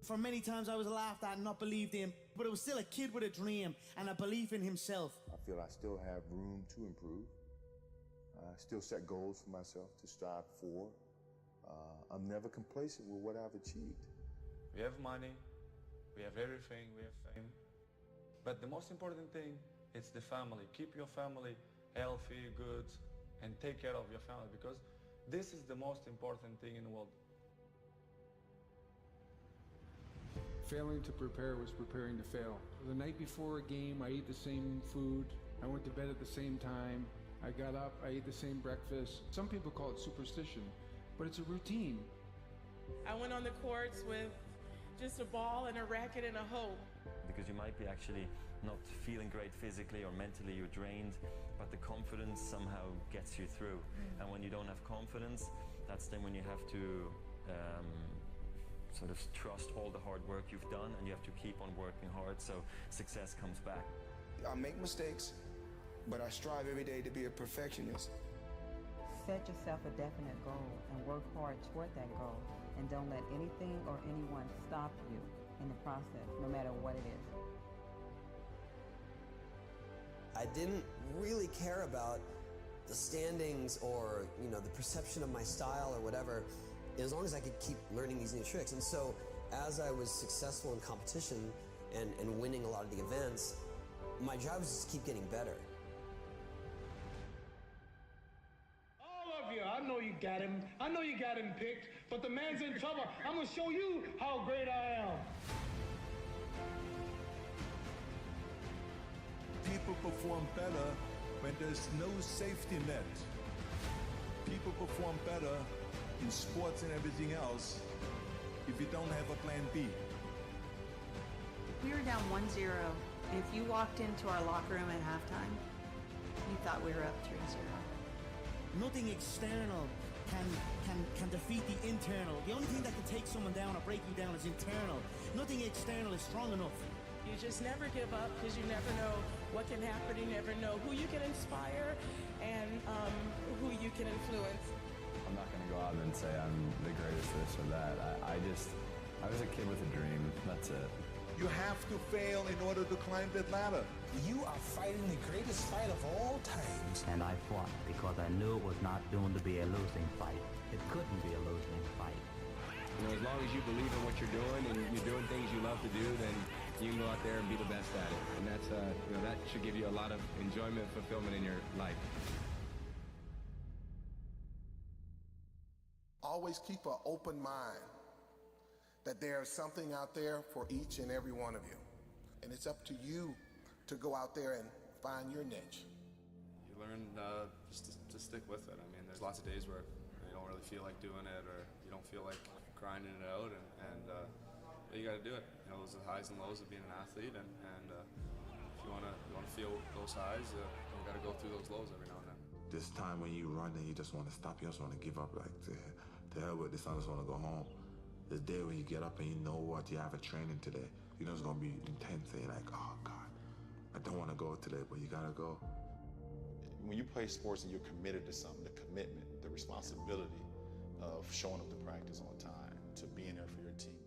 For many times I was laughed at and not believed in, but it was still a kid with a dream and a belief in himself. I feel I still have room to improve. I still set goals for myself to strive for. I'm never complacent with what I've achieved. We have money, we have everything, we have fame. But the most important thing is the family. Keep your family healthy, good, and take care of your family, because this is the most important thing in the world. Failing to prepare was preparing to fail. The night before a game, I ate the same food. I went to bed at the same time. I got up, I ate the same breakfast. Some people call it superstition, but it's a routine. I went on the courts with just a ball and a racket and a hope. Because you might be actually not feeling great physically or mentally, you're drained, but the confidence somehow gets you through. And when you don't have confidence, that's then when you have to sort of trust all the hard work you've done, and you have to keep on working hard so success comes back. I make mistakes, but I strive every day to be a perfectionist. Set yourself a definite goal and work hard toward that goal, and don't let anything or anyone stop you in the process, no matter what it is. I didn't really care about the standings or, the perception of my style or whatever, as long as I could keep learning these new tricks. And so as I was successful in competition and winning a lot of the events, my job was just to keep getting better. All of you, I know you got him. I know you got him picked, but the man's in trouble. I'm gonna show you how great I am. People perform better when there's no safety net. People perform better in sports and everything else if you don't have a plan B. We were down 1-0, and if you walked into our locker room at halftime, you thought we were up 3-0. Nothing external can defeat the internal. The only thing that can take someone down or break you down is internal. Nothing external is strong enough. You just never give up, because you never know what can happen. You never know who you can inspire and who you can influence. I'm not going to go out and say I'm the greatest this or that. I was a kid with a dream. That's it. You have to fail in order to climb that ladder. You are fighting the greatest fight of all times. And I fought because I knew it was not doomed to be a losing fight. It couldn't be a losing fight. As long as you believe in what you're doing and you're doing things you love to do, then you can go out there and be the best at it. And that's, that should give you a lot of enjoyment and fulfillment in your life. Always keep an open mind that there's something out there for each and every one of you. And it's up to you to go out there and find your niche. You learn just to stick with it. I mean, there's lots of days where you don't really feel like doing it, or you don't feel like grinding it out, and you got to do it. Those are the highs and lows of being an athlete, and if you want to feel those highs, you got to go through those lows every now and then. This time when you run and you just want to stop, you just want to give up, like, to hell with this, I just want to go home. The day when you get up and you know what, you have a training today, you know it's going to be intense, and you're like, oh God, I don't want to go today, but you got to go. When you play sports and you're committed to something, the commitment, the responsibility of showing up to practice on time, to being there for your teammates,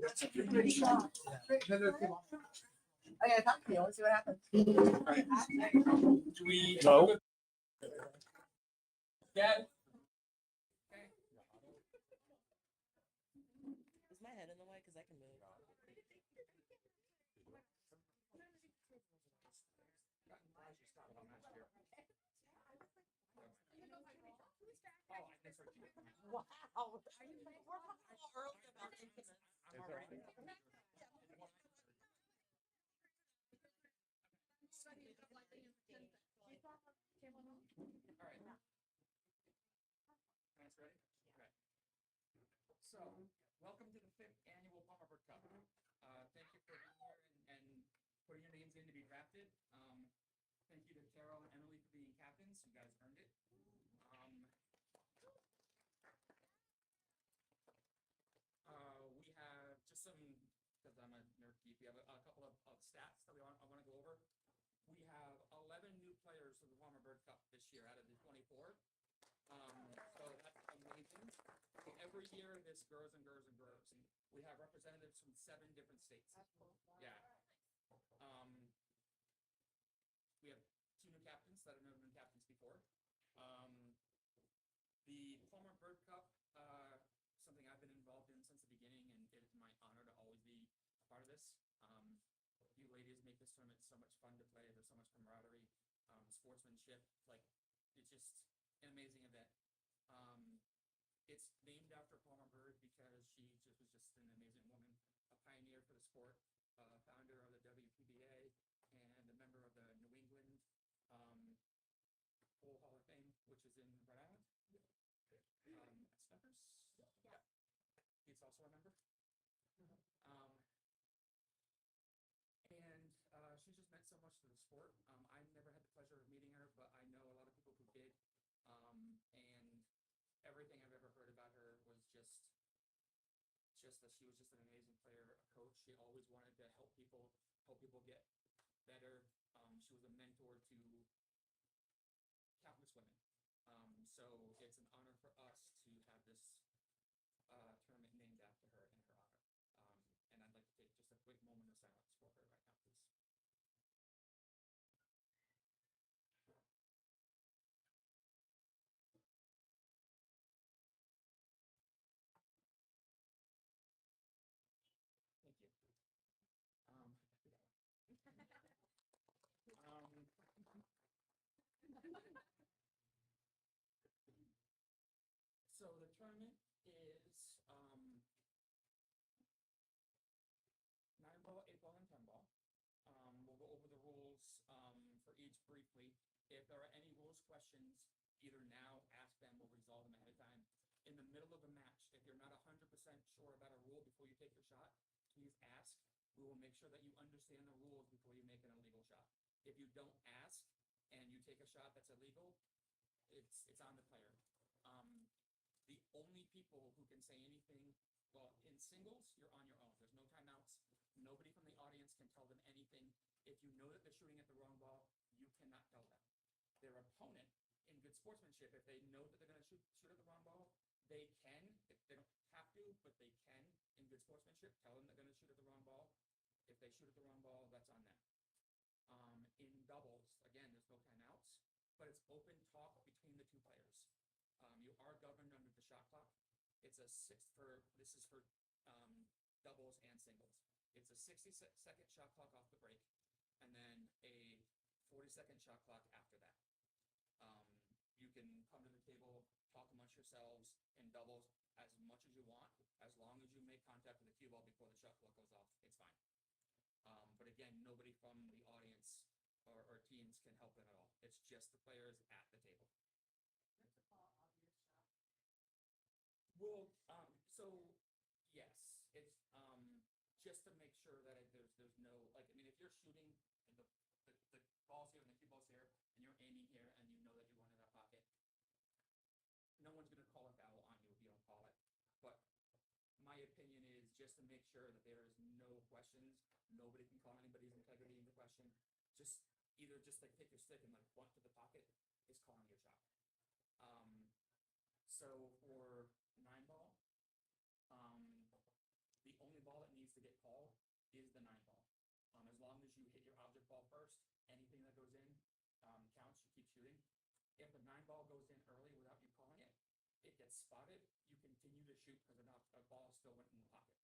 Good shot. I gotta talk to you. Let's see what happens. Do we? No. Dad. Is my head in the way? Because I can move. Wow. We're talking early about intimate. I'm already. All right. Nice, ready? Okay. So, welcome to the 5th annual Palmer Bird Cup. Thank you for being here and putting your names in to be drafted. Thank you to Carol and Emily for being captains. You guys earned it. We have just some, because I'm a nerd geek, we have a couple of stats that I want to go over. We have 11 new players for the Palmer Bird Cup this year out of the 24. So that's amazing. Every year this grows and grows and grows. And we have representatives from 7 different states. That's cool. Yeah. We have 2 new captains that have never been captains before. The Palmer Bird Cup, something I've been involved in since the beginning, and it is my honor to always be a part of this. You ladies make this tournament so much fun to play. There's so much camaraderie, sportsmanship. Like, it's just an amazing event. It's named after Palmer Byrd because she was just an amazing woman, a pioneer for the sport, founder of the WPBA, and a member of the New England Bowl Hall of Fame, which is in Rhode Island. Snuckers? Yeah. He's also a member. And she's just meant so much to the sport. I never had the pleasure of meeting her, but I know a lot of people who did. And everything I've ever heard about her was just that she was just an amazing player, a coach. She always wanted to help people get better. She was a mentor to countless women. So it's an honor for us to have this tournament named after her in her honor. And I'd like to take just a quick moment of silence for her right now, please. Thank you. So the tournament is 9-ball, 8-ball, and 10-ball. We'll go over the rules for each briefly. If there are any rules questions, either now, ask them, we'll resolve them ahead of time. In the middle of the match, if you're not 100% sure about a rule before you take your shot, please ask. We will make sure that you understand the rules before you make an illegal shot. If you don't ask and you take a shot that's illegal, it's on the player. The only people who can say anything, well, in singles, you're on your own. There's no timeouts. Nobody from the audience can tell them anything. If you know that they're shooting at the wrong ball, you cannot tell them. Their opponent, in good sportsmanship, if they know that they're going to shoot at the wrong ball, they can, if they don't have to, but they can, in good sportsmanship, tell them they're going to shoot at the wrong ball. If they shoot at the wrong ball, that's on them. In doubles, again, there's no timeouts, but it's open talk between the 2 players. You are governed under the shot clock. It's this is for doubles and singles. It's a 60-second shot clock off the break, and then a 40-second shot clock after that. You can come to the table, talk amongst yourselves in doubles as much as you want, as long as you make contact with the cue ball before the shot clock goes off. It's fine. But again, nobody from the audience or teams can help them at all. It's just the players at the table. Well, so yes, it's just to make sure that there's no, like, I mean, if you're shooting and the ball's here and the cue ball's here and you're aiming here and you know that you want it in that pocket, no one's going to call a foul on you if you don't call it. But my opinion is just to make sure that there is no questions. Nobody can call anybody's integrity into question. Just like take your stick and like bunt to the pocket is calling your shot. So for 9-ball, the only ball that needs ball first, anything that goes in counts. You keep shooting. If the 9 ball goes in early without you calling it, it gets spotted. You continue to shoot because a ball still went in the pocket.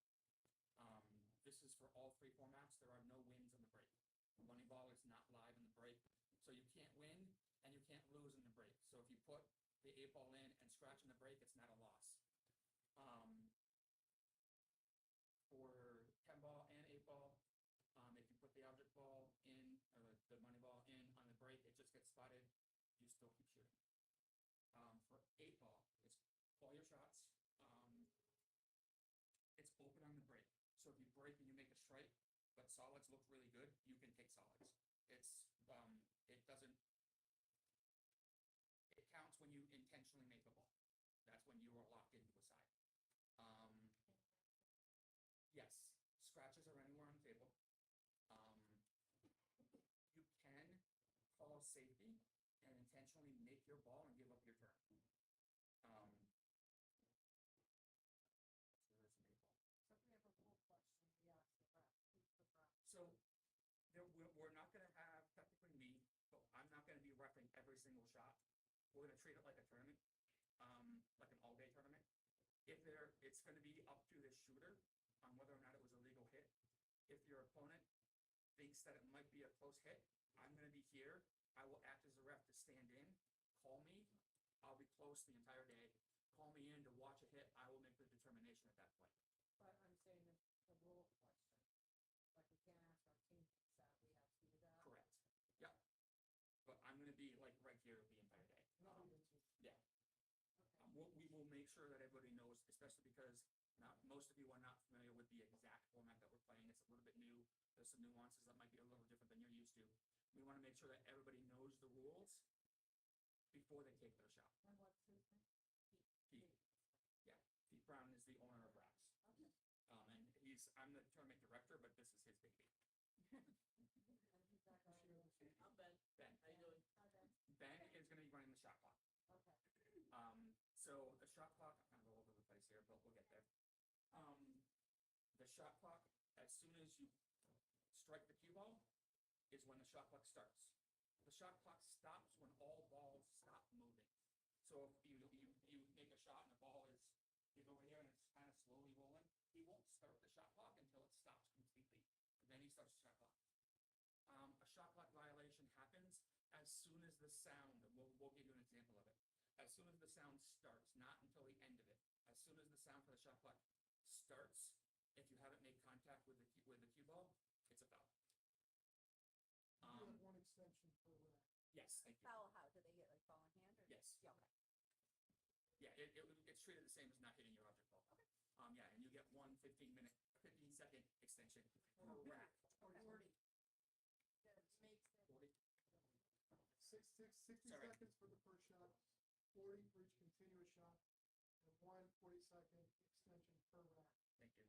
This is for all 3 formats. There are no wins in the break. The money ball is not live in the break, so you can't win and you can't lose in the break. So if you put the 8 ball in and scratch in the break, it's not a loss. For 10 ball and 8 ball, if you put the object ball in, or the money ball in on the break, it just gets spotted. You still keep shooting. For 8 ball, it's all your shots. It's open on the break. So if you break and you make a strike, but solids look really good, you can take solids. It counts when you intentionally make a ball. That's when you are locked into a side. Yes, scratches are anywhere on the table. You can call safety and intentionally make your ball and give up your turn. So there's an 8 ball. So if we have a rule question, we ask the ref, who's the ref? So we're not going to have technically me, but I'm not going to be repping every single shot. We're going to treat it like a tournament, like an all-day tournament. It's going to be up to the shooter on whether or not it was a legal hit. If your opponent thinks that it might be a close hit, I'm going to be here. I will act as a ref to stand in, call me. I'll be close the entire day. Call me in to watch a hit. I will make the determination at that point. But I'm saying the rule question, like we can't ask our team that, we have to do that. Correct. Yep. But I'm going to be like right here the entire day. Yeah. We will make sure that everybody knows, especially because most of you are not familiar with the exact format that we're playing. It's a little bit new. There's some nuances that might be a little different than you're used to. We want to make sure that everybody knows the rules before they take their shot. And what's his name? Pete. Yeah. Pete Brown is the owner of Brass. Okay. And I'm the tournament director, but this is his baby. And who's that guy? I'm Ben. Ben. How you doing? Hi, Ben. Ben is going to be running the shot clock. Okay. So the shot clock, I'm kind of all over the place here, but we'll get there. The shot clock, as soon as you strike the cue ball, is when the shot clock starts. The shot clock stops when all balls stop moving. So if you make a shot and the ball is over here and it's kind of slowly rolling, he won't start the shot clock until it stops completely. Then he starts the shot clock. A shot clock violation happens as soon as the sound, we'll give you an example of it. As soon as the sound starts, not until the end of it. As soon as the sound for the shot clock starts, if you haven't made contact with the cue ball, it's a foul. You have one extension per rack. Yes, thank you. Foul how? Do they get like ball in hand? Or? Yes. Yeah, okay. Yeah, it's treated the same as not hitting your object ball. Okay. Yeah, and you get one 15-second extension per rack. 40. That makes it. 40. 60 Sorry. seconds for the first shot, 40 for each continuous shot, and 1 40-second extension per rack. Thank you.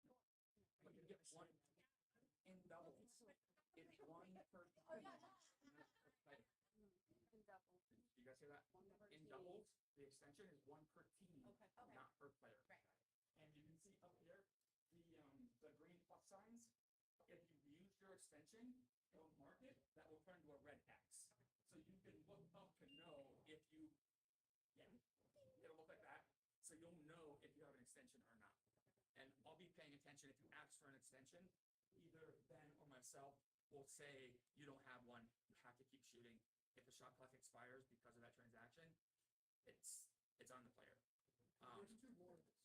Oh, wow. But you get one in doubles. It's one per. Oh, yeah. In doubles. You guys hear that? In doubles, the extension is 1 per team, Okay. not per player. Right. And you can see up here the green plus signs. If you use your extension, don't mark it, that will turn to a red X. So you can look up to know if you, it'll look like that. So you'll know if you have an extension or not. And I'll be paying attention if you ask for an extension, either Ben or myself will say you don't have one, you have to keep shooting. If the shot clock expires because of that transaction, it's on the player. There's 2 warnings.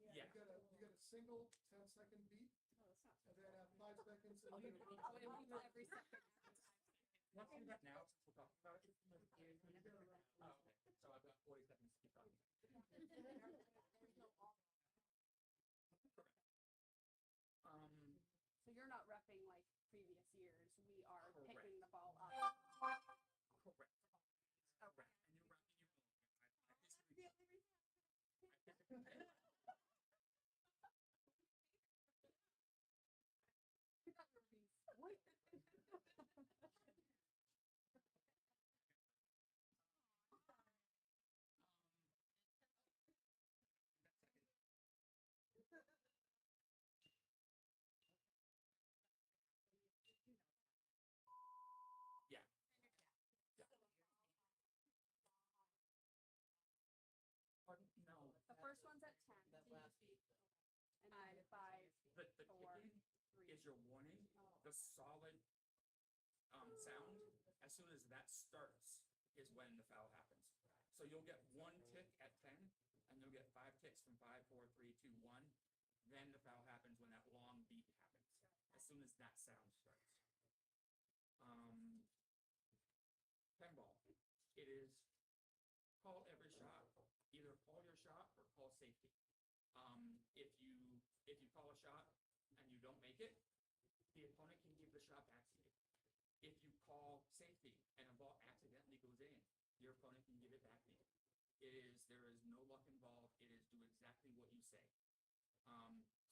Yeah. You got a single 10-second beat, Oh, that's not and then at 5 seconds. Oh, you Oh, every second. Let's do that now since we're talking about it. Oh, okay. So I've got 40 seconds to keep talking. There's no all. Correct. So you're not repping like previous years. We are Correct. picking the ball up. Correct. Correct. And you're wrapping your own. I basically. The only reason. We thought we were being spoiled. your warning, the solid sound, as soon as that starts, is when the foul happens. So you'll get one tick at 10, and you'll get 5 ticks from 5, 4, 3, 2, 1. Then the foul happens when that long beat happens. As soon as that sound starts. Pinball. It is call every shot. Either call your shot or call safety. If you call a shot and you don't make it, the opponent can give the shot back to you. If you call safety and a ball accidentally goes in, your opponent can give it back to you. There is no luck involved. It is do exactly what you say.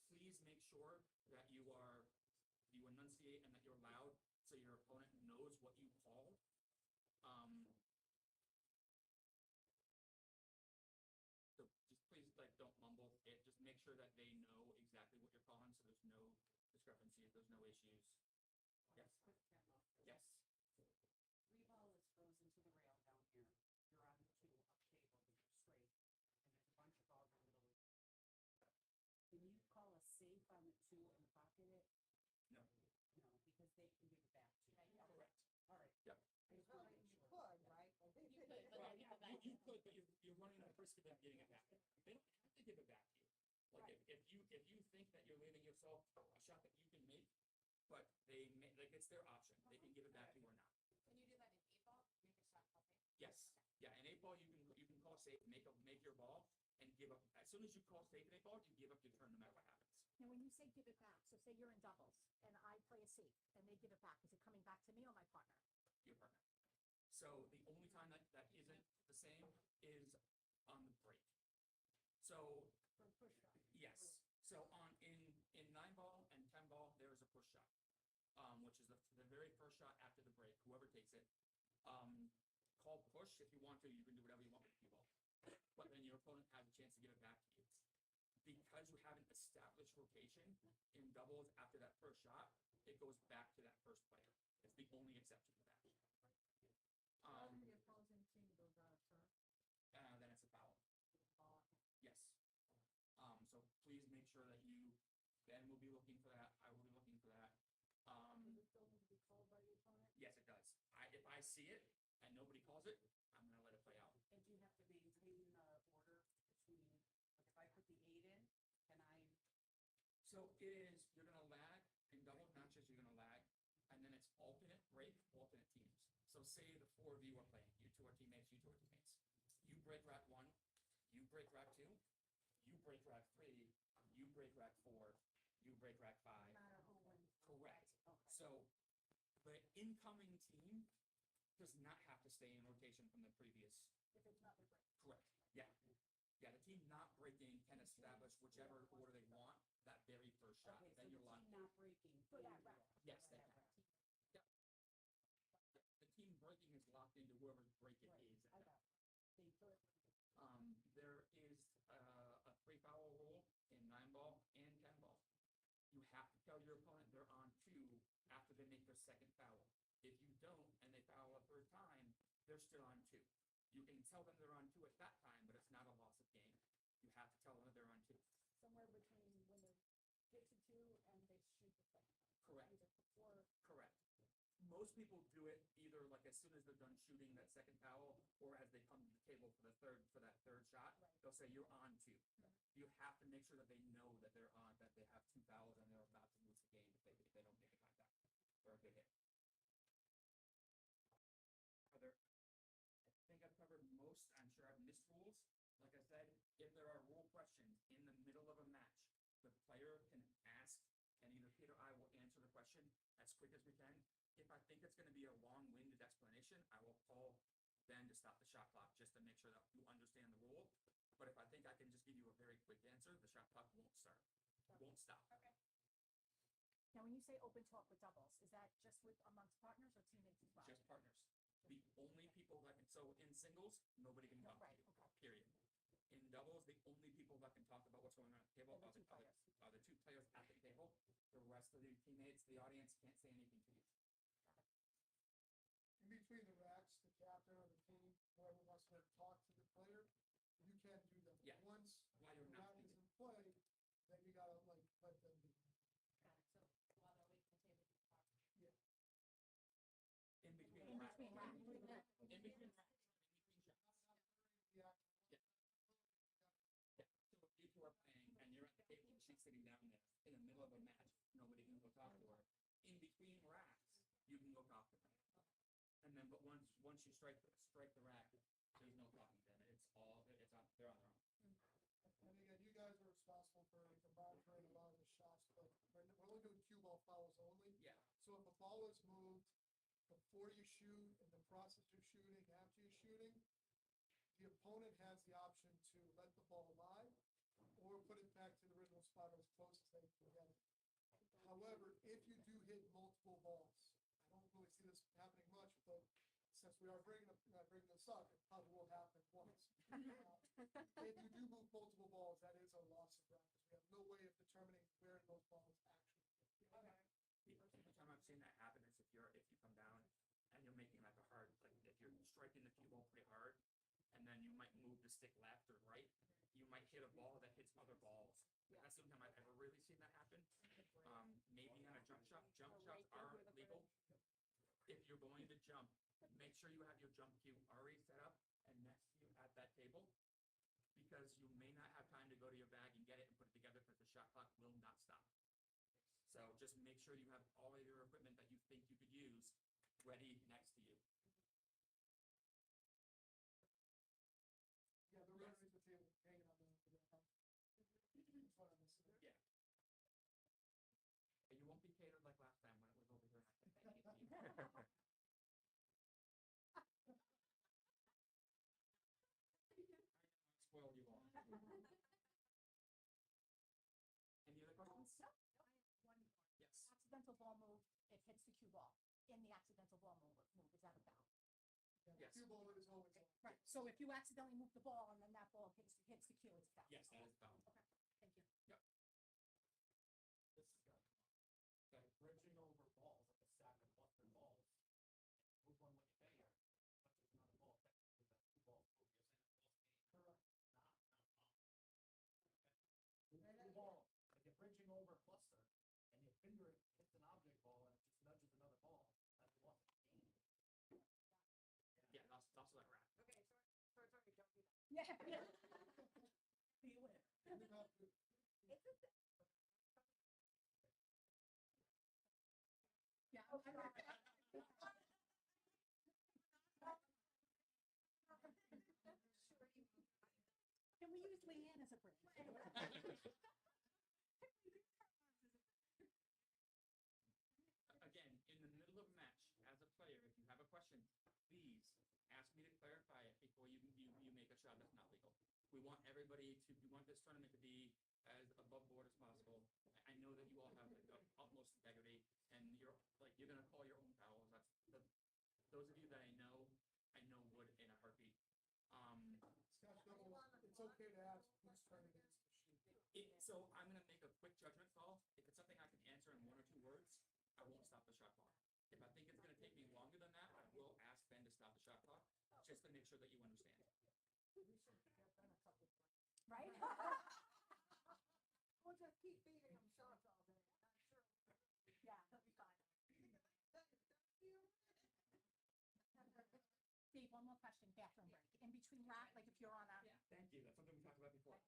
Please make sure that you enunciate and that you're loud so your opponent knows what you called. So just please don't mumble it. Just make sure that they know exactly what you're calling so there's no discrepancies, there's no issues. Yes. Yes. 3 ball is frozen to the rail down here. You're on the 2 up table, you're straight, and there's a bunch of balls in the middle. Can you call a safe on the 2 and pocket it? No. No, because they can give it back to you. Correct. All right. Yep. I just wanna make You sure. could, right? You could, but Well, then you could, but you're running the risk of them getting it back. They don't have to give it back to you. Like if you think that you're leaving yourself a shot that you can make, but it's their option. They can give it back to you or not. Can you do that in 8 ball? Make a shot call safe? Yes. Yeah. In 8 ball, you can call safe, make your ball, and give up. As soon as you call safe in 8 ball, you give up your turn no matter what happens. Now, when you say give it back, so say you're in doubles and I play a safe and they give it back, is it coming back to me or my partner? Your partner. So the only time that isn't the same is on the break. So For push shot. yes. So in 9 ball and 10 ball, there is a push shot, which is the very first shot after the break. Whoever takes it, call push if you want to. You can do whatever you want with the cue ball, but then your opponent has a chance to give it back to you. Because you have an established rotation in doubles after that first shot, it goes back to that first player. It's the only exception to that. The opposing team goes out of turn. Then it's a foul. Yes. So please make sure that Ben will be looking for that. I will be looking for that. Does it still need to be called by your opponent? Yes, it does. If I see it and nobody calls it, I'm gonna let it play out. And do you have to maintain order between, like if I put the 8 in, can I? So you're gonna lag in double matches. You're gonna lag, and then it's alternate break, alternate teams. So say the 4 of you are playing. You 2 are teammates. You 2 are teammates. You break rack 1. You break rack 2. You break rack 3. You break rack 4. You break rack 5. No matter who wins. Correct. Okay. So the incoming team does not have to stay in rotation from the previous. If it's not their break. Correct. Yeah. Yeah, the team not breaking can establish whichever order they want that very first shot. Okay, Then so you're the locked. team not breaking. For that can do round. Yes, they For can. that round. Yep. The team breaking is locked into whoever's break it Right, is. I got it. Thank you. There is a 3 foul rule in 9 ball and 10 ball. You have to tell your opponent they're on 2 after they make their second foul. If you don't and they foul a 3rd time, they're still on 2. You can tell them they're on 2 at that time, but it's not a loss of game. You have to tell them that they're on 2. Somewhere between when they get to 2 and they shoot the second time. Correct. Either before. Correct. Most people do it either like as soon as they're done shooting that second foul, or as they come to the table for that third shot, they'll say you're on 2. You have to make sure that they know that they're on, that they have 2 fouls and they're about to lose the game if they don't make a contact or a good hit. I think I've covered most. I'm sure I've missed rules. Like I said, if there are rule questions in the middle of a match, the player can ask, and either Peter or I will answer the question as quick as we can. If I think it's going to be a long-winded explanation, I will call Ben to stop the shot clock just to make sure that you understand the rule. But if I think I can just give you a very quick answer, the shot clock won't start. It won't stop. Okay. Now, when you say open talk with doubles, is that just with amongst partners or teammates as well? Just partners. The only people that can, so in singles, nobody can talk to you, period. In doubles, the only people that can talk about what's going on at the table are the 2 players at the table. The rest of the teammates, the audience, can't say anything to you. In between the racks, the captain or the team, whoever wants to talk to the player, you can do that. Yeah. Once While the you're not rack is in play, then you gotta let them do it. Got it. So while they're talk to her. In between racks, you can go talk to them. And then, but once you strike the rack, there's no talking then. It's on they're on their own. And again, you guys are responsible for monitoring a lot of the shots, but we're only doing cue ball fouls only. Yeah. So if a ball is moved before you shoot, in the process of shooting, after you're shooting, the opponent has the option to let the ball lie or put it back to the original spot as close as they can get it. However, if you do hit multiple balls, I don't really see this happening much, but since we are bringing this up, it probably will happen once. If you do move multiple balls, that is a loss of ground because we have no way of determining where those balls actually hit. Okay. The only time I've seen that happen is if you come down and you're making like a hard, like if you're striking the cue ball pretty hard, and then you might move the stick left or right, you might hit a ball that hits other balls. That's the only time I've ever really seen that happen. Maybe on a jump shot. Jump shots are legal. If you're going to jump, make sure you have your jump cue already set up and next to you at that table, because you may not have time to go to your bag and get it and put it together because the shot clock will not stop. So just make sure you have all of your equipment that you think you could use ready next to you. Yeah, they're right at the table, hanging on the ground. That's what I'm missing there. Yeah. And you won't be catered like last time when it was over here. And I said, thank you to you. Spoil you all. Any other questions? No, one more. Yes. Accidental ball move, it hits the cue ball. In the accidental ball move, is that a foul? Yeah, Yes. cue ball is always on. Right, so if you accidentally move the ball and then that ball hits the cue, it's a foul. Yes, that is a foul. Okay, thank you. Yep. This is gonna come up. Okay, bridging over balls, like a stack of clustered balls. Move one when you figure, but there's another ball, technically that's two balls move. You're saying that ball's game. Correct. Not a problem. Okay. Two balls, like you're bridging over a cluster, and your finger hits an object ball and it just nudges another ball, that's one game. Yeah, that's also like a wrap. Okay, sorry, don't do that. Yeah. Be aware. Yeah, okay. Can we use Leanne as a bridge? Again, in the middle of a match, as a player, if you have a question, please ask me to clarify it before you make a shot that's not legal. We want this tournament to be as above board as possible. I know that you all have the utmost integrity, and you're gonna call your own fouls. Those of you that I know would in a heartbeat. Scott, it's okay to ask who's turning it to shoot. So I'm gonna make a quick judgment call. If it's something I can answer in 1 or 2 words, I won't stop the shot clock. If I think it's gonna take me longer than that, I will ask Ben to stop the shot clock, just to make sure that you understand. Right? We'll just keep feeding them shots all day. I'm sure. Yeah, that'll be fine. Dave, one more question, bathroom break. In between rack, like if you're on a. Thank you. That's something we talked about before.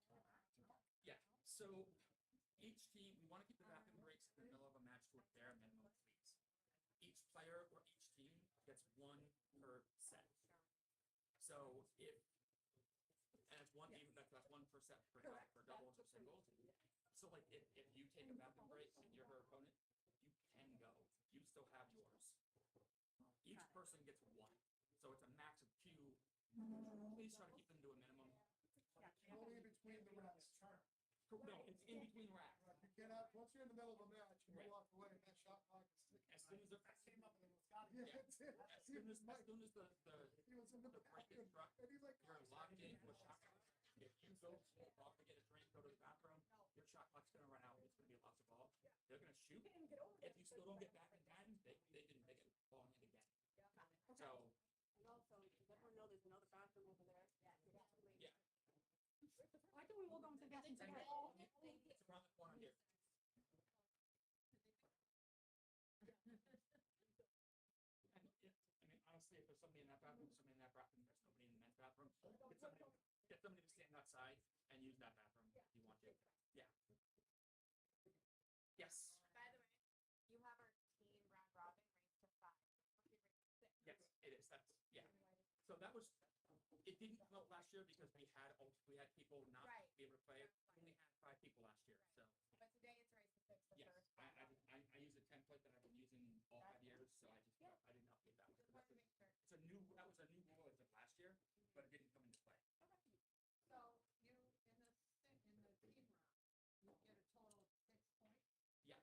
Yeah. So each team, we want to keep the bathroom breaks in the middle of a match to a bare minimum, please. Each player or each team gets 1 per set. So and it's one even that's 1 per set for doubles or singles. So like if you take a bathroom break and you're her opponent, you can go. You still have yours. Each person gets 1. So it's a max of 2. Please try to keep them to a minimum. Only in between the racks. No, it's in between racks. You cannot, once you're in the middle of a match, you walk away, and that shot clock is ticking. As soon as the came up and it was got it. as soon as the He was in the break is struck, and he's like, you're locked in with shot clock. If you go off to get a drink, go to the bathroom, your shot clock's gonna run out. It's gonna be a loss of ball. They're gonna shoot. If you still don't get back in time, they didn't make it ball in again. So. And also, everyone know there's another bathroom over there. Yeah. Why don't we all go into the bathroom together? It's around the corner here. And honestly, if there's somebody in that bathroom, there's nobody in the men's bathroom. Get somebody to stand outside and use that bathroom if you want to. Yeah. Yes. By the way, So that was, it didn't come out last year because we had people not Right. be able to play. We only had 5 people last year, so. But today it's race to fix the Yes, first. I use a template that I've been using all 5 years, so I just, I didn't update that one. Just wanted to make sure. It's a new, that was a new rule as of last year, but it didn't come into play. So you, in the team round, you get a total of 6 points? Yeah.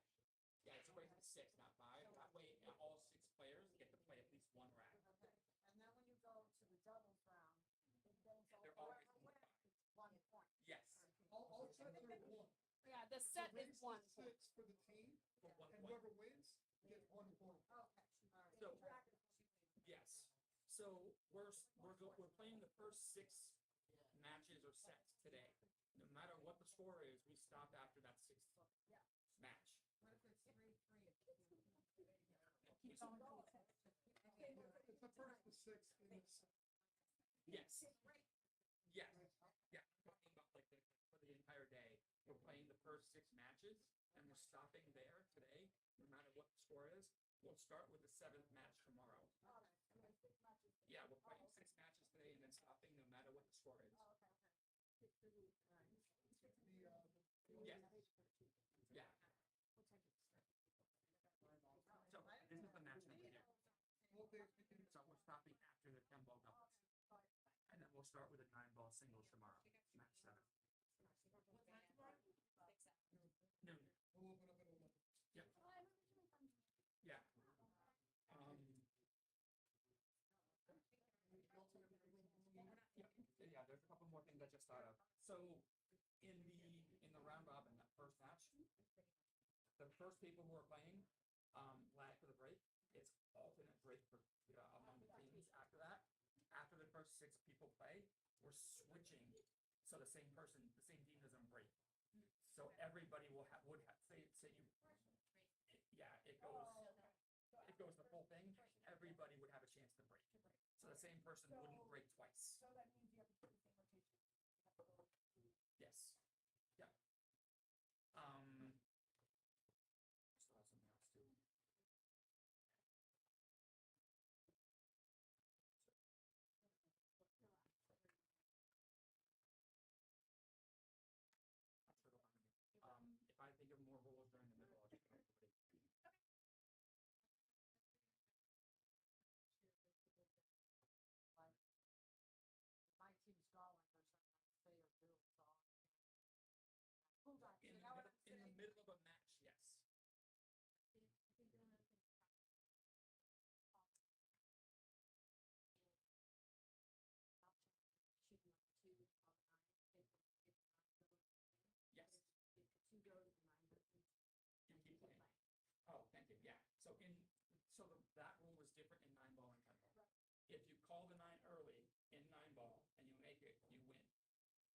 Yeah, it's a race of 6, not 5. That way, all 6 players get to play at least 1 round. Okay, and then when you go to the doubles round, then so They're whoever always wins is 1 point. Yes. All sets are one. Yeah, the So set race is 1 point. 6 for the team, For 1 and point. whoever wins gets 1 point. Okay, all right. So- Keep track of what you win. Yes. So we're playing the first 6 matches or sets today. No matter what the score is, we stop after that 6th Yeah. match. What if it's 3-3? Keep going. It's the first to 6 in this. Yes. Yes. Yeah. I'm talking about like for the entire day. We're playing the first 6 matches and we're stopping there today, no matter what the score is. We'll start with the 7th match tomorrow. Yeah, we're playing 6 matches today and then stopping no matter what the score is. Oh, okay, okay. 6 to lose. All right. Yeah. Yeah. So this is the match number here. So we're stopping after the 10 ball doubles. And then we'll start with a 9 ball singles tomorrow. Match 7. What time tomorrow? 6 Noon. We'll open up at 11. Yep. Yeah. Yeah, there's a couple more things I just thought of. So in the round robin, that first match, the first people who are playing lag for the break. It's alternate break for among the teams after that. After the first 6 people play, we're switching so the same team doesn't break. So everybody would have say you it goes the full thing, everybody would have a chance to break. So the same person wouldn't break twice. So that means you have to put the same rotation. You have to go through. Yes. Yeah. Still have something else too. If I think of more rules during the middle, I'll just go over it. Like, my team's going, there's something to say or do, so. Hold on, so In now what I'm the saying. middle of a match, yes. I think the only thing. Shooting up to 2 on 9, if 9 goes. Yes. If 2 goes, 9 goes. You keep playing. Oh, thank you. Yeah. So that rule was different in 9 ball and 10 ball. Right. If you call the 9 early in 9 ball and you make it, you win.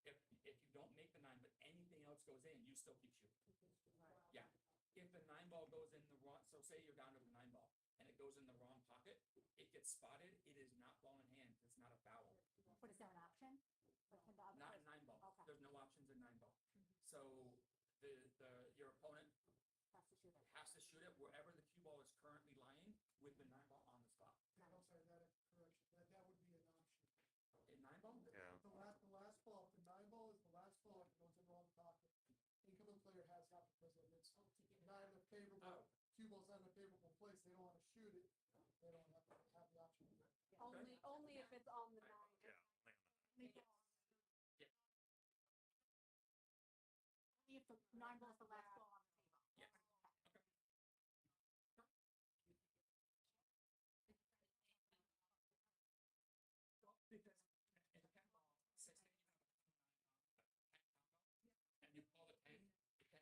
If you don't make the 9, but anything else goes in, you still keep shooting. Right. Yeah. If the 9 ball goes in the wrong, so say you're down to the 9 ball and it goes in the wrong pocket, it gets spotted. It is not ball in hand. It's not a foul. But is there an option? Like, can the other Not in person- 9 ball. Okay. There's no options in 9 ball. So your opponent Has to shoot it. has to shoot it wherever the cue ball is currently lying with the 9 ball on the spot. I'm sorry, that correction, that would be an option. In 9 ball? Yeah. The last ball, if the 9 ball is the last ball, it goes in the wrong pocket. Incoming player has the option, because if it's not in a favorable, cue ball's not in a favorable place, they don't want to shoot it, they don't have the option to do it. Only if it's on the 9. Only if the 9 ball is the last ball on the table. Yeah. Because in 10 ball, say you have a 10 combo, and you call the 10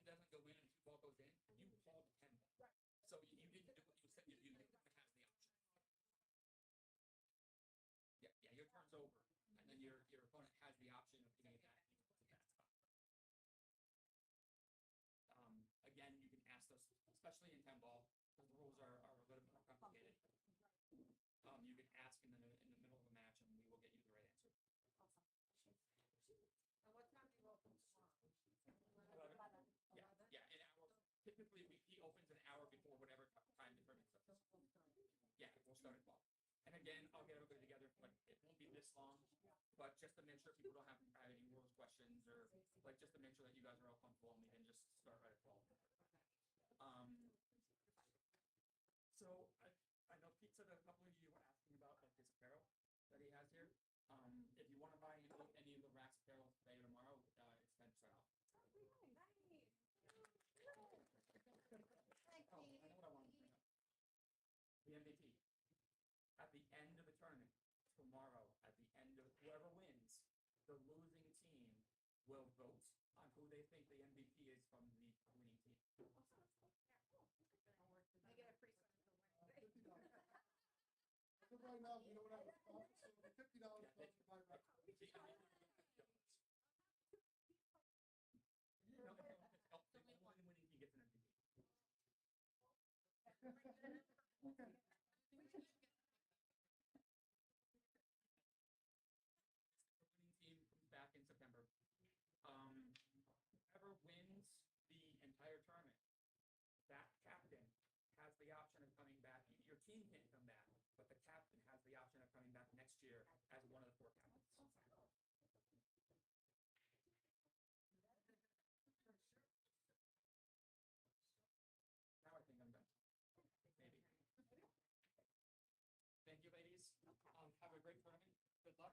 doesn't go in and 2 ball goes in, you call the 10 ball. Right. So you didn't do what you said, you has the option. Yeah, your turn's over, and then your opponent has the option of getting that to that spot. Again, you can ask us, especially in 10 ball, because the rules are a little bit more complicated. You can ask in the middle of a match, and we will get you the right answer. Awesome. And what time do you open tomorrow? 11. Yeah, an hour. Typically, he opens an hour before whatever time the tournament starts. Yeah, we'll start at 12. And again, I'll get everybody together, but it won't be long, but just to make sure people don't have any rules questions or like just to make sure that you guys are all comfortable and we can just start right at 12. So I know Pete said that a couple of you were asking about like his apparel that he has here. If you want to buy any of the Racks apparel today or tomorrow, it's 10% off. Oh, nice. Oh, I know what I wanted to bring up. The MVP. At the end of the tournament, tomorrow, at the end of whoever wins, the losing team will vote on who they think the MVP is from the winning team. They get a free sweater for winning. $50. As of right now, we don't have a sponsor, so the $50 plus to buy Racks. You know, the winning team gets an MVP. Winning team back in September. Whoever wins the entire tournament, that captain has the option of coming back. Your team can't come back, but the captain has the option of coming back next year as one of the 4 captains. Now I think I'm done. Maybe. Thank you, ladies. Have a great tournament. Good luck.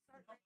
Start right now.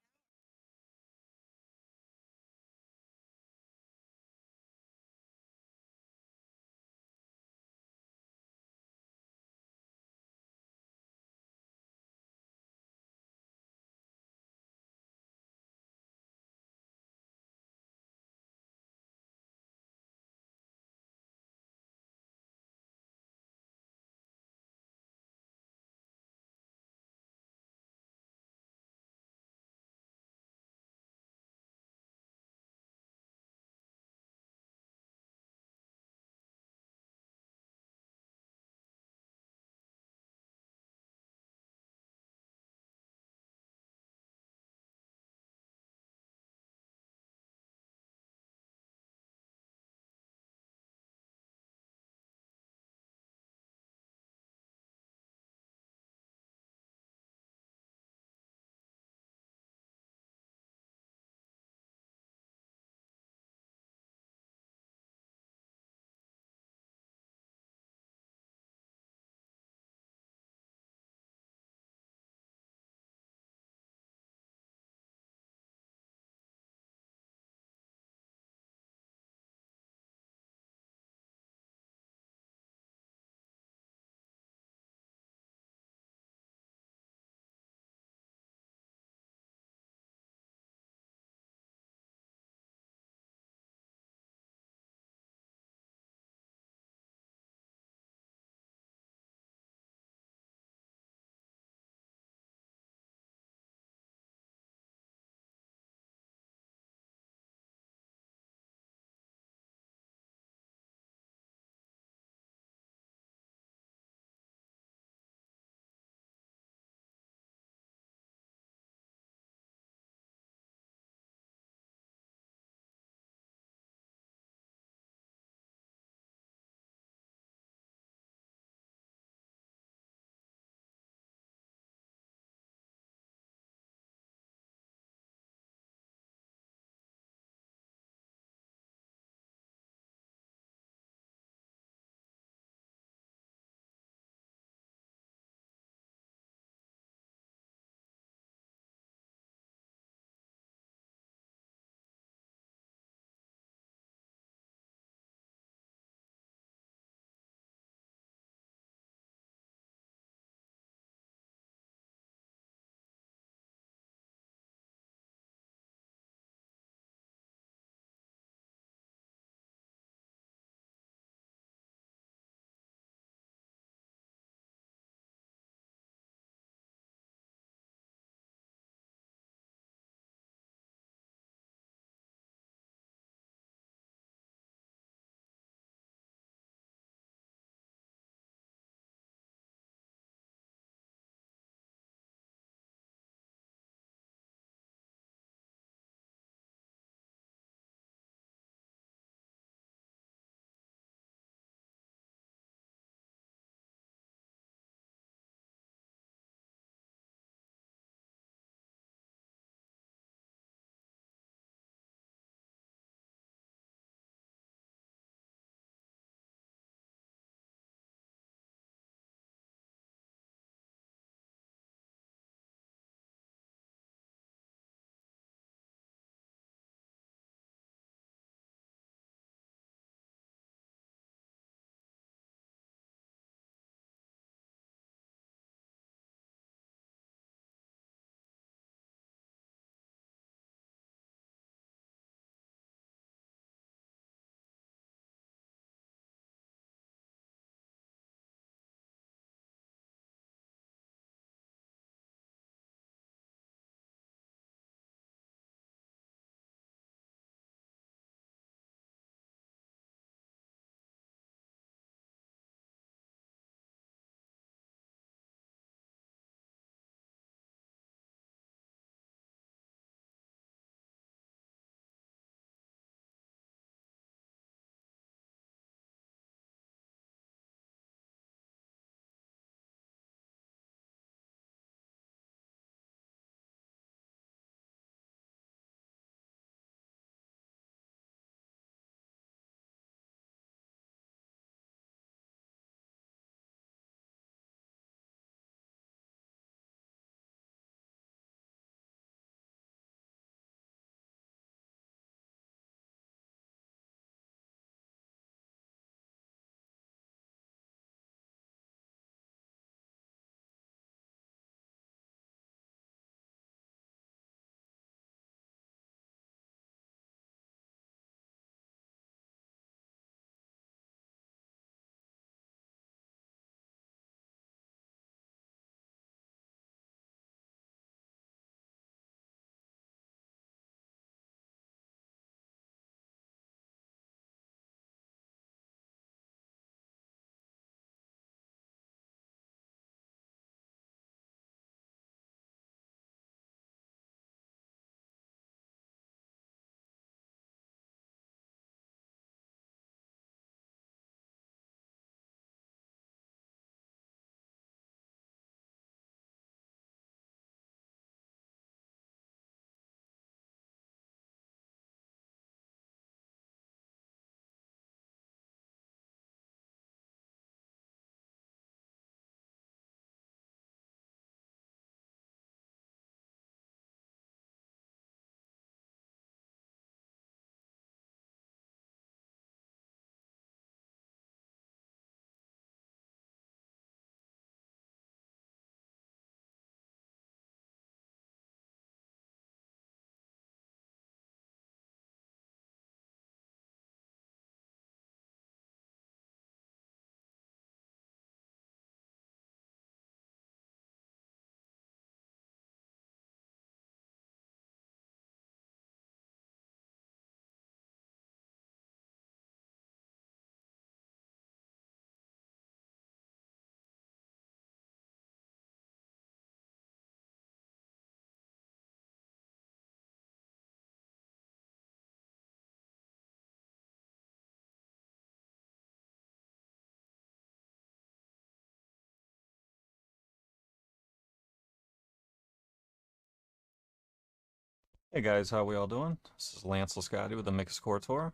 Hey guys, how we all doing? This is Lance Lisciotti with the MakeaScoreTour.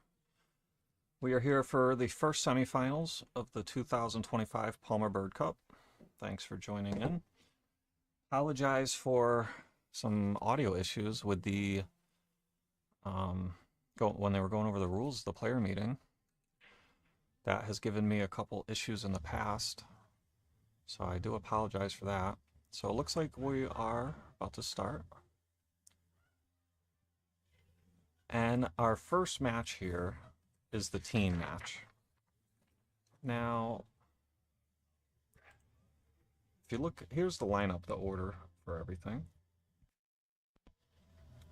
We are here for the first semifinals of the 2025 Palmer Byrd Cup. Thanks for joining in. Apologize for some audio issues with the when they were going over the rules of the player meeting. That has given me a couple issues in the past, so I do apologize for that. So it looks like we are about to start. And our first match here is the team match. Now, if you look, here's the lineup, the order for everything.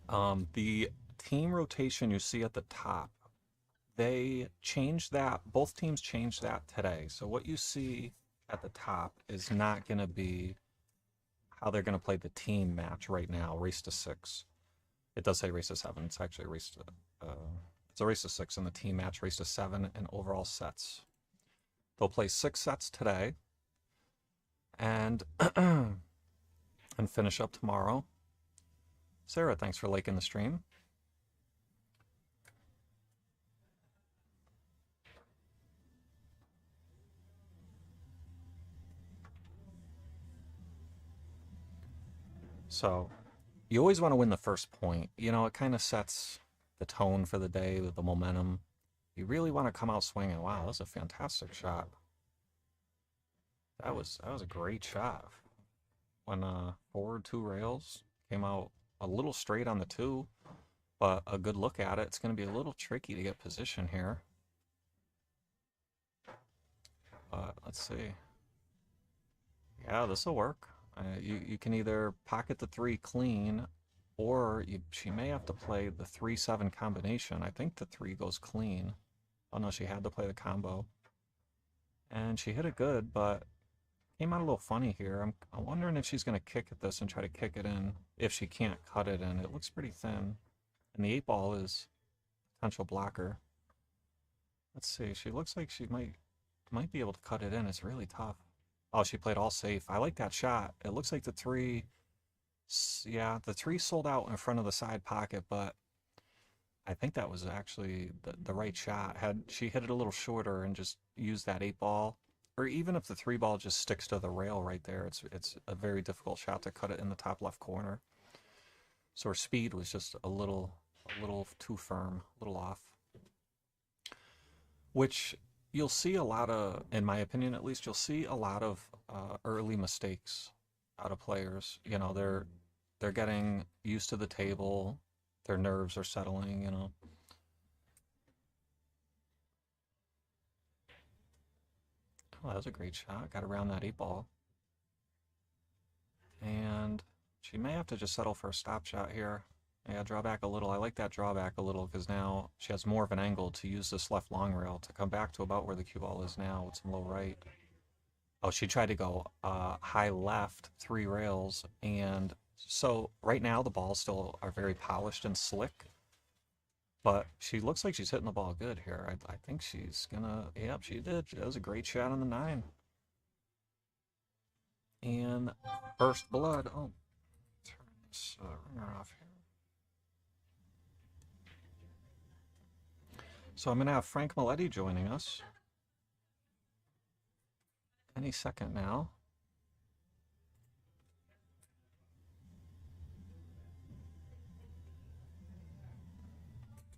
The team rotation you see at the top, they changed that, both teams changed that today. So what you see at the top is not going to be how they're going to play the team match right now, race to 6. It does say race to 7. It's actually race to, it's a race to 6 in the team match, race to 7 in overall sets. They'll play 6 sets today and and finish up tomorrow. Sarah, thanks for liking the stream. So, you always want to win the first point. You know, it kind of sets the tone for the day with the momentum. You really want to come out swinging. Wow, that was a fantastic shot. That was a great shot. When forward 2 rails, came out a little straight on the 2, but a good look at it. It's going to be a little tricky to get position here. But let's see. Yeah, this will work. You can either pocket the 3 clean, or she may have to play the 3-7 combination. I think the 3 goes clean. Oh no, she had to play the combo. And she hit it good, but came out a little funny here. I'm wondering if she's going to kick at this and try to kick it in if she can't cut it in. It looks pretty thin. And the 8-ball is potential blocker. Let's see. She looks like she might be able to cut it in. It's really tough. Oh, she played all safe. I like that shot. It looks like the 3, yeah, the 3 sold out in front of the side pocket, but I think that was actually the right shot. Had she hit it a little shorter and just used that 8-ball, or even if the 3-ball just sticks to the rail right there, it's a very difficult shot to cut it in the top left corner. So her speed was just a little too firm, a little off. Which you'll see a lot of, in my opinion at least, you'll see a lot of early mistakes out of players. You know, they're getting used to the table, their nerves are settling, you know. Oh, that was a great shot. Got around that 8-ball. And she may have to just settle for a stop shot here. Yeah, draw back a little. I like that drawback a little because now she has more of an angle to use this left long rail to come back to about where the cue ball is now with some low right. Oh, she tried to go high left, 3 rails. And so right now the balls still are very polished and slick. But she looks like she's hitting the ball good here. I think she's gonna, yep, she did. That was a great shot on the 9. And first blood. Oh, turn this ringer off here. So I'm going to have Frank Maletti joining us any second now.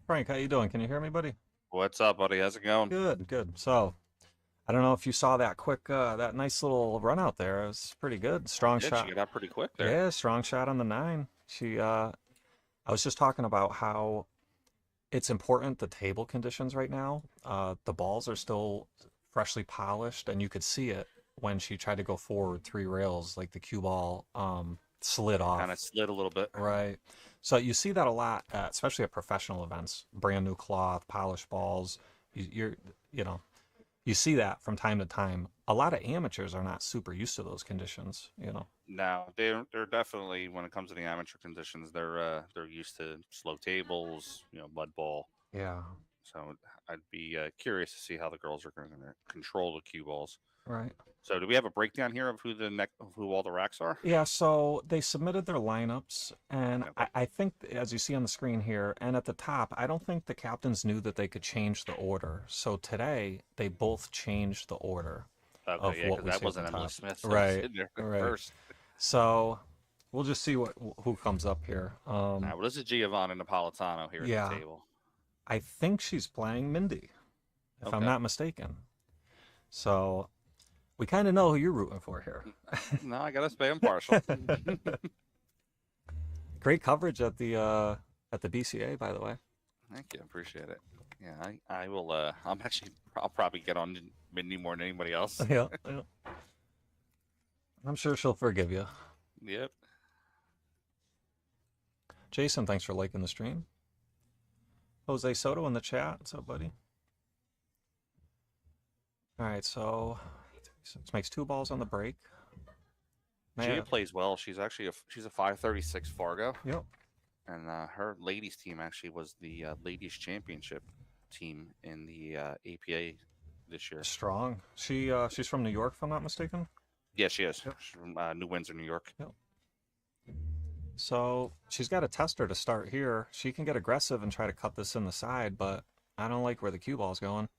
Frank, how you doing? Can you hear me, buddy? What's up, buddy? How's it going? Good, good. So, I don't know if you saw that quick, that nice little run out there. It was pretty good. Strong shot. She got out pretty quick there. Yeah, strong shot on the 9. She, I was just talking about how it's important, the table conditions right now. The balls are still freshly polished, and you could see it when she tried to go forward 3 rails, like the cue ball slid off. Kind of slid a little bit. Right. So you see that a lot, especially at professional events. Brand new cloth, polished balls. You see that from time to time. A lot of amateurs are not super used to those conditions, you know. No, they're definitely, when it comes to the amateur conditions, they're used to slow tables, mud ball. Yeah. So I'd be curious to see how the girls are going to control the cue balls. Right. So do we have a breakdown here of who all the racks are? Yeah, so they submitted their lineups, and I think, as you see on the screen here, and at the top, I don't think the captains knew that they could change the order. So today, they both changed the order of Okay, yeah, what because we that see at wasn't the Emily top. Smith. So Right, in there right. first. So we'll just see who comes up here. Well, this is Giovanna Napolitano here at the table. I think she's playing Mindy, if I'm Okay. not mistaken. So we kind of know who you're rooting for here. No, I gotta say I'm partial. Great coverage at the BCA, by the way. Thank you, appreciate it. Yeah, I will. I'll probably get on Mindy more than anybody else. Yeah. I'm sure she'll forgive you. Yep. Jason, thanks for liking the stream. Jose Soto in the chat. What's up, buddy? All right, so makes 2 balls on the break. Gia plays well. She's actually she's a 536 Fargo. Yep. And her ladies team actually was the ladies championship team in the APA this year. Strong. She's from New York, if I'm not mistaken. Yeah, she is. Yep. She's from New Windsor, New York. Yep. So she's got a tester to start here. She can get aggressive and try to cut this in the side, but I don't like where the cue ball's going.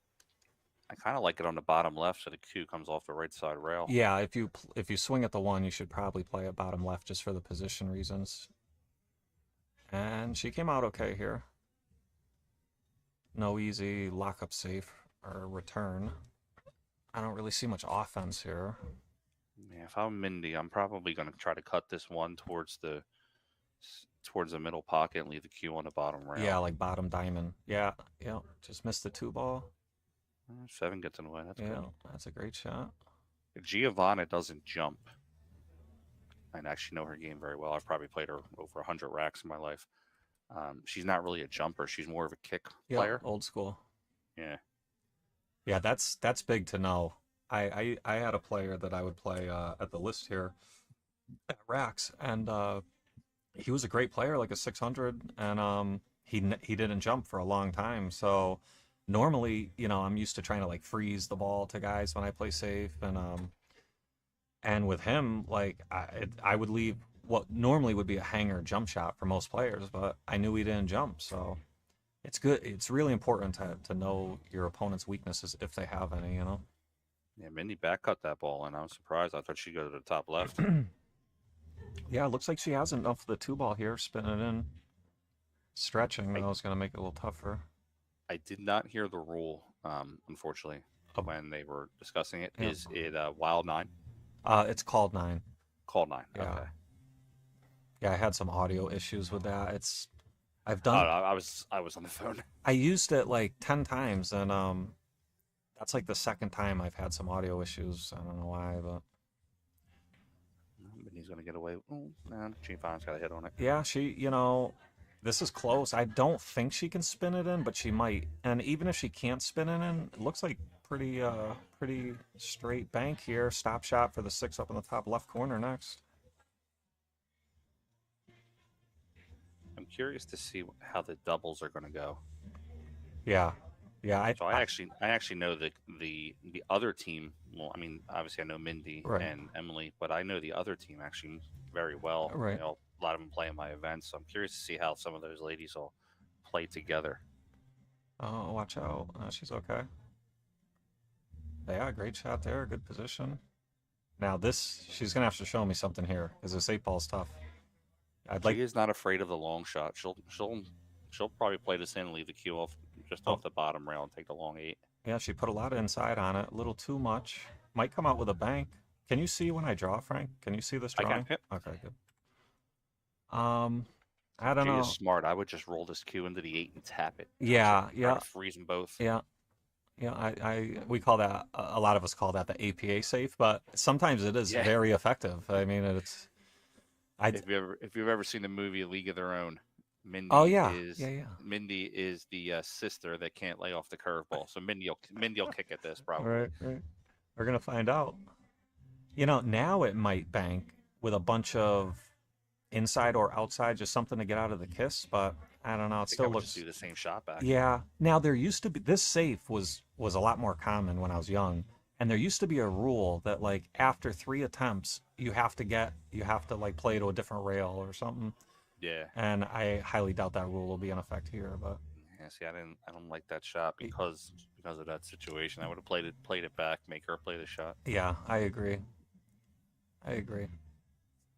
I kind of like it on the bottom left, so the cue comes off the right side rail. Yeah, if you swing at the 1, you should probably play it bottom left just for the position reasons. And she came out okay here. No easy lockup safe or return. I don't really see much offense here. Yeah, if I'm Mindy, I'm probably going to try to cut this one towards the middle pocket and leave the cue on the bottom rail. Yeah, like bottom diamond. Yeah. Just missed the 2 ball. 7 gets in the way. That's good. That's a great shot. Giovanna doesn't jump. I actually know her game very well. I've probably played her over 100 racks in my life. She's not really a jumper. She's more of a kick player. Old school. Yeah. Yeah, that's big to know. I had a player that I would play at the list here at racks, and he was a great player, like a 600, and he didn't jump for a long time. So normally, I'm used to trying to like freeze the ball to guys when I play safe, and with him, like I would leave what normally would be a hanger jump shot for most players, but I knew he didn't jump, so it's good. It's really important to know your opponent's weaknesses if they have any, Yeah, Mindy back cut that ball, and I was surprised. I thought she'd go to the top left. Yeah, it looks like she has enough of the 2 ball here, spinning it in. Stretching, though, is going to make it a little tougher. I did not hear the rule, unfortunately, when they were discussing it. Yeah. Is it wild 9? It's called 9. Called 9. Yeah. Okay. Yeah, I had some audio issues with that. I've Oh, done. I was on the phone. I used it like 10 times, and that's like the second time I've had some audio issues. I don't know why, but Mindy's going to get away. Oh, no, Giovanna's got a hit on it. yeah, this is close. I don't think she can spin it in, but she might. And even if she can't spin it in, it looks like pretty straight bank here. Stop shot for the 6 up in the top left corner next. I'm curious to see how the doubles are going to go. Yeah. So I actually know the other team. Well, I mean, obviously I know Mindy Right. and Emily, but I know the other team actually very well. Right. A lot of them play in my events, so I'm curious to see how some of those ladies will play together. Oh, watch out. She's okay. Yeah, great shot there. Good position. Now she's going to have to show me something here, because this 8 ball's tough. She is not afraid of the long shot. She'll probably play this in and leave the cue off off the bottom rail and take the long 8. Yeah, she put a lot of inside on it. A little too much. Might come out with a bank. Can you see when I draw, Frank? Can you see this I drawing? can. Yep. Okay, good. I don't know. She is smart. I would just roll this cue into the 8 and tap it. Yeah. Try to freeze them both. Yeah. We call that, a lot of us call that the APA safe, but sometimes it is very effective. I mean, If you've ever seen the movie A League of Their Own, Mindy Mindy is the sister that can't lay off the curveball. So Mindy will kick at this probably. Right. We're gonna find out. Now it might bank with a bunch of inside or outside, just something to get out of the kiss. But I don't know. It still looks. Just do the same shot back. Yeah. Now there used to be this safe was a lot more common when I was young, And there used to be a rule that like after 3 attempts, you have to like play to a different rail or something. Yeah. And I highly doubt that rule will be in effect here, but Yeah, see, I don't like that shot because of that situation. I would have played it back, make her play the shot. yeah, I agree. I agree.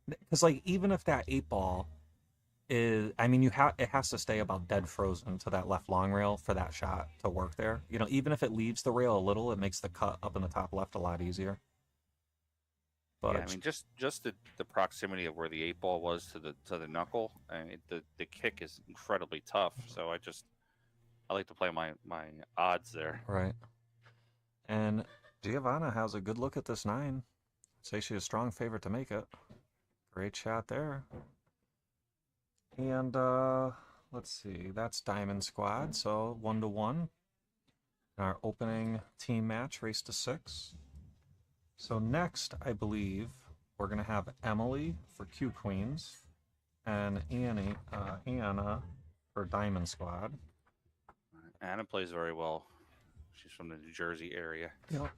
Because like even if that 8 ball is, I mean, it has to stay about dead frozen to that left long rail for that shot to work there. You know, even if it leaves the rail a little, it makes the cut up in the top left a lot easier. But Yeah, I mean, just the proximity of where the 8 ball was to the knuckle, and the kick is incredibly tough. So I like to play my odds there. right. And Giovanna has a good look at this 9. Say she's a strong favorite to make it. Great shot there. And let's see, that's Diamond Squad, so 1-1. Our opening team match, race to 6. So next, I believe, we're going to have Emily for Q Queens and Anna for Diamond Squad. Anna plays very well. She's from the New Jersey area. Yep.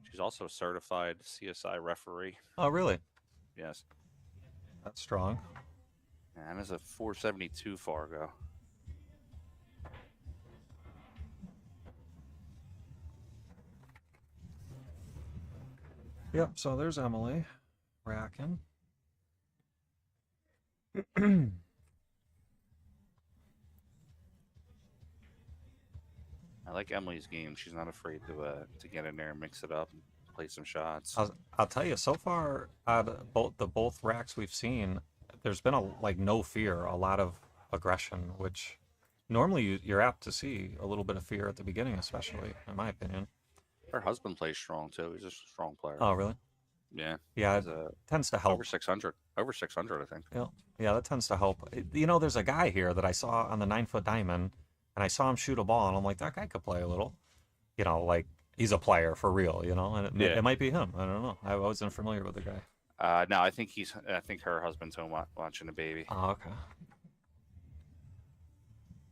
She's also a certified CSI referee. Oh, really? Yes. That's strong. Anna's a 472 Fargo. Yep, so there's Emily racking. I like Emily's game. She's not afraid to get in there and mix it up and play some shots. I'll tell you, so far, out of both racks we've seen, there's been no fear, a lot of aggression, which normally you're apt to see a little bit of fear at the beginning, especially, in my opinion. Her husband plays strong too. He's a strong player. Oh, really? Yeah. Yeah, it tends to help. Over 600, I think. Yeah, that tends to help. You know, there's a guy here that I saw on the 9-foot diamond, and I saw him shoot a ball, and I'm like, that guy could play a little. You know, like, he's a player for real, you know? And it might be him. I don't know. I wasn't familiar with the guy. No, I think her husband's home watching the baby. Oh, okay.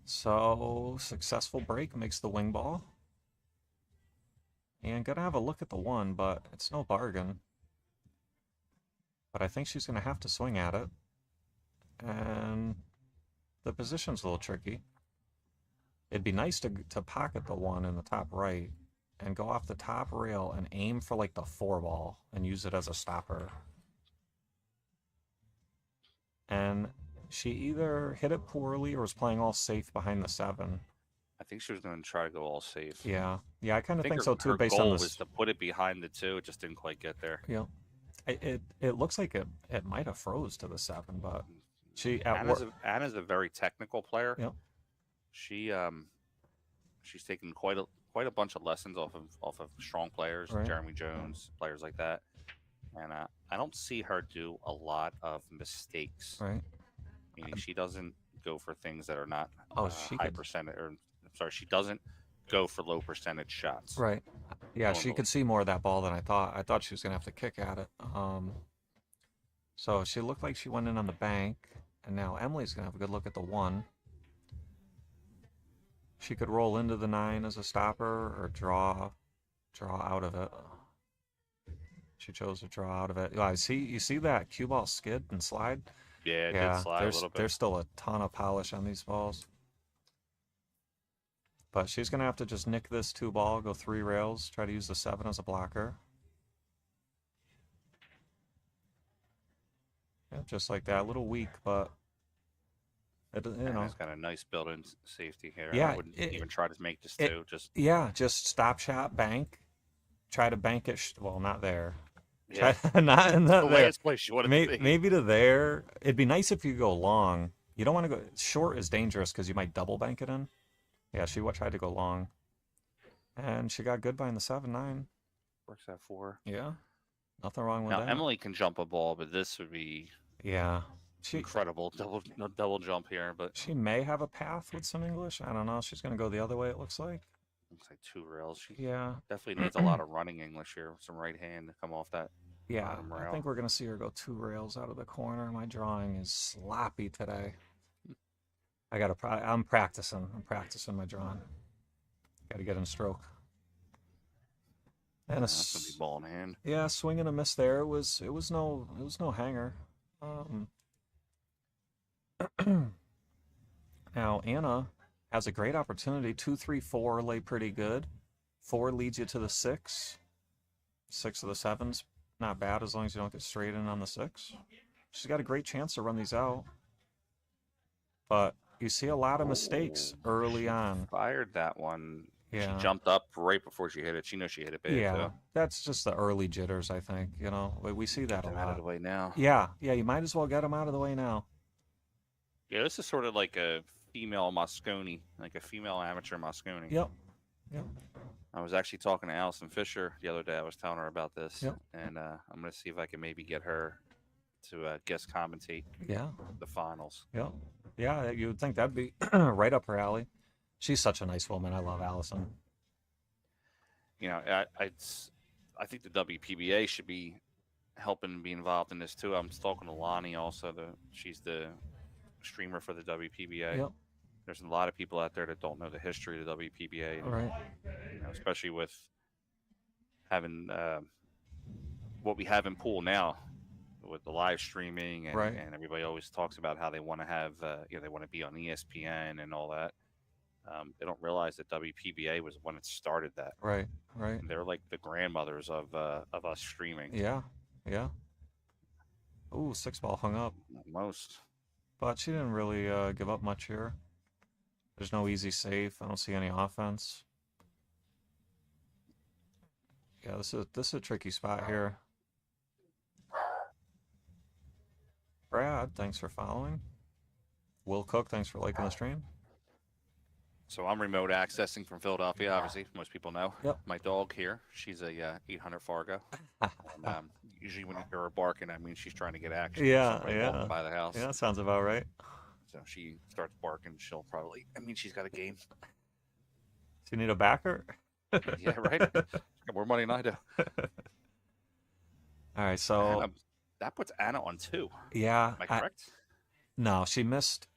So, successful break makes the wing ball. And gonna have a look at the 1, but it's no bargain. But I think she's gonna have to swing at it. And the position's a little tricky. It'd be nice to pocket the 1 in the top right and go off the top rail and aim for like the 4 ball and use it as a stopper. And she either hit it poorly or was playing all safe behind the 7. I think she was going to try to go all safe. Yeah, I kind of think so too. Her based goal on this, was to put it behind the 2. It just didn't quite get there. Yeah, it looks like it might have froze to the 7, but Anna's a very technical player. Yep. She's taken quite a bunch of lessons off of strong players, Right. Jeremy Jones, players like that. And I don't see her do a lot of mistakes. Right. Meaning she doesn't go for things that are not she high could- percentage. Or I'm sorry, she doesn't go for low percentage shots. Right. Yeah, she Normally. could see more of that ball than I thought. I thought she was gonna have to kick at it. So she looked like she went in on the bank, and now Emily's gonna have a good look at the 1. She could roll into the 9 as a stopper or draw out of it. She chose to draw out of it. You see that cue ball skid and slide? Yeah, it did slide a little bit. There's still a ton of polish on these balls. But she's going to have to just nick this 2 ball, go 3 rails, try to use the 7 as a blocker. Yeah, just like that. A little weak, but It's got a nice built-in safety here. Yeah, I wouldn't even try to make this 2. Just stop shot, bank. Try to bank it. Well, not there. Yeah. Not in that the there. last place you want it to be. Maybe to there. It'd be nice if you go long. You don't want to go short. Is dangerous because you might double bank it in. Yeah, she tried to go long, and she got good behind the 7-9. Works at 4. Yeah, nothing wrong with Now that. Emily can jump a ball, but this would be incredible double jump here. But she may have a path with some English. I don't know. She's going to go the other way. It looks like. Looks like 2 rails. She definitely needs a lot of running English here. Some right hand to come off that. Yeah, bottom rail. I think we're going to see her go 2 rails out of the corner. My drawing is sloppy today. I'm practicing. I'm practicing my drawing. Got to get in stroke. And That's gonna be ball in hand. Yeah, swing and a miss there. It was no hanger. Now Anna has a great opportunity. 2, 3, 4 lay pretty good. 4 leads you to the 6. 6 of the 7's not bad as long as you don't get straight in on the 6. She's got a great chance to run these out. But you see a lot of mistakes early on. Fired that one. Yeah. She jumped up right before she hit it. She knows she hit it big. Yeah, So. that's just the early jitters, I think. You know, we see that a lot. Out of the way now. Yeah, you might as well get them out of the way now. Yeah, this is sort of like a female Mosconi, like a female amateur Mosconi. Yep. I was actually talking to Allison Fisher the other day. I was telling her about this, Yep. and I'm going to see if I can maybe get her to guest commentate the finals. Yep. Yeah, you would think that'd be right up her alley. She's such a nice woman. I love Allison. You know, I think the WPBA should be helping be involved in this too. I'm talking to Lonnie also. She's the streamer for the WPBA. Yep. There's a lot of people out there that don't know the history of the WPBA. Right. You know, especially with having what we have in pool now with the live streaming and, Right. and everybody always talks about how they want to have, they want to be on ESPN and all that. They don't realize that WPBA was when it started that. Right. And they're like the grandmothers of us streaming. Yeah. Ooh, 6-ball hung up. Most. But she didn't really give up much here. There's no easy save. I don't see any offense. Yeah, this is a tricky spot here. Brad, thanks for following. Will Cook, thanks for liking the stream. So I'm remote accessing from Philadelphia, obviously. Most people know. Yep. My dog here, she's a 800 Fargo. Usually when you hear her barking, I mean she's trying to get action. Somebody walking by the house. Yeah, that sounds about right. So she starts barking. She'll probably, she's got a game. Do you need a backer? Yeah, right. Got more money than I do. All right, so Anna, that puts Anna on 2. Yeah. Am I correct? No, she missed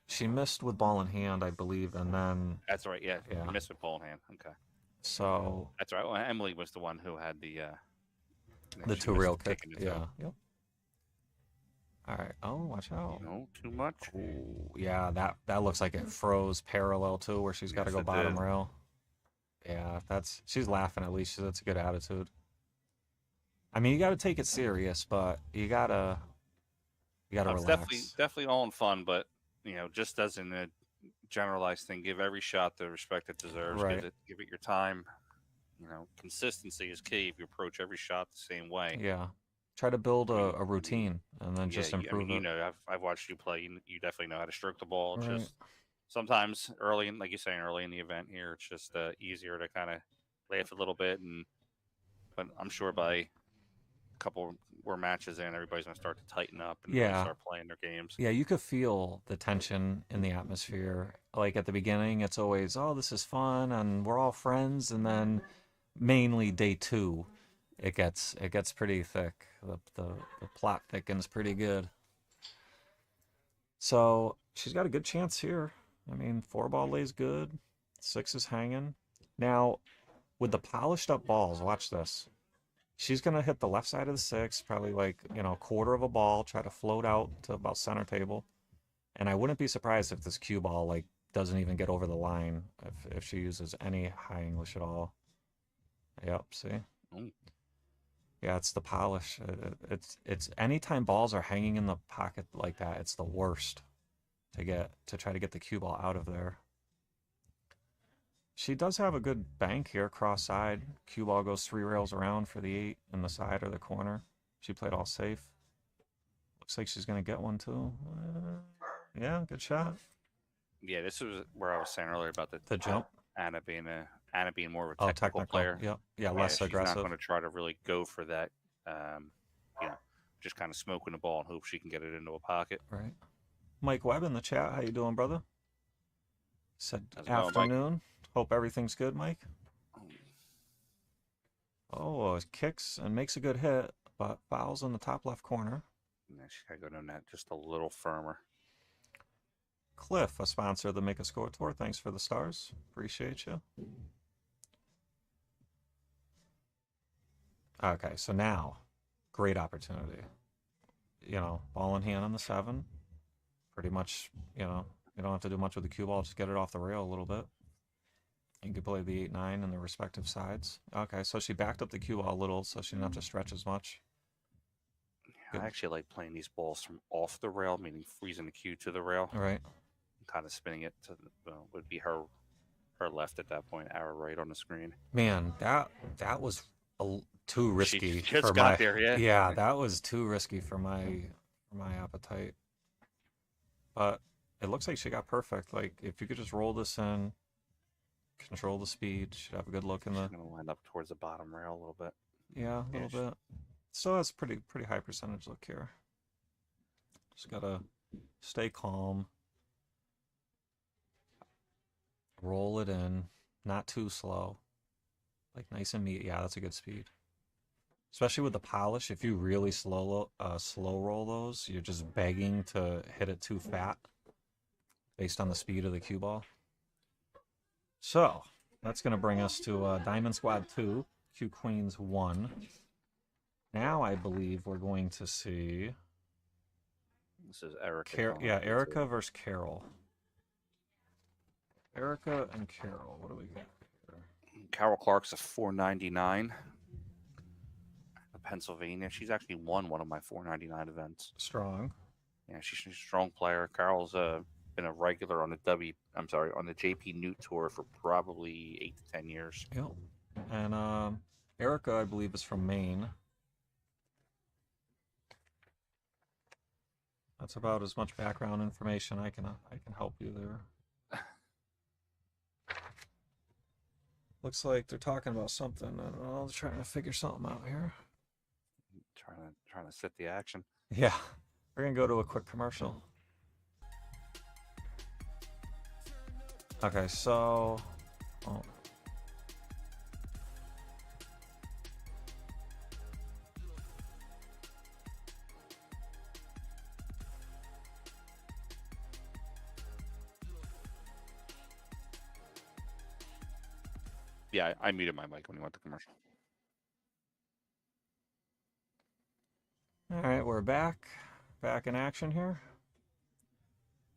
with ball in hand, I believe, and then That's right. Yeah. You missed with ball in hand. Okay. So That's right. Well, Emily was the one who had the 2 real kick. Yeah. Yep. All right. Oh, watch out. No, too much. Ooh, yeah, that looks like it froze parallel too, where she's got to go bottom rail. Yeah, she's laughing at least. That's a good attitude. I mean, you got to take it serious, but you gotta relax. Definitely all in fun, but just as in a generalized thing, give every shot the respect it deserves. Right. Give it your time. Consistency is key. If you approach every shot the same way. Yeah. Try to build a routine and then just improve it. I've watched you play. You definitely know how to stroke the ball. Right. Just sometimes early in, like you're saying, early in the event here, it's just easier to kind of laugh a little bit, but I'm sure by a couple more matches in, everybody's gonna start to tighten up and really start playing their games. Yeah, you could feel the tension in the atmosphere. Like at the beginning, it's always, oh, this is fun and we're all friends, and then mainly day 2, it gets pretty thick. The plot thickens pretty good. So she's got a good chance here. I mean, 4-ball lays good. 6 is hanging. Now, with the polished up balls, watch this. She's going to hit the left side of the 6, probably like, a quarter of a ball, try to float out to about center table. And I wouldn't be surprised if this cue ball doesn't even get over the line if she uses any high English at all. Yep, see? Mm. Yeah, it's the polish. It's anytime balls are hanging in the pocket like that, it's the worst to try to get the cue ball out of there. She does have a good bank here, cross side. Cue ball goes 3 rails around for the 8 in the side or the corner. She played all safe. Looks like she's going to get one too. Yeah, good shot. Yeah, this was where I was saying earlier about the jump. Anna being more of a technical player. Yep. Yeah, less aggressive. She's not going to try to really go for that. Just kind of smoking the ball and hope she can get it into a pocket. Right. Mike Webb in the chat. How you doing, brother? Said How's it going, afternoon. Mike? Hope everything's good, Mike. Oh, it kicks and makes a good hit, but fouls in the top left corner. Yeah, she's got to go to net just a little firmer. Cliff, a sponsor of the Make a Score Tour. Thanks for the stars. Appreciate you. Okay, so now, great opportunity. You know, ball in hand on the 7. Pretty much, you know, you don't have to do much with the cue ball. Just get it off the rail a little bit. You can play the 8-9 in the respective sides. Okay, so she backed up the cue ball a little, so she didn't have to stretch as much. I actually like playing these balls from off the rail, meaning freezing the cue to the rail. Right. Kind of spinning it to would be her left at that point, our right on the screen. Man, that was too risky She just for got my. there, yeah. Yeah, that was too risky for my appetite. But it looks like she got perfect. Like if you could just roll this in, control the speed, should have a good look in the. She's gonna wind up towards the bottom rail a little bit. Yeah, a little bit. Still has pretty high percentage look here. Just gotta stay calm. Roll it in, not too slow. Like nice and meaty. Yeah, that's a good speed. Especially with the polish, if you really slow roll those, you're just begging to hit it too fat based on the speed of the cue ball. So that's going to bring us to Diamond Squad 2, Q Queens 1. Now I believe we're going to see. This is Erica. Erica versus Carol. Erica and Carol. What do we got here? Carol Clark's a 499. Pennsylvania. She's actually won one of my 499 events. Strong. Yeah, she's a strong player. Carol's been a regular on the on the JP Newt Tour for probably 8 to 10 years. Yep. And Erica, I believe, is from Maine. That's about as much background information I can help you there. Looks like they're talking about something. I don't know. They're trying to figure something out here. Trying to set the action. Yeah. We're gonna go to a quick commercial. Okay, so Yeah, I muted my mic when you went to commercial. all right, we're back in action here.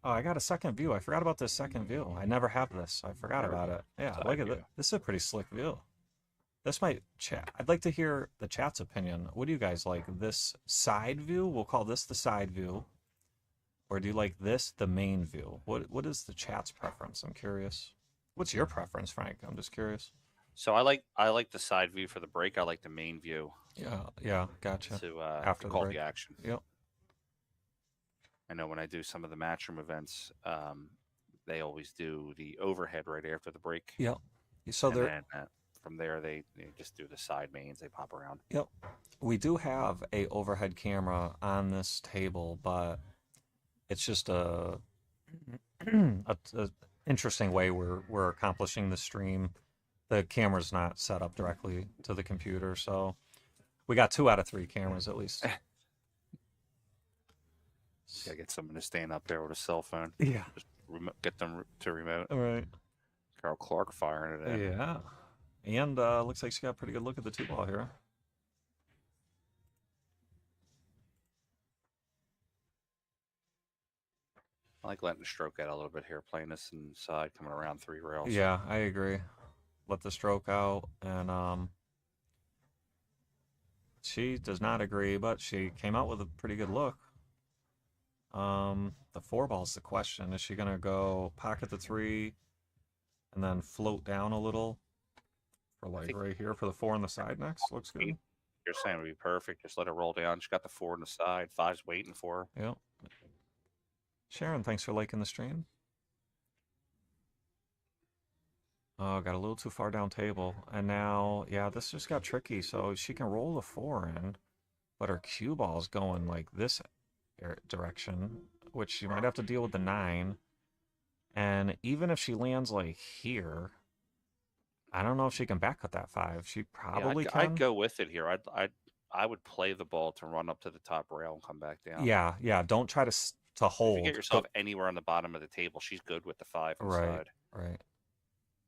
Oh, I got a second view. I forgot about this second view. I never have this. I forgot about it. Yeah, look at this. This is a pretty slick view. This might chat. I'd like to hear the chat's opinion. What do you guys like? This side view? We'll call this the side view. Or do you like this the main view? What is the chat's preference? I'm curious. What's your preference, Frank? I'm just curious. So I like the side view for the break. I like the main view. Yeah, gotcha. To after call the the action. Yep. I know when I do some of the matchroom events, they always do the overhead right after the break. Yep. So and there. Then, from there, they just do the side mains. They pop around. Yep. We do have a overhead camera on this table, but it's just a interesting way we're accomplishing the stream. The camera's not set up directly to the computer, so we got 2 out of 3 cameras at least. Gotta get someone to stand up there with a cell phone. Yeah. Just get them to remote. All right. Carol Clark firing it in. Yeah. And looks like she got a pretty good look at the 2-ball here. I like letting the stroke out a little bit here, playing this inside, coming around 3 rails. Yeah, I agree. Let the stroke out, and she does not agree, but she came out with a pretty good look. The 4-ball's the question. Is she gonna go pocket the 3 and then float down a little for like right here for the 4 on the side next? Looks good. You're saying it would be perfect. Just let her roll down. She's got the 4 on the side. 5's waiting for her. Yep. Sharon, thanks for liking the stream. Oh, got a little too far down table. And now, yeah, this just got tricky. So she can roll the 4 in, but her cue ball's going like this direction, which she might have to deal with the 9. And even if she lands like here, I don't know if she can back cut that 5. She probably can. I'd go with it here. I would play the ball to run up to the top rail and come back down. Yeah. Don't try to hold. If you get yourself anywhere on the bottom of the table, she's good with the 5 inside. Right.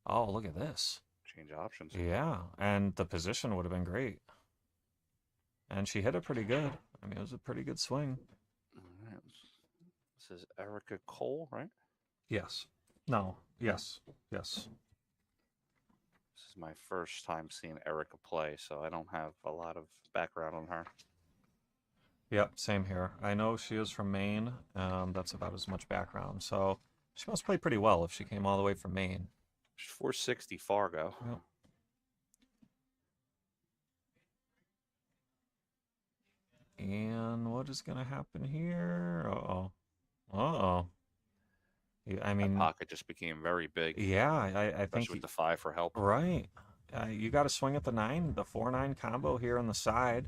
Oh, look at this. Change options. Yeah, and the position would have been great. and she hit it pretty good. I mean, it was a pretty good swing. All right. This is Erica Cole, right? Yes. No. Yes. Yes. This is my first time seeing Erica play, so I don't have a lot of background on her. Yep, same here. I know she is from Maine. That's about as much background. So she must play pretty well if she came all the way from Maine. She's 460 Fargo. Yep. And what is going to happen here? Uh-oh. Uh-oh. I mean, that pocket just became very big. Yeah, I think with the 5 for help. Right. You got to swing at the 9, the 4-9 combo here on the side.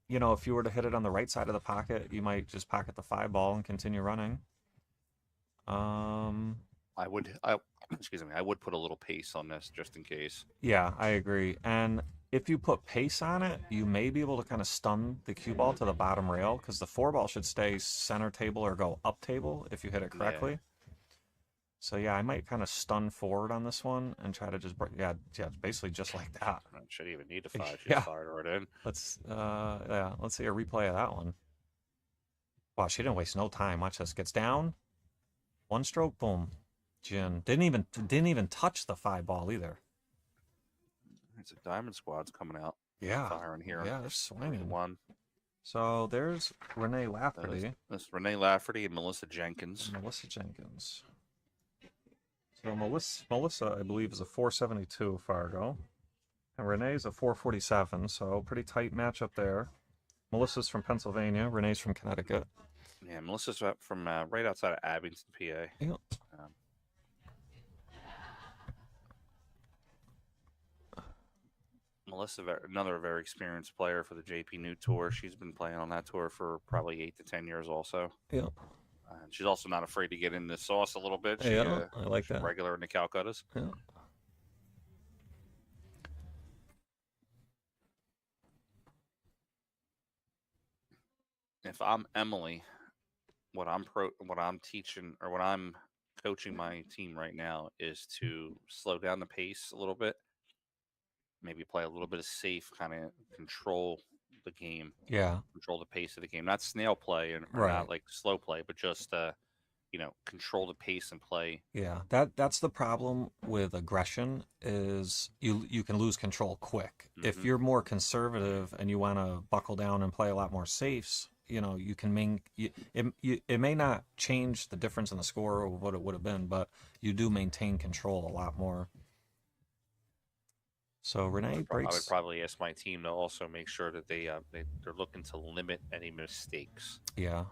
You know, if you were to hit it on the right side of the pocket, you might just pocket the 5 ball and continue running. I would put a little pace on this just in case. Yeah, I agree. And if you put pace on it, you may be able to kind of stun the cue ball to the bottom rail because the 4 ball should stay center table or go up table if you hit it correctly. Yeah. So yeah, I might kind of stun forward on this one and try to just basically just like that. I shouldn't even need a 5. Just fired right in. Let's see a replay of that one. Wow, she didn't waste no time. Watch this. Gets down, 1 stroke, boom. Jin didn't even touch the 5 ball either. It's a Diamond Squad's coming out. Yeah, firing here. Yeah, they're swinging. 1. So there's Renee Lafferty. That's Renee Lafferty and Melissa Jenkins. So Melissa, I believe, is a 472 Fargo, and Renee's a 447. So pretty tight matchup there. Melissa's from Pennsylvania. Renee's from Connecticut. Yeah, Melissa's from right outside of Abington, PA. Yep. Melissa, another very experienced player for the JP New Tour. She's been playing on that tour for probably 8 to 10 years also. Yep. And she's also not afraid to get in the sauce a little bit. I like that. Regular in the Calcuttas. Yeah. If I'm Emily, what I'm teaching or what I'm coaching my team right now is to slow down the pace a little bit. Maybe play a little bit of safe, kind of control the game. Yeah. Control the pace of the game. Not snail play and not like slow play, but just control the pace and play. Yeah. That's the problem with aggression is you can lose control quick. Mm-hmm. If you're more conservative and you want to buckle down and play a lot more safes, you can it may not change the difference in the score of what it would have been, but you do maintain control a lot more. So Renee breaks. I would probably ask my team to also make sure that they're looking to limit any mistakes. Yeah.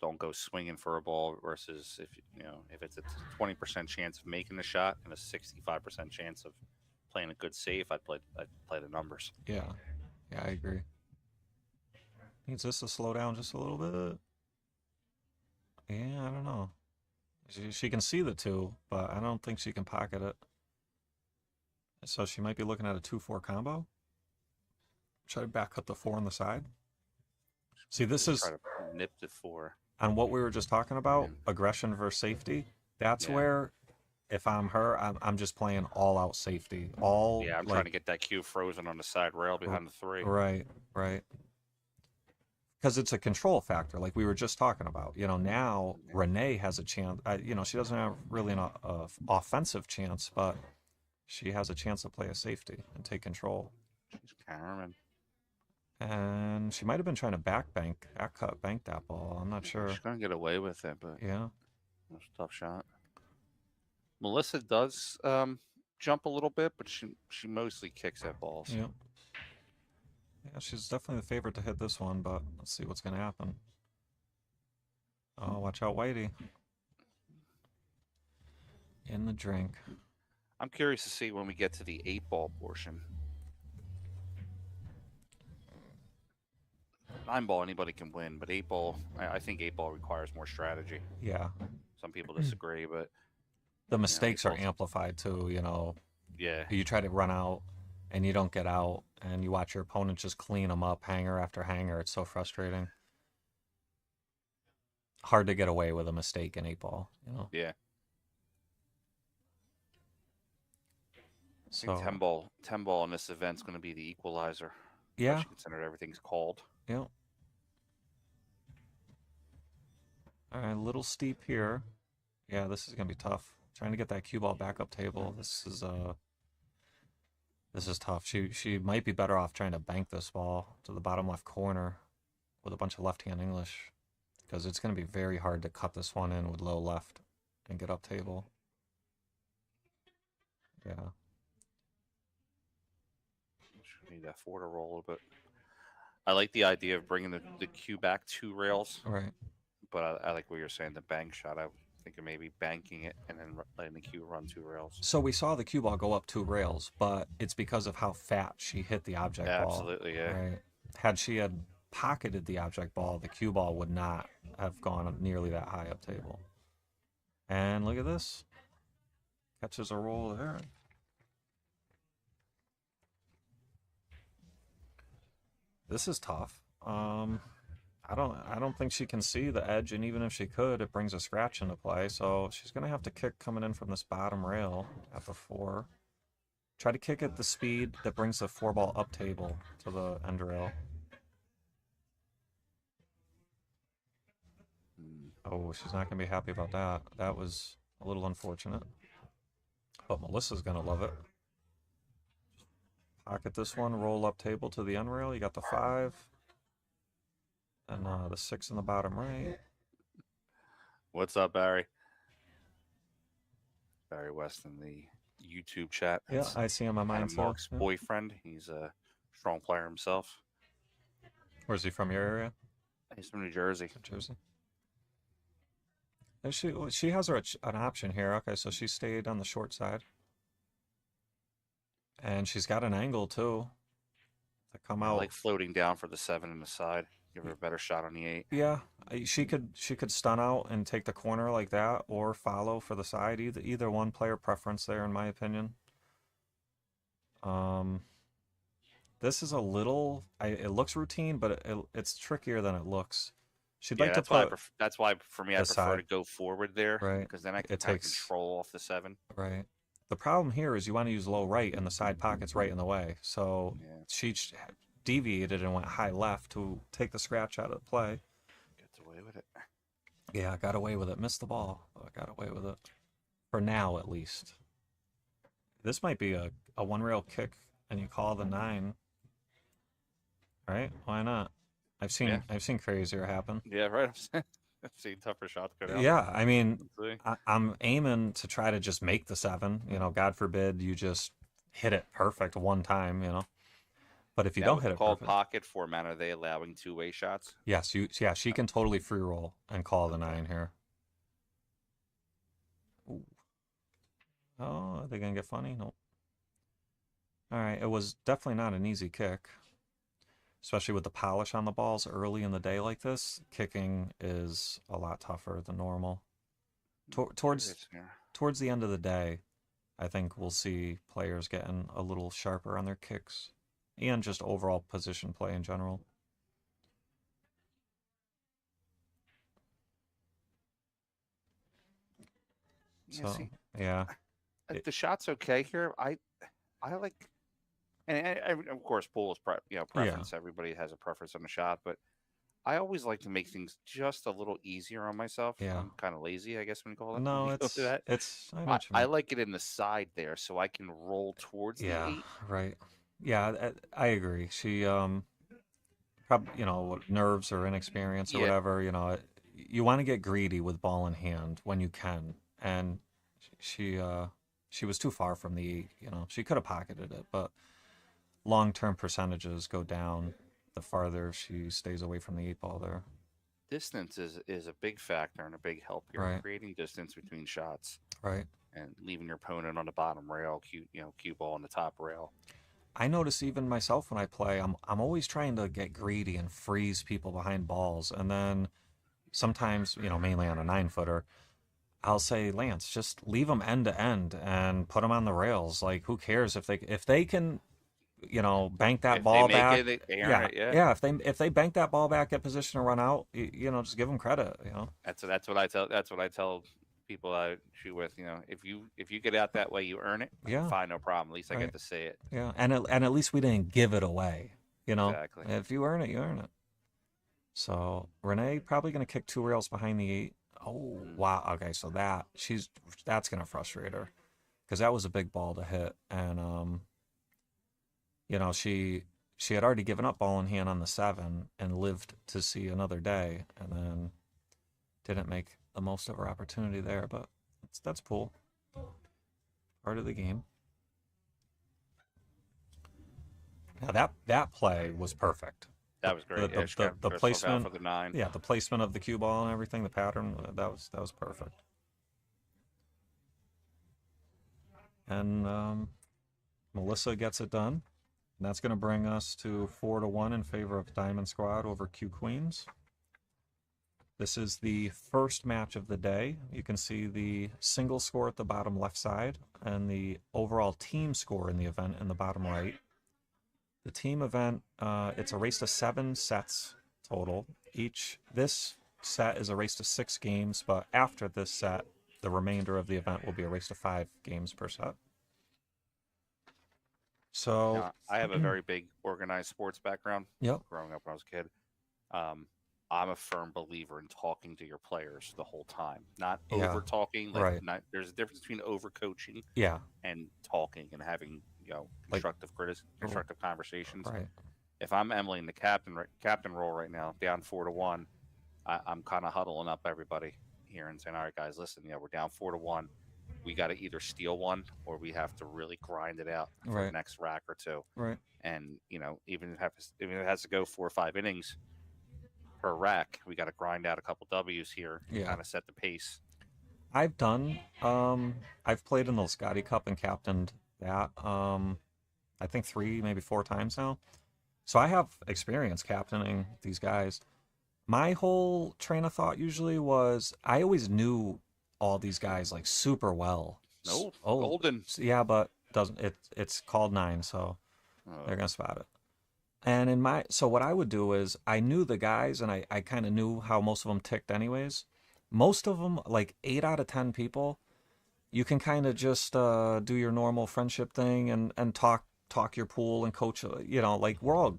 Don't go swinging for a ball versus if it's a 20% chance of making a shot and a 65% chance of playing a good safe, I'd play the numbers. Yeah, I agree. Needs this to slow down just a little bit. Yeah, I don't know. She can see the 2, but I don't think she can pocket it. So she might be looking at a 2-4 combo. Should I back cut the 4 on the side? See, this is try to nip the 4 on what we were just talking about, aggression versus safety. That's where, if I'm her, I'm just playing all out safety. I'm trying to get that cue frozen on the side rail behind the 3. Right. Because it's a control factor, like we were just talking about. Now Renee has a chance. She doesn't have really an offensive chance, but she has a chance to play a safety and take control. She's Carmen. And she might have been trying to bank that ball. I'm not sure. She's going to get away with it, but yeah. That's a tough shot. Melissa does jump a little bit, but she mostly kicks at balls. Yep. Yeah, she's definitely the favorite to hit this one, but let's see what's going to happen. Oh, watch out, Whitey. In the drink. I'm curious to see when we get to the 8-ball portion. 9-ball, anybody can win, but 8-ball, I think 8-ball requires more strategy. Yeah. Some people disagree, but the mistakes are amplified too. Yeah. You try to run out and you don't get out, and you watch your opponent just clean them up, hanger after hanger. It's so frustrating. Hard to get away with a mistake in 8-ball. Yeah. So I think 10-ball in this event's going to be the equalizer. Yeah. Especially considering everything's called. Yep. All right, a little steep here. Yeah, this is gonna be tough. Trying to get that cue ball back up table. This is tough. She might be better off trying to bank this ball to the bottom left corner with a bunch of left-hand English, because it's gonna be very hard to cut this one in with low left and get up table. Yeah. Need that forward to roll a little bit. I like the idea of bringing the cue back 2 rails. Right. But I like what you're saying, the bank shot. I think of maybe banking it and then letting the cue run 2 rails. So we saw the cue ball go up 2 rails, but it's because of how fat she hit the object ball. Absolutely, yeah. Right. Had she had pocketed the object ball, the cue ball would not have gone nearly that high up table. And look at this. Catches a roll there. This is tough. I don't think she can see the edge, and even if she could, it brings a scratch into play. So she's gonna have to kick coming in from this bottom rail at the 4. Try to kick at the speed that brings the 4 ball up table to the end rail. Oh, she's not gonna be happy about that. That was a little unfortunate. But Melissa's gonna love it. Pocket this one, roll up table to the end rail. You got the 5. And the 6 in the bottom right. What's up, Barry? Barry West in the YouTube chat. Yeah, I see him on mine. Mark's boyfriend. He's a strong player himself. Where's he from? Your area? He's from New Jersey. New Jersey. And she has an option here. Okay, so she stayed on the short side. And she's got an angle, too, to come out. I like floating down for the 7 in the side. Give her a better shot on the 8. Yeah, she could stun out and take the corner like that, or follow for the side. Either one, player preference there, in my opinion. This is a little. It looks routine, but it's trickier than it looks. She'd like to put. That's why for me, I prefer side. to go forward there, Right? Because then I can take control off the 7. Right. The problem here is you want to use low right, and the side pocket's right in the way. So she deviated and went high left to take the scratch out of play. Gets away with it. Yeah, got away with it. Missed the ball. Got away with it. For now, at least. This might be a 1 rail kick, and you call the 9. Right? Why not? I've seen crazier happen. Yeah, right. I've seen tougher shots go down. Yeah, I mean, I'm aiming to try to just make the 7. God forbid you just hit it perfect one time. But if you don't hit it call perfect, pocket format, are they allowing 2-way shots? yes, she can totally free roll and call the 9 here. Ooh. Oh, are they gonna get funny? Nope. All right, it was definitely not an easy kick, especially with the polish on the balls early in the day like this. Kicking is a lot tougher than normal. Towards the end of the day, I think we'll see players getting a little sharper on their kicks and just overall position play in general. So, yeah. The shot's okay here. I like, and of course, pool is preference. Yeah. Everybody has a preference on the shot, but I always like to make things just a little easier on myself. Yeah. I'm kind of lazy, I guess, when you call it. No, I like it in the side there, so I can roll towards the 8. Right. Yeah, I agree. She, probably, nerves or inexperience or whatever. You want to get greedy with ball in hand when you can, and she was too far from the 8. She could have pocketed it, but long-term percentages go down the farther she stays away from the 8 ball there. Distance is a big factor and a big help here. Right. Creating distance between shots. Right. And leaving your opponent on the bottom rail, cue ball on the top rail. I notice even myself when I play, I'm always trying to get greedy and freeze people behind balls, and then sometimes, mainly on a 9-footer, I'll say, Lance, just leave them end to end and put them on the rails. Like, who cares if they can, bank that ball back? If they bank that ball back, get position to run out, just give them credit. That's what I tell people I shoot with. If you get out that way, you earn it. Yeah. Fine, no problem. At least I Right. get to say it. Yeah, and at least we didn't give it away. You know, Exactly. if you earn it, you earn it. So Renee probably going to kick 2 rails behind the 8. Oh, wow. Okay, so that's going to frustrate her because that was a big ball to hit. And, she had already given up ball in hand on the 7 and lived to see another day, and then didn't make the most of her opportunity there, but that's cool. Part of the game. Now that play was perfect. That was great. The placement for the 9. Yeah, the placement of the cue ball and everything, the pattern, that was perfect. And Melissa gets it done. And that's going to bring us to 4-1 in favor of Diamond Squad over Q Queens. This is the first match of the day. You can see the single score at the bottom left side and the overall team score in the event in the bottom right. The team event, it's a race to 7 sets total. This set is a race to 6 games, but after this set, the remainder of the event will be a race to 5 games per set. So Now, I have a very big organized sports background. Yep. Growing up when I was a kid, I'm a firm believer in talking to your players the whole time, not over talking. Right. There's a difference between over coaching, and talking and having constructive constructive conversations. Right. If I'm Emily in the captain role right now, down 4-1, I'm kind of huddling up everybody here and saying, "All right, guys, listen. We're down 4-1. We got to either steal one or we have to really grind it out for the next rack or 2. Right. And even if it has to go 4 or 5 innings per rack, we got to grind out a couple W's here and kind of set the pace." I've played in the Scotty Cup and captained that, I think 3, maybe 4 times now. So I have experience captaining these guys. My whole train of thought usually was I always knew all these guys like super well. No, golden. Yeah, but it's called 9, so they're gonna spot it. And so what I would do is I knew the guys and I kind of knew how most of them ticked anyways. Most of them, like 8 out of 10 people, you can kind of just do your normal friendship thing and talk your pool and coach. Like we're all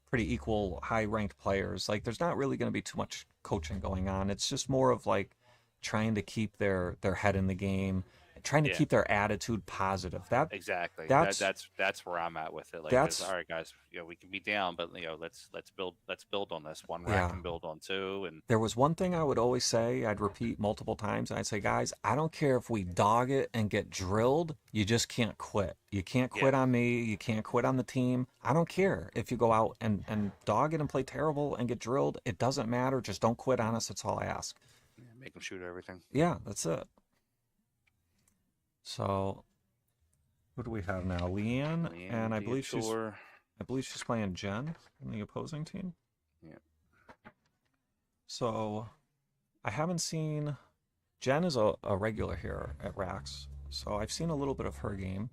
pretty equal, high-ranked players. Like there's not really going to be too much coaching going on. It's just more of like trying to keep their head in the game, trying to keep their attitude positive. Exactly. That's where I'm at with it. Like, all right, guys, we can be down, but let's build on this. One rack can build on 2. And there was one thing I would always say, I'd repeat multiple times. I'd say, guys, I don't care if we dog it and get drilled. You just can't quit. You can't quit on me. You can't quit on the team. I don't care if you go out and dog it and play terrible and get drilled. It doesn't matter. Just don't quit on us. That's all I ask. Make them shoot everything. Yeah, that's it. So, who do we have now? Leanne, and I believe she's playing Jen in the opposing team. Yeah. So, I haven't seen Jen is a regular here at Rax, so I've seen a little bit of her game.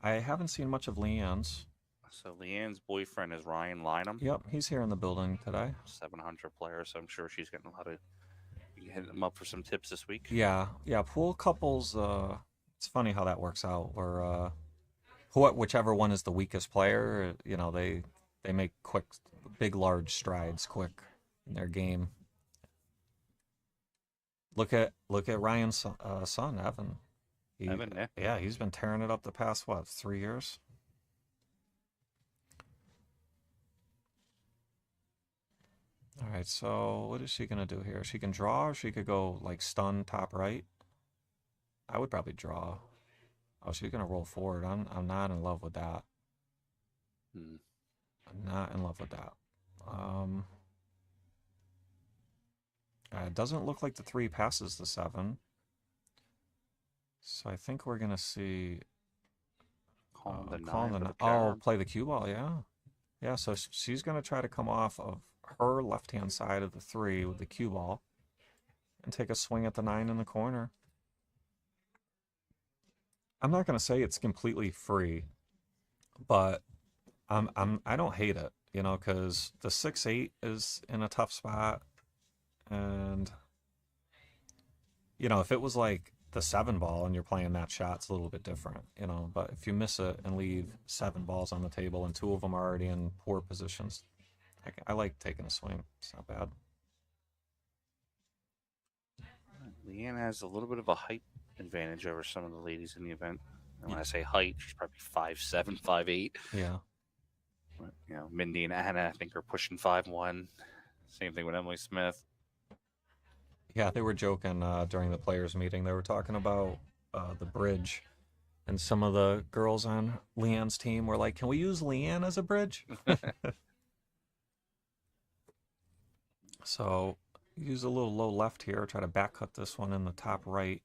I haven't seen much of Leanne's. So Leanne's boyfriend is Ryan Lynham. Yep, he's here in the building today. 700 player, so I'm sure she's getting a lot of. You hitting them up for some tips this week. Yeah. Pool couples. It's funny how that works out. Where whichever one is the weakest player, they make large strides quick in their game. Look at Ryan's son, Evan. Evan, yeah. Yeah, he's been tearing it up the past 3 years. All right, so what is she going to do here? She can draw, or she could go, like, stun top right. I would probably draw. Oh, she's going to roll forward. I'm not in love with that. I'm not in love with that. It doesn't look like the 3 passes the 7. So I think we're going to see... Calling the 9. Play the cue ball, yeah. Yeah, so she's going to try to come off of her left-hand side of the 3 with the cue ball and take a swing at the 9 in the corner. I'm not going to say it's completely free, but I don't hate it, because the 6-8 is in a tough spot, and if it was like the 7 ball and you're playing that shot, it's a little bit different, you know. But if you miss it and leave 7 balls on the table and 2 of them are already in poor positions, I like taking a swing. It's not bad. Leanne has a little bit of a height advantage over some of the ladies in the event. And when I say height, she's probably 5'7", 5'8". Yeah. But, you know, Mindy and Anna, I think, are pushing 5'1". Same thing with Emily Smith. Yeah, they were joking during the players' meeting. They were talking about the bridge, and some of the girls on Leanne's team were like, "Can we use Leanne as a bridge?" So use a little low left here. Try to back cut this one in the top right.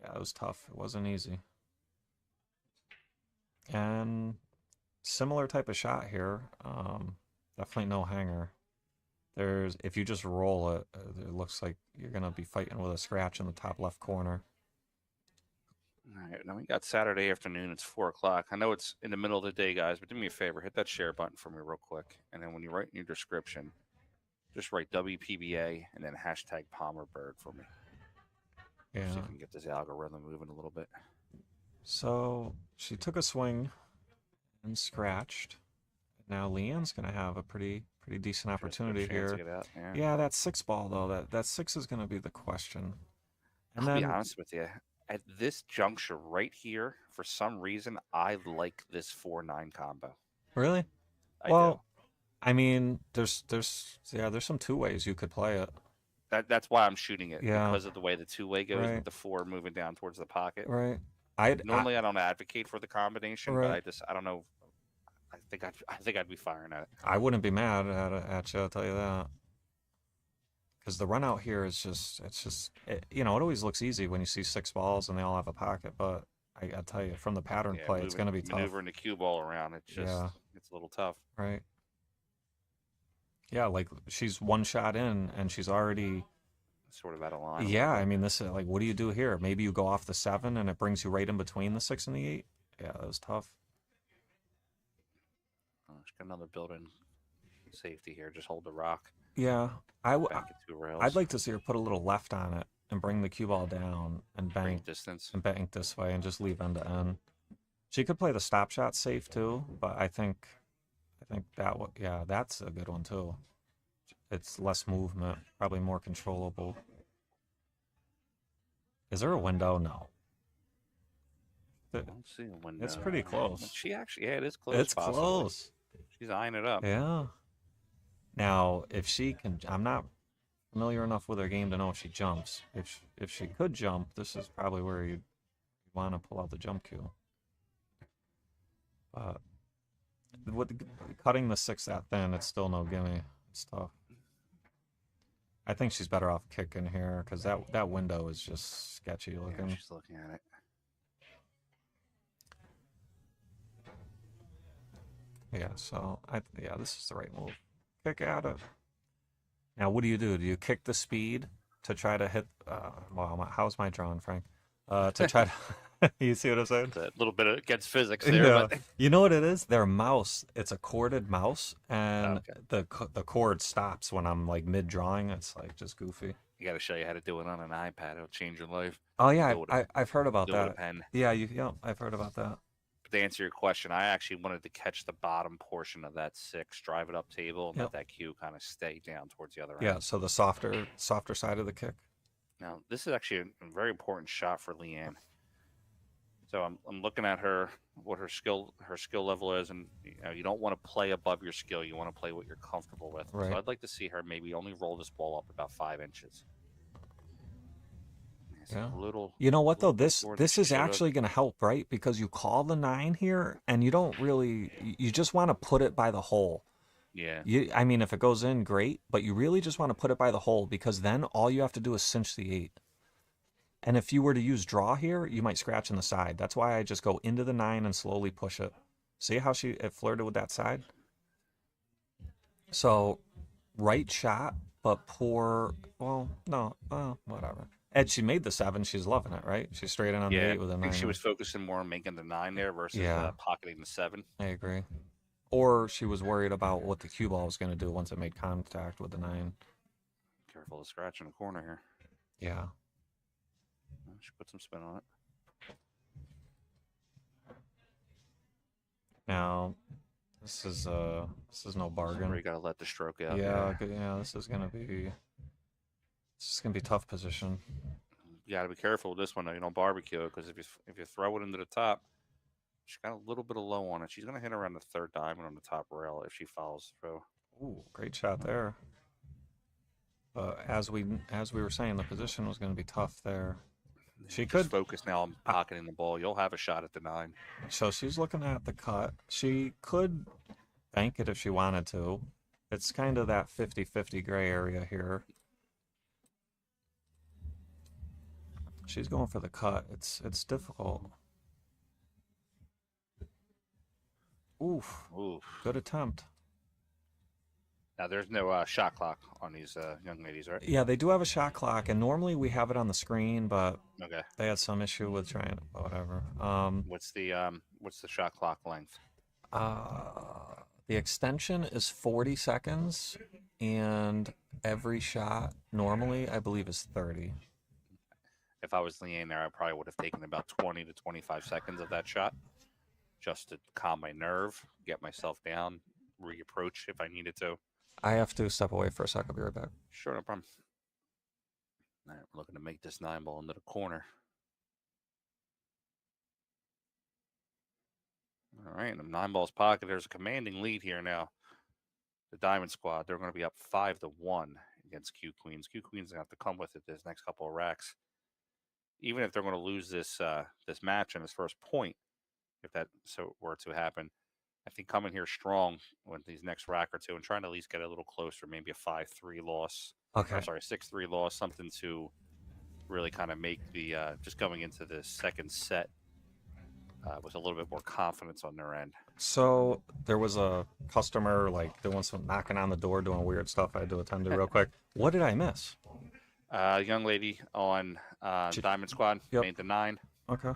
Yeah, it was tough. It wasn't easy. And similar type of shot here. Definitely no hanger. If you just roll it, it looks like you're gonna be fighting with a scratch in the top left corner. All right, now we got Saturday afternoon. It's 4 o'clock. I know it's in the middle of the day, guys, but do me a favor, hit that share button for me real quick, and then when you write in your description, just write WPBA and then hashtag Palmer Byrd for me. Yeah. See if we can get this algorithm moving a little bit. So she took a swing and scratched. Now Leanne's gonna have a pretty decent opportunity here. Yeah, that 6 ball though. That 6 is gonna be the question. And I'll be honest with you. At this juncture right here, for some reason, I like this 4-9 combo. Really? Well, I mean, there's some 2 ways you could play it. That's why I'm shooting it, Yeah. because of the way the 2-way goes Right. with the 4 moving down towards the pocket. Right. Normally I don't advocate for the combination, Right. but I don't know. I think I'd be firing at it. I wouldn't be mad at you, I'll tell you that. Because the run out here is it always looks easy when you see 6 balls and they all have a pocket, but I tell you, from the pattern play, it's going to be tough. Maneuvering the cue ball around, it's a little tough. Right. Yeah, like she's 1 shot in and she's already sort of out of line. Yeah, I mean, this is like, what do you do here? Maybe you go off the 7 and it brings you right in between the 6 and the 8. Yeah, that was tough. She's got another built-in safety here. Just hold the rock. Yeah, back at 2 rails. I'd like to see her put a little left on it and bring the cue ball down and bank distance and bank this way and just leave end to end. She could play the stop shot safe too, but I think that's a good one too. It's less movement, probably more controllable. Is there a window? No. I don't see a window. It's pretty close. She actually, it is close. It's close. She's eyeing it up. Yeah. Now, if she can, I'm not familiar enough with her game to know if she jumps. If she could jump, this is probably where you'd want to pull out the jump cue. But with cutting the 6 that thin, it's still no gimme. It's tough. I think she's better off kicking here because that window is just sketchy looking. Yeah, she's looking at it. Yeah, so this is the right move. Kick at it. Now, what do? Do you kick the speed to try to hit? How's my drawing, Frank? To try to. You see what I'm saying? It's a little bit against physics there. Yeah. But... You know what it is? Their mouse. It's a corded mouse, and the cord stops when I'm like mid drawing. It's like just goofy. You got to show you how to do it on an iPad. It'll change your life. Oh yeah, I've heard about do it with that. a pen. Yeah, I've heard about that. But to answer your question, I actually wanted to catch the bottom portion of that 6, drive it up table, and let that cue kind of stay down towards the other end. Yeah, so the softer side of the kick. Now, this is actually a very important shot for Leanne. So I'm looking at what her skill level is, and you don't want to play above your skill. You want to play what you're comfortable with. Right. So I'd like to see her maybe only roll this ball up about 5 inches. Yeah. You know what though? This is actually going to help, right? Because you call the 9 here, and you don't really. You just want to put it by the hole. Yeah. I mean, if it goes in, great. But you really just want to put it by the hole because then all you have to do is cinch the 8. And if you were to use draw here, you might scratch in the side. That's why I just go into the 9 and slowly push it. See how it flirted with that side? So, right shot, but poor. Well, no, whatever. And she made the 7. She's loving it, right? She's straight in on the 8 with a 9. I think she was focusing more on making the 9 there versus pocketing the 7. I agree. Or she was worried about what the cue ball was going to do once it made contact with the 9. Careful of scratch in the corner here. Yeah. She put some spin on it. Now, this is no bargain. Where you gotta let the stroke out. Yeah, yeah. This is gonna be tough position. You gotta be careful with this one. You don't barbecue it, because if you throw it into the top, she's got a little bit of low on it. She's gonna hit around the third diamond on the top rail if she follows through. Ooh, great shot there. As we were saying, the position was going to be tough there. She Just could focus now on pocketing the ball. You'll have a shot at the 9. So she's looking at the cut. She could bank it if she wanted to. It's kind of that 50-50 gray area here. She's going for the cut. It's difficult. Oof. Good attempt. Now, there's no shot clock on these young ladies, right? Yeah, they do have a shot clock, and normally we have it on the screen, but Okay. they had some issue with trying whatever. What's the shot clock length? The extension is 40 seconds, and every shot normally, I believe, is 30. If I was Leanne there, I probably would have taken about 20 to 25 seconds of that shot just to calm my nerve, get myself down, reapproach if I needed to. I have to step away for a sec. I'll be right back. Sure, no problem. All right, we're looking to make this 9-ball into the corner. All right, the 9-ball's pocket. There's a commanding lead here now. The Diamond Squad, they're going to be up 5-1 against Q Queens. Q Queens are going to have to come with it this next couple of racks. Even if they're going to lose this this match in this first point, if that were to happen, I think coming here strong with these next rack or two and trying to at least get a little closer, maybe a 5-3 loss. Okay. Or sorry, 6-3 loss, something to really kind of make the just going into the second set with a little bit more confidence on their end. So there was a customer like doing some knocking on the door, doing weird stuff. I had to attend to real quick. What did I miss? Young lady on Diamond Squad made the 9. Okay.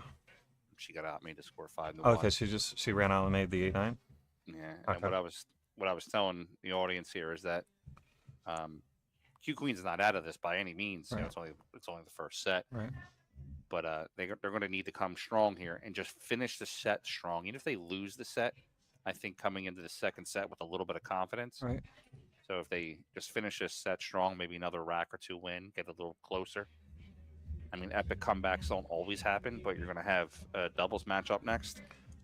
She got out, made the score 5-1. Okay, she ran out and made the 8-9. Yeah, okay. And what I was telling the audience here is that Q Queen's not out of this by any means. Right. You know, it's only the first set. Right. But they're going to need to come strong here and just finish the set strong. Even if they lose the set, I think coming into the second set with a little bit of confidence. Right. So if they just finish this set strong, maybe another rack or two win, get a little closer. I mean, epic comebacks don't always happen, but you're going to have a doubles matchup next.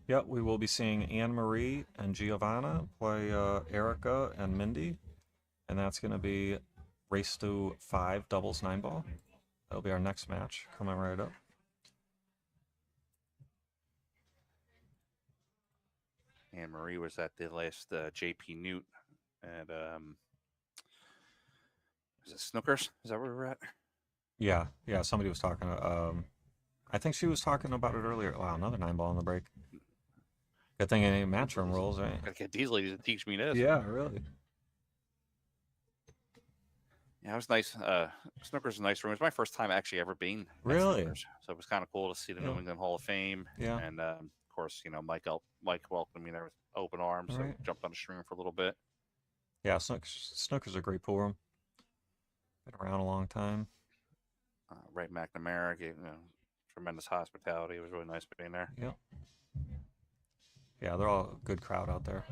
Yep, we will be seeing Anne-Marie and Giovanna play Erica and Mindy. And that's going to be race to 5 doubles 9-ball. That'll be our next match coming right up. Anne-Marie was at the last JP Newt at is it Snookers? Is that where we're at? Yeah, somebody was talking. I think she was talking about it earlier. Wow, another 9-ball on the break. Good thing it ain't matchroom rules, right? Gotta get these ladies to teach me this. Yeah, really. Yeah, it was nice. Snookers is a nice room. It was my first time actually ever being at Really? Snookers, so it was kind of cool to see the New England Hall of Fame. Yeah. And of course, you know, Mike welcomed me there with open arms. So Right. jumped on the stream for a little bit. Yeah, Snooker's a great pool room. Been around a long time. Ray McNamara gave tremendous hospitality. It was really nice being there. Yep. Yeah, they're all a good crowd out there.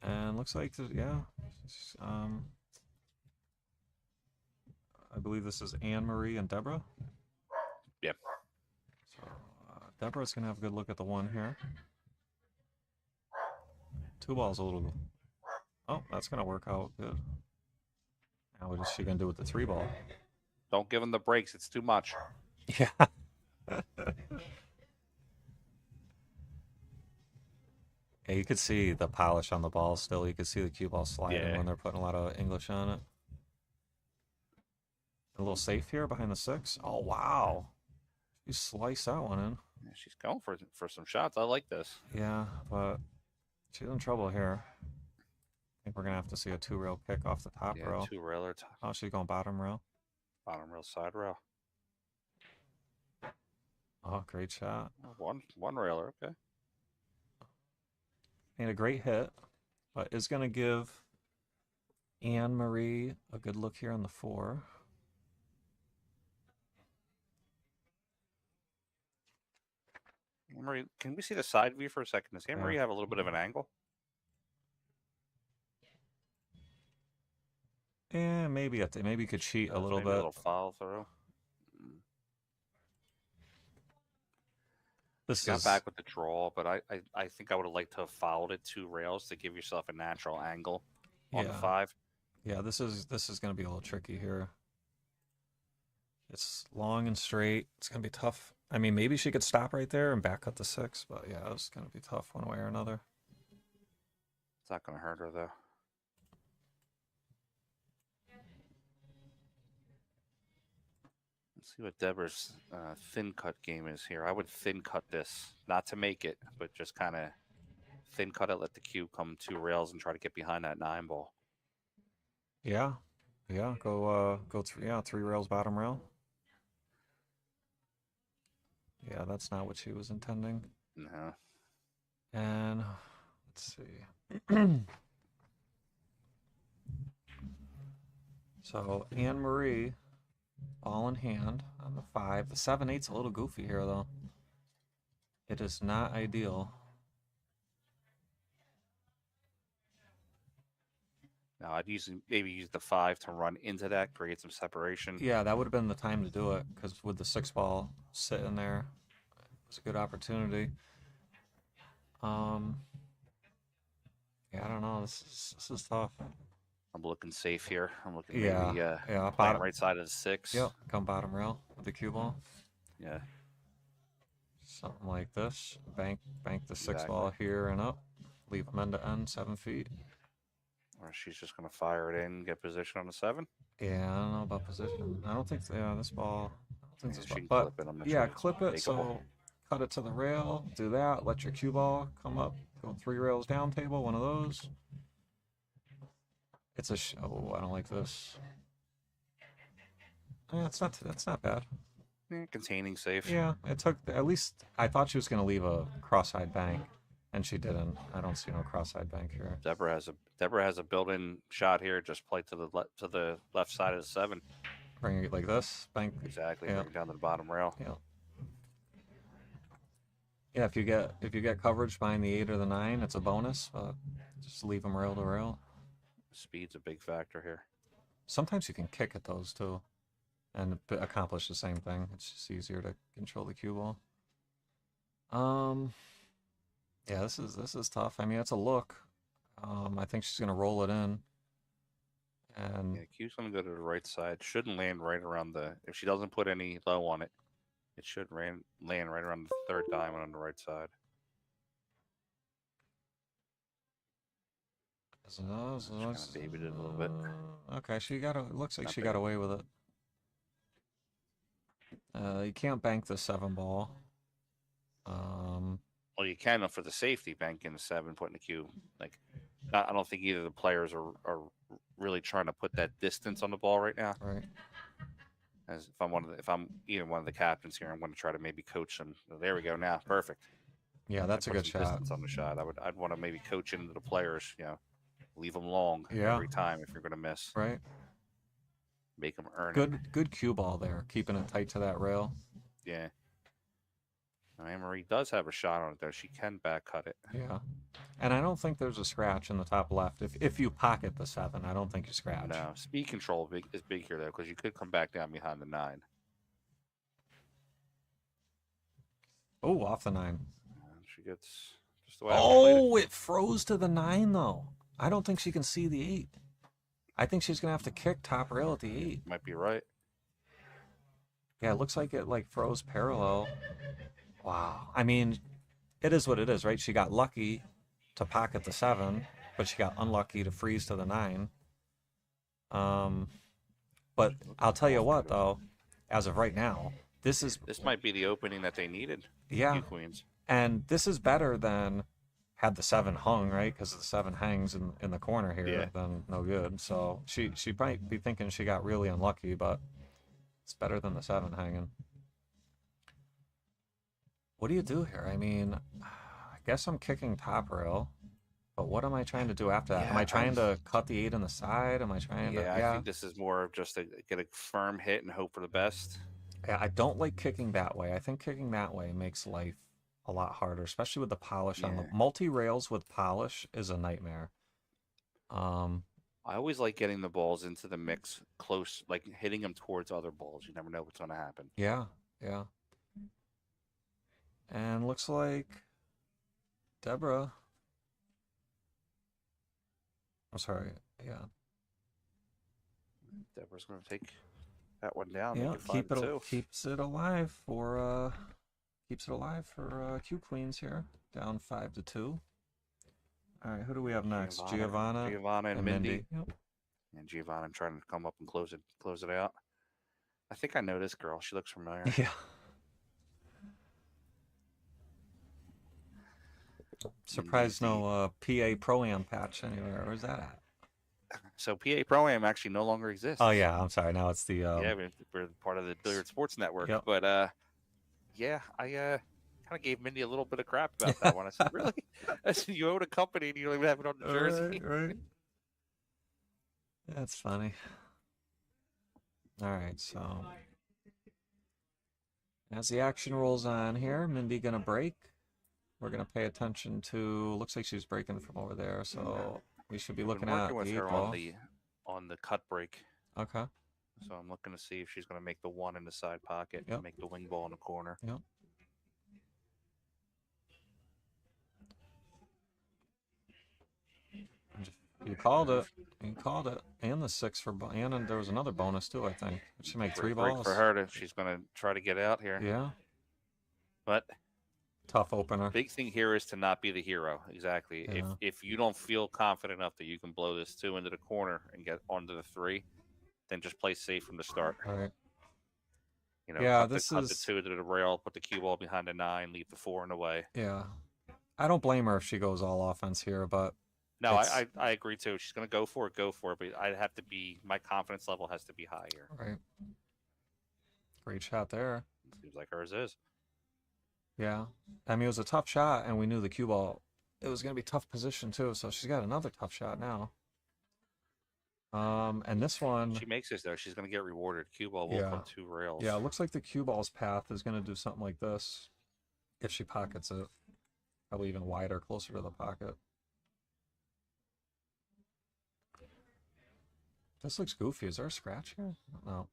And looks like, I believe this is Anne-Marie and Deborah. Yep. So Deborah's going to have a good look at the 1 here. 2 balls a little. Oh, that's going to work out good. Now what is she going to do with the 3 ball? Don't give them the breaks. It's too much. Yeah. Yeah, you could see the polish on the ball still. You could see the cue ball sliding when they're putting a lot of English on it. A little safe here behind the 6. Oh, wow. You slice that one in. Yeah, she's going for some shots. I like this. Yeah, but she's in trouble here. I think we're going to have to see a 2-rail kick off the top rail. 2-railer. Oh, she's going bottom rail. Bottom rail, side rail. Oh, great shot. One railer, okay. Made a great hit, but is going to give Anne-Marie a good look here on the 4. Anne-Marie, can we see the side view for a second? Does Anne-Marie have a little bit of an angle? Yeah, maybe maybe you could cheat a little maybe bit. A little follow through. This Got is back with the draw, but I think I would have liked to have followed it 2 rails to give yourself a natural angle on the 5. Yeah, this is going to be a little tricky here. It's long and straight. It's going to be tough. I mean, maybe she could stop right there and back cut the 6, but yeah, it's going to be tough one way or another. It's not going to hurt her though. Let's see what Deborah's thin cut game is here. I would thin cut this, not to make it, but just kind of thin cut it. Let the cube come 2 rails and try to get behind that 9 ball. Yeah, go 3 rails bottom rail. Yeah, that's not what she was intending. No. And let's see. So Anne-Marie, ball in hand on the 5. The 7/8's a little goofy here, though. It is not ideal. Now I'd maybe use the 5 to run into that, create some separation. Yeah, that would have been the time to do it, because with the 6 ball sitting there, it was a good opportunity. Yeah, I don't know. This is tough. I'm looking safe here. I'm looking bottom right side of the 6. Yep, come bottom rail with the cue ball. Yeah. Something like this. Bank the 6 ball here and up. Leave them end to end, 7 feet. Or she's just going to fire it in, get position on the 7. Yeah, I don't know about position. I don't think this ball. I don't think this she ball. can But clip it. yeah, clip it. makeable. So cut it to the rail. Do that. Let your cue ball come up. Go 3 rails down table. One of those. It's oh, I don't like this. Yeah, that's not bad. Yeah, containing safe. Yeah, it took at least. I thought she was going to leave a cross-side bank, and she didn't. I don't see no cross-side bank here. Deborah has a built-in shot here. Just play to the left side of the 7. Bring it like this. Bank. Exactly. Yeah. Bring it down to the bottom rail. Yeah. Yeah, if you get coverage behind the 8 or the 9, it's a bonus. But just leave them rail to rail. Speed's a big factor here. Sometimes you can kick at those too, and accomplish the same thing. It's just easier to control the cue ball. Yeah, this is tough. I mean, it's a look. I think she's gonna roll it in. And yeah, cue's gonna go to the right side. Shouldn't land right around the. If she doesn't put any low on it, it should land right around the 3rd diamond on the right side. Just kind of babied it a little bit. Okay, looks like she got away with it. You can't bank the 7 ball. Well, you can for the safety, bank in the 7, putting the cue. Like, I don't think either of the players are really trying to put that distance on the ball right now. Right. As if I'm either one of the captains here, I'm going to try to maybe coach them. There we go. Now, perfect. Yeah, that's a good shot. Distance on the shot. I'd want to maybe coach into the players. Leave them long every time if you're going to miss. Right. Make them earn it. Good cue ball there, keeping it tight to that rail. Yeah. Now, Anne-Marie does have a shot on it, though. She can back cut it. Yeah. And I don't think there's a scratch in the top left. If you pocket the 7, I don't think you scratch. No. Speed control is big here, though, because you could come back down behind the 9. Oh, off the 9. And she gets just the way I played it froze to the 9, though. I don't think she can see the 8. I think she's going to have to kick top rail at the 8. Might be right. Yeah, it looks like it froze parallel. Wow. I mean, it is what it is, right? She got lucky to pocket the 7, but she got unlucky to freeze to the 9. But I'll tell you what, though, as of right now, this might be the opening that they needed. Yeah. Queens. And this is better than had the 7 hung, right? Because the 7 hangs in the corner here, then no good. So she might be thinking she got really unlucky, but it's better than the 7 hanging. What do you do here? I mean, I guess I'm kicking top rail, but what am I trying to do after that? Yeah, am I trying to cut the 8 on the side? Am I trying to? I think this is more of just to get a firm hit and hope for the best. Yeah, I don't like kicking that way. I think kicking that way makes life a lot harder, especially with the polish on the Yeah. multi-rails with polish is a nightmare. I always like getting the balls into the mix close, like hitting them towards other balls. You never know what's going to happen. Yeah, yeah. And looks like Deborah. I'm sorry. Yeah. Deborah's going to take that one down. Yeah, Make it 5-2. keeps it alive for Q Queens here. Down 5-2. All right, who do we have next? Giovanna and Mindy. Yep. And Giovanna trying to come up and close it out. I think I know this girl. She looks familiar. Yeah. Surprised no PA Pro-Am patch anywhere. Where's that at? So PA Pro-Am actually no longer exists. Oh yeah, I'm sorry. Now it's the yeah, we're part of the Byrd Sports Network. Yep. But yeah, I kind of gave Mindy a little bit of crap about that one. I said, really? I said, you own a company and you don't even have it on the jersey. Right. That's funny. All right, so as the action rolls on here, Mindy gonna break. We're gonna pay attention to. Looks like she's breaking from over there, so we should be looking at with her on the cut break. Okay. So I'm looking to see if she's going to make the one in the side pocket Yep. and make the wing ball in the corner. Yep. You called it. You called it. And the 6 for and there was another bonus too, I think. She make 3 Break balls for her. She's going to try to get out here. Yeah. But tough opener. Big thing here is to not be the hero. Exactly. Yeah. If you don't feel confident enough that you can blow this 2 into the corner and get onto the 3, then just play safe from the start. All right. You know, yeah, cut this the is 2 to the rail, put the cue ball behind the 9, leave the 4 in the way. Yeah. I don't blame her if she goes all offense here, but no, I agree too. She's going to go for it. But I'd have to be, my confidence level has to be higher. Right. Great shot there. Seems like hers is. Yeah. I mean, it was a tough shot, and we knew the cue ball, it was going to be tough position too, so she's got another tough shot now. And this one, she makes this though. She's going to get rewarded. Cue ball will Yeah. come 2 rails. Yeah, it looks like the cue ball's path is going to do something like this if she pockets it. Probably even wider, closer to the pocket. This looks goofy. Is there a scratch here? No.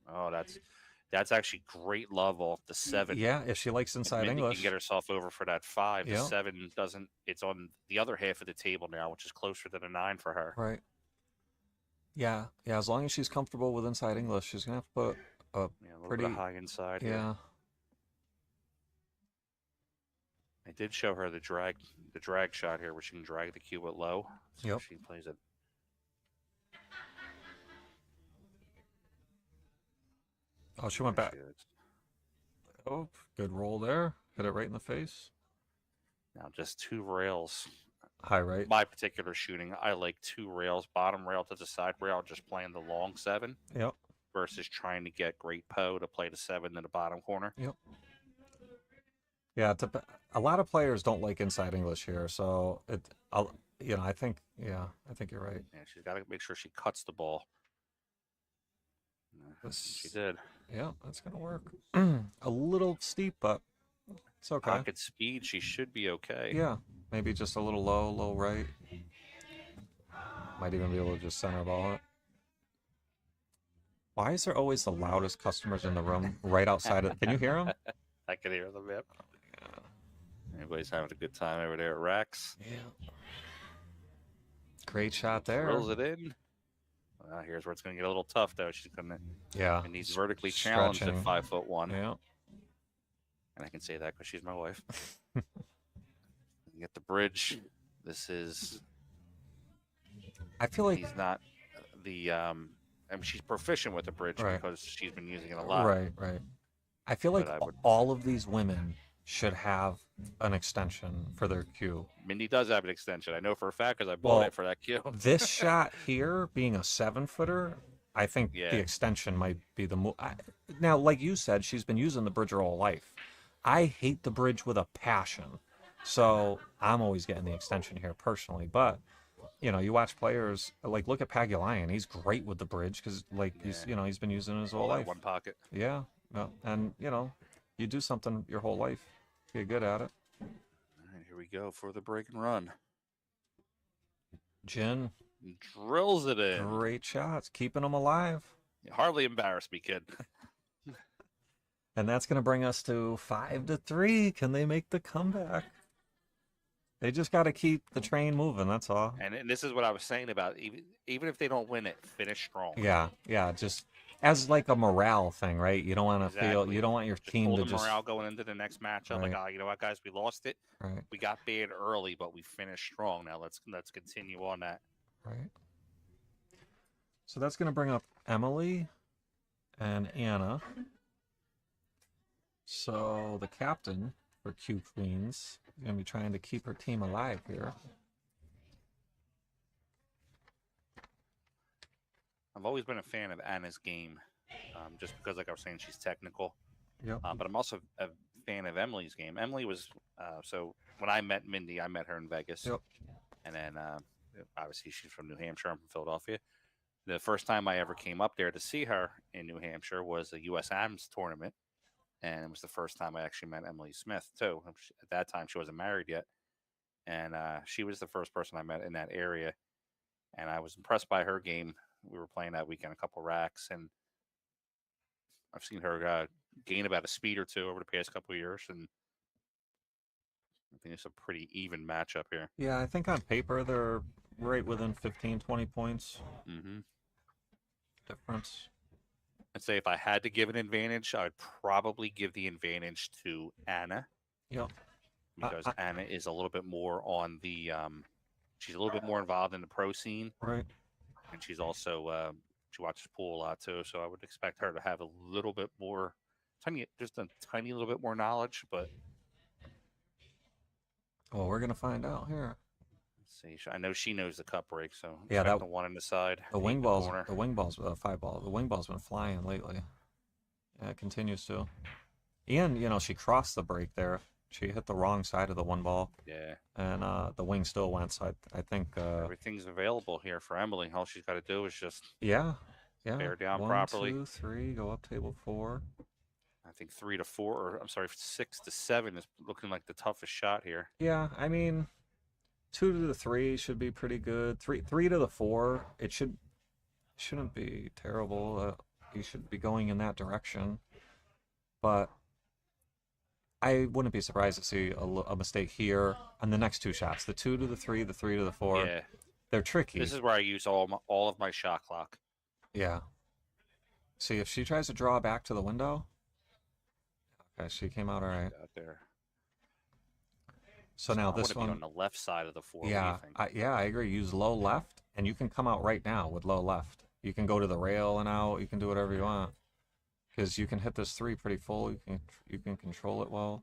Oh, that's actually great love off the 7. Yeah, if she likes inside Mindy English. can get herself over for that 5. Yep. The 7 doesn't. It's on the other half of the table now, which is closer to the 9 for her. Right. Yeah. As long as she's comfortable with inside English, she's gonna have to put a little pretty bit of high inside. Yeah. Here. I did show her the drag shot here, where she can drag the cue at low. So Yep. she plays it. Oh, she went back. Oh, good roll there. Hit it right in the face. Now just 2 rails. High right. My particular shooting, I like 2 rails, bottom rail to the side rail, just playing the long 7. Yep. Versus trying to get great Poe to play the 7 in the bottom corner. Yep. Yeah, a lot of players don't like inside English here, so I think you're right. Yeah, she's got to make sure she cuts the ball. She did. Yeah, that's gonna work. A little steep, but it's okay. Pocket speed, she should be okay. Yeah, maybe just a little low right. Might even be able to just center ball it. Why is there always the loudest customers in the room right outside of? Can you hear them? I can hear them. Yep. Everybody's having a good time over there at Rex. Yeah. Great shot there. Drills it in. Well, here's where it's going to get a little tough, though. She's going to. Yeah. And he's vertically challenged at Stretching. 5'1". Yeah. And I can say that because she's my wife. Get the bridge. This is. I feel like he's not the. I mean, she's proficient with the bridge Right. because she's been using it a lot. Right. I feel like But I would- all of these women should have an extension for their cue. Mindy does have an extension. I know for a fact because I bought it for that cue. This shot here, being a 7-footer, I think Yeah. the extension might be the move. Now, like you said, she's been using the bridge her whole life. I hate the bridge with a passion, so I'm always getting the extension here personally. But you watch players like look at Pagulayan. He's great with the bridge because he's been using it his whole All that life. one pocket. Yeah, and You do something your whole life, get good at it. All right, here we go for the break and run. Jin drills it in. Great shots, keeping them alive. You hardly embarrassed me, kid. And that's going to bring us to 5-3. Can they make the comeback? They just got to keep the train moving. That's all. And this is what I was saying about even if they don't win it, finish strong. Yeah. Just as like a morale thing, right? You don't want to feel. You don't want your team pull to the just morale going into the next matchup. Right. Like, you know what, guys, we lost it. Right. We got bad early, but we finished strong. Now let's continue on that. Right. So that's going to bring up Emily and Anna. So the captain for Q Queens is going to be trying to keep her team alive here. I've always been a fan of Anna's game, just because, like I was saying, she's technical. Yep. But I'm also a fan of Emily's game. Emily was so when I met Mindy, I met her in Vegas. Yep. And then obviously she's from New Hampshire. I'm from Philadelphia. The first time I ever came up there to see her in New Hampshire was a U.S. Adams tournament. And it was the first time I actually met Emily Smith, too. At that time, she wasn't married yet. And she was the first person I met in that area. And I was impressed by her game. We were playing that weekend, a couple racks. And I've seen her gain about a speed or two over the past couple of years. And I think it's a pretty even matchup here. Yeah, I think on paper they're right within 15, 20 points. Difference. I'd say if I had to give an advantage, I would probably give the advantage to Anna. Yep. Because Anna is a little bit more on the, she's a little bit more involved in the pro scene. Right. And she's also, she watches pool a lot too. So I would expect her to have a little bit more, just a tiny little bit more knowledge. But well, we're going to find out here. Let's see. I know she knows the cup break, so yeah, that the one on the side. The wing balls, the 5-ball. The wing ball's been flying lately. Yeah, it continues to. And she crossed the break there. She hit the wrong side of the one ball. Yeah. And the wing still went. So I think everything's available here for Emily. All she's got to do is just bear down 1, properly. 2, 3, go up table 4. I think 3 to 4, or I'm sorry, 6 to 7 is looking like the toughest shot here. Yeah, I mean, 2 to the 3 should be pretty good. 3 to the 4, it shouldn't be terrible. You should be going in that direction. But I wouldn't be surprised to see a mistake here on the next 2 shots. The 2 to the 3, the 3 to the 4. Yeah. They're tricky. This is where I use all of my shot clock. Yeah. See, if she tries to draw back to the window. Okay, she came out all right. Out there. So now this one on the left side of the 4. Yeah, I agree. Use low left, and you can come out right now with low left. You can go to the rail and out. You can do whatever you want, because you can hit this 3 pretty full. You can control it well.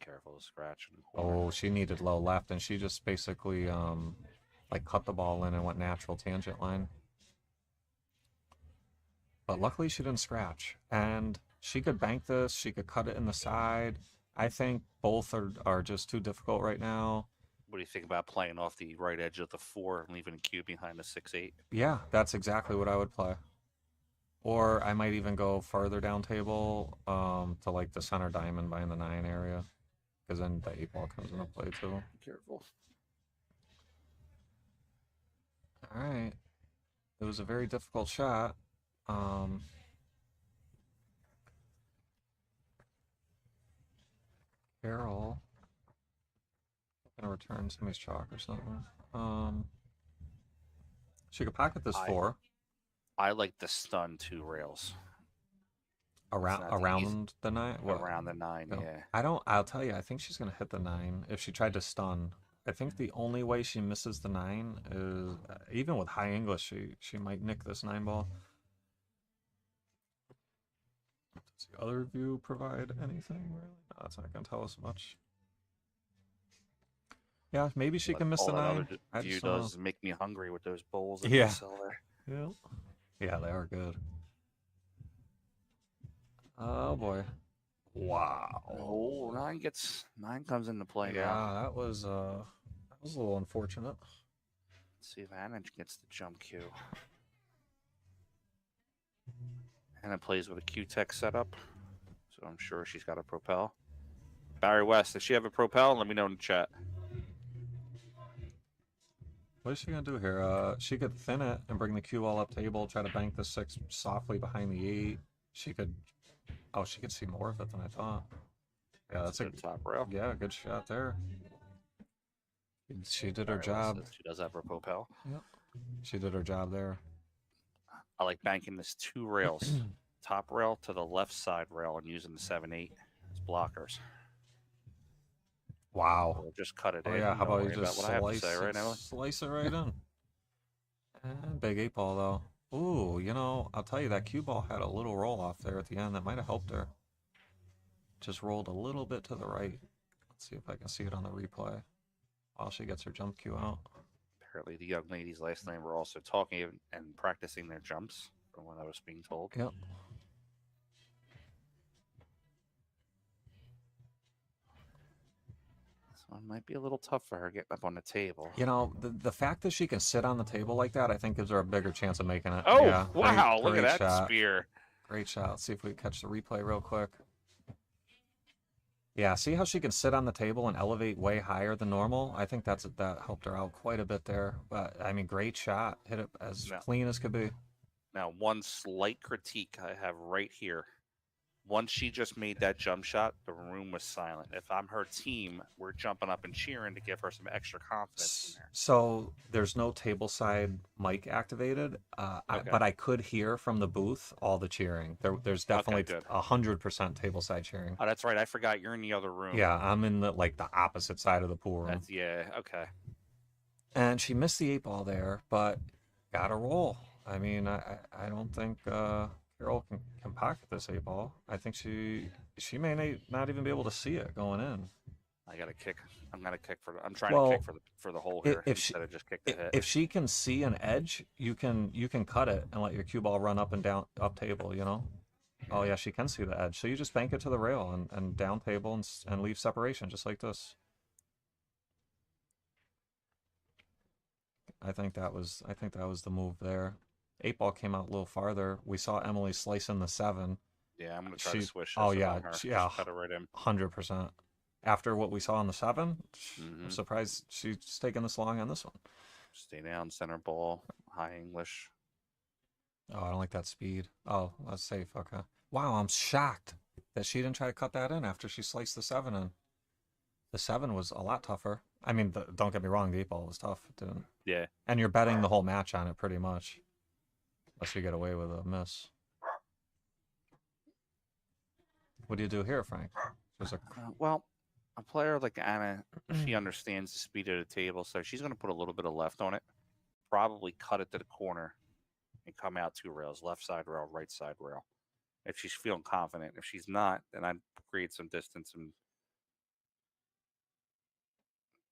Careful of scratching. Oh, she needed low left, and she just basically like cut the ball in and went natural tangent line. But luckily she didn't scratch, and she could bank this. She could cut it in the side. I think both are just too difficult right now. What do you think about playing off the right edge of the 4 and leaving a cue behind the 6-8? Yeah, that's exactly what I would play. Or I might even go farther down table to like the center diamond behind the 9 area, because then the 8 ball comes into play too. Careful. All right. It was a very difficult shot. Carol. I'm gonna return somebody's chalk or something. She could pocket this 4. I like the stun 2 rails. Around the 9? What? Around the 9, No. yeah. I'll tell you, I think she's gonna hit the 9 if she tried to stun. I think the only way she misses the 9 is even with high English, she might nick this 9 ball. Does the other view provide anything really? No, it's not gonna tell us much. Yeah, maybe she can miss the 9. All view does is make me hungry with those bowls that Yeah. they sell there. Yeah, they are good. Oh boy. Wow. Oh, 9 comes into play now. Yeah, that was a little unfortunate. Let's see if Anna gets the jump cue. Anna plays with a Q-Tech setup. So I'm sure she's got a propel. Barry West, does she have a propel? Let me know in the chat. What is she gonna do here? She could thin it and bring the cue ball up table, try to bank the 6 softly behind the 8. She could, oh, she could see more of it than I thought. Yeah, that's a good top rail. Yeah, good shot there. She did her job. She does have her propel. Yep. She did her job there. I like banking this 2 rails, top rail to the left side rail, and using the 7-8 as blockers. Wow. Or just cut it in. Yeah, how Don't about you worry just about what I have to say, right, Emily? slice it right in. And big 8 ball though. Ooh, you know, I'll tell you that cue ball had a little roll off there at the end that might have helped her. Just rolled a little bit to the right. Let's see if I can see it on the replay while she gets her jump cue out. Apparently, the young ladies last night were also talking and practicing their jumps, from what I was being told. Yep. So it might be a little tough for her getting up on the table. You know, the fact that she can sit on the table like that, I think gives her a bigger chance of making it. Oh, yeah, wow. Look great at that shot. spear. Great shot. Let's see if we can catch the replay real quick. Yeah, see how she can sit on the table and elevate way higher than normal? I think that helped her out quite a bit there. But, I mean, great shot. Hit it as clean as could be. Now, one slight critique I have right here. Once she just made that jump shot, the room was silent. If I'm her team, we're jumping up and cheering to give her some extra confidence in there. So there's no table side mic activated, Okay. but I could hear from the booth all the cheering. There's definitely 100% table side cheering. Oh, that's right. I forgot you're in the other room. Yeah, I'm in the opposite side of the pool room. Yeah, okay. And she missed the 8 ball there, but got a roll. I mean, I don't think Carol can pocket this 8 ball. I think she may not even be able to see it going in. I got to kick. I'm going to kick I'm trying to kick for the hole here instead of just kick the hit. If she can see an edge, you can cut it and let your cue ball run up and down up table, you know? Oh yeah, she can see the edge. So you just bank it to the rail and down table and leave separation just like this. I think that was the move there. 8 ball came out a little farther. We saw Emily slicing the 7. Yeah, I'm gonna try to swish. Oh this yeah, on her. yeah, Just cut it right in. 100%. After what we saw on the 7, I'm surprised she's taking this long on this one. Stay down, center ball, high English. Oh, I don't like that speed. Oh, that's safe. Okay. Wow, I'm shocked that she didn't try to cut that in after she sliced the 7 in. The 7 was a lot tougher. I mean, don't get me wrong, the 8 ball was tough. It didn't. Yeah. And you're betting the whole match on it pretty much. Unless you get away with a miss. What do you do here, Frank? Well, a player like Anna, she understands the speed of the table, so she's going to put a little bit of left on it. Probably cut it to the corner and come out 2 rails, left side rail, right side rail. If she's feeling confident. If she's not, then I'd create some distance. And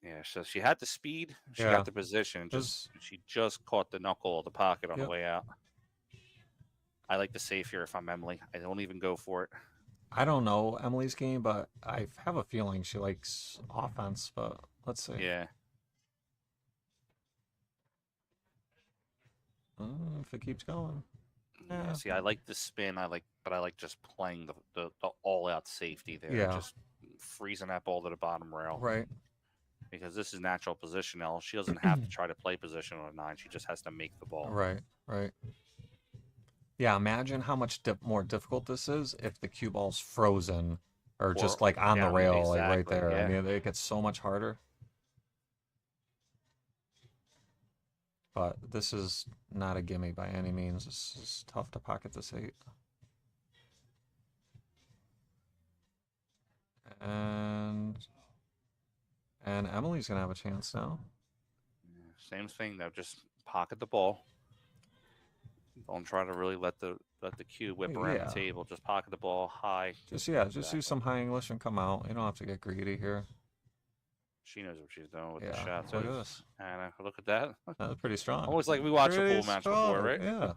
yeah, so she had the speed, she got the position. She just caught the knuckle of the pocket on the way out. I like the safe here if I'm Emily. I don't even go for it. I don't know Emily's game, but I have a feeling she likes offense, but let's see. Yeah. If it keeps going. Yeah. See, I like the spin. But I like just playing the all-out safety there. Yeah. Just freezing that ball to the bottom rail. Right. Because this is natural position now. She doesn't have to try to play position on a 9. She just has to make the ball. Right. Yeah, imagine how much more difficult this is if the cue ball's frozen or just like on the rail, like right there. Yeah. I mean, it gets so much harder. But this is not a gimme by any means. This is tough to pocket this 8. And Emily's gonna have a chance now. Same thing though. Just pocket the ball. Don't try to really let the cue whip around the table. Just pocket the ball high. Just use some high English and come out. You don't have to get greedy here. She knows what she's doing with the shots. Look at this. And look at that. That was pretty strong. Almost like we watched a pool match before, right? Yeah.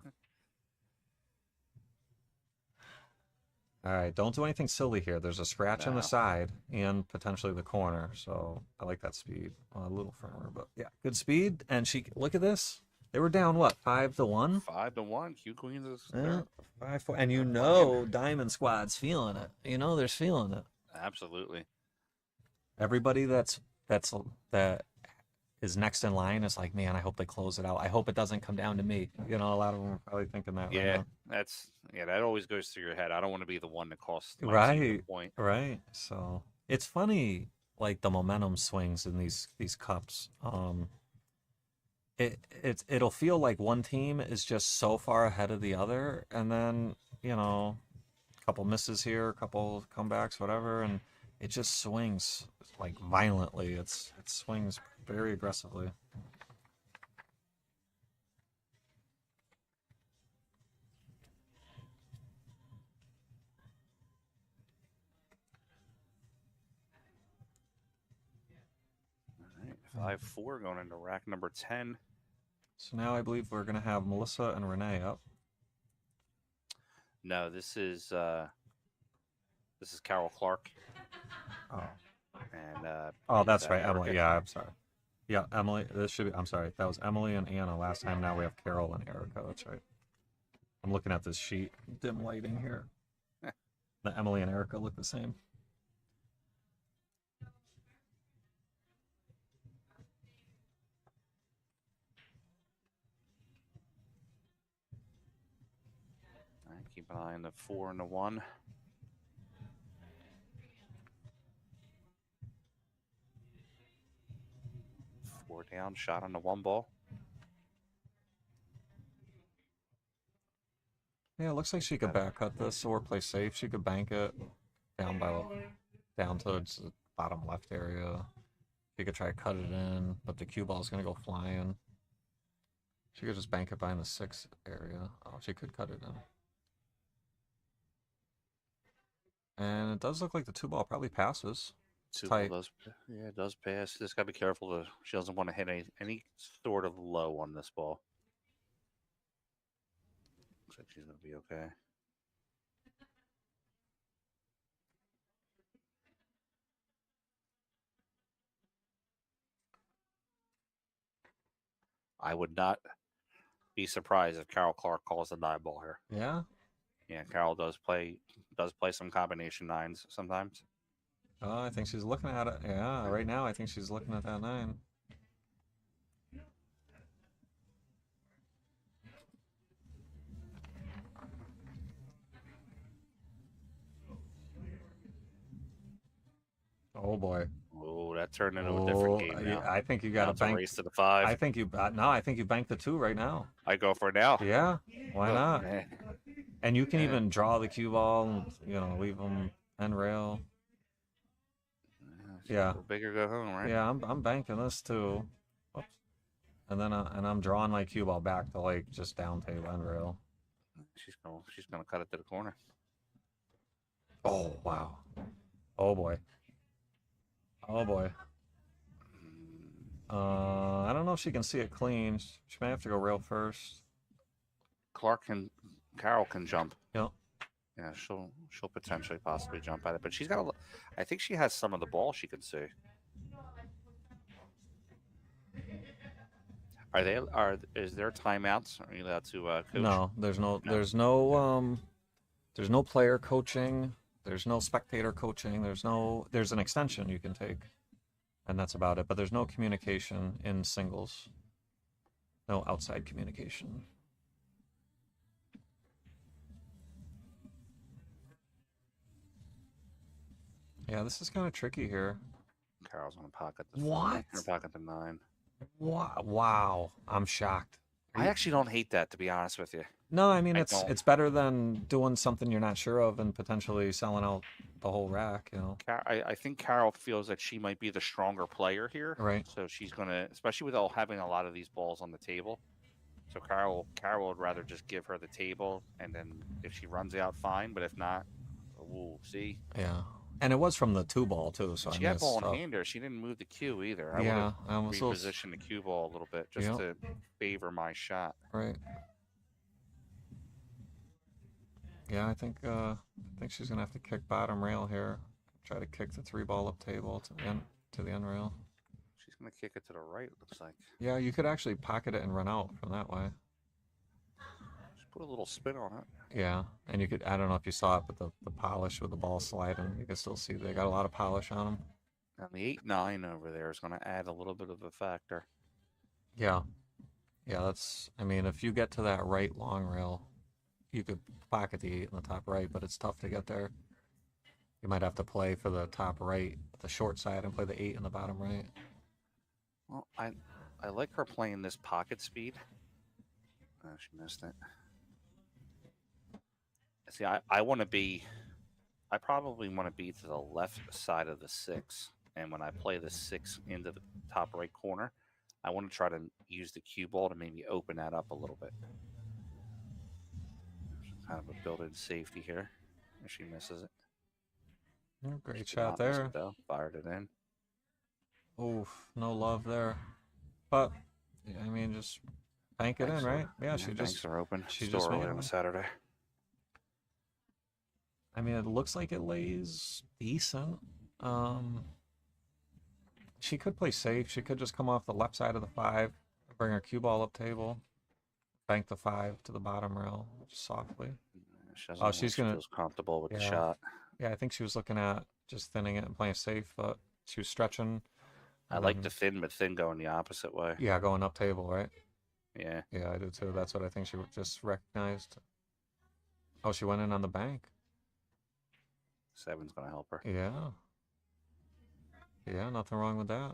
All right, don't do anything silly here. There's a scratch on the side and potentially the corner, so I like that speed. A little firmer, but yeah, good speed. And look at this. They were down what, 5-1? 5-1. Q Queens is Yeah, there. 5-4, and you They're know playing. Diamond Squad's feeling it. You know they're feeling it. Absolutely. Everybody that is next in line is like, man, I hope they close it out. I hope it doesn't come down to me. You know, a lot of them are probably thinking that Yeah, right that always goes through your head. I don't want to be the one that costs now. my team Right, a point. right. So it's funny, like the momentum swings in these cups. It'll feel like one team is just so far ahead of the other, and then a couple misses here, a couple comebacks, whatever, and it just swings like violently. It swings very aggressively. All right, 5-4 going into rack number 10. So now I believe we're gonna have Melissa and Renee up. No, this is Carol Clark. Oh. And Oh, that's right, Erica. Emily. Yeah, I'm sorry. Yeah, Emily. This should be. I'm sorry. That was Emily and Anna last time. Now we have Carol and Erica. That's right. I'm looking at this sheet. Dim lighting here. The Emily and Erica look the same. All right, keep an eye on the 4 and the 1. Four down, shot on the 1 ball. Yeah, it looks like she could back cut this or play safe. She could bank it down towards the bottom left area. She could try to cut it in, but the cue ball is going to go flying. She could just bank it behind the 6 area. Oh, she could cut it in. And it does look like the 2 ball probably passes. Two Tight. ball does, yeah, it does pass. Just gotta be careful. She doesn't want to hit any sort of low on this ball. Looks like she's gonna be okay. I would not be surprised if Carol Clark calls the 9 ball here. Yeah. Yeah, Carol does play some combination 9s sometimes. Oh, I think she's looking at it. Yeah, right now I think she's looking at that 9. Oh boy. Oh, that turned into a different game now. Yeah, I think you got to bank. bank. Race to the 5. I think you bank the 2 right now. I go for it now. Yeah, why not? Man. And you can even draw the cue ball, leave them end rail. Yeah. Go big or go home, right? Yeah, I'm banking this too. Whoops. And then I'm drawing my cue ball back to like just down table end rail. She's gonna cut it to the corner. Oh wow. Oh boy. Oh boy. I don't know if she can see it clean. She may have to go rail first. Carol can jump. Yep. Yeah, she'll potentially possibly jump at it, but she's got I think she has some of the ball she can see. Is there timeouts? Are you allowed to coach? No, there's no player coaching. There's no spectator coaching. There's an extension you can take, and that's about it. But there's no communication in singles. No outside communication. Yeah, this is kind of tricky here. Carol's gonna pocket the What? Or pocket the 9. Wow, I'm shocked. I actually don't hate that, to be honest with you. No, I mean it's better than doing something you're not sure of and potentially selling out the whole rack. I think Carol feels that she might be the stronger player here. Right. So she's gonna, especially with having a lot of these balls on the table. So Carol would rather just give her the table, and then if she runs out, fine. But if not, we'll see. Yeah. And it was from the 2 ball too, so she had ball in hand there. She didn't move the cue either. I would have repositioned the cue ball a little bit just to favor my shot. Right. Yeah, I think she's gonna have to kick bottom rail here. Try to kick the 3 ball up table to the end rail. She's going to kick it to the right, it looks like. Yeah, you could actually pocket it and run out from that way. Just put a little spin on it. Yeah, and you could, I don't know if you saw it, but the polish with the ball sliding, you can still see they got a lot of polish on them. And the 8-9 over there is going to add a little bit of a factor. Yeah. Yeah, that's, I mean, if you get to that right long rail, you could pocket the 8 in the top right, but it's tough to get there. You might have to play for the top right, the short side, and play the 8 in the bottom right. Well, I like her playing this pocket speed. Oh, she missed it. See, I want to be, I probably want to be to the left side of the 6. And when I play the 6 into the top right corner, I want to try to use the cue ball to maybe open that up a little bit. Kind of a built-in safety here. If she misses it. Oh, great shot there. Though. Fired it in. Oof, no love there. But, yeah, I mean, just bank it in, right? Yeah, she just... Banks are open. She Still just early on a Saturday. I mean, it looks like it lays decent. She could play safe. She could just come off the left side of the 5, bring her cue ball up table, bank the 5 to the bottom rail, just softly. She's gonna feels comfortable with the shot. Yeah, I think she was looking at just thinning it and playing safe, but she was stretching. I like the thin, but thin going the opposite way. Yeah, going up table, right? Yeah. Yeah, I do too. That's what I think she just recognized. Oh, she went in on the bank. 7's going to help her. Yeah. Yeah, nothing wrong with that.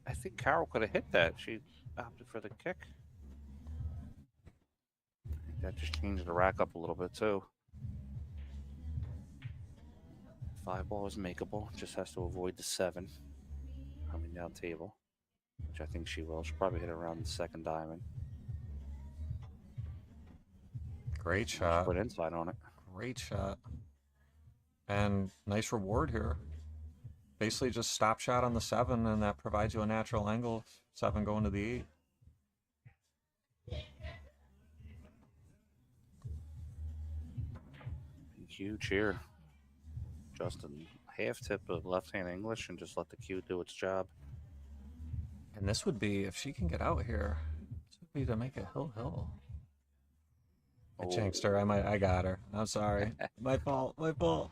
I think Carol could have hit that. She opted for the kick. That just changed the rack up a little bit, too. 5 ball is makeable. Just has to avoid the 7 coming down table, which I think she will. She'll probably hit around the second diamond. Great shot. Put inside on it. Great shot. And nice reward here. Basically just stop shot on the 7, and that provides you a natural angle. 7 going to the 8. Huge here. Justin, half tip of left-hand English and just let the cue do its job. And this would be, if she can get out here, this would be to make it hill. I jinxed her. I got her. I'm sorry. My fault. My fault.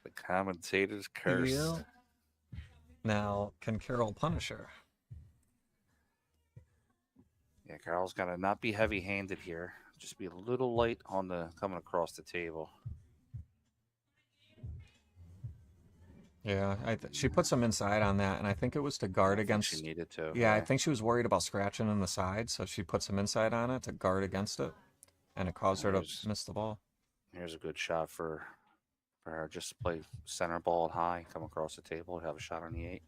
The commentator's curse. Yeah. Now, can Carol punish her? Yeah, Carol's got to not be heavy-handed here. Just be a little light on the coming across the table. Yeah, she put some inside on that, and I think it was to guard against. She needed to. Yeah, I think she was worried about scratching in the side, so she put some inside on it to guard against it, and it caused her to miss the ball. Here's a good shot for her. Just play center ball high, come across the table, have a shot on the 8.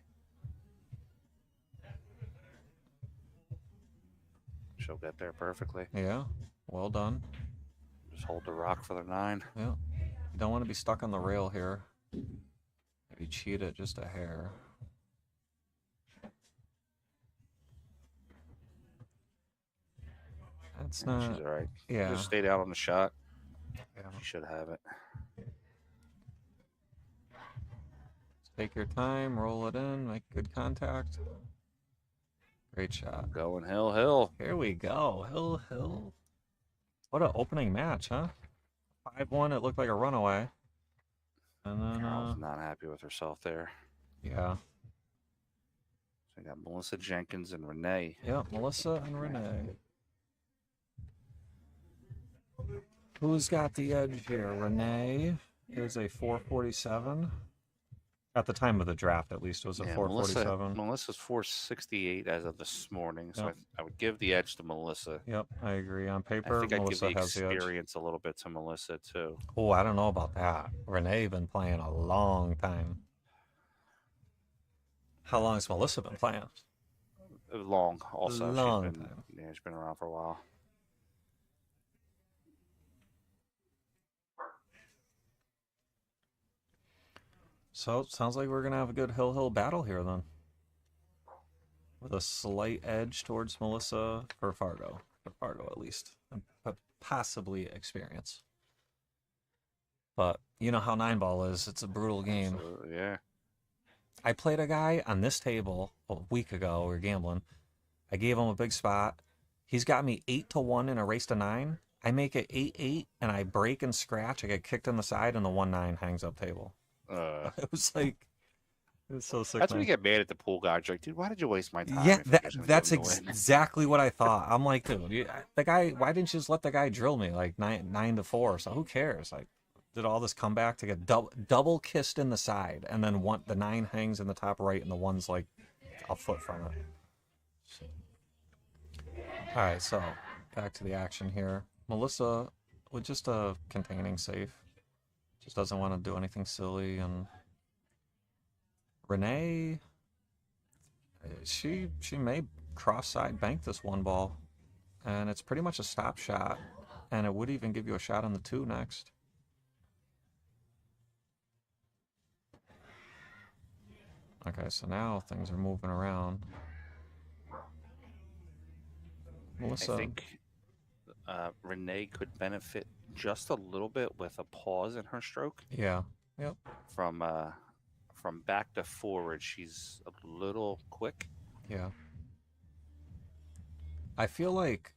She'll get there perfectly. Yeah, well done. Just hold the rock for the 9. Yeah, you don't want to be stuck on the rail here. Maybe cheat it just a hair. That's not. She's all right. Yeah. Just stayed out on the shot. Yeah. She should have it. Take your time, roll it in, make good contact. Great shot. Going hill. Here we go. Hill. What an opening match, huh? 5-1, it looked like a runaway. And then Carol's not happy with herself there. Yeah. So we got Melissa Jenkins and Renee. Yeah, Melissa and Renee. Who's got the edge here? Renee is a 447. At the time of the draft, at least, it was a 447. Melissa's 468 as of this morning, so I would give the edge to Melissa. Yep, I agree. On paper, I think Melissa I'd give has the the edge. experience a little bit to Melissa, too. Oh, I don't know about that. Renee been playing a long time. How long has Melissa been playing? Long, also. Long time. Yeah, she's been around for a while. So sounds like we're gonna have a good hill battle here then, with a slight edge towards Melissa for Fargo at least, but possibly experience. But you know how 9-ball is; it's a brutal game. Absolutely, yeah. I played a guy on this table a week ago. We were gambling. I gave him a big spot. He's got me 8-1 in a race to 9. I make it 8-8, and I break and scratch. I get kicked in the side, and the 1-9 hangs up table. It was like, it was so sick. That's when you get mad at the pool guy. You're like, dude, why did you waste my time? Yeah, if you're just gonna that's give him the win?" exactly what I thought. I'm like, dude, the guy. Why didn't you just let the guy drill me like 9-4? So who cares? Like, did all this comeback to get double kissed in the side, and then the 9 hangs in the top right, and the 1's like a foot from it. All right, so back to the action here. Melissa with just a containing safe, just doesn't want to do anything silly, and Renee, she may cross side bank this 1 ball, and it's pretty much a stop shot, and it would even give you a shot on the 2 next. Okay, so now things are moving around. Melissa, I think Renee could benefit just a little bit with a pause in her stroke. Yeah. Yep. From back to forward, she's a little quick. Yeah. I feel like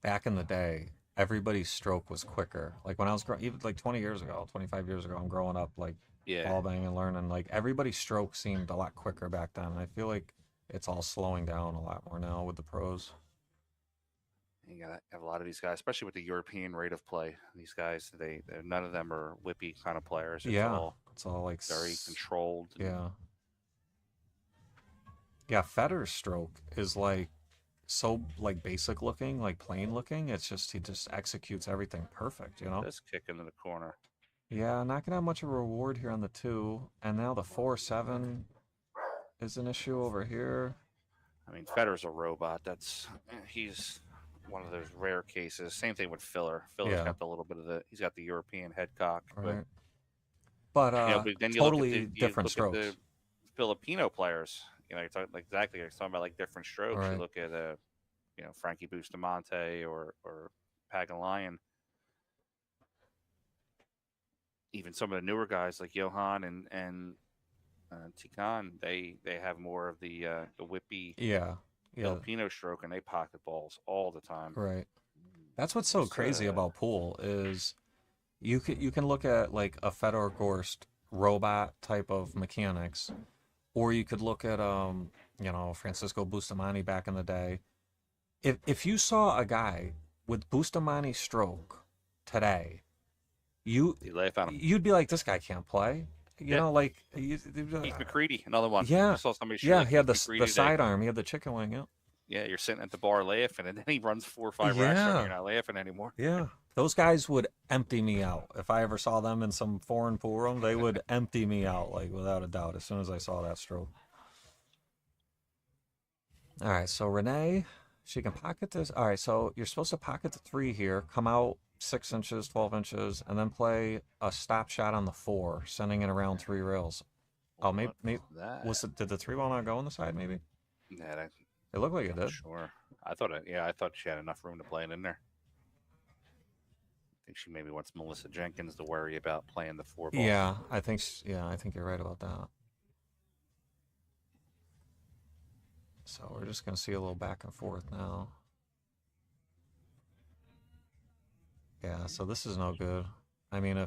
back in the day, everybody's stroke was quicker. Like when I was even like 20 years ago, 25 years ago, I'm growing up like ball banging and learning. Like everybody's stroke seemed a lot quicker back then. I feel like it's all slowing down a lot more now with the pros. You gotta have a lot of these guys, especially with the European rate of play. These guys, they none of them are whippy kind of players. It's all like very controlled. Yeah. Yeah, Federer's stroke is like so like basic looking, like plain looking. It's just he just executes everything perfect, you know. Just kick into the corner. Yeah, not gonna have much of a reward here on the 2, and now the 4-7 is an issue over here. I mean, Federer's a robot. He's one of those rare cases. Same thing with Filler. Filler's got a little bit of he's got the European head cock, right. but then you totally look at different strokes. At the Filipino players, you're talking exactly. You're talking about like different strokes. Right. You look at Frankie Bustamante or Pagulayan. Even some of the newer guys like Johan and Tikan, they have more of the whippy Filipino stroke, and they pocket balls all the time. Right. That's what's so crazy about pool is you can look at like a Fedor Gorst robot type of mechanics, or you could look at Francisco Bustamante back in the day. If you saw a guy with Bustamante stroke today, you laugh at him. You'd be like, this guy can't play. You know, like Keith McCready, another one. Yeah, I saw somebody he had the sidearm. He had the chicken wing. Yeah. Yeah, you're sitting at the bar laughing, and then he runs 4 or 5 racks, and you're not laughing anymore. Yeah, those guys would empty me out if I ever saw them in some foreign pool room. They would empty me out, like without a doubt, as soon as I saw that stroke. All right, so Renee, she can pocket this. All right, so you're supposed to pocket the 3 here, come out 6 inches, 12 inches, and then play a stop shot on the 4, sending it around 3 rails. Oh, maybe did the 3 ball not go on the side? Maybe. Yeah, it looked like it did. Sure, I thought she had enough room to play it in there. I think she maybe wants Melissa Jenkins to worry about playing the 4 ball. Yeah, I think you're right about that. So we're just gonna see a little back and forth now. Yeah, so this is no good. I mean,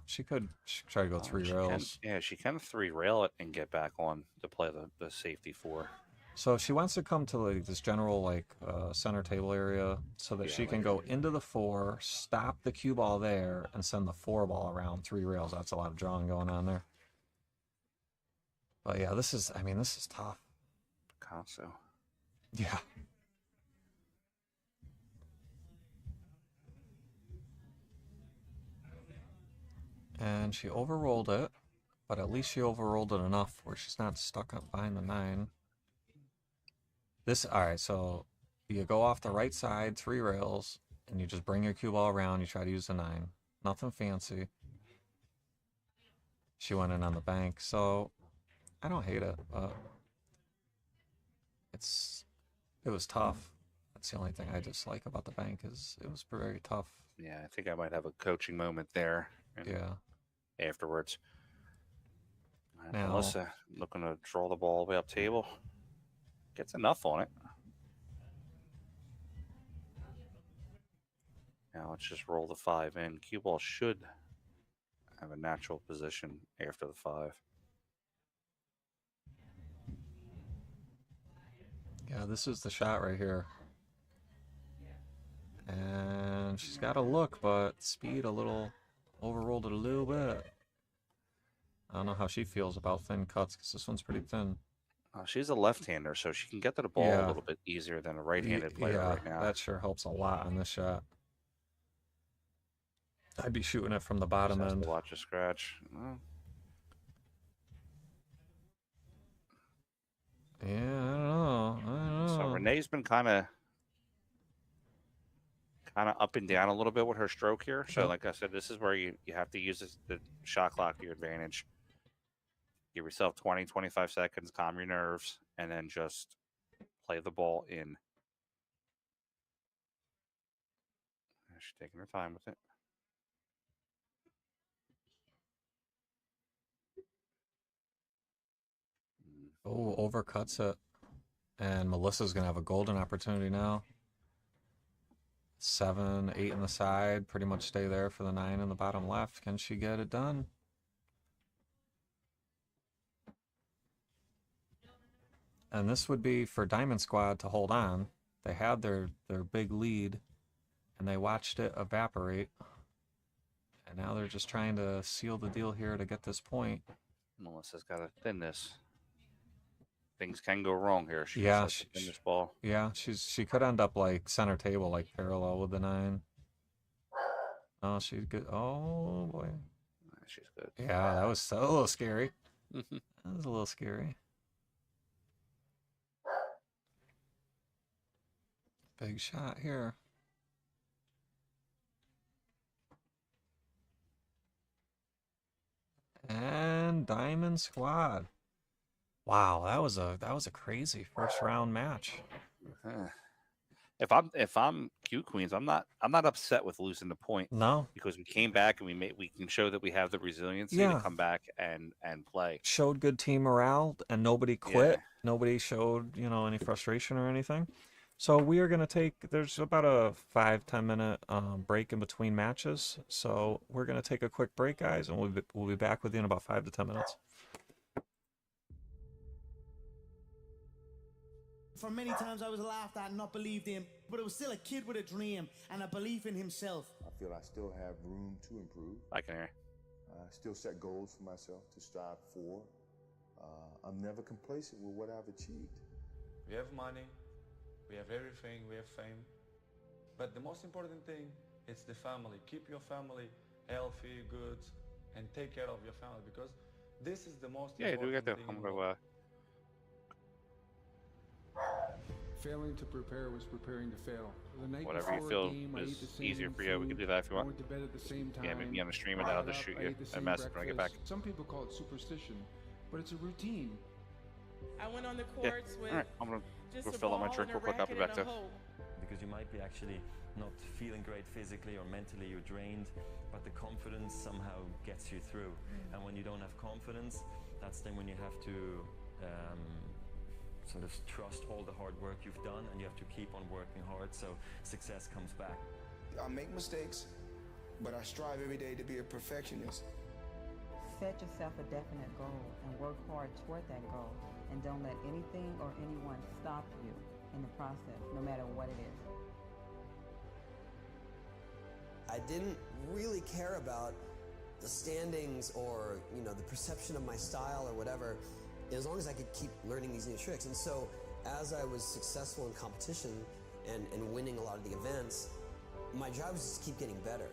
she could try to go 3 rails. She can 3 rail it and get back on to play the safety 4. So she wants to come to like this general like center table area so that she can go into the 4, stop the cue ball there, and send the 4 ball around 3 rails. That's a lot of drawing going on there. But yeah, this is tough. Picasso. Yeah. And she overrolled it, but at least she overrolled it enough where she's not stuck up behind the 9. All right, so you go off the right side, 3 rails, and you just bring your cue ball around. You try to use the 9. Nothing fancy. She went in on the bank, so I don't hate it, but it was tough. That's the only thing I dislike about the bank is it was very tough. Yeah, I think I might have a coaching moment there. Yeah. Afterwards. All right, Now- Melissa looking to draw the ball all the way up table. Gets enough on it. Now let's just roll the 5 in. Cue ball should have a natural position after the 5. Yeah, this is the shot right here. And she's got a look, but speed a little overrolled it a little bit. I don't know how she feels about thin cuts because this one's pretty thin. She's a left-hander, so she can get to the ball a little bit easier than a right-handed player Yeah, right now. that sure helps a lot on this shot. I'd be shooting it from the bottom Just has end. to watch a scratch. Well, Yeah, I don't know. so Renee's been kind of up and down a little bit with her stroke here. So, Yep. like I said, this is where you have to use the shot clock to your advantage. Give yourself 20, 25 seconds, calm your nerves, and then just play the ball in. She's taking her time with it. Oh, overcuts it. And Melissa's going to have a golden opportunity now. 7, 8 in the side. Pretty much stay there for the 9 in the bottom left. Can she get it done? And this would be for Diamond Squad to hold on. They had their big lead, and they watched it evaporate. And now they're just trying to seal the deal here to get this point. Melissa's got to thin this. Things can go wrong here. She Yeah, just has to thin this ball. Yeah, she could end up like center table, like parallel with the 9. Oh, she's good. Oh boy, she's good. Yeah, that was a little scary. That was a little scary. Big shot here. And Diamond Squad. Wow, that was a crazy first round match. If I'm Q Queens, I'm not upset with losing the point. No, because we came back and we can show that we have the resiliency Yeah. to come back and play. Showed good team morale and nobody quit. Nobody showed, any frustration or anything. So we are going to take, there's about a 5-10 minute break in between matches. So we're going to take a quick break, guys, and we'll be back with you in about 5 to 10 minutes. For many times I was laughed at and not believed in, but it was still a kid with a dream and a belief in himself. I feel I still have room to improve. I can hear. I still set goals for myself to strive for. I'm never complacent with what I've achieved. We have money, we have everything, we have fame. But the most important thing is the family. Keep your family healthy, good, and take care of your family because this is the most Yeah, do we important get thing. there? I'm gonna Failing to prepare was preparing to fail. The night whatever you before feel a game, I ate is the same easier for you. We can do that if you I want. went to bed at the same time. Yeah, maybe on the stream and then I'll just shoot you a message when I get back. Some people call it superstition, but it's a routine. I went on the Yeah. courts with All right, I'm gonna just go a fill up my ball drink and a real quick. I'll be racket back and a to. hoop. Because you might be actually not feeling great physically or mentally, you're drained, but the confidence somehow gets you through. And when you don't have confidence, that's then when you have to sort of trust all the hard work you've done, and you have to keep on working hard so success comes back. I make mistakes, but I strive every day to be a perfectionist. Set yourself a definite goal and work hard toward that goal, and don't let anything or anyone stop you in the process, no matter what it is. I didn't really care about the standings or, the perception of my style or whatever, as long as I could keep learning these new tricks. And so as I was successful in competition and winning a lot of the events, my job was just to keep getting better.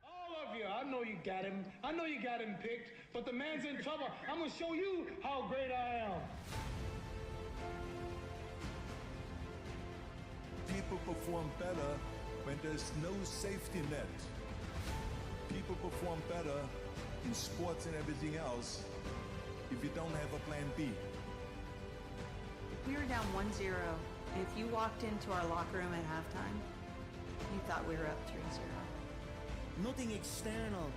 All of you, I know you got him. I know you got him picked, but the man's in trouble. I'm gonna show you how great I am. People perform better when there's no safety net. People perform better in sports and everything else if you don't have a plan B. We were down 1-0, and if you walked into our locker room at halftime, you thought we were up 3-0. Nothing external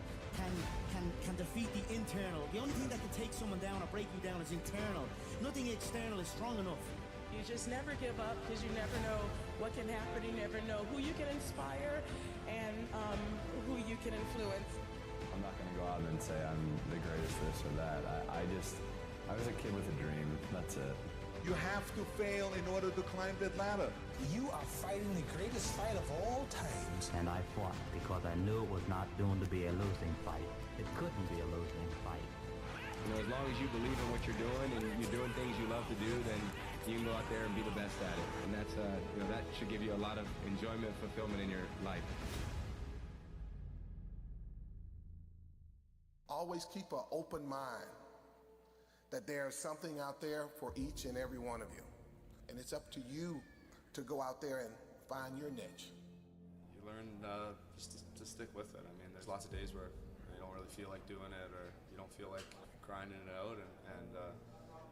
can defeat the internal. The only thing that can take someone down or break you down is internal. Nothing external is strong enough. You just never give up because you never know what can happen. You never know who you can inspire and who you can influence. I'm not going to go out and say I'm the greatest this or that. I was a kid with a dream. That's it. You have to fail in order to climb that ladder. You are fighting the greatest fight of all times. And I fought because I knew it was not doomed to be a losing fight. It couldn't be a losing fight. You know, as long as you believe in what you're doing and you're doing things you love to do, then you can go out there and be the best at it. And that's, you know, that should give you a lot of enjoyment, fulfillment in your life. Always keep an open mind that there's something out there for each and every one of you. And it's up to you to go out there and find your niche. You learn just to stick with it. I mean, there's lots of days where you don't really feel like doing it or you don't feel like grinding it out, and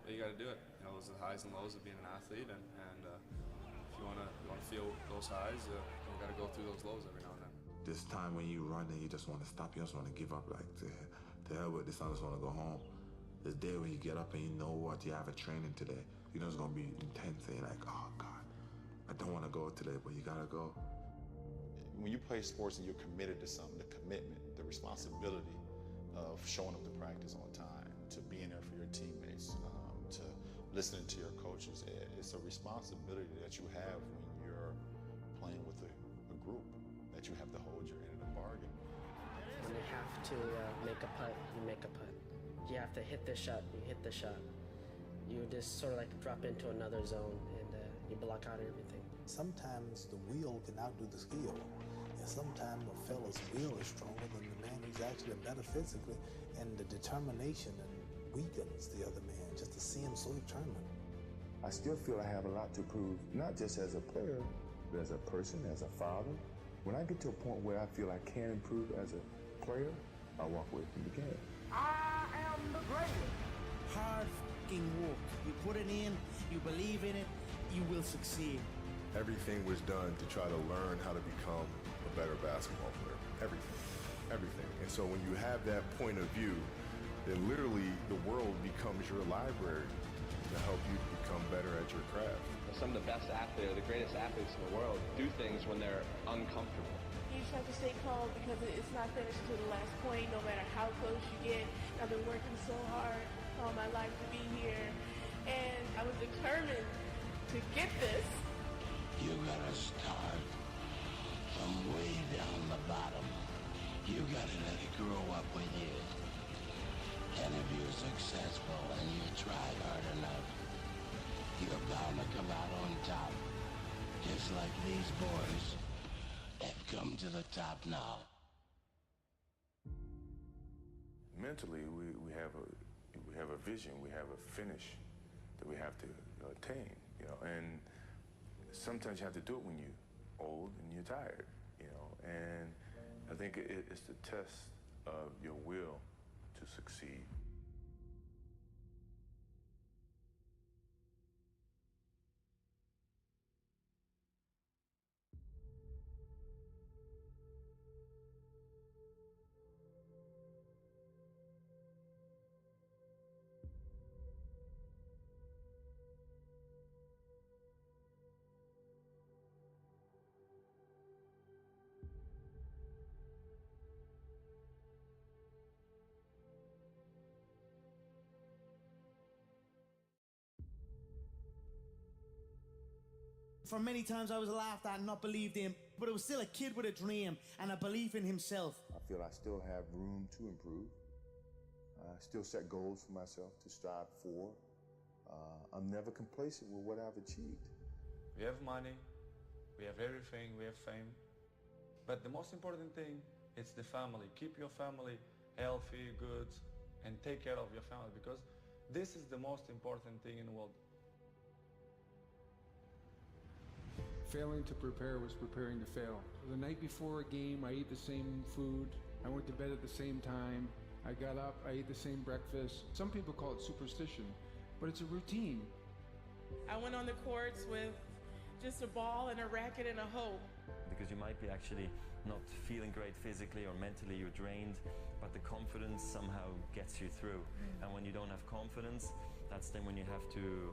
you got to do it. You know, those are the highs and lows of being an athlete, and if you want to feel those highs, you got to go through those lows every now and then. This time when you run and you just want to stop, you just want to give up, like, to hell with this, I just want to go home. This day when you get up and you know what, you have a training today, you know it's going to be intense, and you're like, oh God, I don't want to go today, but you got to go. When you play sports and you're committed to something, the commitment, the responsibility of showing up to practice on time, to being there for your teammates, to listening to your coaches, it's a responsibility that you have when you're playing with a group, that you have to hold your end of the bargain. When you have to make a putt, you make a putt. You have to hit the shot, you hit the shot. You just sort of like drop into another zone and you block out everything. Sometimes the will can outdo the skill. And sometimes a fella's will is stronger than the man who's actually better physically, and the determination weakens the other man just to see him so determined. I still feel I have a lot to prove, not just as a player, but as a person, as a father. When I get to a point where I feel I can improve as a player, I walk away from the game. I am the greatest. Hard f***ing work. You put it in, you believe in it, you will succeed. Everything was done to try to learn how to become a better basketball player. Everything. And so when you have that point of view, then literally the world becomes your library to help you become better at your craft. Some of the best athletes, or the greatest athletes in the world, do things when they're uncomfortable. You just have to stay calm because it's not finished to the last point, no matter how close you get. I've been working so hard all my life to be here, and I was determined to get this. You gotta start from way down the bottom. You gotta let it grow up with you. And if you're successful and you tried hard enough, you're bound to come out on top. Just like these boys have come to the top now. Mentally, we have a vision, we have a finish that we have to attain, you know, and sometimes you have to do it when you're old and you're tired, you know, and I think it's the test of your will to succeed. For many times I was laughed at and not believed in, but it was still a kid with a dream and a belief in himself. I feel I still have room to improve. I still set goals for myself to strive for. I'm never complacent with what I've achieved. We have money, we have everything, we have fame. But the most important thing is the family. Keep your family healthy, good, and take care of your family, because this is the most important thing in the world. Failing to prepare was preparing to fail. The night before a game, I ate the same food. I went to bed at the same time. I got up, I ate the same breakfast. Some people call it superstition, but it's a routine. I went on the courts with just a ball and a racket and a hope. Because you might be actually not feeling great physically or mentally, you're drained, but the confidence somehow gets you through. And when you don't have confidence, that's then when you have to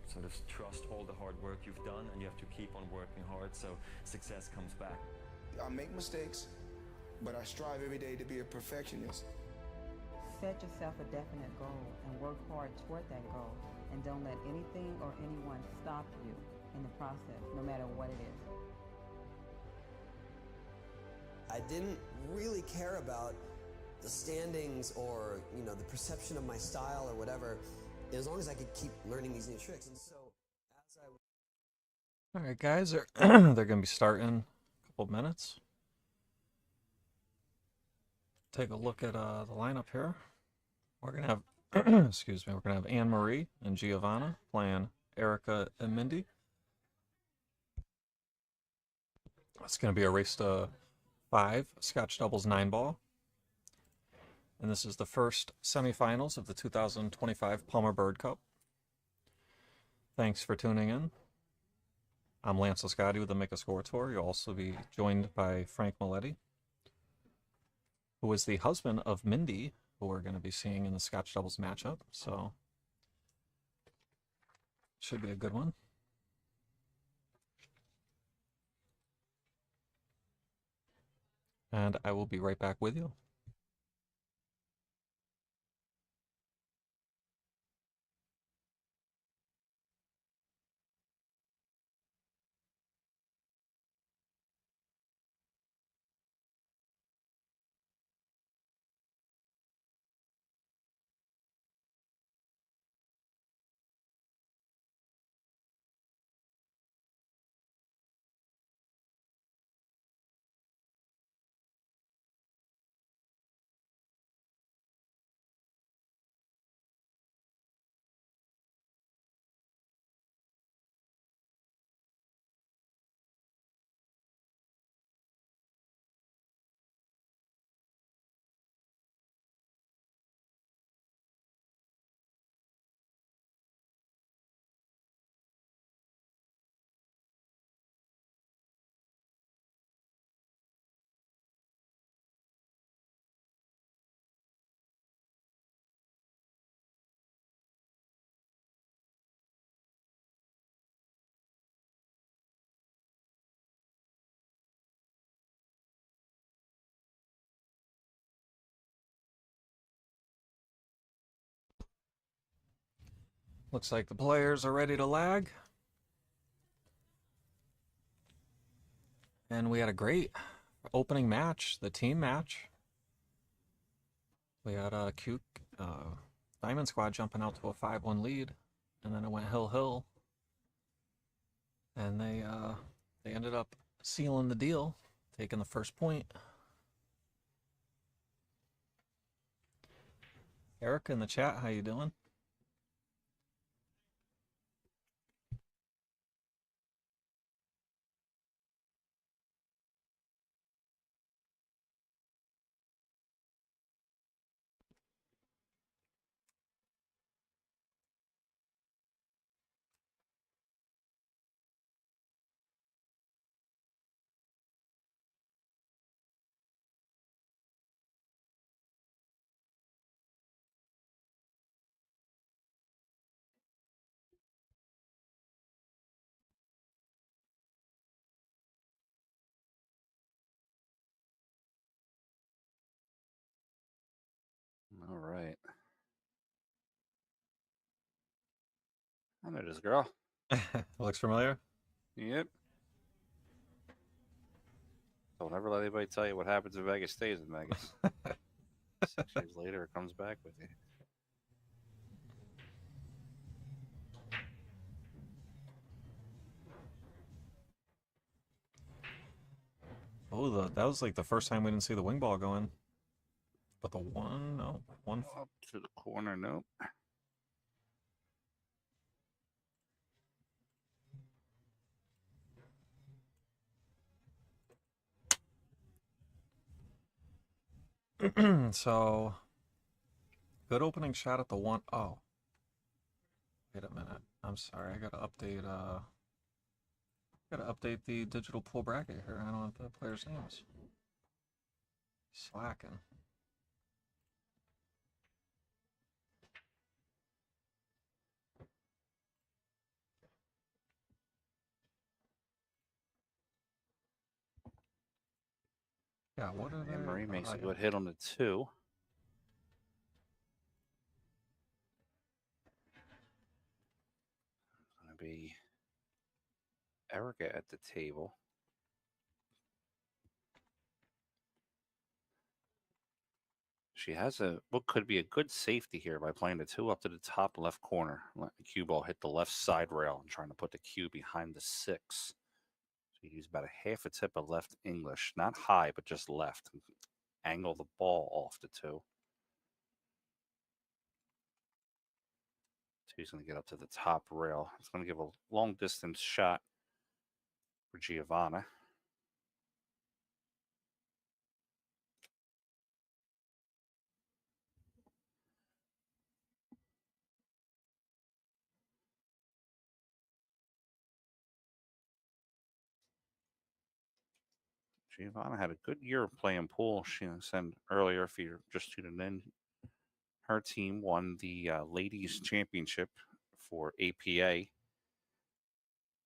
sort of trust all the hard work you've done, and you have to keep on working hard so success comes back. I make mistakes, but I strive every day to be a perfectionist. Set yourself a definite goal and work hard toward that goal, and don't let anything or anyone stop you in the process, no matter what it is. I didn't really care about the standings or, the perception of my style or whatever, as long as I could keep learning these new tricks. And so, as I... All right, guys, they're going to be starting in a couple minutes. Take a look at the lineup here. We're going to have, excuse me, we're going to have Anne-Marie and Giovanna playing Erica and Mindy. It's going to be a race to 5, Scotch doubles 9-ball. And this is the first semifinals of the 2025 Palmer Byrd Cup. Thanks for tuning in. I'm Lance Lisciotti with the MakeaScoreTour. You'll also be joined by Frank Maletti, who is the husband of Mindy, who we're going to be seeing in the Scotch doubles matchup. So, should be a good one. And I will be right back with you. Looks like the players are ready to lag. And we had a great opening match, the team match. We had a cute Diamond Squad jumping out to a 5-1 lead, and then it went hill. And they ended up sealing the deal, taking the first point. Erica in the chat, how you doing? All right. I know this girl. Looks familiar? Yep. Don't ever let anybody tell you what happens in Vegas stays in Vegas. 6 years later, it comes back with you. Oh, that was like the first time we didn't see the wing ball going. But the one up to the corner, nope. So, good opening shot at the one. Oh, wait a minute. I'm sorry. I gotta update the digital pool bracket here. I don't have the players' names. Slacking. Yeah, what are they? Marie makes a yeah. good hit on the 2. Going to be Erica at the table. She has what could be a good safety here by playing the 2 up to the top left corner. Let the cue ball hit the left side rail and trying to put the cue behind the 6. So you use about a half a tip of left English, not high, but just left. Angle the ball off the 2. So he's going to get up to the top rail. It's going to give a long distance shot for Giovanna. Giovanna had a good year of playing pool. She said earlier, if you're just tuning in, her team won the ladies championship for APA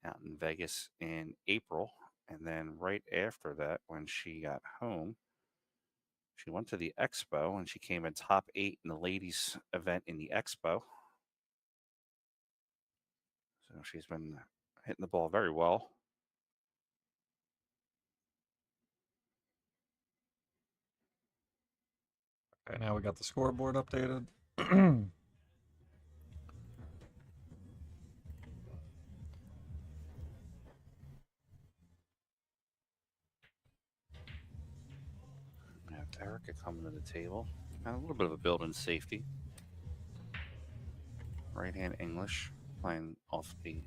out in Vegas in April. And then right after that, when she got home, she went to the Expo and she came in top 8 in the ladies event in the Expo. So she's been hitting the ball very well. Okay, now we got the scoreboard updated. We have Erica coming to the table. And a little bit of a built-in safety. Right-hand English, playing off the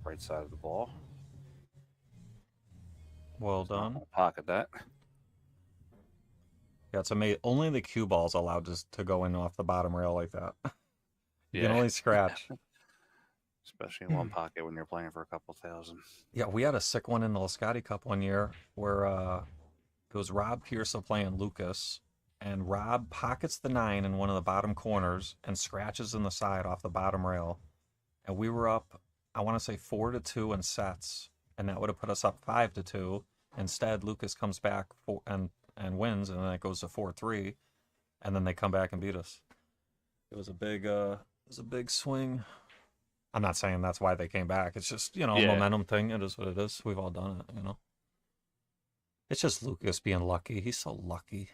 right side of the ball. Well done. Pocket that. Yeah, it's amazing. Only the cue ball's allowed to go in off the bottom rail like that. You can only scratch. Especially in one pocket when you're playing for a couple thousand. Yeah, we had a sick one in the Lisciotti Cup one year where it was Rob Pearson playing Lucas, and Rob pockets the 9 in one of the bottom corners and scratches in the side off the bottom rail. And we were up, I want to say 4-2 in sets, and that would have put us up 5-2. Instead, Lucas comes back and wins, and then it goes to 4-3, and then they come back and beat us. It was a big swing. I'm not saying that's why they came back. It's just, a momentum thing. It is what it is. We've all done it, It's just Lucas being lucky. He's so lucky.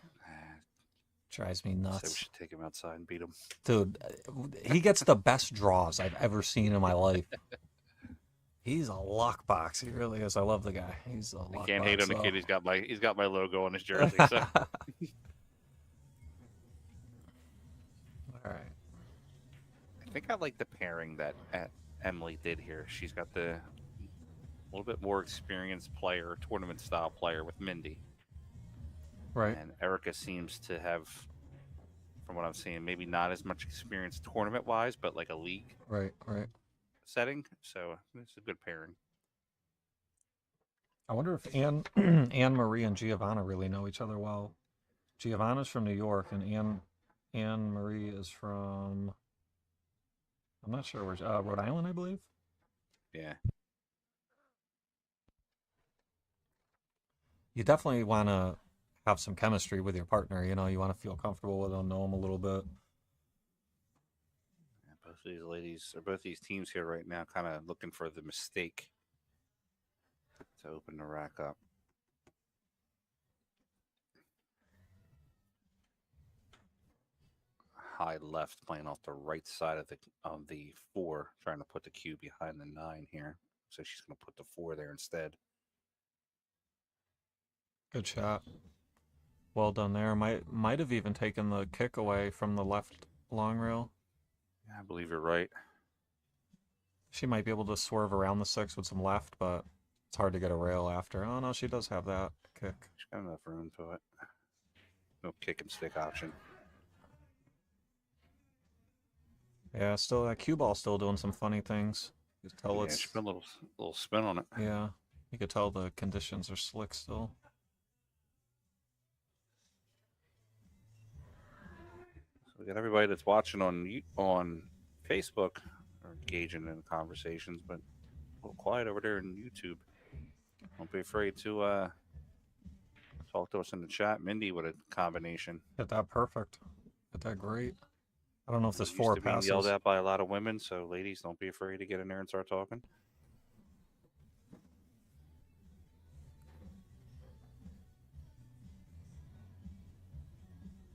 Drives me nuts. So we should take him outside and beat him. Dude, he gets the best draws I've ever seen in my life. He's a luck box. He really is. I love the guy. He's a luck box. I can't hate on the kid. He's got my logo on his jersey. So. All right. I think I like the pairing that Emily did here. She's got the little bit more experienced player, tournament style player with Mindy. Right. And Erica seems to have, from what I'm seeing, maybe not as much experience tournament wise, but like a league right setting. So it's a good pairing. I wonder if Anne Marie and Giovanna really know each other well. Giovanna's from New York, and Anne Marie is from, I'm not sure where, Rhode Island, I believe. Yeah. You definitely want to have some chemistry with your partner. You want to feel comfortable with them, know them a little bit. Yeah, both these ladies, or both these teams here right now, kind of looking for the mistake to open the rack up. High left, playing off the right side of the 4, trying to put the cue behind the 9 here. So she's going to put the 4 there instead. Good shot. Well done there. Might have even taken the kick away from the left long rail. Yeah, I believe you're right. She might be able to swerve around the 6 with some left, but it's hard to get a rail after. Oh, no, she does have that kick. She's got enough room to it. No kick and stick option. Yeah, still that cue ball still doing some funny things. You can tell Yeah, it's she put a little spin on it. yeah. You could tell the conditions are slick still. So we got everybody that's watching on Facebook are engaging in conversations, but a little quiet over there in YouTube. Don't be afraid to talk to us in the chat. Mindy with a combination. Hit that perfect. Hit that great. I don't know if this Used four to being passes. yelled at by a lot of women, so ladies, don't be afraid to get in there and start talking.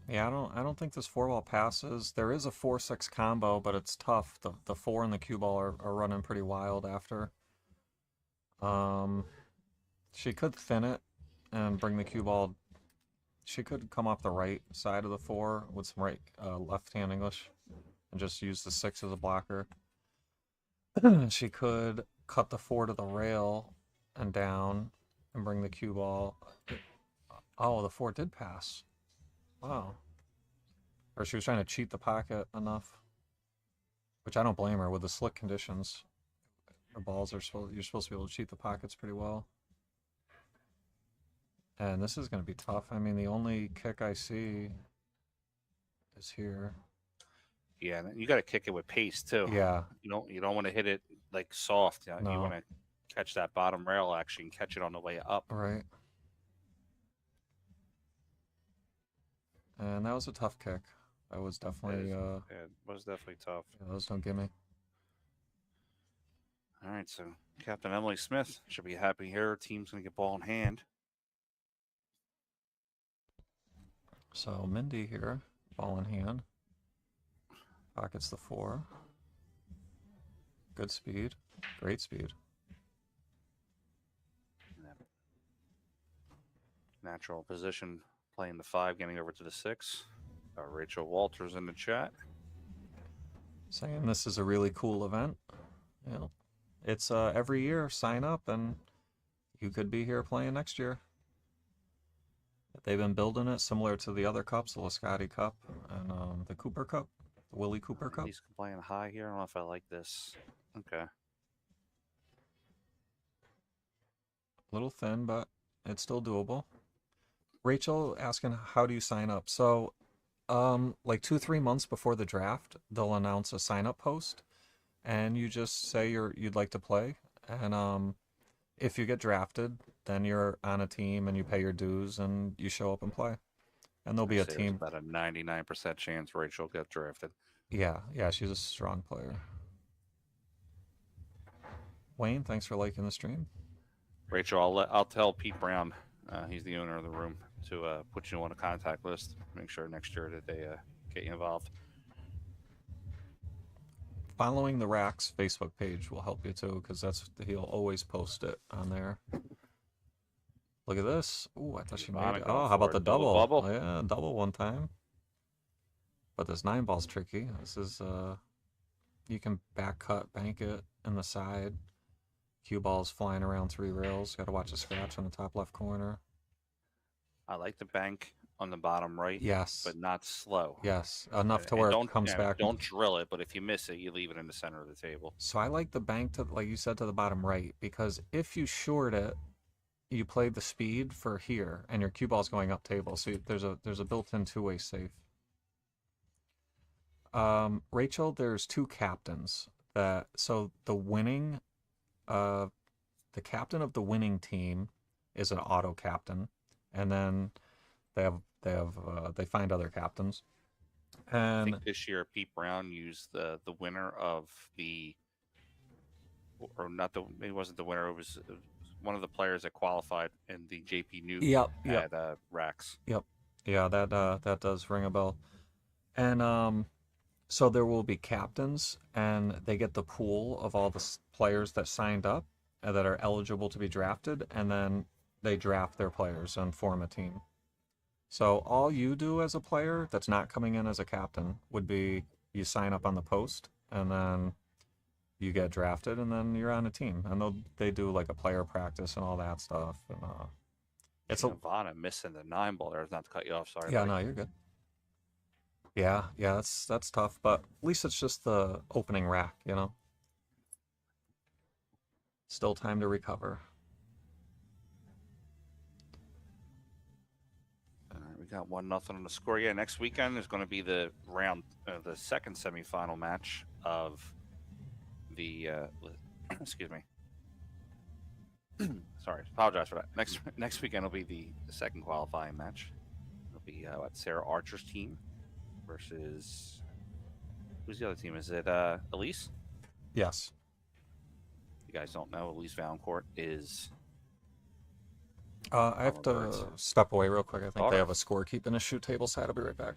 Yeah, I don't think this 4-ball passes. There is a 4-6 combo, but it's tough. The 4 and the cue ball are running pretty wild after. She could thin it and bring the cue ball. She could come off the right side of the 4 with some left-hand English and just use the 6 as a blocker. She could cut the 4 to the rail and down and bring the cue ball. Oh, the 4 did pass. Wow. Or she was trying to cheat the pocket enough. Which I don't blame her with the slick conditions. The balls are you're supposed to be able to cheat the pockets pretty well. And this is going to be tough. I mean, the only kick I see is here. Yeah, and you got to kick it with pace too. Yeah. You don't want to hit it like soft. No. You want to catch that bottom rail action and catch it on the way up. Right. And that was a tough kick. That was definitely it was definitely tough. Yeah, that was no gimme. All right, so Captain Emily Smith should be happy here. Her team's going to get ball in hand. So Mindy here, ball in hand. Pockets the 4. Good speed. Great speed. Natural position, playing the 5, getting over to the 6. Rachel Walters in the chat. Saying this is a really cool event. You know, it's every year, sign up and you could be here playing next year. They've been building it similar to the other cups, the Lisciotti Cup and the Cooper Cup, the Willie Cooper Cup. He's playing high here. I don't know if I like this. Okay. A little thin, but it's still doable. Rachel asking, how do you sign up? So, like 2-3 months before the draft, they'll announce a sign-up post, and you just say you'd like to play, and if you get drafted, then you're on a team and you pay your dues and you show up and play. And there'll be a team. There's about a 99% chance Rachel get drafted. Yeah, she's a strong player. Wayne, thanks for liking the stream. Rachel, I'll tell Pete Brown, he's the owner of the room, to put you on a contact list. Make sure next year that they get you involved. Following the Racks Facebook page will help you too, because he'll always post it on there. Look at this. Ooh, I thought she made it. Oh, how about the double? Bubble? Oh, yeah, double one time. But this 9-ball's tricky. This is you can back cut, bank it in the side. Cue ball's flying around 3 rails. Got to watch the scratch on the top left corner. I like the bank on the bottom right. Yes. But not slow. Yes, enough to where it comes back. Don't drill it, but if you miss it, you leave it in the center of the table. So I like the bank to, like you said, to the bottom right, because if you short it, you play the speed for here, and your cue ball's going up table. So there's a built-in 2-way safe. Rachel, there's 2 captains. So the captain of the winning team is an auto captain, and then they find other captains. And I think this year Pete Brown used the winner of maybe it wasn't the winner. It was one of the players that qualified in the JP New at Racks. Yep. Yeah, that does ring a bell. And so there will be captains, and they get the pool of all the players that signed up that are eligible to be drafted, and then they draft their players and form a team. So all you do as a player that's not coming in as a captain would be you sign up on the post, and then you get drafted, and then you're on a team. And they do like a player practice and all that stuff. And It's a Giovanna missing the 9 ball there. Not to cut you off. Sorry. yeah, buddy. no, you're good. Yeah, that's tough, but at least it's just the opening rack, you know. Still time to recover. All right, we got 1-0 on the score. Yeah, next weekend is going to be the the second semifinal match of the. Excuse me. Sorry, apologize for that. Next weekend will be the second qualifying match. It'll be Sarah Archer's team versus who's the other team? Is it Elise? Yes. If you guys don't know, Elise Valancourt is. I have to Bird's step away real quick. I think daughter. they have a scorekeeping issue table side. I'll be right back.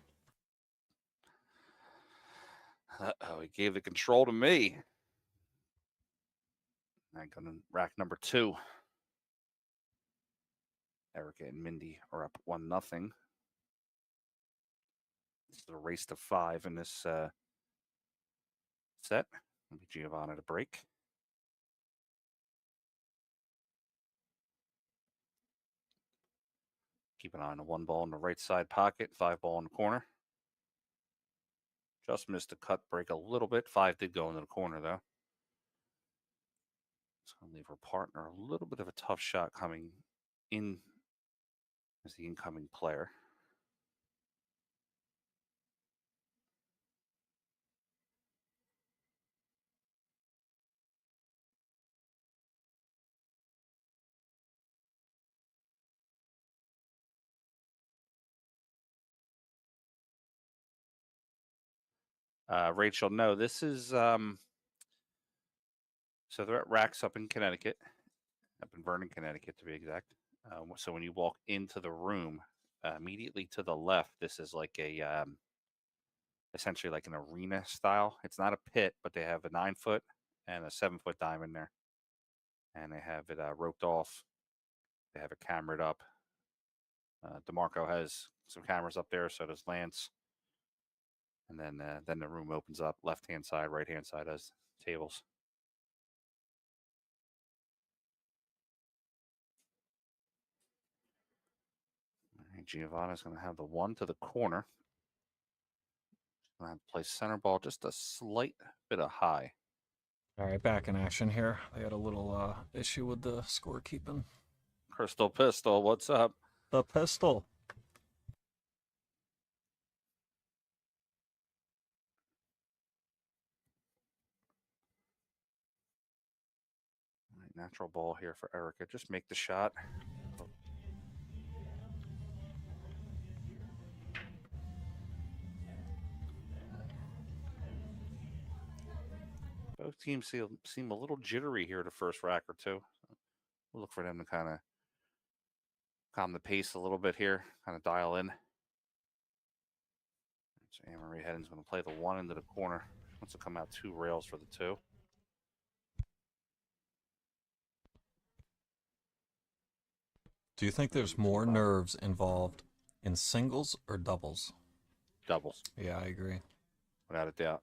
Uh-oh, he gave the control to me. I got in rack number 2. Erica and Mindy are up 1-0. This is a race to 5 in this set. It'll be Giovanna to break. Keep an eye on the 1 ball in the right side pocket, 5 ball in the corner. Just missed a cut break a little bit. 5 did go into the corner, though. It's going to leave her partner a little bit of a tough shot coming in as the incoming player. Rachel, no, this is so they're at Racks up in Connecticut, up in Vernon, Connecticut to be exact. So when you walk into the room, immediately to the left, this is like a essentially like an arena style. It's not a pit, but they have a 9-foot and a 7-foot diamond there, and they have it roped off. They have it camered up. DeMarco has some cameras up there, so does Lance. And then the room opens up, left-hand side, right-hand side has tables. All right, Giovanna's going to have the 1 to the corner. She's going to have to play center ball just a slight bit of high. All right, back in action here. They had a little issue with the scorekeeping. Crystal Pistol, what's up? The pistol. All right, natural ball here for Erica. Just make the shot. Both teams seem a little jittery here the first rack or two. We'll look for them to kind of calm the pace a little bit here, kind of dial in. So Anne-Marie Heddon's going to play the 1 into the corner. She wants to come out 2 rails for the 2. Do you think there's more nerves involved in singles or doubles? Doubles. Yeah, I agree. Without a doubt.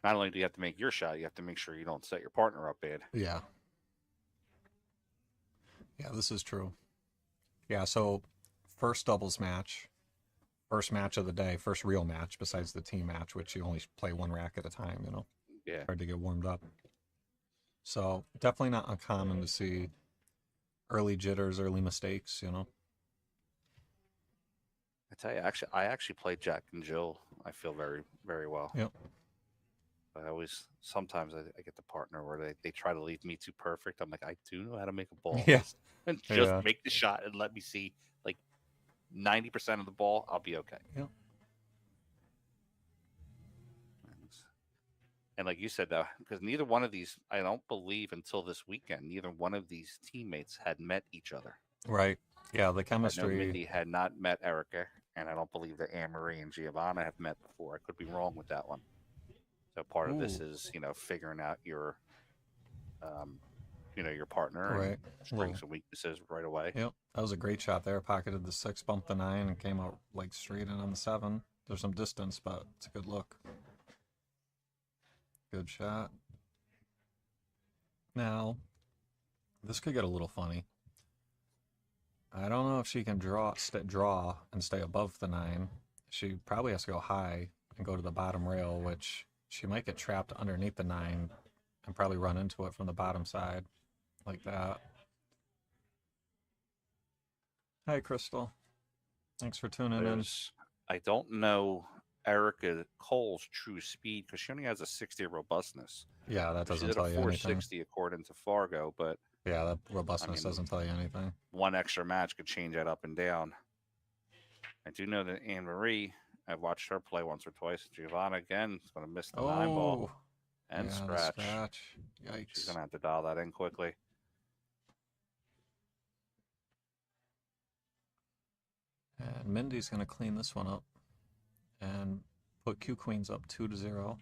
Not only do you have to make your shot, you have to make sure you don't set your partner up bad. Yeah. Yeah, this is true. Yeah, so first doubles match, first match of the day, first real match besides the team match, which you only play 1 rack at a time, you know. Yeah. Hard to get warmed up. So definitely not uncommon to see early jitters, early mistakes, you know. I tell you, I actually played Jack and Jill. I feel very, very well. Yep. Sometimes I get the partner where they try to leave me too perfect. I'm like, I do know how to make a ball. Yeah. And just make the shot and let me see like 90% of the ball. I'll be okay. Yep. And like you said, though, because neither one of these, I don't believe until this weekend, neither one of these teammates had met each other. Right. Yeah, the I chemistry. know Mindy had not met Erica, and I don't believe that Anne-Marie and Giovanna have met before. I could be wrong with that one. So part of this is, figuring out your, your partner, Right. and strengths and weaknesses right away. Yep. That was a great shot there. Pocketed the 6, bumped the 9, and came out like straight in on the 7. There's some distance, but it's a good look. Good shot. Now, this could get a little funny. I don't know know if she can draw and stay above the 9. She probably has to go high and go to the bottom rail, which she might get trapped underneath the 9 and probably run into it from the bottom side like that. Hi, Crystal. Thanks for tuning in. I don't know Erica Cole's true speed because she only has a 60 robustness. Yeah, that doesn't She's tell at a you anything. 460 according to Fargo, but yeah, that robustness doesn't tell you anything. One extra match could change that up and down. I do know that Anne Marie, I've watched her play once or twice. Giovanna again is going to miss the 9 ball and yeah, scratch. Yikes. She's going to have to dial that in quickly. And Mindy's going to clean this one up and put Q Queens up 2-0.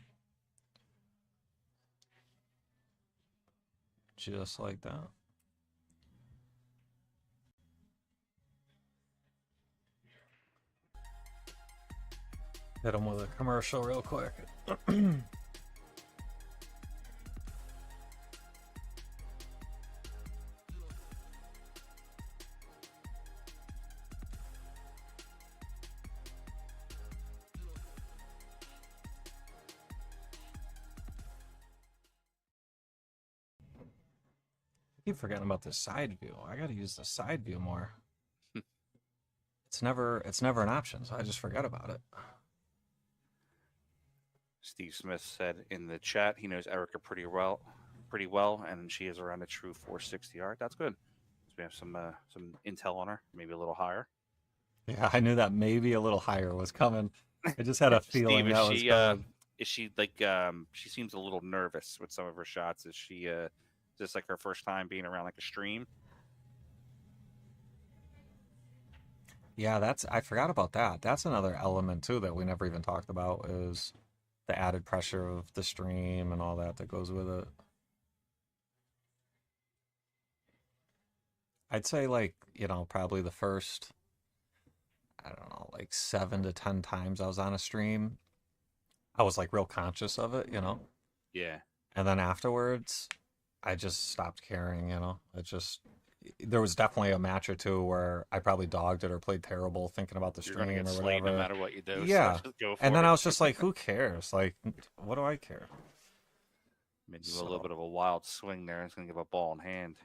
Just like that. Hit them with a commercial real quick. I keep forgetting about this side view. I gotta use the side view more. It's never an option, so I just forget about it. Steve Smith said in the chat he knows Erica pretty well, and she is around a true 460 yard. That's good. So we have some intel on her, maybe a little higher. Yeah, I knew that maybe a little higher was coming. I just had a feeling Steve, that was coming. Is she like she seems a little nervous with some of her shots? Is she is this like her first time being around like a stream? Yeah, I forgot about that. That's another element too that we never even talked about is the added pressure of the stream and all that goes with it. I'd say like, probably the first, I don't know, like 7 to 10 times I was on a stream, I was like real conscious of it, Yeah. And then afterwards, I just stopped caring, there was definitely a match or two where I probably dogged it or played terrible thinking about the stream You're gonna get or slayed whatever. no matter what you do. Yeah. So just go for and then it. I was just like, who cares? Like, what do I care? Maybe a little bit of a wild swing there. It's gonna give a ball in hand.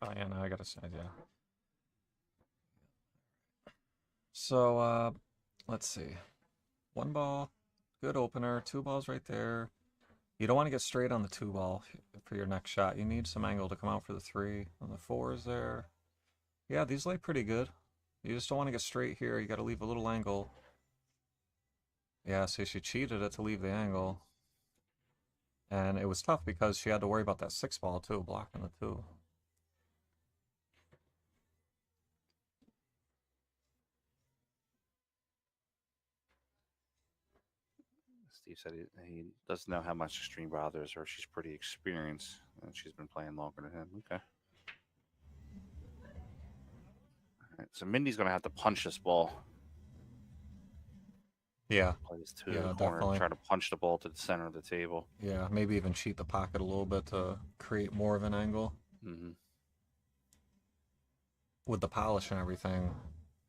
Oh yeah, no, I got a side, yeah. So let's see. 1 ball, good opener, 2 balls right there. You don't want to get straight on the 2 ball for your next shot. You need some angle to come out for the 3. And the 4 is there. Yeah, these lay pretty good. You just don't want to get straight here. You got to leave a little angle. Yeah, so she cheated it to leave the angle. And it was tough because she had to worry about that 6 ball too, blocking the 2. Steve said he doesn't know how much the stream bothers her. She's pretty experienced, and she's been playing longer than him. Okay. All right, so Mindy's going to have to punch this ball. Yeah. Play this to Yeah, the corner, definitely. try to punch the ball to the center of the table. Yeah, maybe even cheat the pocket a little bit to create more of an angle. Mm-hmm. With the polish and everything,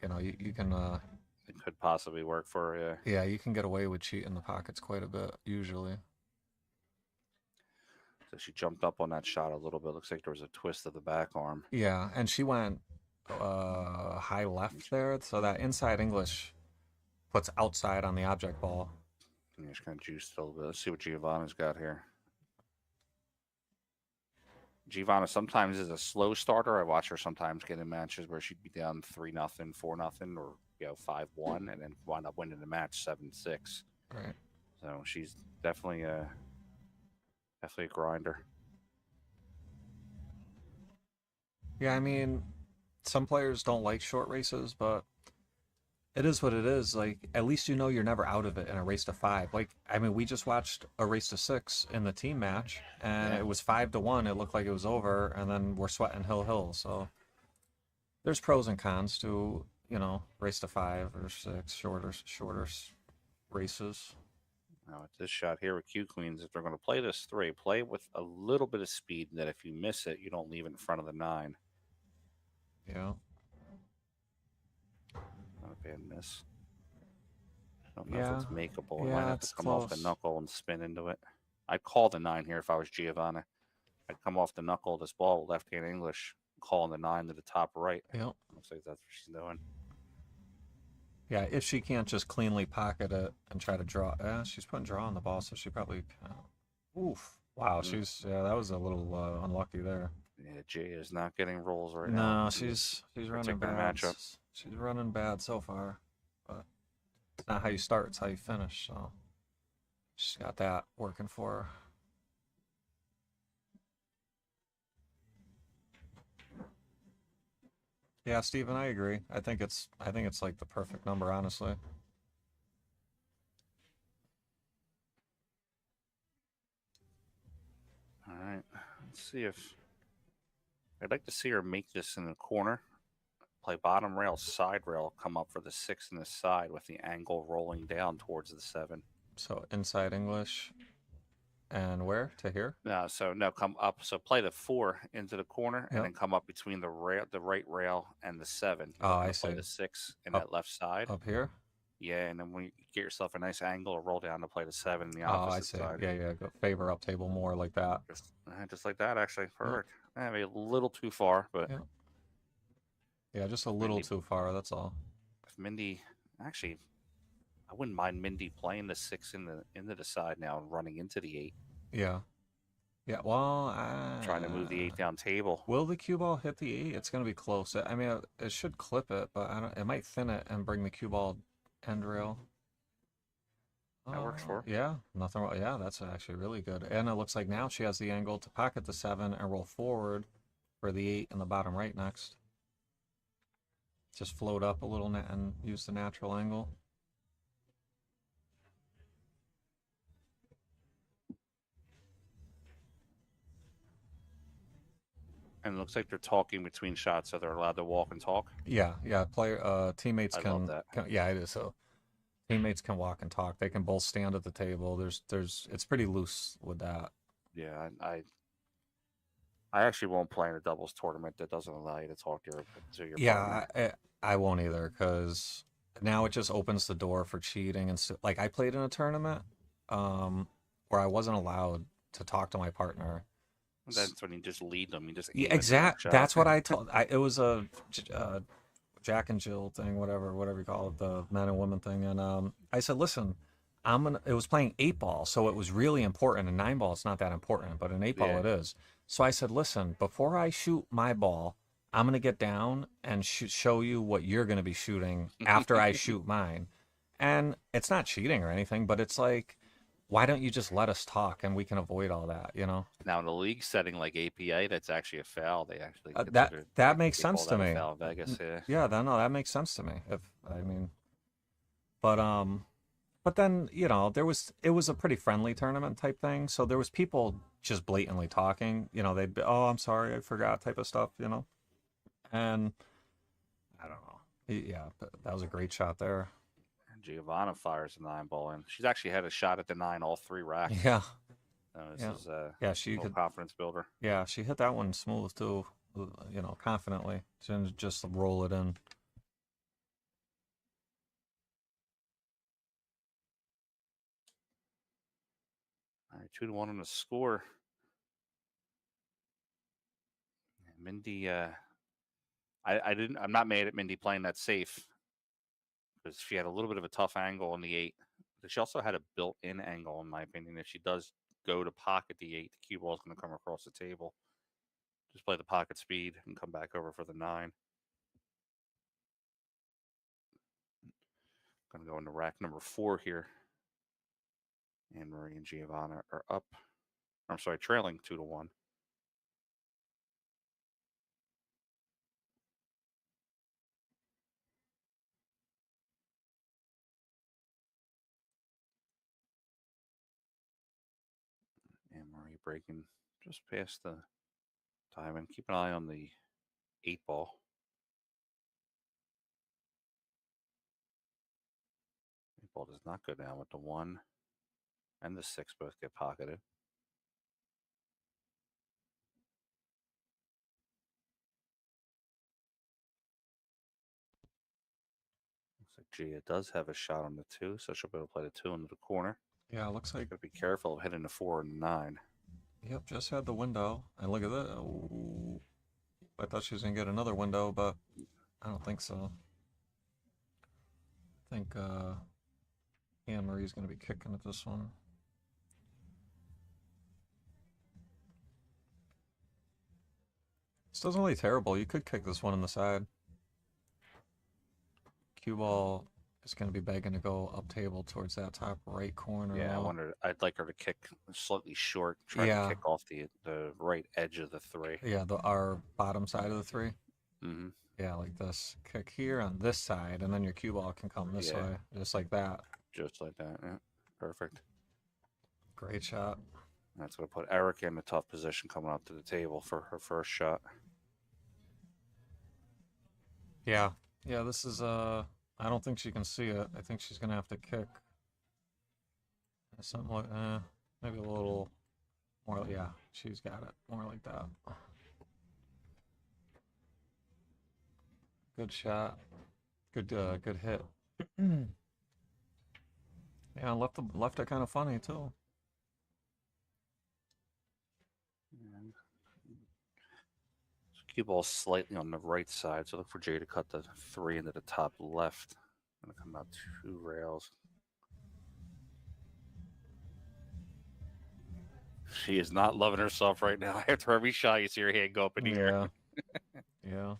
you can... it could possibly work for her, yeah. Yeah, you can get away with cheating the pockets quite a bit, usually. So she jumped up on that shot a little bit. Looks like there was a twist of the back arm. Yeah, and she went high left there, so that inside English puts outside on the object ball. And just kind of juiced a little bit. Let's see what Giovanna's got here. Giovanna sometimes is a slow starter. I watch her sometimes get in matches where she'd be down 3-0, 4-0, or 5-1, and then wind up winning the match 7-6. Right. So she's definitely a grinder. Yeah, I mean, some players don't like short races, but it is what it is. Like, at least you're never out of it in a race to 5. Like, I mean, we just watched a race to 6 in the team match, and it was 5-1. It looked like it was over, and then we're sweating hill. So there's pros and cons to, race to 5 or 6, shorter races. Now, at this shot here with Q Queens, if they're going to play this 3, play with a little bit of speed that if you miss it, you don't leave it in front of the 9. Yeah. Not a bad miss. I don't know if Yeah. it's makeable. It Yeah, might have to it's come off the close. knuckle and spin into it. I'd call the 9 here if I was Giovanni. I'd come off the knuckle of this ball, left-hand English, calling the 9 to the top right. Yep. Looks like that's what she's doing. Yeah, if she can't just cleanly pocket it and try to draw. She's putting draw on the ball, so she probably. Oof. Wow, that was a little unlucky there. Yeah, Jay is not getting rolls right now. No, she's running bad. Matchup. She's running bad so far, but it's not how you start; it's how you finish. So she's got that working for her. Yeah, Steven, I agree. I think it's like the perfect number, honestly. All right, let's see if I'd like to see her make this in the corner. Play bottom rail, side rail, come up for the 6 in the side with the angle rolling down towards the 7. So inside English, and where to here? No, come up. So play the 4 into the corner, and Yep. then come up between the right rail and the 7. Oh, I Play see. the 6 in Up- that left side. Up here? Yeah, and then when you get yourself a nice angle, roll down to play the 7 in the Oh, I opposite see. side. Yeah. Go favor up table more like that. Just like that, actually. Perfect. Maybe a little too far, but Yeah, just a little too far. That's all. if Mindy, actually, I wouldn't mind Mindy playing the 6 into the side now and running into the 8. Yeah. Yeah. Well, Trying to move the 8 down table. Will the cue ball hit the 8? It's going to be close. I mean, it should clip it, but it might thin it and bring the cue ball end rail. That works for her. Yeah, nothing wrong. Yeah, that's actually really good. And it looks like now she has the angle to pocket the 7 and roll forward for the 8 in the bottom right next. Just float up a little and use the natural angle. And it looks like they're talking between shots, so they're allowed to walk and talk. Yeah. Teammates love that. Yeah, it is. So teammates can walk and talk. They can both stand at the table. It's pretty loose with that. Yeah, I actually won't play in a doubles tournament that doesn't allow you to talk to your partner. I won't either, because now it just opens the door for cheating and stuff. Like I played in a tournament where I wasn't allowed to talk to my partner. That's when you just lead them. You just exact. That's what I told. It was a Jack and Jill thing, whatever you call it, the men and women thing. And I said, listen, it was playing 8-ball, so it was really important. In 9-ball, it's not that important, but in 8-ball, it is. So I said, listen, before I shoot my ball, I'm going to get down and show you what you're going to be shooting after I shoot mine. And it's not cheating or anything, but it's like, why don't you just let us talk and we can avoid all that, you know? Now, in a league setting like APA, that's actually a foul. They actually that makes sense to me. Foul in Vegas, that makes sense to me. But then, you know, it was a pretty friendly tournament type thing, so there was people just blatantly talking, you know, they'd be, oh, I'm sorry, I forgot type of stuff, you know? And I don't know. Yeah, but that was a great shot there. Giovanna fires the 9-ball in. She's actually had a shot at the 9 all 3 racks. Yeah. This is she could confidence builder. Yeah, she hit that one smooth too, you know, confidently. She didn't just roll it in. All right, 2-1 on the score. Mindy, I'm not mad at Mindy playing that safe, because she had a little bit of a tough angle on the 8. But she also had a built-in angle, in my opinion. If she does go to pocket the 8, the cue ball is going to come across the table. Just play the pocket speed and come back over for the 9. Going to go into rack number 4 here. And Marie and Giovanna are up. I'm sorry, trailing 2-1. And Marie breaking just past the diamond. Keep an eye on the 8-ball. 8-ball does not go down with the 1. and the 6 both get pocketed. Looks like Gia does have a shot on the 2, so she'll be able to play the 2 into the corner. Yeah, looks like... Gotta be careful of hitting the 4 and 9. Yep, just had the window. And look at that. Oh, I thought she was going to get another window, but I don't think so. I think Anne Marie's going to be kicking at this one. This doesn't really terrible. You could kick this one in the side. Cue ball is going to be begging to go up table towards that top right corner. Yeah, I wonder. I'd like her to kick slightly short, try to kick off the right edge of the 3. Yeah, our bottom side of the 3. Mm-hmm. Yeah, like this. Kick here on this side, and then your cue ball can come this way, just like that. Just like that, yeah. Perfect. Great shot. That's going to put Erica in a tough position coming up to the table for her first shot. Yeah. Yeah, this is, I don't think she can see it. I think she's going to have to kick. Something like, maybe a little more, yeah, she's got it. More like that. Good shot. Good hit. Yeah, left it kind of funny too. Cue ball slightly on the right side, so look for Jay to cut the 3 into the top left. Gonna come out 2 rails. She is not loving herself right now. After every shot, you see her hand go up in the air. Yeah.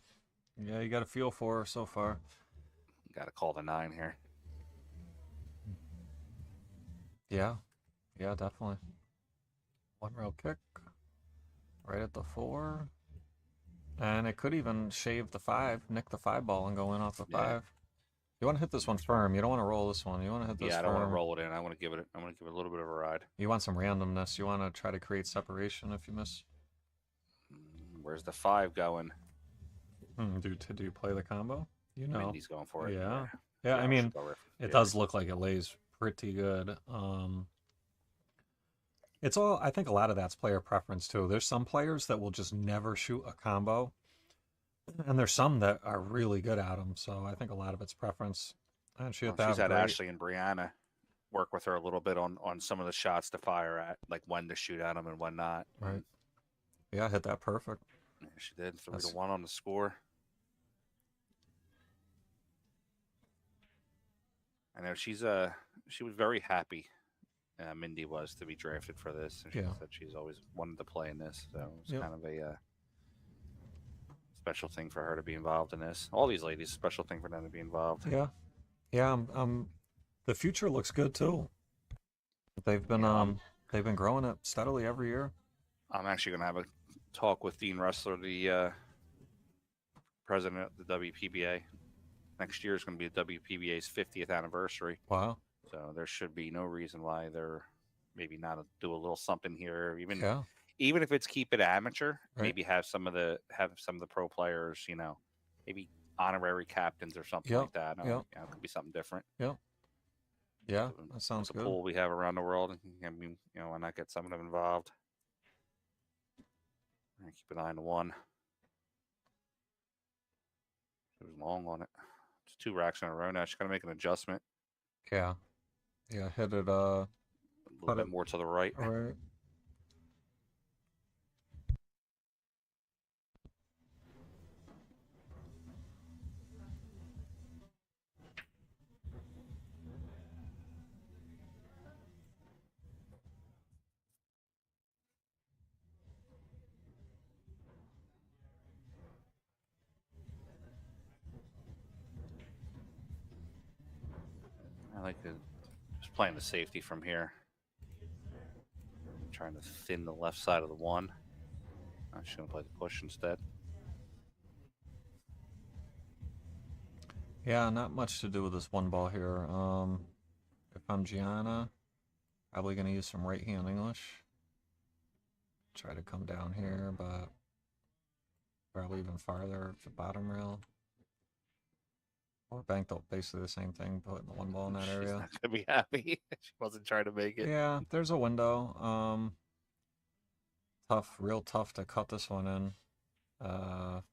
Yeah, you got a feel for her so far. Got to call the 9 here. Yeah. Yeah, definitely. 1 rail kick. Right at the 4. And it could even shave the 5, nick the 5 ball and go in off the 5. You want to hit this one firm. You don't want to roll this one. You want to hit this firm. Yeah, I don't want to roll it in. I want to give it a little bit of a ride. You want some randomness. You want to try to create separation if you miss. Where's the 5 going? Do you play the combo? You know. Mindy's going for it. Yeah, I mean, it does look like it lays pretty good. It's all, I think a lot of that's player preference too. There's some players that will just never shoot a combo, and there's some that are really good at them. So I think a lot of it's preference. And she's had Ashley and Brianna work with her a little bit on some of the shots to fire at, like when to shoot at them and when not. Right. Yeah, hit that perfect. Yeah, she did. 3-1 on the score. I know she was very happy. Mindy was to be drafted for this. She said she's always wanted to play in this, so it's kind of a special thing for her to be involved in this. All these ladies, special thing for them to be involved. Yeah. The future looks good too. They've been growing it steadily every year. I'm actually going to have a talk with Dean Ressler, the president of the WPBA. Next year is going to be the WPBA's 50th anniversary. Wow. So there should be no reason why they're maybe not do a little something here. Even if it's keep it amateur, maybe have some of the pro players, maybe honorary captains or something like that. It could be something different. Yeah, that sounds good. The pool we have around the world, I mean, why not get some of them involved? And keep an eye on the 1. It was long on it. It's 2 racks in a row now. She's got to make an adjustment. Yeah, hit it a little bit more to the right. Right. I like just playing the safety from here. Trying to thin the left side of the 1. I'm just going to play the push instead. Yeah, not much to do with this 1 ball here. If I'm Gianna, probably going to use some right hand English. Try to come down here, but probably even farther to bottom rail. Or banked up basically the same thing, putting the one ball in that She's area. not gonna be happy. She wasn't trying to make it. Yeah, there's a window. Tough, real tough to cut this one in. I'll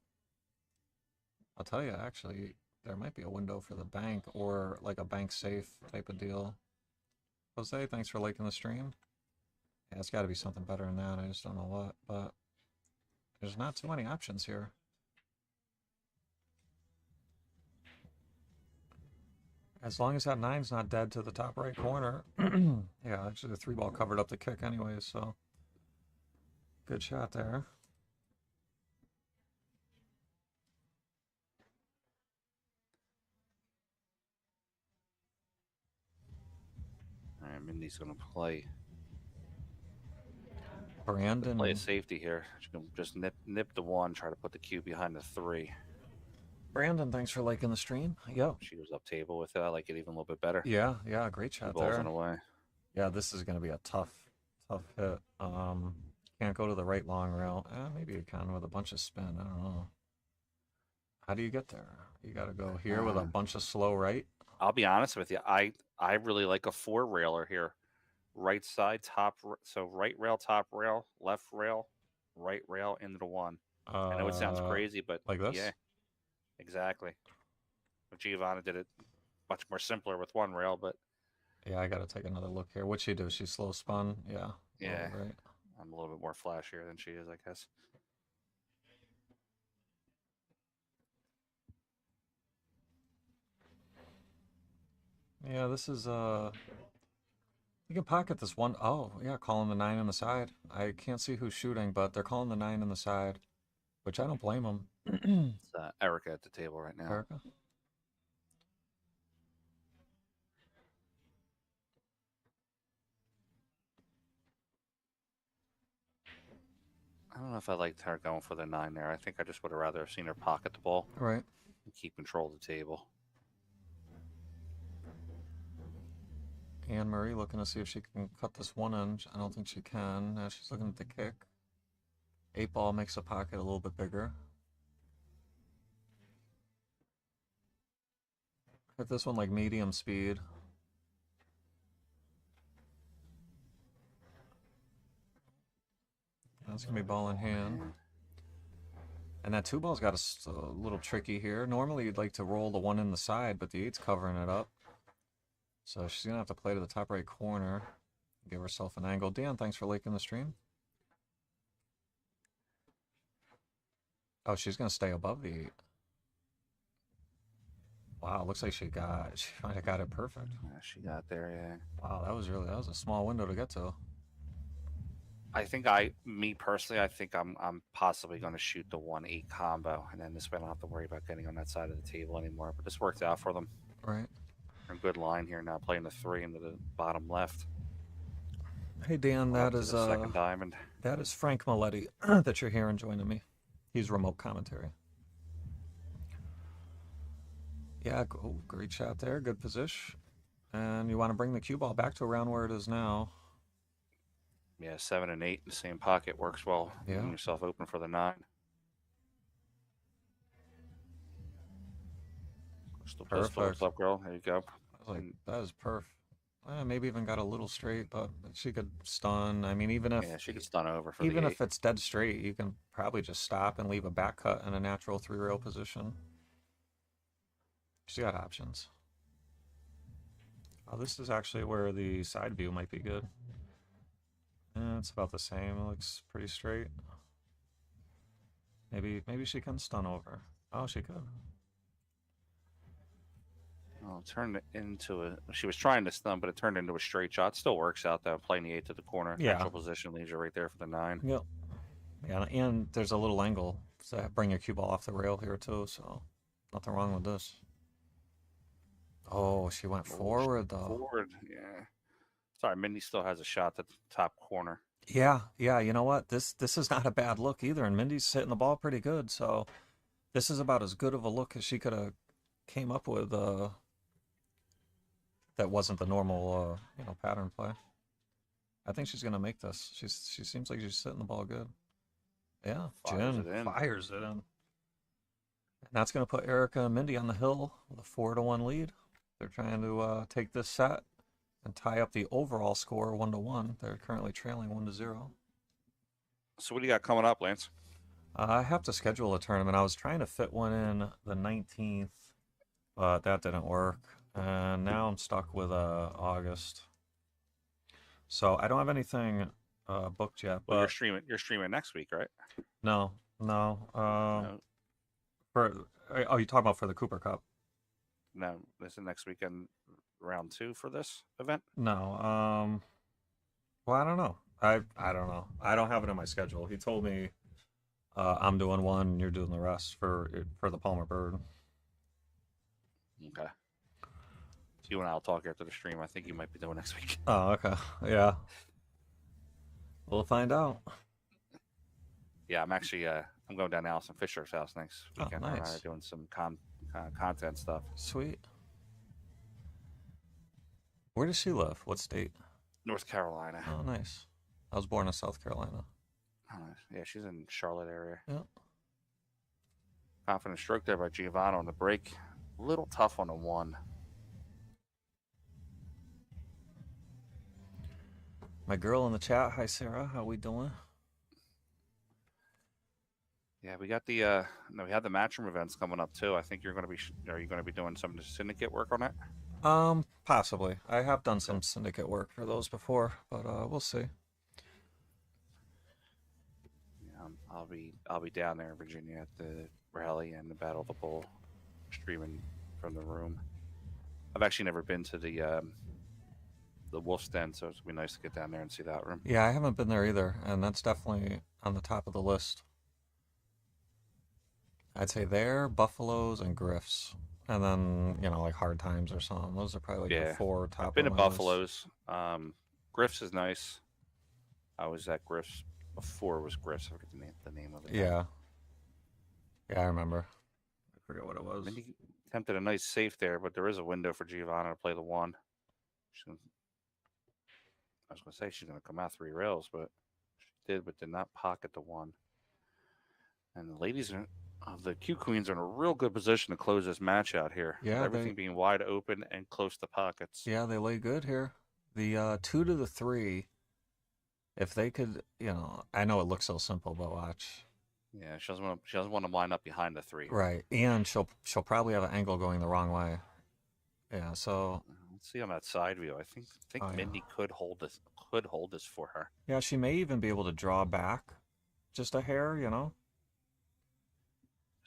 tell you, actually, there might be a window for the bank or like a bank safe type of deal. Jose, thanks for liking the stream. Yeah, it's got to be something better than that. I just don't know what, but there's not too many options here. As long as that 9's not dead to the top right corner. Yeah, actually the 3 ball covered up the kick anyways, so good shot there. All right, Mindy's gonna play. Brandon. Play a safety here. She can just nip the 1, try to put the cue behind the 3. Brandon, thanks for liking the stream. Yep. She goes up table with it. I like it even a little bit better. Yeah, great shot Ball's there. in a way. Yeah, this is going to be a tough hit. Can't go to the right long rail. Maybe you can with a bunch of spin. I don't know. How do you get there? You got to go here with a bunch of slow right. I'll be honest with you. I really like a 4 railer here. Right side, so right rail, top rail, left rail, right rail into the 1. I know it sounds crazy, but like this? Yeah, exactly. Giovanna did it much more simpler with 1 rail, but yeah, I got to take another look here. What'd she do? She slow spun? Yeah. Yeah. Oh, right. I'm a little bit more flashier than she is, I guess. Yeah, this is you can pocket this one. Oh, yeah, calling the 9 on the side. I can't see who's shooting, but they're calling the 9 on the side, which I don't blame them. It's Erica at the table right now. Erica? I don't know if I liked her going for the 9 there. I think I just would have rather have seen her pocket the ball. Right. And keep control of the table. Anne Marie looking to see if she can cut this 1 in. I don't think she can. Now she's looking at the kick. 8 ball makes the pocket a little bit bigger. Hit this one like medium speed. That's going to be ball in hand. And that 2 ball's got a little tricky here. Normally you'd like to roll the 1 in the side, but the 8's covering it up. So she's going to have to play to the top right corner. Give herself an angle. Dan, thanks for liking the stream. Oh, she's going to stay above the 8. Wow, looks like she might have got it perfect. Yeah, she got there, yeah. Wow, that was a small window to get to. I think me personally, I think I'm possibly going to shoot the 1-8 combo, and then this way I don't have to worry about getting on that side of the table anymore. But this worked out for them. Right. A good line here now, playing the 3 into the bottom left. Hey Dan, that is second diamond. That is Frank Maletti that you're hearing joining me. He's remote commentary. Yeah, great shot there, good position. And you want to bring the cue ball back to around where it is now. Yeah, 7 and 8 in the same pocket works well. Yeah. Leaving yourself open for the 9. Perfect. Up, girl. There you go. That is perfect. Maybe even got a little straight, but she could stun. I mean, even if she could stun over for even the 8. if it's dead straight, you can probably just stop and leave a back cut in a natural 3 rail position. She's got options. Oh, this is actually where the side view might be good. It's about the same. It looks pretty straight. Maybe she can stun over. Oh, she could. Oh, turned it into a. She was trying to stun, but it turned into a straight shot. Still works out though. Playing the 8 to the corner. Yeah. Natural position leaves you right there for the 9. Yep. Yeah, and there's a little angle to bring your cue ball off the rail here too. So nothing wrong with this. Oh, she went forward though. Forward, yeah. Sorry, Mindy still has a shot at the top corner. Yeah. You know what? This is not a bad look either, and Mindy's hitting the ball pretty good. So this is about as good of a look as she could have came up with. That wasn't the normal, pattern play. I think she's gonna make this. She seems like she's hitting the ball good. Yeah, Jen fires it in. And that's going to put Erica and Mindy on the hill with a 4-1 lead. They're trying to take this set and tie up the overall score 1-1. They're currently trailing 1-0. So what do you got coming up, Lance? I have to schedule a tournament. I was trying to fit one in the 19th, but that didn't work. And now I'm stuck with August. So I don't have anything booked yet. Well, But you're streaming next week, right? No. For you talking about for the Cooper Cup? No, this is next weekend, round 2 for this event. No. Well, I don't know. I don't know. I don't have it in my schedule. He told me I'm doing one, and you're doing the rest for the Palmer Byrd. Okay. So you and I'll talk after the stream. I think you might be doing next week. Oh, okay. Yeah. We'll find out. Yeah, I'm actually I'm going down to Allison Fisher's house next weekend. Oh, Her and nice. I are doing some content stuff. Sweet. Where does she live? What state? North Carolina. Oh, nice. I was born in South Carolina. Oh, nice. Yeah, she's in Charlotte area. Yeah. Confident stroke there by Giovanni on the break. A little tough on the 1. My girl in the chat. Hi, Sarah. How we doing? Yeah, we got we have the matchroom events coming up too. I think you're going to be. Are you going to be doing some syndicate work on it? Possibly. I have done some syndicate work for those before, but we'll see. Yeah, I'll be down there in Virginia at the rally and the Battle of the Bull, streaming from the room. I've actually never been to the Wolf's Den, so it's gonna be nice to get down there and see that room. Yeah, I haven't been there either, and that's definitely on the top of the list. I'd say there, Buffaloes, and Griffs. And then, like Hard Times or something. Those are probably like the 4 top. I've been to of my Buffaloes. Griffs is nice. I was at Griffs before it was Griffs. I forget the name of it. Yeah. Yeah, I remember. I forget what it was. Mindy attempted a nice safe there, but there is a window for Giovanna to play the 1. I was going to say she's going to come out 3 rails, but she did, but did not pocket the 1. And the ladies are... the Q Queens are in a real good position to close this match out here. Yeah, with everything being wide open and close to pockets. Yeah, they lay good here. The 2 to the 3, if they could, I know it looks so simple, but watch. Yeah, she doesn't want to line up behind the 3. Right, and she'll probably have an angle going the wrong way. Yeah, so let's see on that side view. I think Mindy could hold this for her. Yeah, she may even be able to draw back just a hair,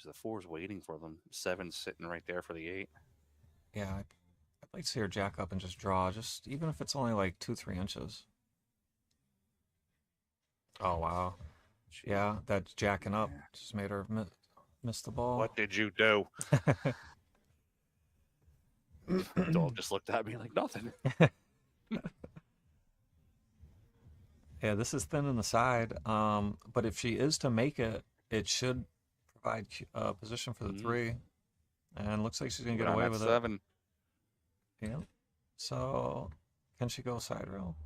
The 4's waiting for them. 7's sitting right there for the 8. Yeah, I'd like to see her jack up and just draw, just even if it's only like 2-3 inches. Oh, wow. Yeah, that jacking up just made her miss the ball. What did you do? Dog just looked at me like nothing. Yeah, this is thin in the side, but if she is to make it, it should provide position for the 3, and looks like she's gonna get away with 7. it. Yeah. So, can she go side rail?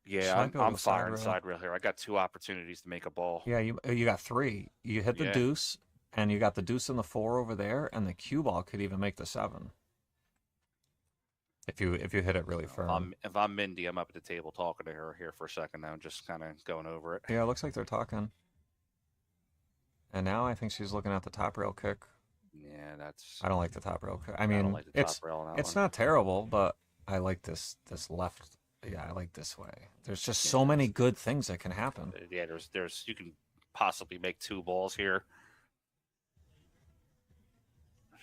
Yeah, I'm firing side rail here. I got 2 opportunities to make a ball. Yeah, you got 3. You hit the deuce, and you got the deuce and the 4 over there, and the cue ball could even make the 7. If you hit it really firm. If I'm Mindy, I'm up at the table talking to her here for a second now, just kind of going over it. Yeah, it looks like they're talking. And now I think she's looking at the top rail kick. Yeah, I don't like the top rail kick. I don't mean, like the top rail on that it's one. not terrible, but I like this left. Yeah, I like this way. There's just so many good things that can happen. Yeah, there's you can possibly make 2 balls here.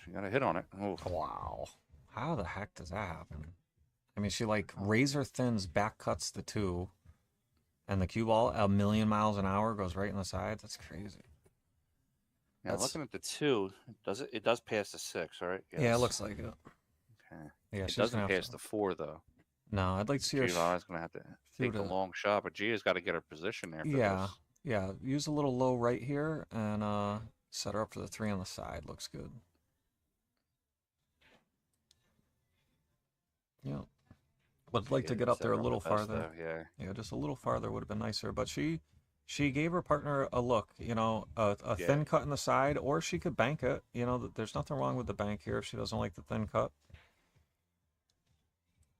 She got a hit on it. Oh, wow. How the heck does that happen? I mean, she razor thins, back cuts the 2, and the cue ball 1,000,000 miles an hour goes right in the side. That's crazy. Yeah, looking at the 2, it does pass the 6, right? Yes. Yeah, it looks like it. Okay. Yeah, it she's doesn't gonna have pass to- the 4 though. No, I'd like to see her. Giovanna's going to have to take a long shot, but Gia's got to get her position there. For this. Yeah. Use a little low right here and set her up for the 3 on the side. Looks good. Yeah. Would like to get up there a little farther. Though, yeah. Yeah, just a little farther would have been nicer. But she She gave her partner a look, you know, a Yeah. thin cut in the side, or she could bank it. You know, there's nothing wrong with the bank here if she doesn't like the thin cut.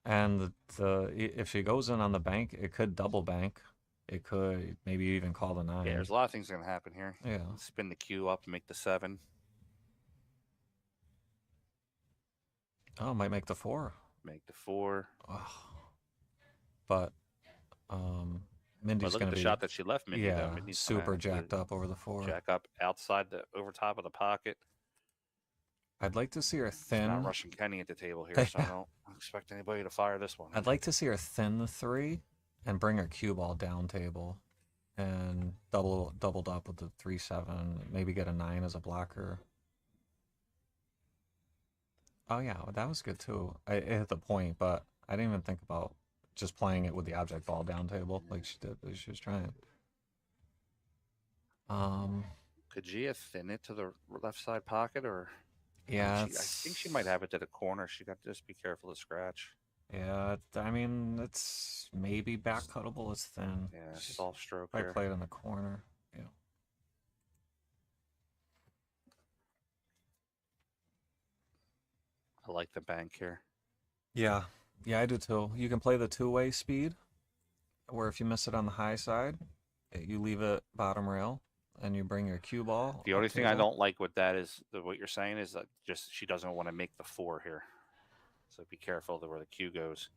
And if she goes in on the bank, it could double bank. It could maybe even call the 9. Yeah, there's a lot of things going to happen here. Yeah. Spin the cue up and make the 7. Oh, might make the 4. Make the 4. Oh. But Mindy's look going at to the be shot that she left Mindy. yeah, though. Mindy's super gonna jacked up over the 4. Jack up outside the over top of the pocket. I'd like to see her She's thin. not rushing Kenny at the table here, so I don't expect anybody to fire this one. I'd like to see her thin the 3 and bring her cue ball down table and doubled up with the 3-7. Maybe get a 9 as a blocker. Oh yeah, that was good too. It hit the point, but I didn't even think about just playing it with the object ball down table like she did. She was trying. Could Gia thin it to the left side pocket, or yeah, I think she might have it to the corner. She got to just be careful to scratch. Yeah, I mean it's maybe back cuttable. It's thin. Yeah, soft stroke. I here. play it in the corner. Yeah. I like the bank here. Yeah, I do too. You can play the 2-way speed, where if you miss it on the high side, you leave it bottom rail, and you bring your cue ball. The only thing I don't like with that is what you're saying is that just she doesn't want to make the 4 here. So be careful where the cue goes.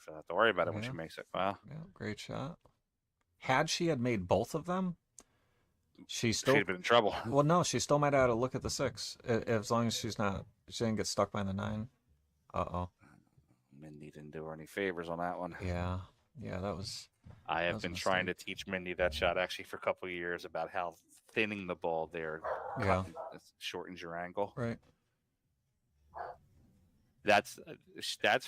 She'll have to worry about it when she makes it. Wow. Yeah, great shot. Had she had made both of them, she'd been in trouble. Well, no, she still might have had to look at the 6, as long as she didn't get stuck by the 9. Uh-oh. Mindy didn't do her any favors on that one. Yeah, that was... I have been trying to teach Mindy that shot actually for a couple of years about how thinning the ball there shortens your angle. Right. That's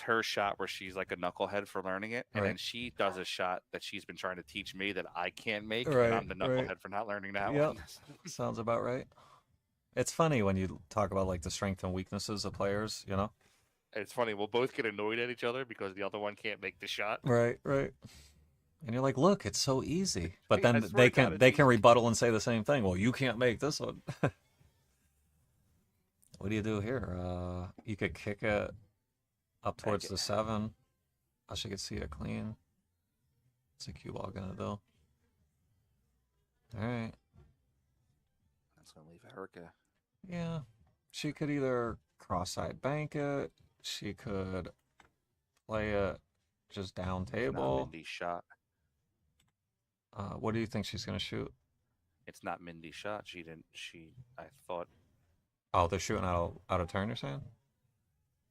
her shot where she's like a knucklehead for learning it, and then she does a shot that she's been trying to teach me that I can't make, and I'm the knucklehead for not learning that one. Sounds about right. It's funny when you talk about like the strengths and weaknesses of players, you know? It's funny, we'll both get annoyed at each other because the other one can't make the shot. Right. And you're like, look, it's so easy. But then they can rebuttal and say the same thing. Well, you can't make this one. What do you do here? You could kick it up towards the 7. I should see it clean. What's the cue ball gonna do? All right. That's gonna leave Erica. Yeah. She could either cross-side bank it. She could play it just down table. Not Mindy's shot. What do you think she's gonna shoot? It's not Mindy's shot. I thought. Oh, they're shooting out of turn, you're saying?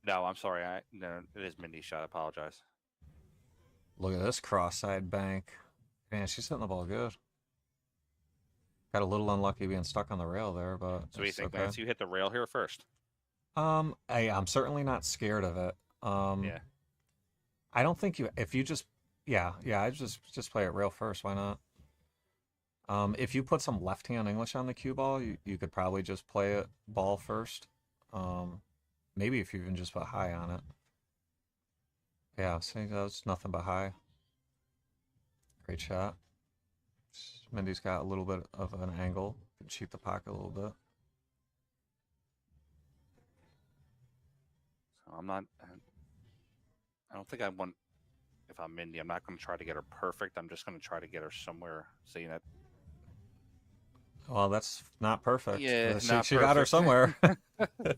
No, I'm sorry. No, it is Mindy's shot. I apologize. Look at this cross-side bank. Man, she's hitting the ball good. Got a little unlucky being stuck on the rail there, but So what do you think, Lance? You hit the rail here first. I'm certainly not scared of it. Yeah. I don't think if you just I just play it rail first. Why not? If you put some left-hand English on the cue ball, you could probably just play it ball first. Maybe if you even just put high on it. Yeah, see, that's nothing but high. Great shot. Mindy's got a little bit of an angle. Can cheat the pocket a little bit. So I don't think I want. If I'm Mindy, I'm not going to try to get her perfect. I'm just going to try to get her somewhere. Seeing it. Well, that's not perfect. Yeah, she got her somewhere. I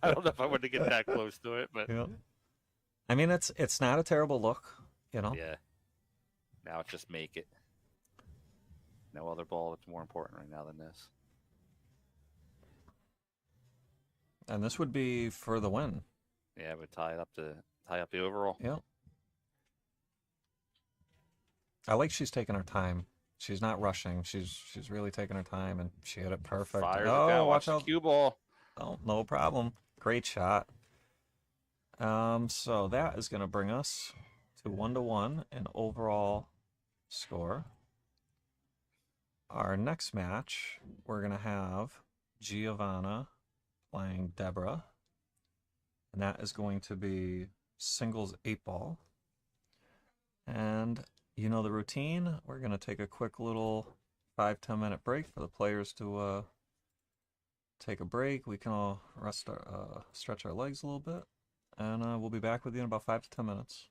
don't know if I want to get that close to it, but yeah. I mean, it's not a terrible look, you know. Yeah. Now it's just make it. No other ball that's more important right now than this. And this would be for the win. Yeah, but tie up the overall. Yeah. I like she's taking her time. She's not rushing. She's really taking her time, and she hit it perfect. Fires oh, it down. watch Watch out! the cue ball. Oh, no problem. Great shot. So that is going to bring us to 1-1 in overall score. Our next match, we're going to have Giovanna playing Deborah, and that is going to be singles 8-ball. And You know the routine. We're going to take a quick little 5-10 minute break for the players to take a break. We can all rest our, stretch our legs a little bit, and we'll be back with you in about 5 to 10 minutes.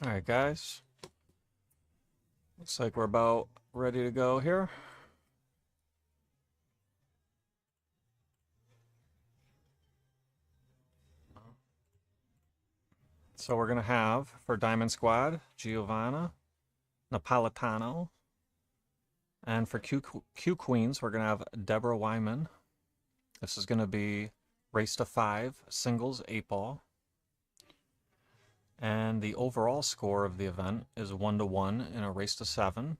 Alright, guys. Looks like we're about ready to go here. So we're going to have, for Diamond Squad, Giovanna Napolitano. And for Q Queens, we're going to have Deborah Wyman. This is going to be race to 5, singles 8-ball. And the overall score of the event is 1-1 in a race to 7.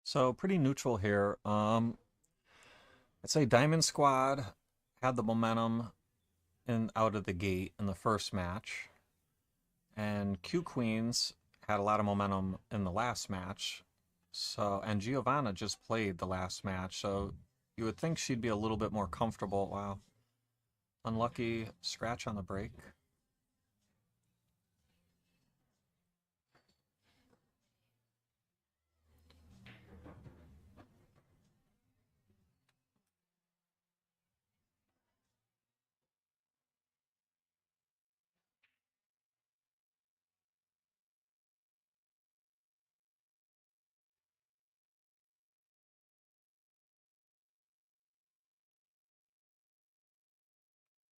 So pretty neutral here. I'd say Diamond Squad had the momentum out of the gate in the first match. And Q Queens had a lot of momentum in the last match. So, and Giovanna just played the last match, so you would think she'd be a little bit more comfortable. Wow. Unlucky scratch on the break.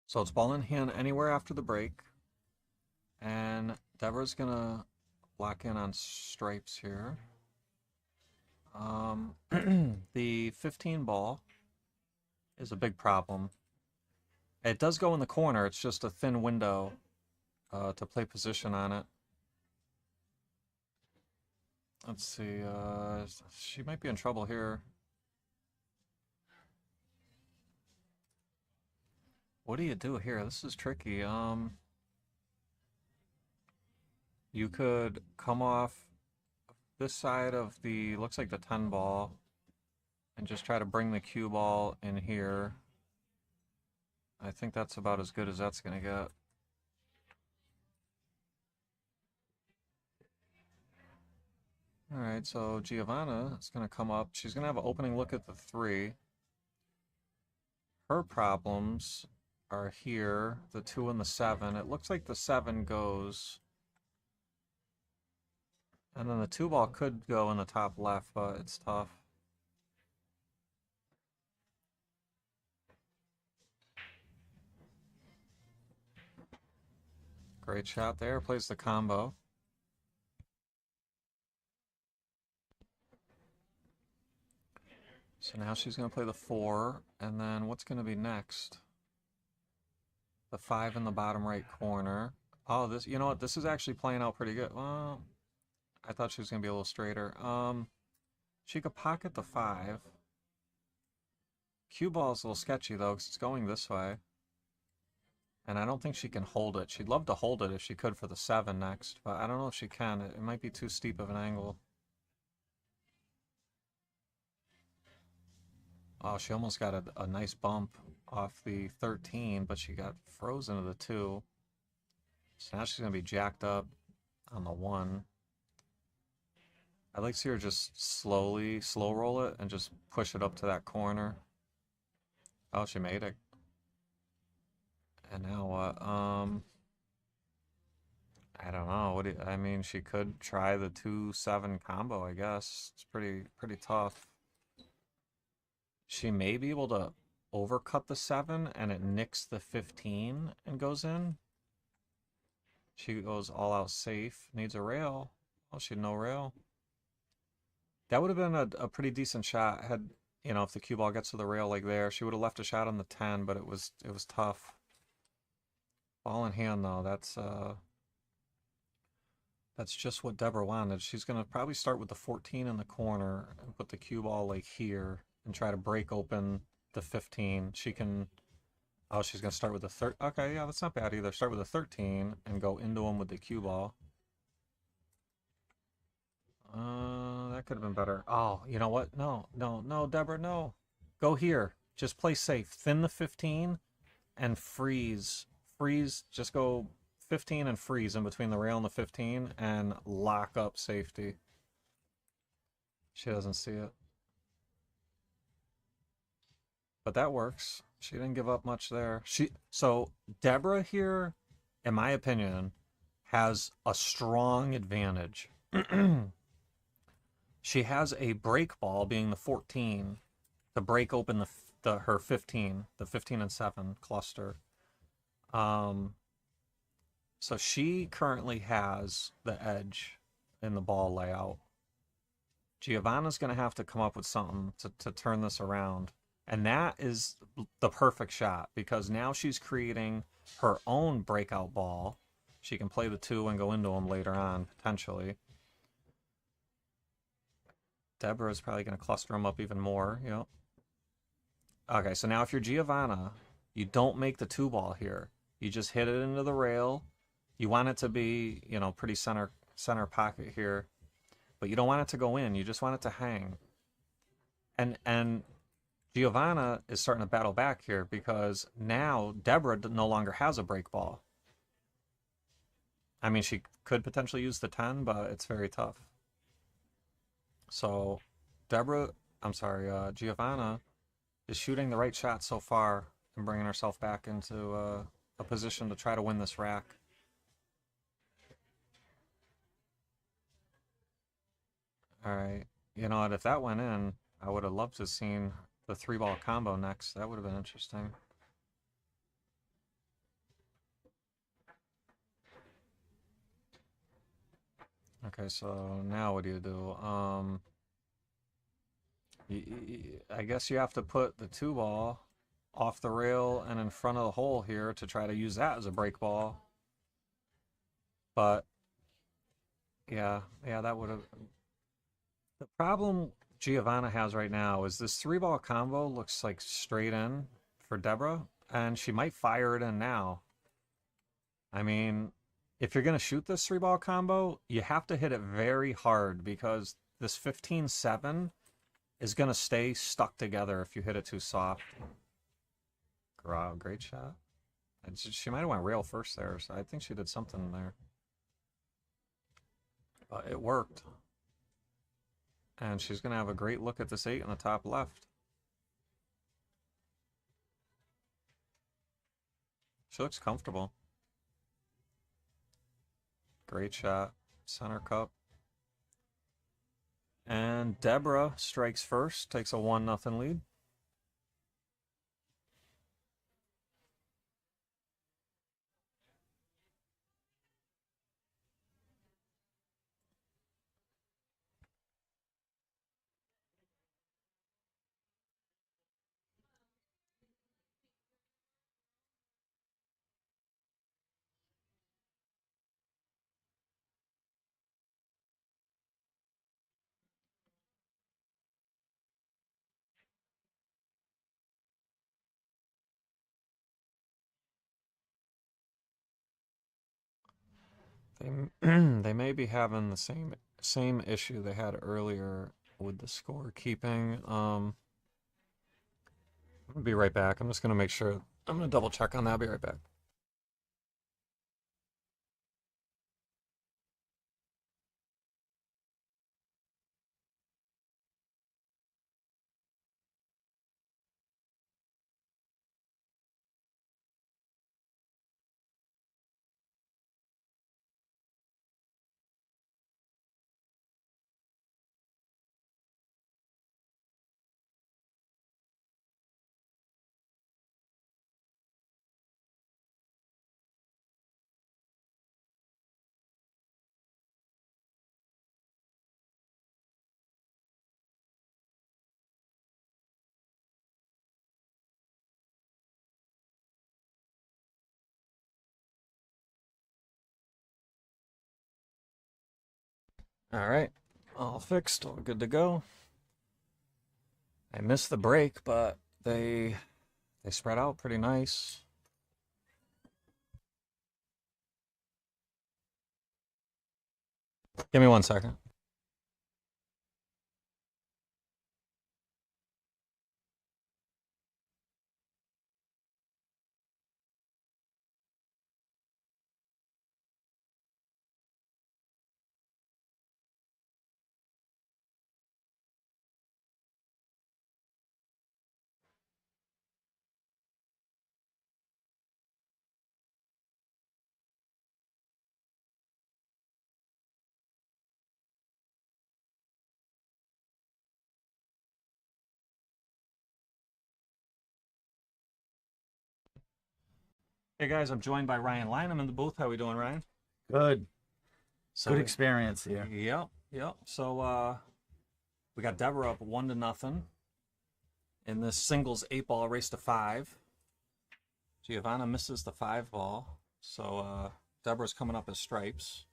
So it's ball in hand anywhere after the break. And Deborah's going to lock in on stripes here. The 15 ball is a big problem. It does go in the corner. It's just a thin window to play position on it. Let's see. She might be in trouble here. What do you do here? This is tricky. You could come off this side of the, looks like the 10 ball, and just try to bring the cue ball in here. I think that's about as good as that's going to get. All right, so Giovanna is going to come up. She's going to have an opening look at the 3. Her problems are here, the 2 and the 7. It looks like the 7 goes. And then the 2 ball could go in the top left, but it's tough. Great shot there. Plays the combo. So now she's going to play the 4, and then what's going to be next? The 5 in the bottom right corner. Oh, this, you know what? This is actually playing out pretty good. Well, I thought she was going to be a little straighter. She could pocket the 5. Cue ball's a little sketchy, though, because it's going this way. And I don't think she can hold it. She'd love to hold it if she could for the 7 next, but I don't know if she can. It might be too steep of an angle. Oh, she almost got a nice bump off the 13, but she got frozen to the 2. So now she's going to be jacked up on the 1. I'd like to see her just slow roll it and just push it up to that corner. Oh, she made it. And now what? I don't know. I mean, she could try the 2-7 combo, I guess. It's pretty tough. She may be able to overcut the 7 and it nicks the 15 and goes in. She goes all out safe. Needs a rail. Oh, she had no rail. That would have been a pretty decent shot had, you know, if the cue ball gets to the rail like there. She would have left a shot on the 10, but it was tough. Ball in hand though, that's just what Deborah wanted. She's gonna probably start with the 14 in the corner and put the cue ball like here and try to break open the 15. She can, oh, she's gonna start with the okay, yeah, that's not bad either. Start with a 13 and go into him with the cue ball. That could have been better. Oh, you know what? No, Deborah, no. Go here. Just play safe. Thin the 15 and freeze. Freeze. Just go 15 and freeze in between the rail and the 15 and lock up safety. She doesn't see it. But that works. She didn't give up much there. So Deborah here, in my opinion, has a strong advantage. She has a break ball, being the 14, to break open her 15, the 15 and 7 cluster. So she currently has the edge in the ball layout. Giovanna's going to have to come up with something to turn this around. And that is the perfect shot, because now she's creating her own breakout ball. She can play the 2 and go into them later on, potentially. Deborah's probably going to cluster them up even more. Yep. Okay, so now if you're Giovanna, you don't make the 2 ball here. You just hit it into the rail. You want it to be, you know, pretty center pocket here, but you don't want it to go in. You just want it to hang. And Giovanna is starting to battle back here, because now Deborah no longer has a break ball. I mean, she could potentially use the 10, but it's very tough. So Giovanna is shooting the right shot so far and bringing herself back into a position to try to win this rack. All right. You know what? If that went in, I would have loved to have seen the 3-ball combo next. That would have been interesting. Okay, so now what do you do? I guess you have to put the 2-ball off the rail and in front of the hole here to try to use that as a break ball. But yeah, that would have. The problem Giovanna has right now is this 3-ball combo looks like straight in for Deborah, and she might fire it in now. I mean, if you're going to shoot this 3-ball combo, you have to hit it very hard, because this 15-7 is going to stay stuck together if you hit it too soft. Wow, great shot. She might have went rail first there, so I think she did something there. But it worked. And she's going to have a great look at this 8 in the top left. She looks comfortable. Great shot. Center cup. And Deborah strikes first, takes a 1-0 lead. They may be having the same issue they had earlier with the score keeping. I'm gonna be right back. I'm just gonna make sure. I'm gonna double check on that. I'll be right back. All right, all fixed, all good to go. I missed the break, but they spread out pretty nice. Give me 1 second. Hey guys, I'm joined by Ryan Lynham in the booth. How we doing, Ryan? Good. So Good experience here. Yep. So we got Deborah up 1-0 in this singles 8-ball race to 5. Giovanna misses the 5-ball. So Deborah's coming up as stripes.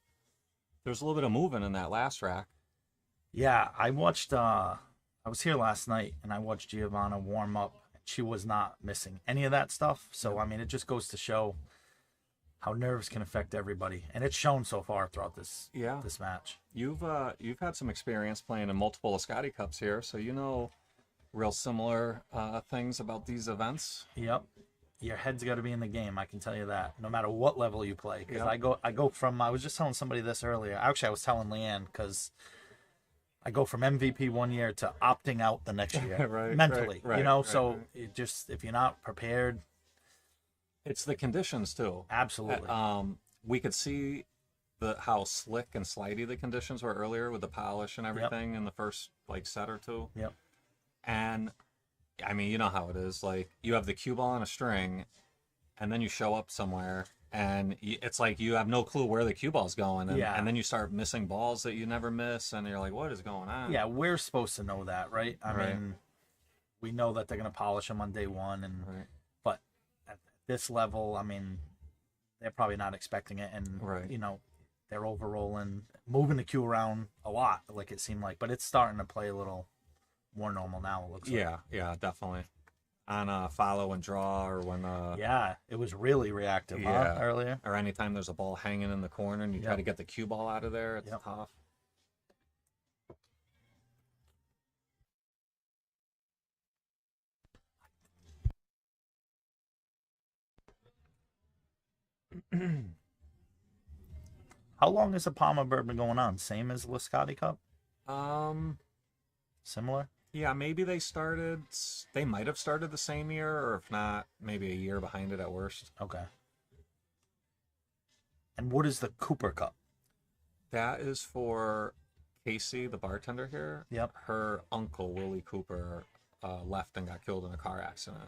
There's a little bit of moving in that last rack. Yeah, I watched I was here last night and I watched Giovanna warm up. She was not missing any of that stuff. So I mean, it just goes to show how nerves can affect everybody, and it's shown so far throughout this match. You've had some experience playing in multiple Lisciotti Cups here, so you know real similar things about these events. Yep. Your head's got to be in the game, I can tell you that, no matter what level you play. Because I go from, I was just telling somebody this earlier. Actually, I was telling Leanne, because I go from MVP one year to opting out the next year, mentally. You know, so it just, if you're not prepared, it's the conditions too. Absolutely. We could see how slick and slidey the conditions were earlier with the polish and everything in the first set or two. Yep. And I mean, you know how it is. Like, you have the cue ball on a string, and then you show up somewhere, and it's like you have no clue where the cue ball's going, and then you start missing balls that you never miss, and you're like, what is going on? Yeah, we're supposed to know that, right? I mean, we know that they're going to polish them on day one, but at this level, I mean, they're probably not expecting it, and you know, they're over-rolling, moving the cue around a lot, like it seemed like, but it's starting to play a little more normal now, it looks like. Yeah, definitely. On follow and draw, or when it was really reactive earlier, or anytime there's a ball hanging in the corner and you try to get the cue ball out of there, it's tough. How long has the Palmer Byrd been going on? Same as the Lisciotti Cup? Similar? Yeah, maybe they might have started the same year, or if not, maybe a year behind it at worst. Okay. And what is the Cooper Cup? That is for Casey, the bartender here. Yep. Her uncle, Willie Cooper, left and got killed in a car accident.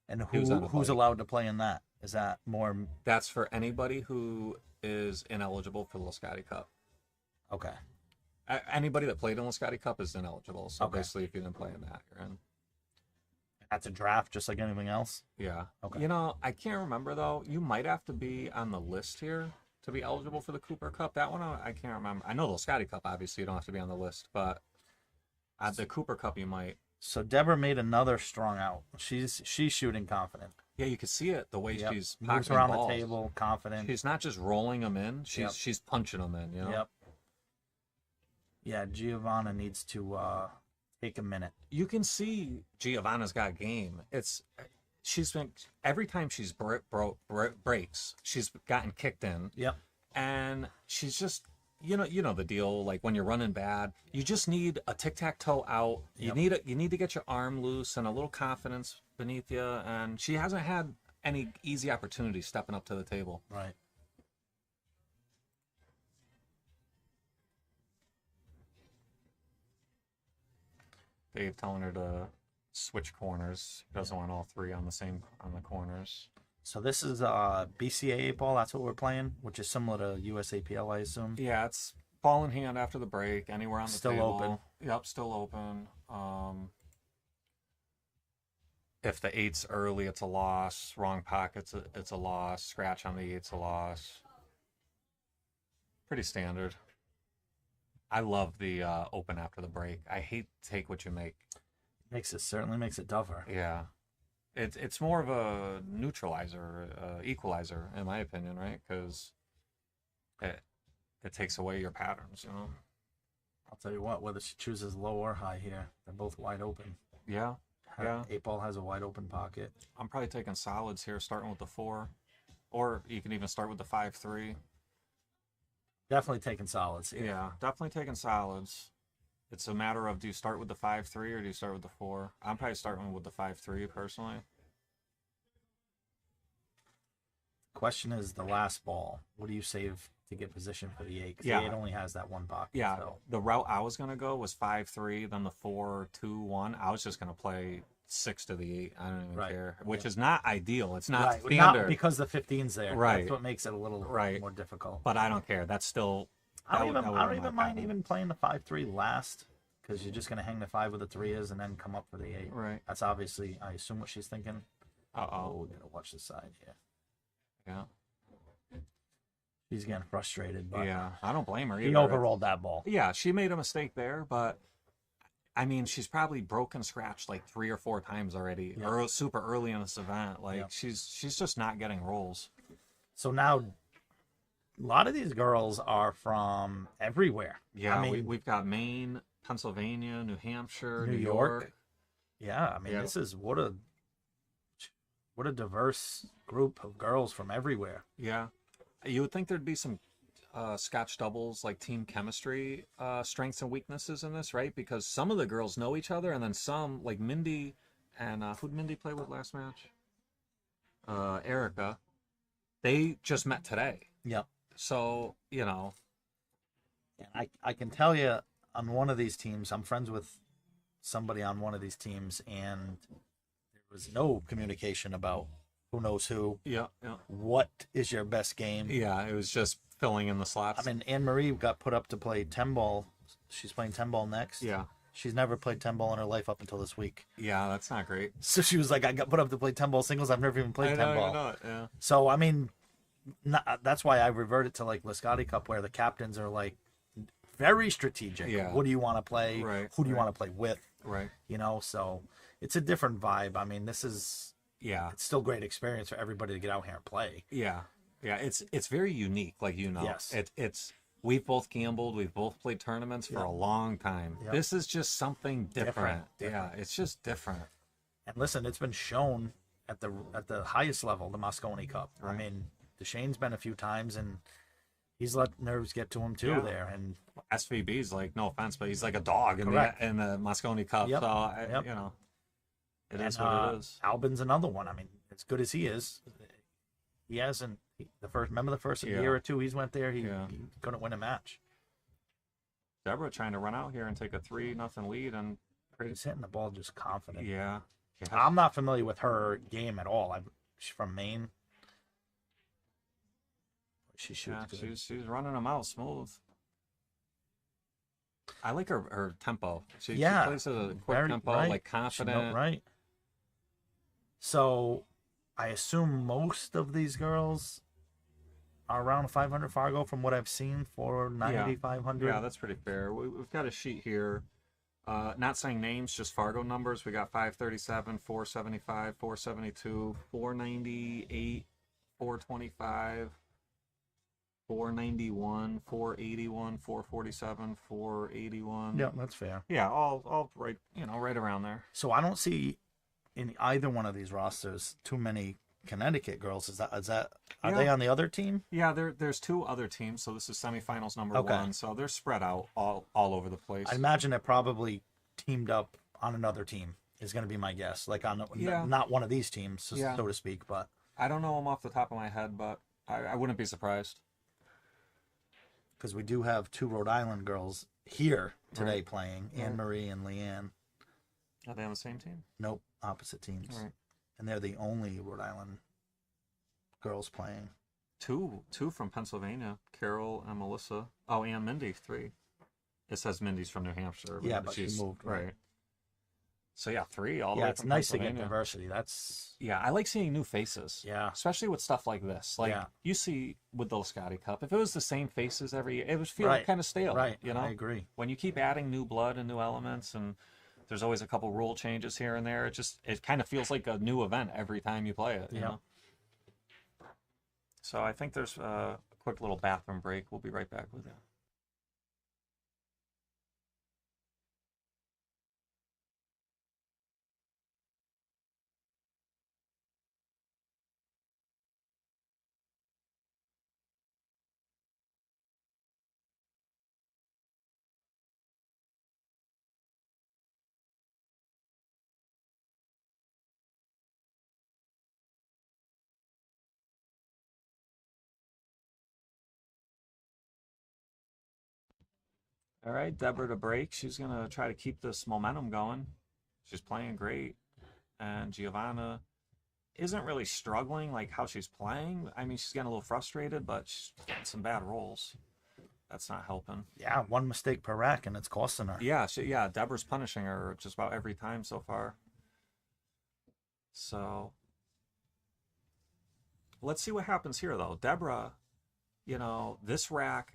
And who's allowed to play in that? Is that more... That's for anybody who is ineligible for the Lisciotti Cup. Okay. Anybody that played in the Lisciotti Cup is ineligible. So basically, if you didn't play in that, you're in. That's a draft, just like anything else? Yeah. Okay. You know, I can't remember, though. You might have to be on the list here to be eligible for the Cooper Cup. That one, I can't remember. I know the Lisciotti Cup, obviously, you don't have to be on the list. But at the Cooper Cup, you might. So Deborah made another strong out. She's shooting confident. Yeah, you can see it, the way she's moves around the table, confident. She's not just rolling them in. She's punching them in, you know? Yep. Yeah, Giovanna needs to take a minute. You can see Giovanna's got game. She's been, every time she's breaks, she's gotten kicked in. Yep. And she's just, you know the deal. Like, when you're running bad, you just need a tic-tac-toe out. You need to get your arm loose and a little confidence beneath you. And she hasn't had any easy opportunities stepping up to the table. Right. Dave telling her to switch corners. He doesn't want all three on the corners. So this is BCA 8-ball. That's what we're playing, which is similar to USAPL, I assume. Yeah, it's ball in hand after the break, anywhere on the still table. Open. Yep, still open. If the 8's early, it's a loss. Wrong pocket, it's a loss. Scratch on the 8's a loss. Pretty standard. I love the open after the break. I hate take what you make. Certainly makes it tougher. Yeah. It's more of a neutralizer, equalizer, in my opinion, right? Because it takes away your patterns, you know? I'll tell you what, whether she chooses low or high here, they're both wide open. Yeah. Yeah. 8-ball has a wide open pocket. I'm probably taking solids here, starting with the 4. Or you can even start with the 5-3. Definitely taking solids here. Yeah, definitely taking solids. It's a matter of, do you start with the 5-3 or do you start with the 4? I'm probably starting with the 5-3 personally. Question is the last ball. What do you save to get position for the 8? Because Yeah. the 8 only has that one pocket. Yeah, So. the route I was going to go was 5-3, then the 4-2-1. I was just going to play 6 to the 8. I don't even care, which is not ideal. It's not standard. Not because the 15's there. Right. That's what makes it a little more difficult. But I don't care. That's still... I don't even mind even playing the 5-3 last, because you're just going to hang the 5 where the 3 is and then come up for the 8. Right. That's obviously, I assume, what she's thinking. Uh-oh. We got to watch the side here. Yeah. She's getting frustrated. But yeah, I don't blame her either. He overrolled that ball. Yeah, she made a mistake there, but... I mean, she's probably broken scratched like 3 or 4 times already, or super early in this event. Like, she's just not getting rolls. So now, a lot of these girls are from everywhere. Yeah, I mean, we've got Maine, Pennsylvania, New Hampshire, New York. Yeah, I mean, this is what a diverse group of girls from everywhere. Yeah, you would think there'd be some Scotch doubles, like team chemistry, strengths and weaknesses in this, right? Because some of the girls know each other, and then some, like Mindy and who'd Mindy play with last match? Erica. They just met today. Yep. So, you know. I can tell you, on one of these teams, I'm friends with somebody on one of these teams, and there was no communication about who knows who. Yeah. What is your best game? Yeah, it was just filling in the slots. I mean, Anne-Marie got put up to play 10-ball. She's playing 10-ball next. Yeah. She's never played 10-ball in her life up until this week. Yeah, that's not great. So she was like, I got put up to play 10-ball singles. I've never even played 10-ball. I know it, yeah. So, I mean, that's why I reverted to, like, Lisciotti Cup, where the captains are, like, very strategic. Yeah. What do you want to play? Right. Who do you want to play with? Right. You know, so it's a different vibe. I mean, this is... Yeah. It's still great experience for everybody to get out here and play. Yeah. Yeah, it's very unique, like, you know. Yes. It's we've both gambled, we've both played tournaments for a long time. Yep. This is just something different. Yeah, it's just different. And listen, it's been shown at the highest level, the Moscone Cup. Right. I mean, Deshane's been a few times, and he's let nerves get to him too there. And SVB's like, no offense, but he's like a dog in the Moscone Cup. Yep. So you know, it is what it is. Albin's another one. I mean, as good as he is, he hasn't. Remember the first year or two he's went there, he couldn't win a match. Deborah trying to run out here and take a 3-0 lead, and he's hitting the ball just confident. Yeah. I'm not familiar with her game at all. She's from Maine. She shoots good. She's running them out smooth. I like her tempo. She plays at a quick tempo, like confident. Right. So, I assume most of these girls are around 500 Fargo from what I've seen for 90, 500. Yeah, that's pretty fair. We've got a sheet here. Not saying names, just Fargo numbers. We got 537, 475, 472, 498, 425, 491, 481, 447, 481. Yeah, that's fair. Yeah, all right, right around there. So I don't see in either one of these rosters too many Connecticut girls. Is that are they on the other team? Yeah, there's 2 other teams, so this is semifinals number 1. So they're spread out all over the place. I imagine they're probably teamed up on another team, is going to be my guess. Like on not one of these teams, so to speak. But I don't know them off the top of my head, but I wouldn't be surprised. Because we do have 2 Rhode Island girls here today playing, Anne-Marie and Leanne. Are they on the same team? Nope, opposite teams. Right. And they're the only Rhode Island girls playing. 2 from Pennsylvania, Carol and Melissa. Oh, and Mindy, 3. It says Mindy's from New Hampshire. Yeah, but she moved. Right. So yeah, 3 all the way it's from nice to get Pennsylvania. diversity. That's I like seeing new faces. Yeah. Especially with stuff like this. Like you see with the Lisciotti Cup, if it was the same faces every year, it would feel kind of stale. Right. You know? I agree. When you keep adding new blood and new elements, and there's always a couple rule changes here and there, it kind of feels like a new event every time you play it. You know? So I think there's a quick little bathroom break. We'll be right back with you. All right, Deborah to break. She's going to try to keep this momentum going. She's playing great. And Giovanna isn't really struggling like how she's playing. I mean, she's getting a little frustrated, but she's getting some bad rolls. That's not helping. Yeah, one mistake per rack, and it's costing her. Yeah, Deborah's punishing her just about every time so far. So let's see what happens here, though. Deborah, this rack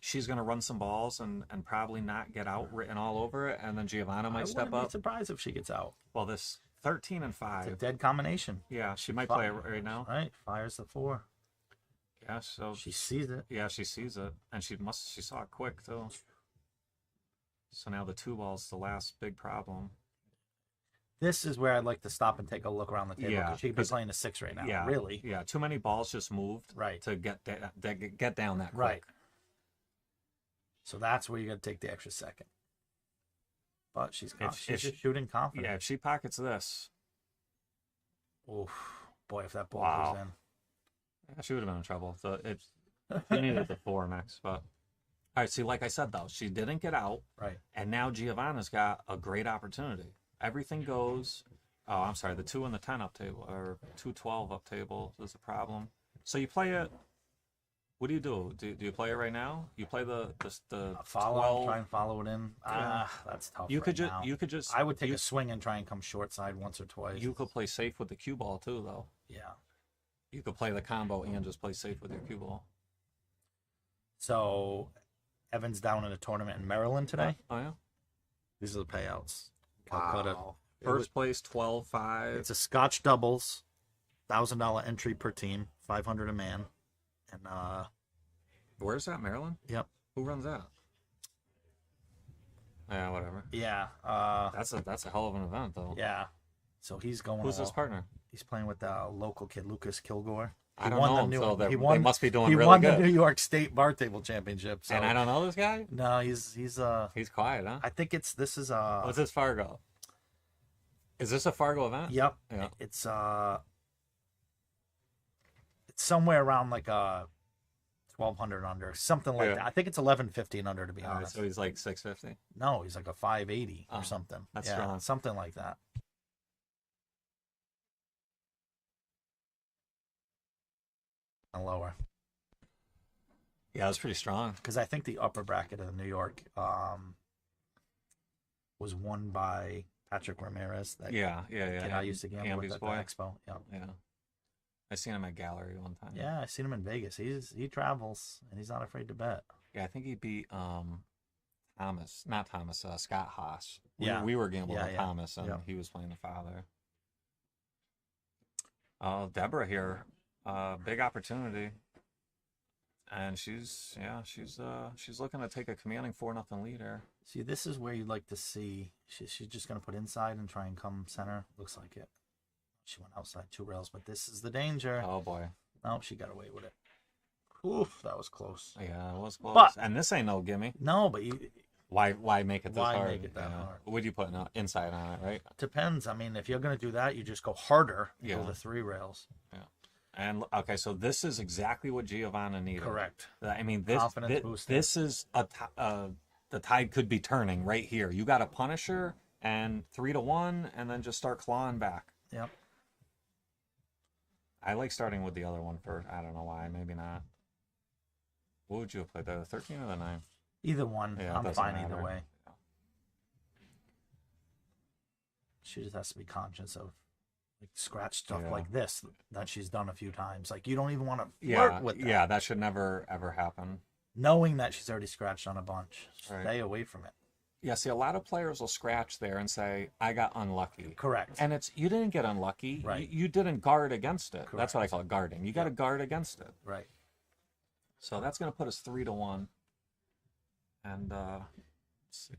she's going to run some balls and probably not get out written all over it, and then Giovanna might step up. I wouldn't be surprised if she gets out. Well, this 13 and 5. It's a dead combination. Yeah, she might play it right now. Right, fires the 4. Yeah, so she sees it. Yeah, she sees it, and she saw it quick too. So now the 2 ball's the last big problem. This is where I'd like to stop and take a look around the table. Yeah, she could be playing a 6 right now. Yeah, really. Yeah, too many balls just moved. Right. To get down that quick. Right. So that's where you got to take the extra second. But she's just shooting confident. Yeah, if she pockets this. Oof, boy, if that ball goes in. Yeah, she would have been in trouble. She needed the 4 next, but. All right, see, like I said, though, she didn't get out. Right. And now Giovanna's got a great opportunity. Everything goes. Oh, I'm sorry, the 2 and the 10 up table, or 2-12 up table is a problem. So you play it. What do? Do you play it right now? You play the follow, 12? try and follow it in. That's tough. You could just. I would take a swing and try and come short side once or twice. You could play safe with the cue ball too, though. Yeah. You could play the combo and just play safe with your cue ball. So, Evan's down in a tournament in Maryland today. Oh yeah. These are the payouts. Wow. First place 12-5. It's a Scotch doubles, $1,000 entry per team, 500 a man. And where's that, Maryland? Yep. Who runs that? Yeah, whatever. Yeah. That's a hell of an event, though. Yeah. So he's going. Who's his partner? He's playing with the local kid, Lucas Kilgore. I don't know him, so they must be doing really good. He won the New York State Bar Table Championship. So. And I don't know this guy? No, he's quiet, huh? I think this is What's this, Fargo? Is this a Fargo event? Yep. Yeah. It's somewhere around like 1,200 under, something like that. I think it's 1,150 and under, to be honest. So he's like 650. No, he's like a 580 or something. That's strong. Something like that. And lower. Yeah, that's pretty strong. Because I think the upper bracket of New York was won by Patrick Ramirez. Yeah. I used to gamble with at the Expo. Yeah. I seen him at Gallery one time. Yeah, I seen him in Vegas. He travels and he's not afraid to bet. Yeah, I think he beat Scott Haas. We were gambling with Thomas, and he was playing the father. Deborah here, big opportunity, and she's looking to take a commanding 4-0 lead here. See, this is where you'd like to see. She's just going to put inside and try and come center. Looks like it. She went outside 2 rails, but this is the danger. Oh boy! No, she got away with it. Oof, that was close. Yeah, it was close. But, and this ain't no gimme. No, but why make it this hard? Why make it that hard? What do you put inside on it, right? Depends. I mean, if you're going to do that, you just go harder. Go the 3 rails. Yeah. And okay, so this is exactly what Giovanna needed. Correct. I mean, this is the tide could be turning right here. You got to punish her and 3-1, and then just start clawing back. Yep. I like starting with the other one first. I don't know why. Maybe not. What would you have played, the 13 or the 9? Either one. Yeah, I'm fine either way. She just has to be conscious of like scratch stuff like this that she's done a few times. Like you don't even want to flirt with that. Yeah, that should never ever happen. Knowing that she's already scratched on a bunch, stay away from it. Yeah, see, a lot of players will scratch there and say, I got unlucky. Correct. And it's, you didn't get unlucky. Right. You didn't guard against it. Correct. That's what I call it, guarding. You got to guard against it. Right. So that's going to put us 3-1. And let's see.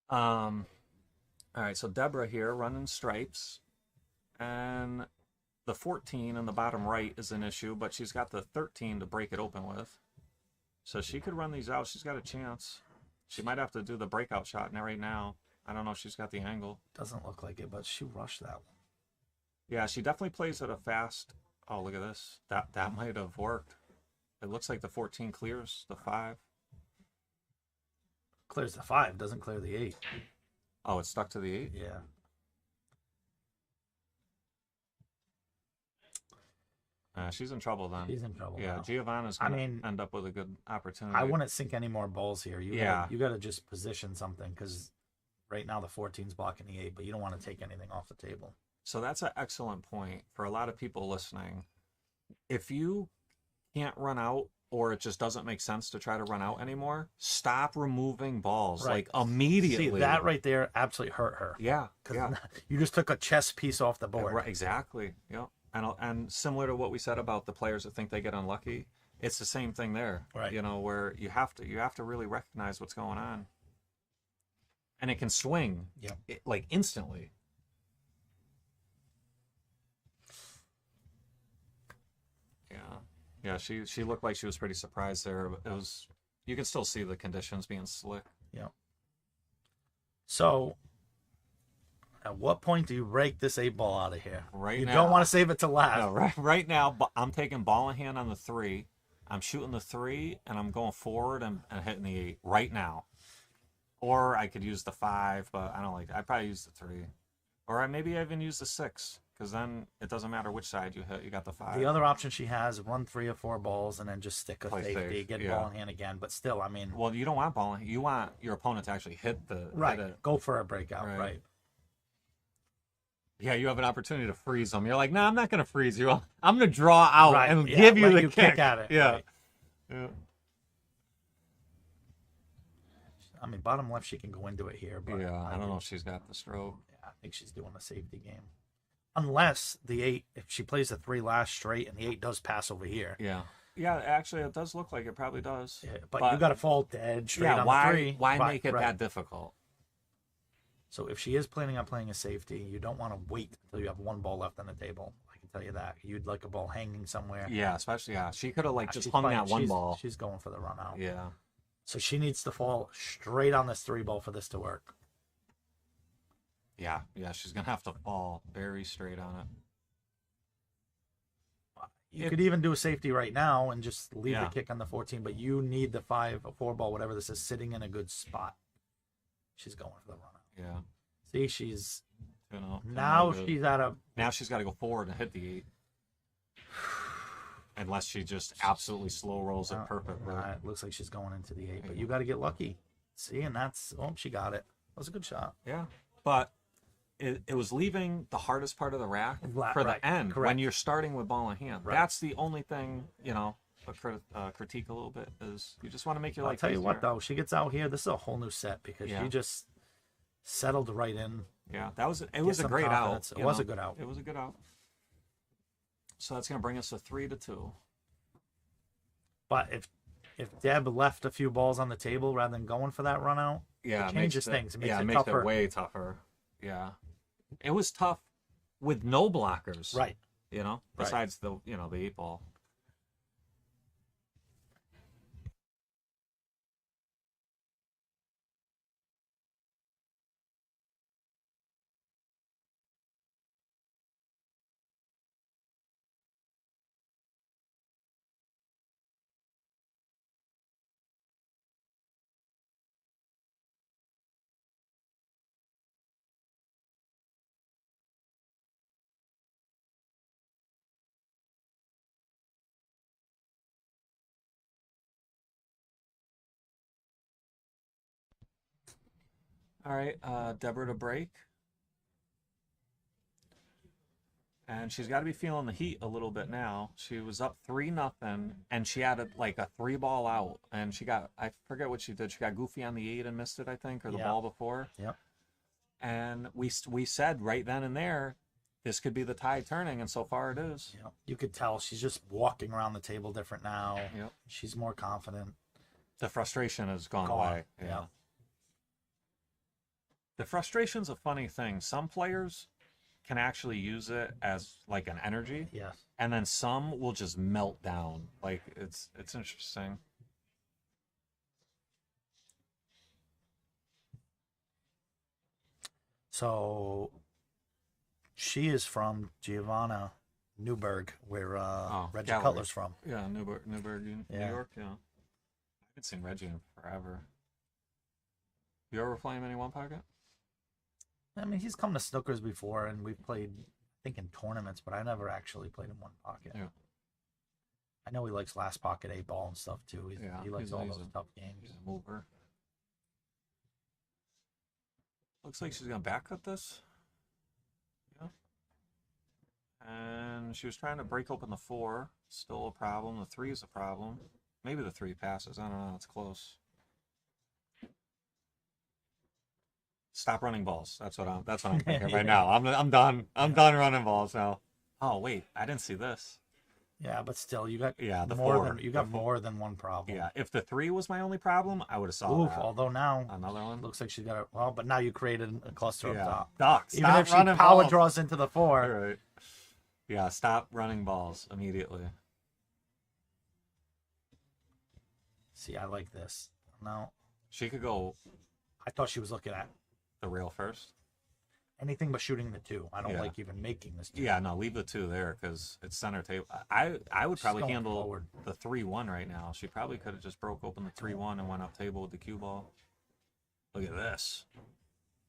All right, so Deborah here running stripes, and the 14 in the bottom right is an issue, but she's got the 13 to break it open with. So she could run these out. She's got a chance. She might have to do the breakout shot right now. I don't know if she's got the angle. Doesn't look like it, but she rushed that one. Yeah, she definitely plays at a fast. Oh, look at this. That might have worked. It looks like the 14 clears the 5. Clears the 5, doesn't clear the 8. Oh, it's stuck to the 8? Yeah. She's in trouble then. She's in trouble. Yeah, now. Giovanna's going to end up with a good opportunity. I wouldn't sink any more balls here. You got to just position something, because right now the 14's blocking the 8, but you don't want to take anything off the table. So that's an excellent point for a lot of people listening. If you can't run out, or it just doesn't make sense to try to run out anymore, stop removing balls like immediately. See, that right there absolutely hurt her. Yeah, You just took a chess piece off the board. Right, exactly. Yeah, and similar to what we said about the players that think they get unlucky, it's the same thing there. Right. You know, where you have to really recognize what's going on, and it can swing. Like instantly. Yeah, she looked like she was pretty surprised there. It was, you could still see the conditions being slick. Yeah. So, at what point do you break this 8 ball out of here? Right you now. You don't want to save it to last. No, right now, I'm taking ball in hand on the 3. I'm shooting the 3, and I'm going forward and hitting the 8 right now. Or I could use the 5, but I don't like that. I'd probably use the 3. Or maybe I even use the 6. Because then it doesn't matter which side you hit, you got the 5. The other option she has, run 3 or 4 balls and then just stick a safety, get ball in hand again. But still, I mean... Well, you don't want ball in hand. You want your opponent to actually hit the... Right, hit it. Go for a breakout, right. Yeah, you have an opportunity to freeze them. You're like, no, I'm not going to freeze you. I'm going to draw out and give you the kick at it. Yeah. Right. Yeah. I mean, bottom left, she can go into it here. But yeah, I don't know if she's got the stroke. Yeah, I think she's doing a safety game. Unless the 8, if she plays the 3 last straight and the 8 does pass over here. Yeah. Yeah, actually, it does look like it probably does. Yeah, but you got to fall dead straight on the 3. Why make it that difficult? So if she is planning on playing a safety, you don't want to wait until you have 1 ball left on the table. I can tell you that. You'd like a ball hanging somewhere. Yeah, especially, she could have just hung that 1 ball. She's going for the run out. Yeah. So she needs to fall straight on this 3 ball for this to work. Yeah, she's going to have to fall very straight on it. You could even do a safety right now and just leave the kick on the 14, but you need the 5 or 4 ball, whatever this is, sitting in a good spot. She's going for the run out. Yeah. See, she's You know. Now she's at a. Now she's got to go forward and hit the 8. Unless she just absolutely slow rolls it perfectly. It looks like she's going into the 8, but you got to get lucky. See, and that's she got it. That was a good shot. Yeah, but it was leaving the hardest part of the rack for the end when you're starting with ball in hand. That's the only thing, you know, a critique a little bit is you just want to make your life I'll tell you easier. what, though, she gets out here. This is a whole new set because she just settled right in. Yeah, it was a great out. It was a good out. It was a good out. So that's going to bring us to 3-2. But if Deb left a few balls on the table rather than going for that run out, it changes things. It makes it tougher. It way tougher. Yeah. It was tough with no blockers. Right. You know, besides the 8 ball. All right, Deborah to break. And she's got to be feeling the heat a little bit now. She was up 3-0, and she had a 3-ball out. And she got, I forget what she did. She got goofy on the 8 and missed it, I think, or the ball before. Yep. And we said right then and there, this could be the tide turning, and so far it is. Yep. You could tell she's just walking around the table different now. Yep. She's more confident. The frustration has gone away. Yeah. The frustration's a funny thing. Some players can actually use it as like an energy. Yes. And then some will just melt down. Like it's interesting. So she is from Giovanna Newburgh, where Reggie Gallery. Cutler's from. Yeah, Newburgh, New York. Yeah. I haven't seen Reggie in forever. You ever play him any one pocket? I mean, he's come to Snookers before, and we've played, I think, in tournaments, but I never actually played in one pocket. Yeah. I know he likes last pocket 8-ball and stuff, too. He likes all those tough games. He's a mover. Looks like she's going to back cut this. Yeah. And she was trying to break open the 4. Still a problem. The 3 is a problem. Maybe the 3 passes. I don't know. It's close. Stop running balls. That's what I'm thinking right now. I'm done. I'm done running balls now. Oh wait, I didn't see this. Yeah, but still, you got the more than one problem. Yeah, if the 3 was my only problem, I would have saw that. Although now another one looks like she's got a but now you created a cluster up top. Doc, even if she power draws into the 4. Right. Yeah, stop running balls immediately. See, I like this. No, she could go. I thought she was looking at the rail first. Anything but shooting the 2. I don't like even making this 2. Yeah, no, leave the 2 there because it's center table. I would probably handle the 3-1 right now. She probably could have just broke open the 3-1 and went up table with the cue ball. Look at this.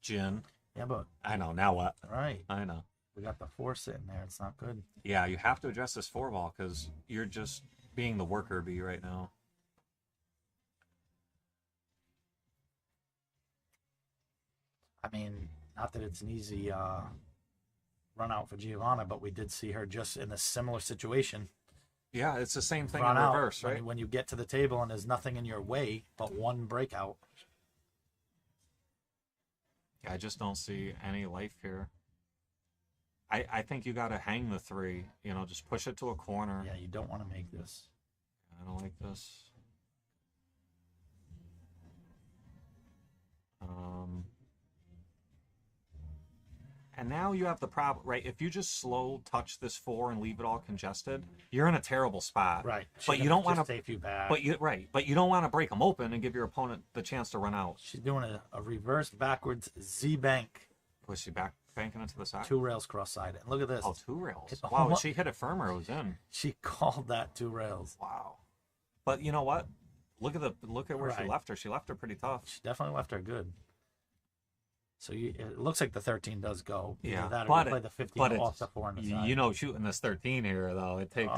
Gin. Yeah, but I know. Now what? Right. I know. We got the 4 sitting there. It's not good. Yeah, you have to address this 4 ball because you're just being the worker bee right now. I mean, not that it's an easy run out for Giovanna, but we did see her just in a similar situation. Yeah, it's the same thing run in out reverse, right? When you get to the table and there's nothing in your way but one breakout. I just don't see any life here. I think you got to hang the 3. You know, just push it to a corner. Yeah, you don't want to make this. I don't like this. And now you have the problem, right? If you just slow touch this 4 and leave it all congested, you're in a terrible spot. Right. But you don't want to take you back. But you don't want to break them open and give your opponent the chance to run out. She's doing a reverse backwards Z bank. Was she banking it to the side? 2 rails cross-sided. Look at this. Oh, 2 rails. Wow, she hit it firmer. It was in. She called that 2 rails. Wow. But you know what? Look at where she left her. She left her pretty tough. She definitely left her good. So it looks like the 13 does go. Either Yeah, that or but you play the 15 off the 4 on the side. You know, shooting this 13 here though, it takes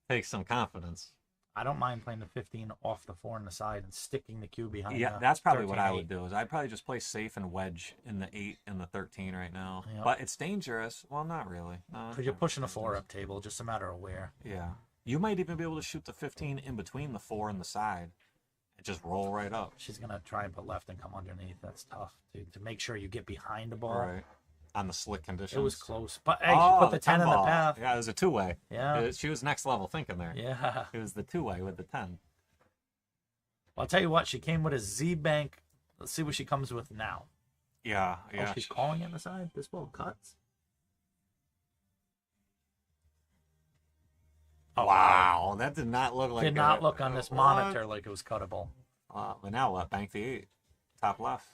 takes some confidence. I don't mind playing the 15 off the 4 on the side and sticking the cue behind. Yeah, that's probably what I would do. Is I'd probably just play safe and wedge in the 8 and the 13 right now. Yep. But it's dangerous. Well, not really. No, Because you're pushing a 4 up table, just a matter of where. Yeah, you might even be able to shoot the 15 in between the 4 and the side, and just roll right up. She's gonna try and put left and come underneath. That's tough to make sure you get behind the ball. Right. On the slick conditions. It was close, but hey, she put the 10 in the path. Yeah, it was a 2-way. Yeah, she was next level thinking there. Yeah, it was the 2-way with the 10. I'll tell you what, she came with a Z bank. Let's see what she comes with now. Yeah. Oh, she's calling it on the side. This ball cuts. Oh, wow, that did not look like. Did not look on this monitor like it was cuttable. But now what? Bank the 8, top left.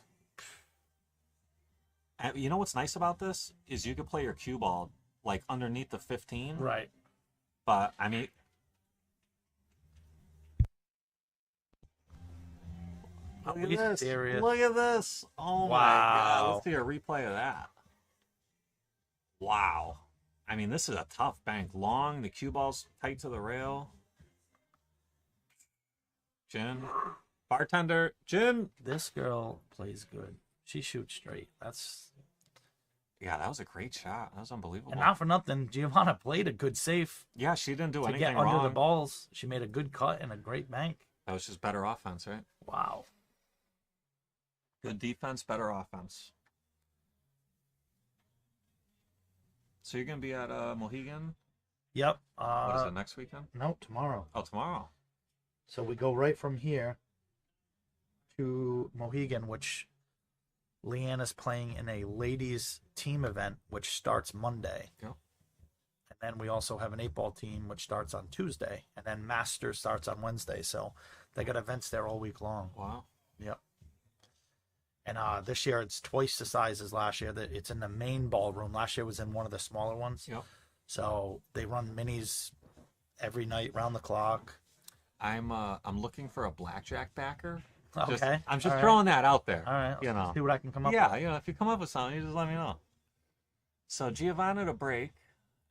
And you know what's nice about this is you could play your cue ball like underneath the 15. Right. But I mean, look at this. Serious? Look at this. Oh my God. Let's do a replay of that. Wow. I mean, this is a tough bank. Long, the cue ball's tight to the rail. Gin. Bartender, gin. This girl plays good. She shoots straight. Yeah, that was a great shot. That was unbelievable. And not for nothing, Giovanna played a good safe. Yeah, she didn't do anything to get under wrong. the balls. She made a good cut and a great bank. That was just better offense, right? Wow. Good defense, better offense. So you're going to be at Mohegan? Yep. What is it, next weekend? No, tomorrow. Oh, tomorrow. So we go right from here to Mohegan, which Leanne is playing in a ladies team event, which starts Monday. Yep. And then we also have an 8-ball team, which starts on Tuesday. And then Masters starts on Wednesday. So they got events there all week long. Wow. Yep. And this year it's twice the size as last year. It's in the main ballroom. Last year was in one of the smaller ones. Yep. So they run minis every night, round the clock. I'm looking for a blackjack backer. Okay. I'm just throwing that out there. All right. You know. See what I can come up with. Yeah, you know, if you come up with something, you just let me know. So Giovanna to break,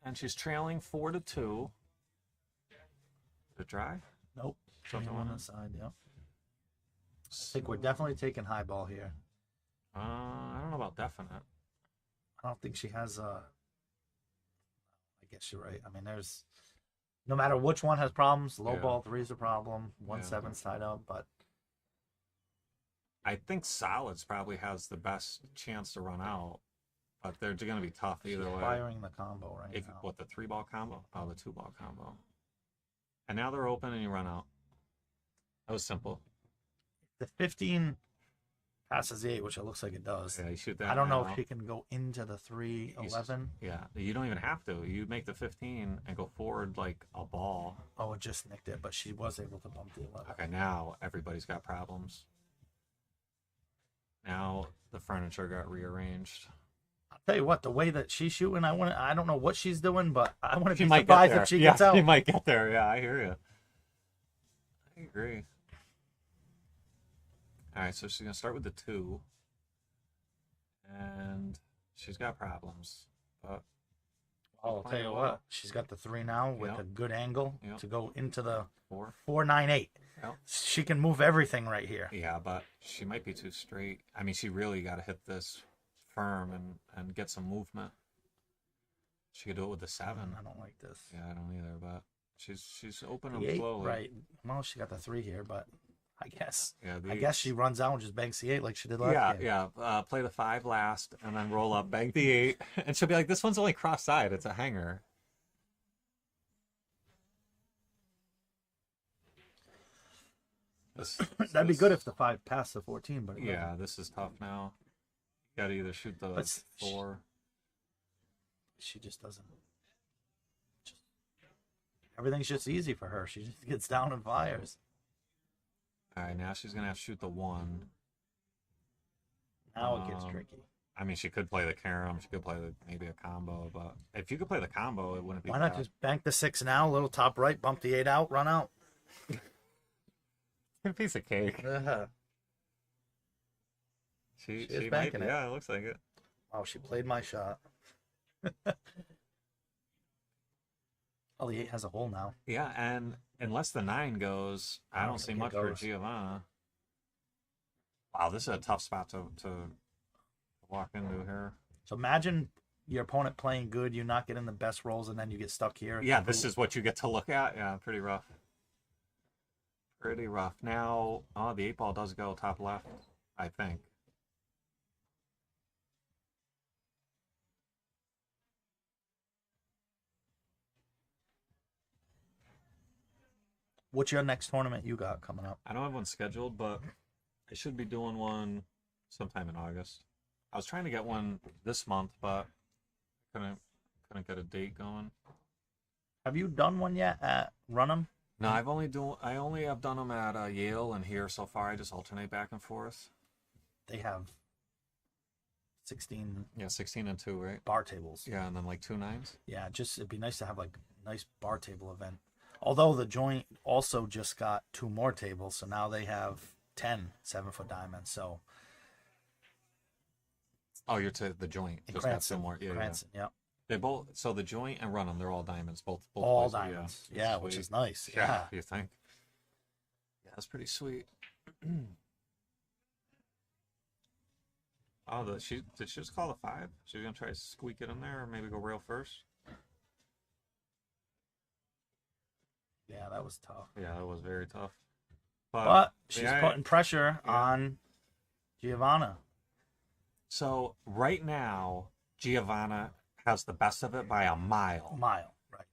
and she's trailing 4-2. To drive? Nope. Something on the side, yep. I think we're definitely taking high ball here. I don't know about definite. I don't think she has I guess you're right. I mean, there's no matter which one has problems, low ball 3 is a problem, 1-7's tied up, but I think solids probably has the best chance to run out, but they're going to be tough either way. Firing the combo right now. What, the 3-ball combo? Oh, the 2-ball combo. And now they're open and you run out. That was simple. The 15 passes the 8, which it looks like it does. Yeah, you shoot that. I don't know now. if she can go into the 3-11. Yeah, you don't even have to. You make the 15 and go forward like a ball. Oh, it just nicked it, but she was able to bump the 11. Okay, now everybody's got problems. Now the furniture got rearranged. I'll tell you what, the way that she's shooting, I don't know what she's doing, but I want to be might surprised get there. if she gets out. She might get there. Yeah, I hear you. I agree. All right, so she's going to start with the 2. And she's got problems. But I'll tell you what, she's got the 3 now with a good angle to go into the 4-9-8. Yep. She can move everything right here. Yeah, but she might be too straight. I mean, she really got to hit this firm and get some movement. She could do it with the 7. I don't like this. Yeah, I don't either, but she's open The and 8, slowly. right. Well, she got the 3 here, but I guess Yeah, I guess she runs out and just banks the 8 like she did last game. Yeah. Play the 5 last, and then roll up, bank the 8, and she'll be like, "This one's only cross-side. It's a hanger." That'd be good if the 5 passed the 14, but it Yeah, doesn't. this is tough now. You gotta either shoot the 4. She just doesn't. Everything's just easy for her. She just gets down and fires. All right, now she's gonna have to shoot the 1. Now it gets tricky. I mean, she could play the carom. She could play maybe a combo, but if you could play the combo, it wouldn't be. Why not just bank the 6 now, little top right, bump the 8 out, run out? A piece of cake. She is might, banking it. yeah, it looks like it. Oh, she played my shot. Oh, the 8 has a hole now. Yeah, and unless the 9 goes, I don't see much for Giovanna. Wow, this is a tough spot to walk into here. So imagine your opponent playing good, you not getting the best rolls, and then you get stuck here. Yeah, this is what you get to look at. Yeah, pretty rough. Pretty rough. Now, oh, the 8 ball does go top left, I think. What's your next tournament you got coming up? I don't have one scheduled, but I should be doing one sometime in August. I was trying to get one this month, but couldn't get a date going. Have you done one yet at Runham? No, I only have done them at Yale and here so far. I just alternate back and forth. They have 16. Yeah, 16 and 2, right? Bar tables. Yeah, and then like 2 9s. Yeah, it'd be nice to have like a nice bar table event. Although the joint also just got 2 more tables, so now they have 10 7-foot diamonds. So. Oh, you're to the joint. And just Cranston, got 2 more. Yeah, Cranston, yeah. They both. So the joint and Runham, they're all diamonds. Both all places, diamonds. Yeah, which is nice. Yeah, Yeah. you think? Yeah, that's pretty sweet. Oh, did she just call the 5? She's gonna try to squeak it in there, or maybe go rail first. Yeah, that was tough. Yeah, that was very tough. But she's putting pressure on Giovanna. So right now, Giovanna has the best of it by a mile. Right.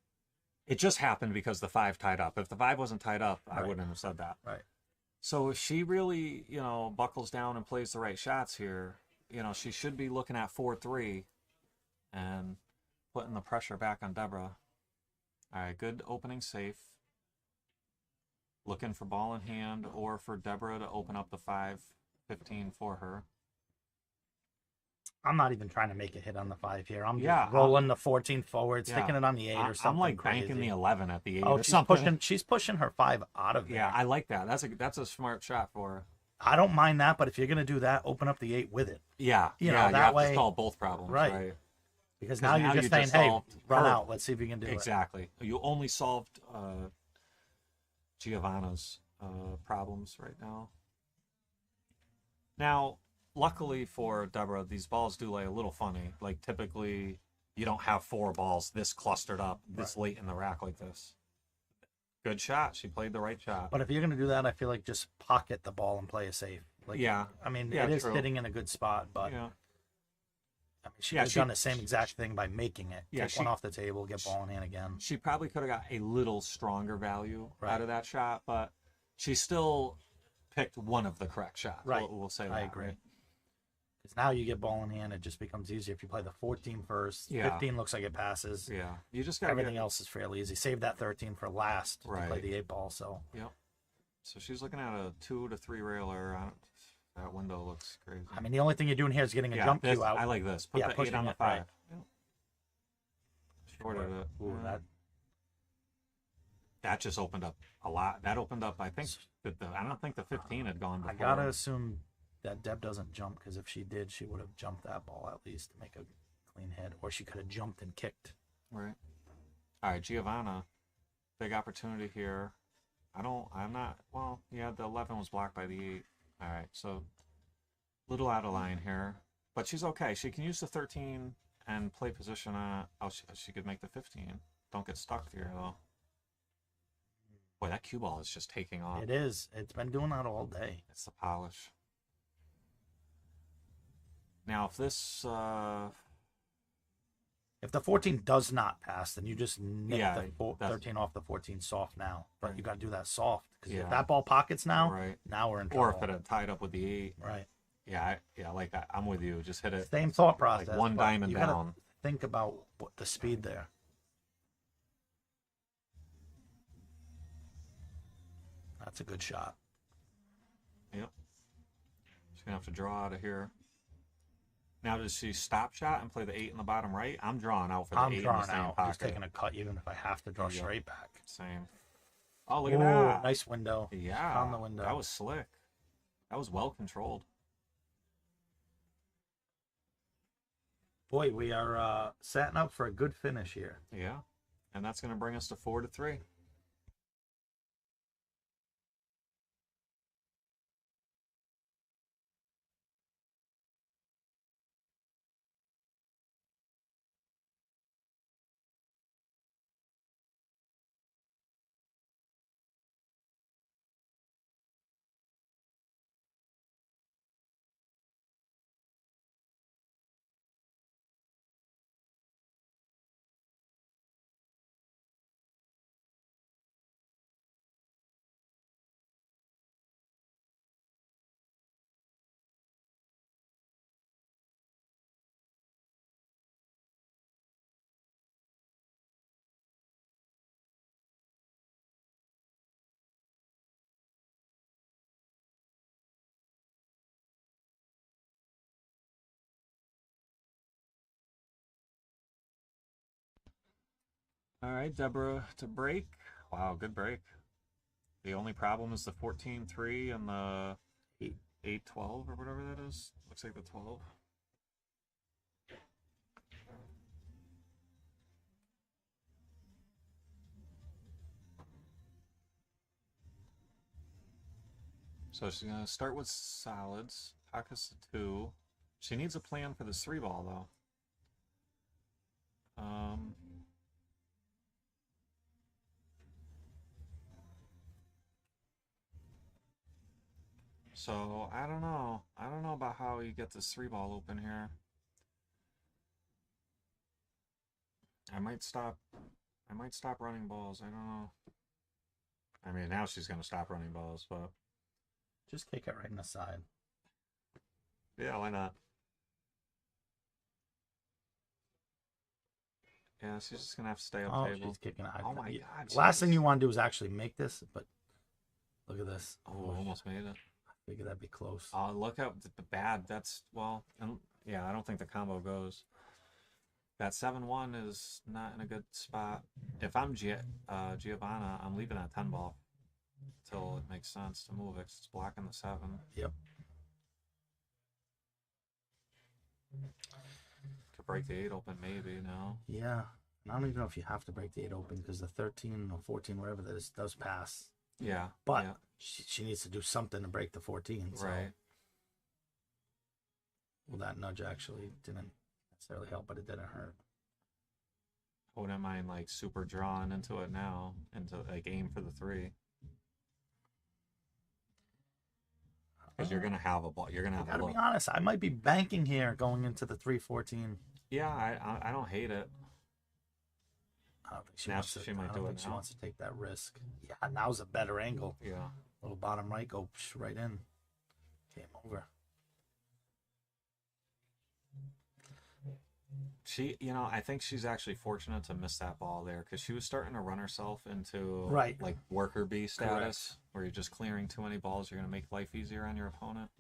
It just happened because the 5 tied up. If the 5 wasn't tied up, I wouldn't have said that. Right. So if she really, buckles down and plays the right shots here, she should be looking at 4-3 and putting the pressure back on Deborah. All right, good opening safe. Looking for ball in hand or for Deborah to open up the 5-15 for her. I'm not even trying to make a hit on the 5 here. I'm just rolling the 14 forward, sticking it on the 8 or something. I'm like crazy. banking the 11 at the 8 Oh, or something. she's pushing her 5 out of there. Yeah, I like that. That's a smart shot for her. I don't mind that, but if you're gonna do that, open up the 8 with it. Yeah, you have way to solve both problems, right? Because now you're just saying, hey, run out. Let's see if you can do it. Exactly. You only solved Giovanna's problems right now. Now, luckily for Deborah, these balls do lay a little funny. Like typically, you don't have 4 balls this clustered up this late in the rack like this. Good shot. She played the right shot. But if you're gonna do that, I feel like just pocket the ball and play it safe. Like, I mean, it is sitting in a good spot, but I mean, she could have done the same exact thing by making it. Take one off the table, get ball in hand again. She probably could have got a little stronger value out of that shot, but she still picked one of the correct shots. Right. We'll say that. I agree. Because now you get ball in hand, it just becomes easier if you play the 14 first. Yeah. 15 looks like it passes. Yeah. You just got everything else is fairly easy. Save that 13 for last to play the 8 ball. So. Yep. So she's looking at a 2 to 3 railer. That window looks crazy. I mean, the only thing you're doing here is getting a jump cue out. I like this. Put the 8 on the 5. Right. Shorted it. Ooh, that just opened up a lot. That opened up, I think, I don't think the 15 had gone before. I gotta assume that Deb doesn't jump, because if she did, she would have jumped that ball at least to make a clean hit, or she could have jumped and kicked. Right. All right, Giovanna, big opportunity here. The 11 was blocked by the 8. All right, so little out of line here, but she's okay. She can use the 13 and play position on it. Oh, she could make the 15. Don't get stuck here, though. Boy, that cue ball is just taking off. It is. It's been doing that all day. It's the polish. Now, if this... if the 14 does not pass, then you just nick the 13 off the 14 soft now. But you got to do that soft. Because if that ball pockets now, now we're in trouble. Or if it had tied up with the 8. Right. Yeah, like that. I'm with you. Just hit it. Same thought process. Like one diamond down. Think about the speed there. That's a good shot. Yep. She's going to have to draw out of here. Now, does she stop shot and play the 8 in the bottom right? I'm drawing out for the 8 in the same pocket. Just taking a cut, even if I have to draw straight back. Same. Oh, look at that. Nice window. Yeah. Found the window. That was slick. That was well controlled. Boy, we are setting up for a good finish here. Yeah. And that's going to bring us to 4-3. All right, Deborah to break. Wow, good break. The only problem is the 14-3 and the 8-12 or whatever that is. Looks like the 12. So she's going to start with solids. Pockets the 2. She needs a plan for this 3-ball, though. So I don't know. I don't know about how you get this 3-ball open here. I might stop running balls. I don't know. I mean, now she's going to stop running balls, but just kick it right in the side. Yeah, why not? Yeah, she's just gonna have to stay up table. She's kicking it. Oh my god! Last thing you want to do is actually make this, but look at this. Oh, almost made it. I figured that'd be close. Oh, look how bad. That's and yeah, I don't think the combo goes. That 7-1 is not in a good spot. If I'm Giovanna, I'm leaving that 10-ball until it makes sense to move it. It's blocking the 7. Yep. Could break the 8 open, maybe. No. Yeah. And I don't even know if you have to break the 8 open because the 13 or 14, whatever that is, does pass. Yeah. But yeah. She needs to do something to break the 14. So. Right. Well, that nudge actually didn't necessarily help, but it didn't hurt. I wouldn't mind like super drawn into it now, into like aim for the 3. Because you're gonna have a ball. You're gonna have. I gotta be honest. I might be banking here going into the 3-14. Yeah, I don't hate it. I don't think she wants to. She might do it now. She wants to take that risk. Yeah, now's a better angle. Yeah. Little bottom right, go right in. Game over. She, I think she's actually fortunate to miss that ball there because she was starting to run herself into like worker bee status. Correct. Where you're just clearing too many balls. You're going to make life easier on your opponent.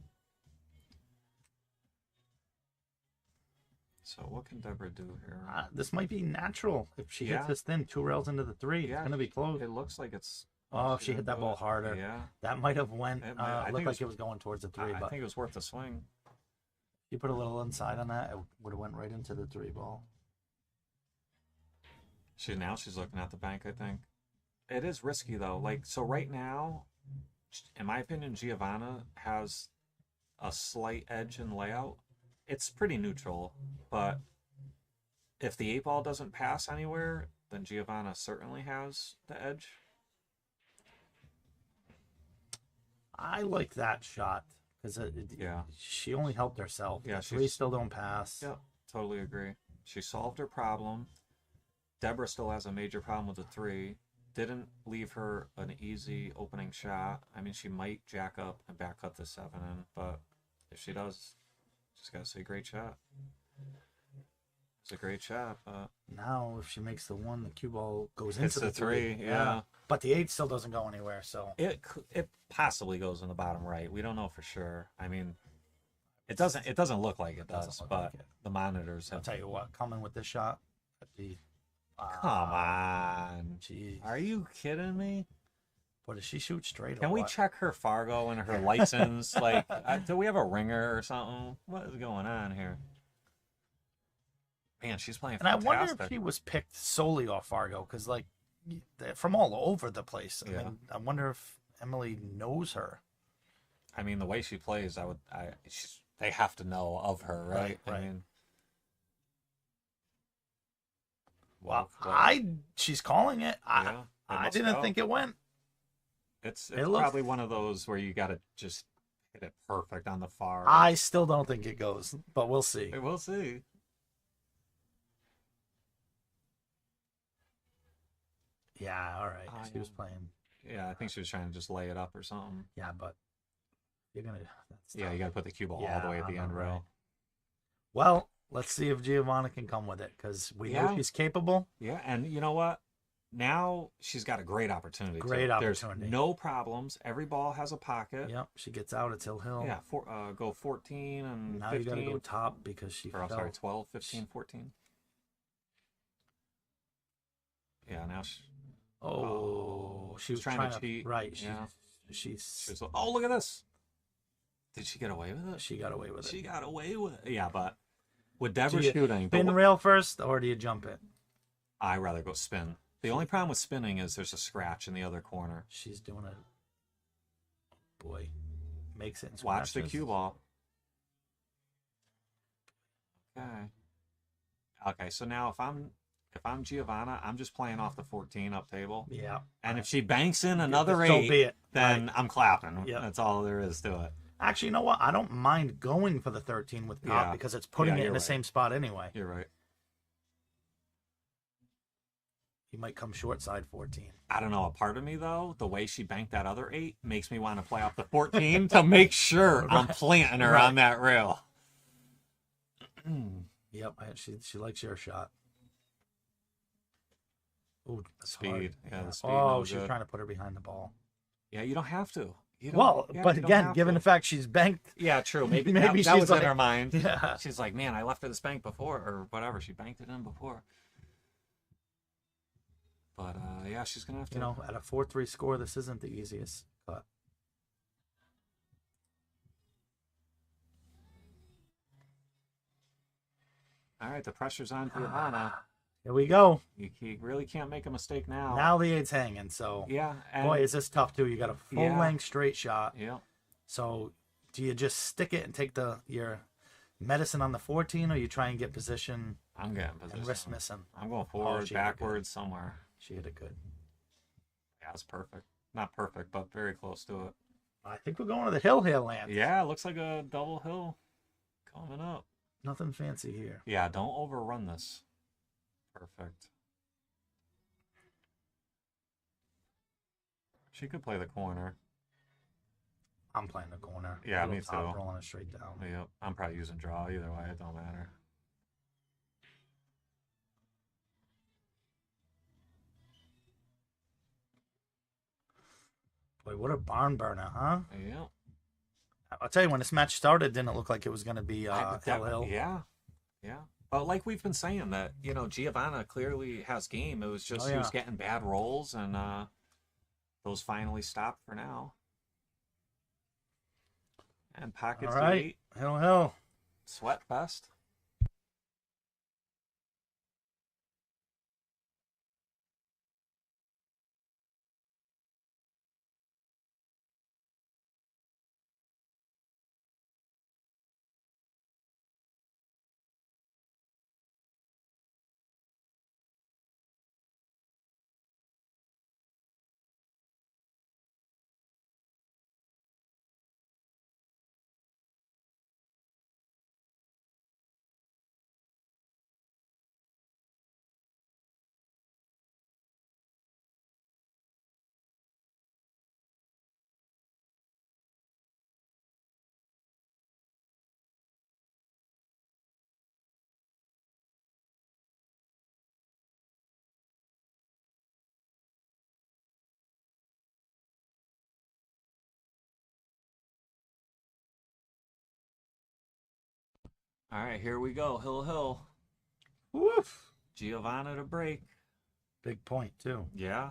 So what can Deborah do here? This might be natural if she hits this thin 2 rails into the 3. It's going to be close. It looks like it's. Oh, if she hit that ball harder, that might have went. Looked like it was going towards the 3. I think it was worth the swing. You put a little inside on that, it would have went right into the 3 ball. Now she's looking at the bank, I think. It is risky though. So right now, in my opinion, Giovanna has a slight edge in layout. It's pretty neutral, but if the 8 ball doesn't pass anywhere, then Giovanna certainly has the edge. I like that shot. Because she only helped herself. Yeah, 3 still don't pass. Yeah, totally agree. She solved her problem. Deborah still has a major problem with the 3. Didn't leave her an easy opening shot. I mean, she might jack up and back cut the 7 in, but if she does, she's got to say great shot. It's a great shot, but now if she makes the 1, the cue ball goes into the 3. Yeah. But the 8 still doesn't go anywhere, so it possibly goes in the bottom right. We don't know for sure. I mean, it doesn't look like it does, but the monitors have. I'll tell you what, coming with this shot, come on, jeez, are you kidding me? What does she shoot straight? Can we check her Fargo and her license? Do we have a ringer or something? What is going on here? Man, she's playing And fantastic. I wonder if she was picked solely off Fargo, because like they're from all over the place. I mean, I wonder if Emily knows her. I mean, the way she plays, they have to know of her, right? Right. I mean, well, she's calling it. I didn't think it went. It's probably one of those where you got to just hit it perfect on the far. I still don't think it goes, but we'll see. We'll see. Yeah, all right. She was playing. Yeah, I think she was trying to just lay it up or something. Yeah, but you're gonna. You got to put the cue ball all the way at the end rail. Well, let's see if Giovanna can come with it, because we know she's capable. Yeah, and you know what? Now she's got a great opportunity. There's no problems. Every ball has a pocket. Yep, she gets out. It's hill. Yeah, go 14 and now 15. You got to go top because she fell. I'm sorry, 12, 15, 14. Yeah, now she... she was trying to cheat. Right. She's oh, look at this. Did she get away with it? She got away with it. She got away with it. Yeah, but with Deborah shooting... Spin rail first, or do you jump it? I'd rather go spin. The only problem with spinning is there's a scratch in the other corner. She's doing it. Boy, makes it. Watch the cue ball. Okay, so now if I'm Giovanna, I'm just playing off the 14 up table. Yeah. And if she banks in another 8, so be it. then I'm clapping. Yep. That's all there is to it. Actually, you know what? I don't mind going for the 13 with top because it's putting it in the same spot anyway. You're right. You might come short side 14. I don't know. A part of me, though, the way she banked that other 8 makes me want to play off the 14 to make sure I'm planting her on that rail. Yep, she likes your shot. Ooh, speed. Hard. Yeah, the speed. Oh, she's trying to put her behind the ball. Yeah, you don't have to. But again, given the fact she's banked. Yeah, true. Maybe that was in her mind. Yeah. She's like, man, I left her this bank before, or whatever. She banked it in before. But, yeah, she's going to have to... You know, at a 4-3 score, this isn't the easiest cut. All right, the pressure's on Giovanna. Here we go. You really can't make a mistake now. Now the 8's hanging, so... Yeah. Boy, is this tough, too. You got a full-length straight shot. Yeah. So, do you just stick it and take your medicine on the 14, or you try and get position? I'm getting position. And risk missing. I'm going forward, backwards, somewhere. She hit it good. Yeah, it's perfect. Not perfect, but very close to it. I think we're going to the hill here, Lance. Yeah, it looks like a double hill coming up. Nothing fancy here. Yeah, don't overrun this. Perfect. She could play the corner. I'm playing the corner. Yeah, me too. Rolling it straight down. Yep. I'm probably using draw either way. It don't matter. Boy, what a barn burner, huh? Yeah. I'll tell you, when this match started, it didn't look like it was going to be hill. Yeah. Yeah. But like we've been saying that, you know, Giovanna clearly has game. It was just she was getting bad rolls, and those finally stopped for now. And pockets all right. Hill. Sweat fest. All right, here we go. Hill. Woof. Giovanna to break. Big point, too. Yeah,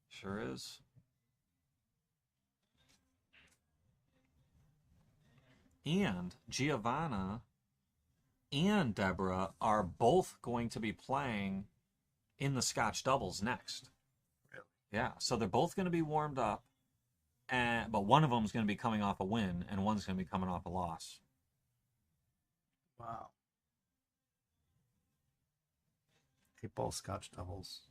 sure is. And Giovanna and Deborah are both going to be playing in the Scotch doubles next. Really? Yeah, so they're both going to be warmed up, but one of them is going to be coming off a win, and one's going to be coming off a loss. Wow. Eight ball Scotch doubles.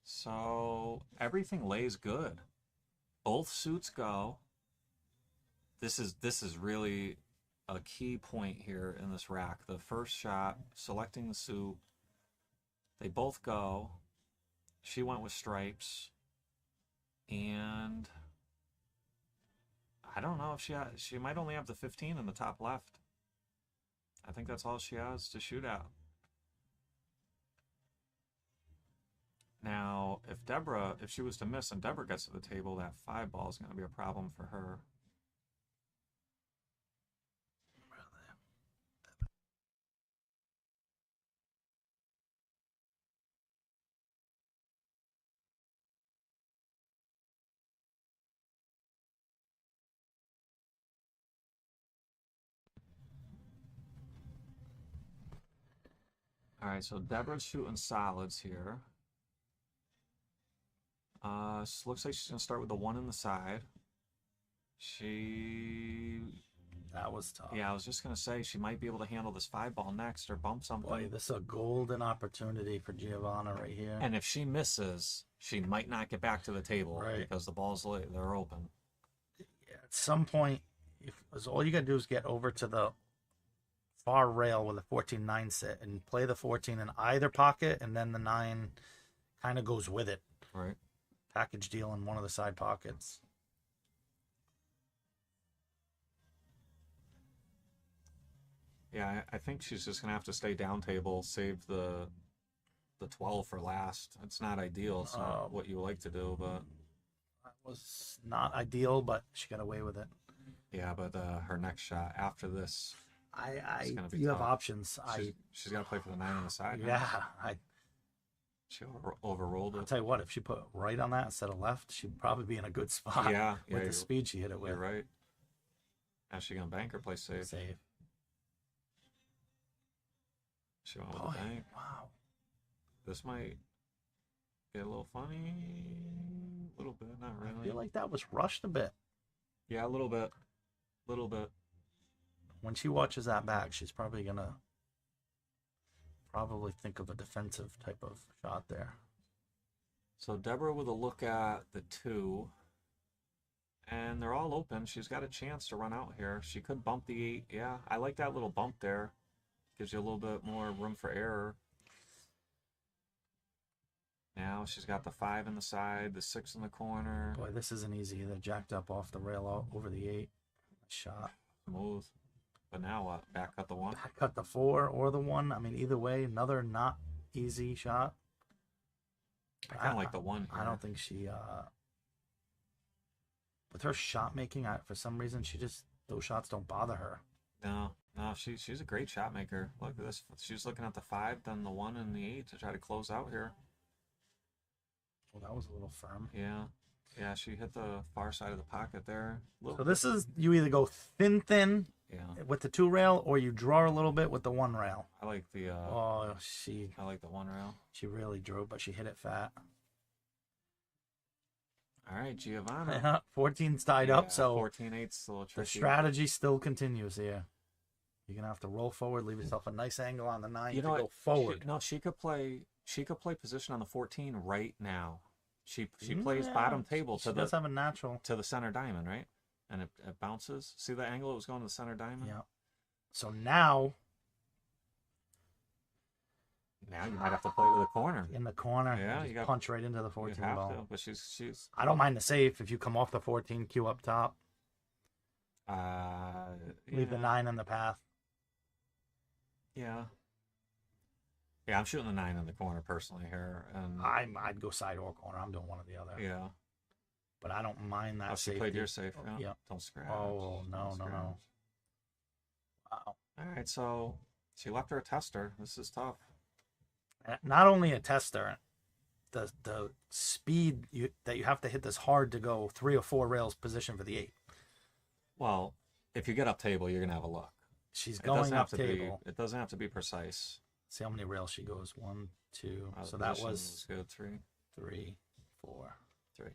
So everything lays good. Both suits go. This is really a key point here in this rack. The first shot, selecting the suit. They both go. She went with stripes. And I don't know if she might only have the 15 in the top left. I think that's all she has to shoot at. Now, if she was to miss and Deborah gets to the table, that 5 ball is going to be a problem for her. All right, so Deborah's shooting solids here. Looks like she's going to start with the 1 in the side. That was tough. Yeah, I was just going to say she might be able to handle this 5 ball next or bump something. Boy, this is a golden opportunity for Giovanna right here. And if she misses, she might not get back to the table because the balls, they're open. Yeah, at some point, all you got to do is get over to the far rail with a 14-9 sit and play the 14 in either pocket, and then the 9 kind of goes with it. Right. Package deal in one of the side pockets. Yeah, I think she's just gonna have to stay down table, save the 12 for last. It's not ideal. It's not what you like to do, but that was not ideal, but she got away with it. Yeah, but her next shot after this, you have options. She's got to play for the 9 on the side. Yeah, she overrolled it. I'll tell you what, if she put right on that instead of left, she'd probably be in a good spot. Yeah, with the speed she hit it with. You're right. Is she gonna bank or play safe? Safe. She went with the bank. Wow. This might get a little funny. A little bit, not really. I feel like that was rushed a bit. Yeah, a little bit. When she watches that back, she's probably gonna think of a defensive type of shot there. So Deborah with a look at the 2. And they're all open. She's got a chance to run out here. She could bump the 8. Yeah, I like that little bump there. Gives you a little bit more room for error. Now she's got the 5 in the side, the 6 in the corner. Boy, this isn't easy. They're jacked up off the rail over the 8. Shot. Smooth. But now what? Back cut the 1? Back cut the 4 or the 1. I mean, either way, another not easy shot. I kind of like the 1 here. I don't think she... with her shot making, for some reason, those shots don't bother her. No, she's a great shot maker. Look at this. She's looking at the 5, then the 1 and the 8 to try to close out here. Well, that was a little firm. Yeah, she hit the far side of the pocket there. So this is, you either go thin with the 2 rail, or you draw a little bit with the 1 rail. I like the... I like the 1 rail. She really drew, but she hit it fat. All right, Giovanna. 14's tied up, so 14-8's a little tricky. The strategy still continues here. You're gonna have to roll forward, leave yourself a nice angle on the 9 to go forward. She could play position on the 14 right now. She plays bottom table to does have a natural to the center diamond, right? And it bounces. See the angle it was going to the center diamond? Yeah. So now you might have to play with the corner. In the corner. Yeah, you got punch right into the 14 ball. To, but she's I don't mind the safe if you come off the 14 cue up top. Leave the 9 in the path. Yeah, I'm shooting the 9 in the corner personally here, and I'd go side or corner. I'm doing one or the other. Yeah, but I don't mind that. She played your safe. Yeah. Don't scratch. Oh no. Wow. All right, so she left her a tester. This is tough. Not only a tester, the speed that you have to hit this hard to go 3 or 4 rails position for the 8. Well, if you get up table, you're gonna have a look. She's going up table. It doesn't have to be precise. See how many rails she goes. 1, 2. So that was good. 3, 4, 3.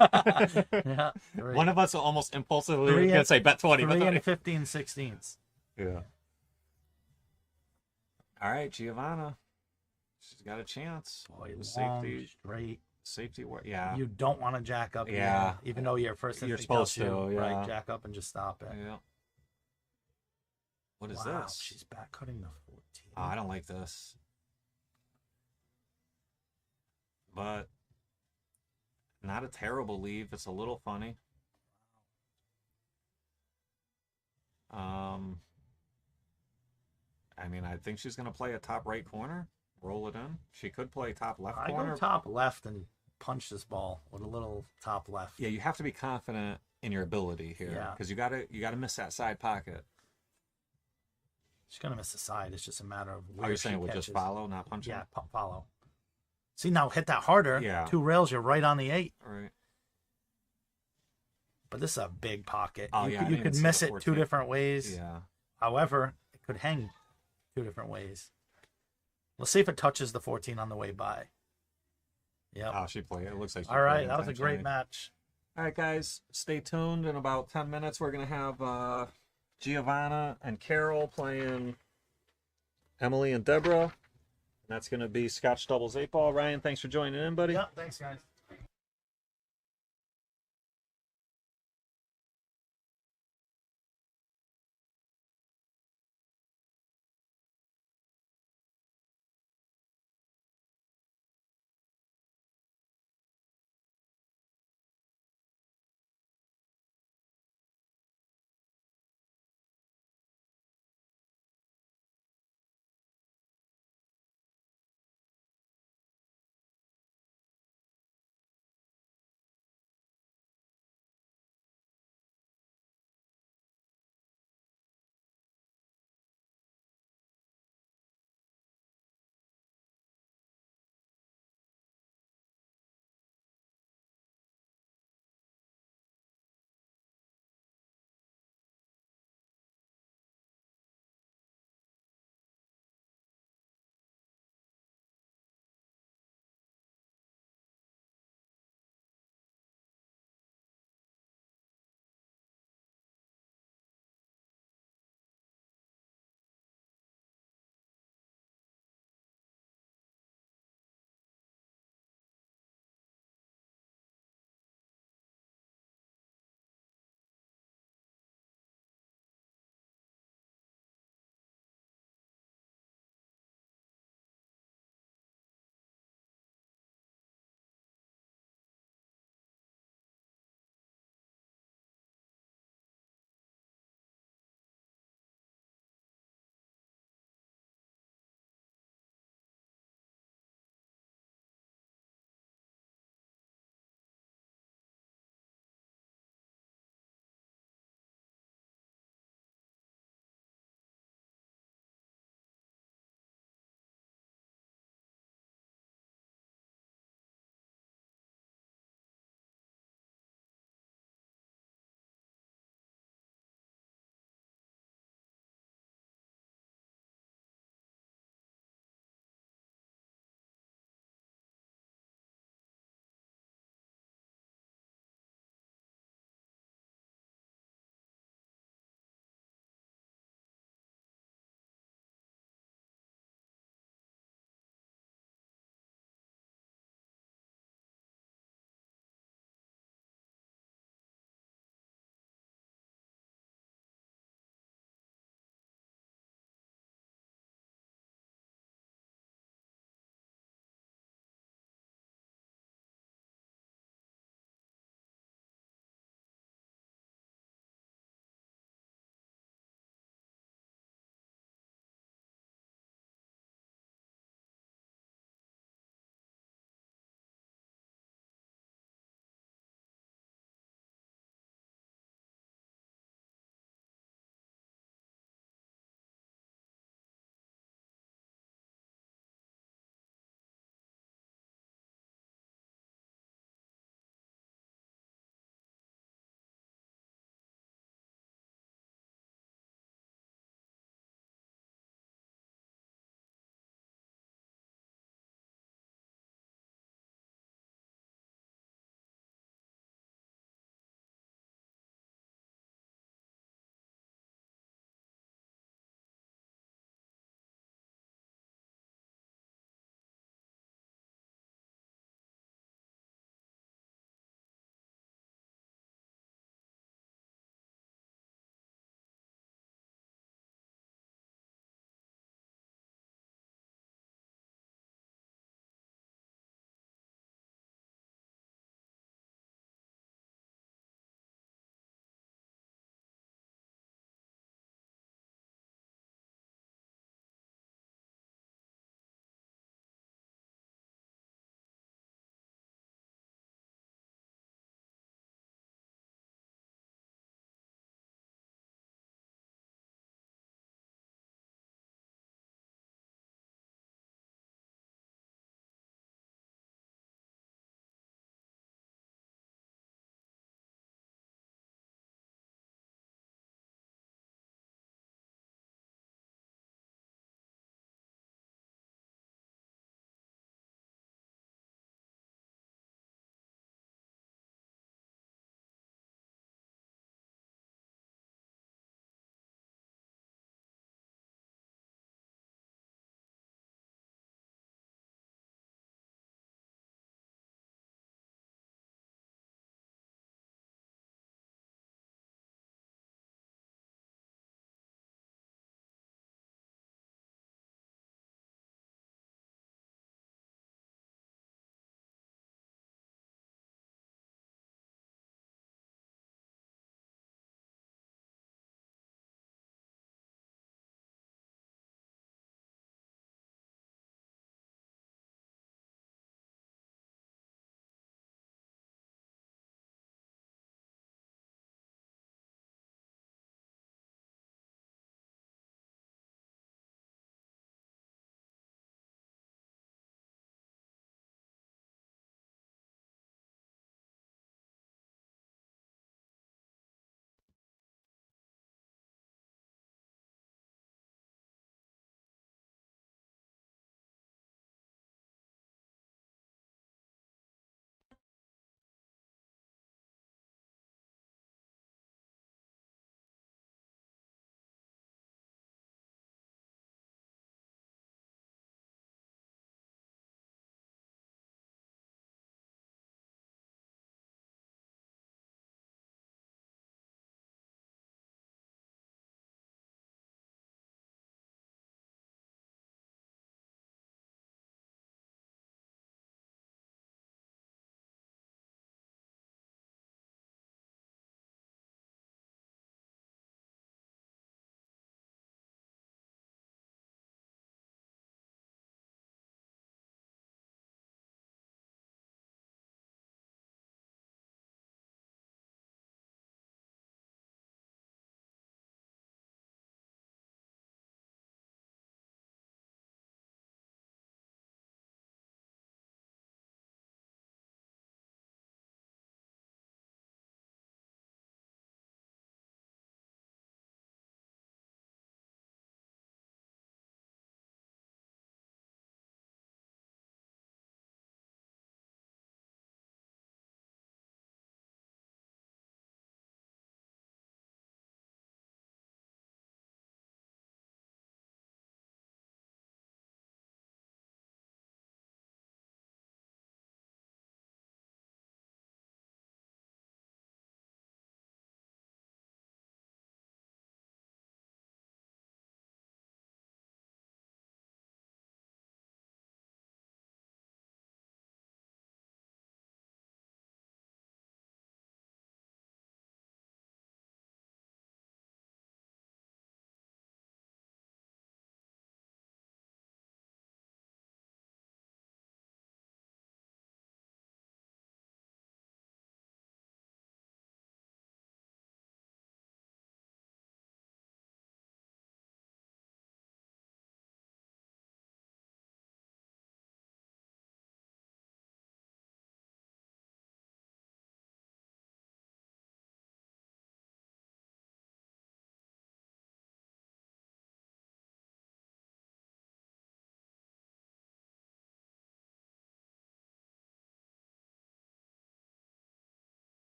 Yeah, 3. One of us will almost impulsively gonna say bet 20. 3 and 15/16. Yeah. All right, Giovanna. She's got a chance. Boy, safety, straight. Safety work. Yeah. You don't want to jack up. Yeah. Even though you're first. You're supposed to. Yeah. Right. Jack up and just stop it. Yeah. What is wow, this? She's back cutting the 14. Oh, I don't like this. But not a terrible leave. It's a little funny. I mean, I think she's going to play a top right corner, roll it in. She could play top left corner. I go top left and punch this ball with a little top left. Yeah, you have to be confident in your ability here because you gotta miss that side pocket. She's gonna miss the side. It's just a matter of where you're saying we'll catches. Just follow, not punch? Yeah, follow. See, now hit that harder. Yeah. 2 rails, you're right on the 8. All right. But this is a big pocket. Oh, you could miss it 2 different ways. Yeah. However, it could hang 2 different ways. Let's see if it touches the 14 on the way by. Yeah. Oh, she played. It looks like she all right, that was a great match. All right, guys, stay tuned. In about 10 minutes, we're going to have Giovanna and Carol playing Emily and Deborah. And that's going to be Scotch Doubles 8-ball. Ryan, thanks for joining in, buddy. Yeah, thanks, guys.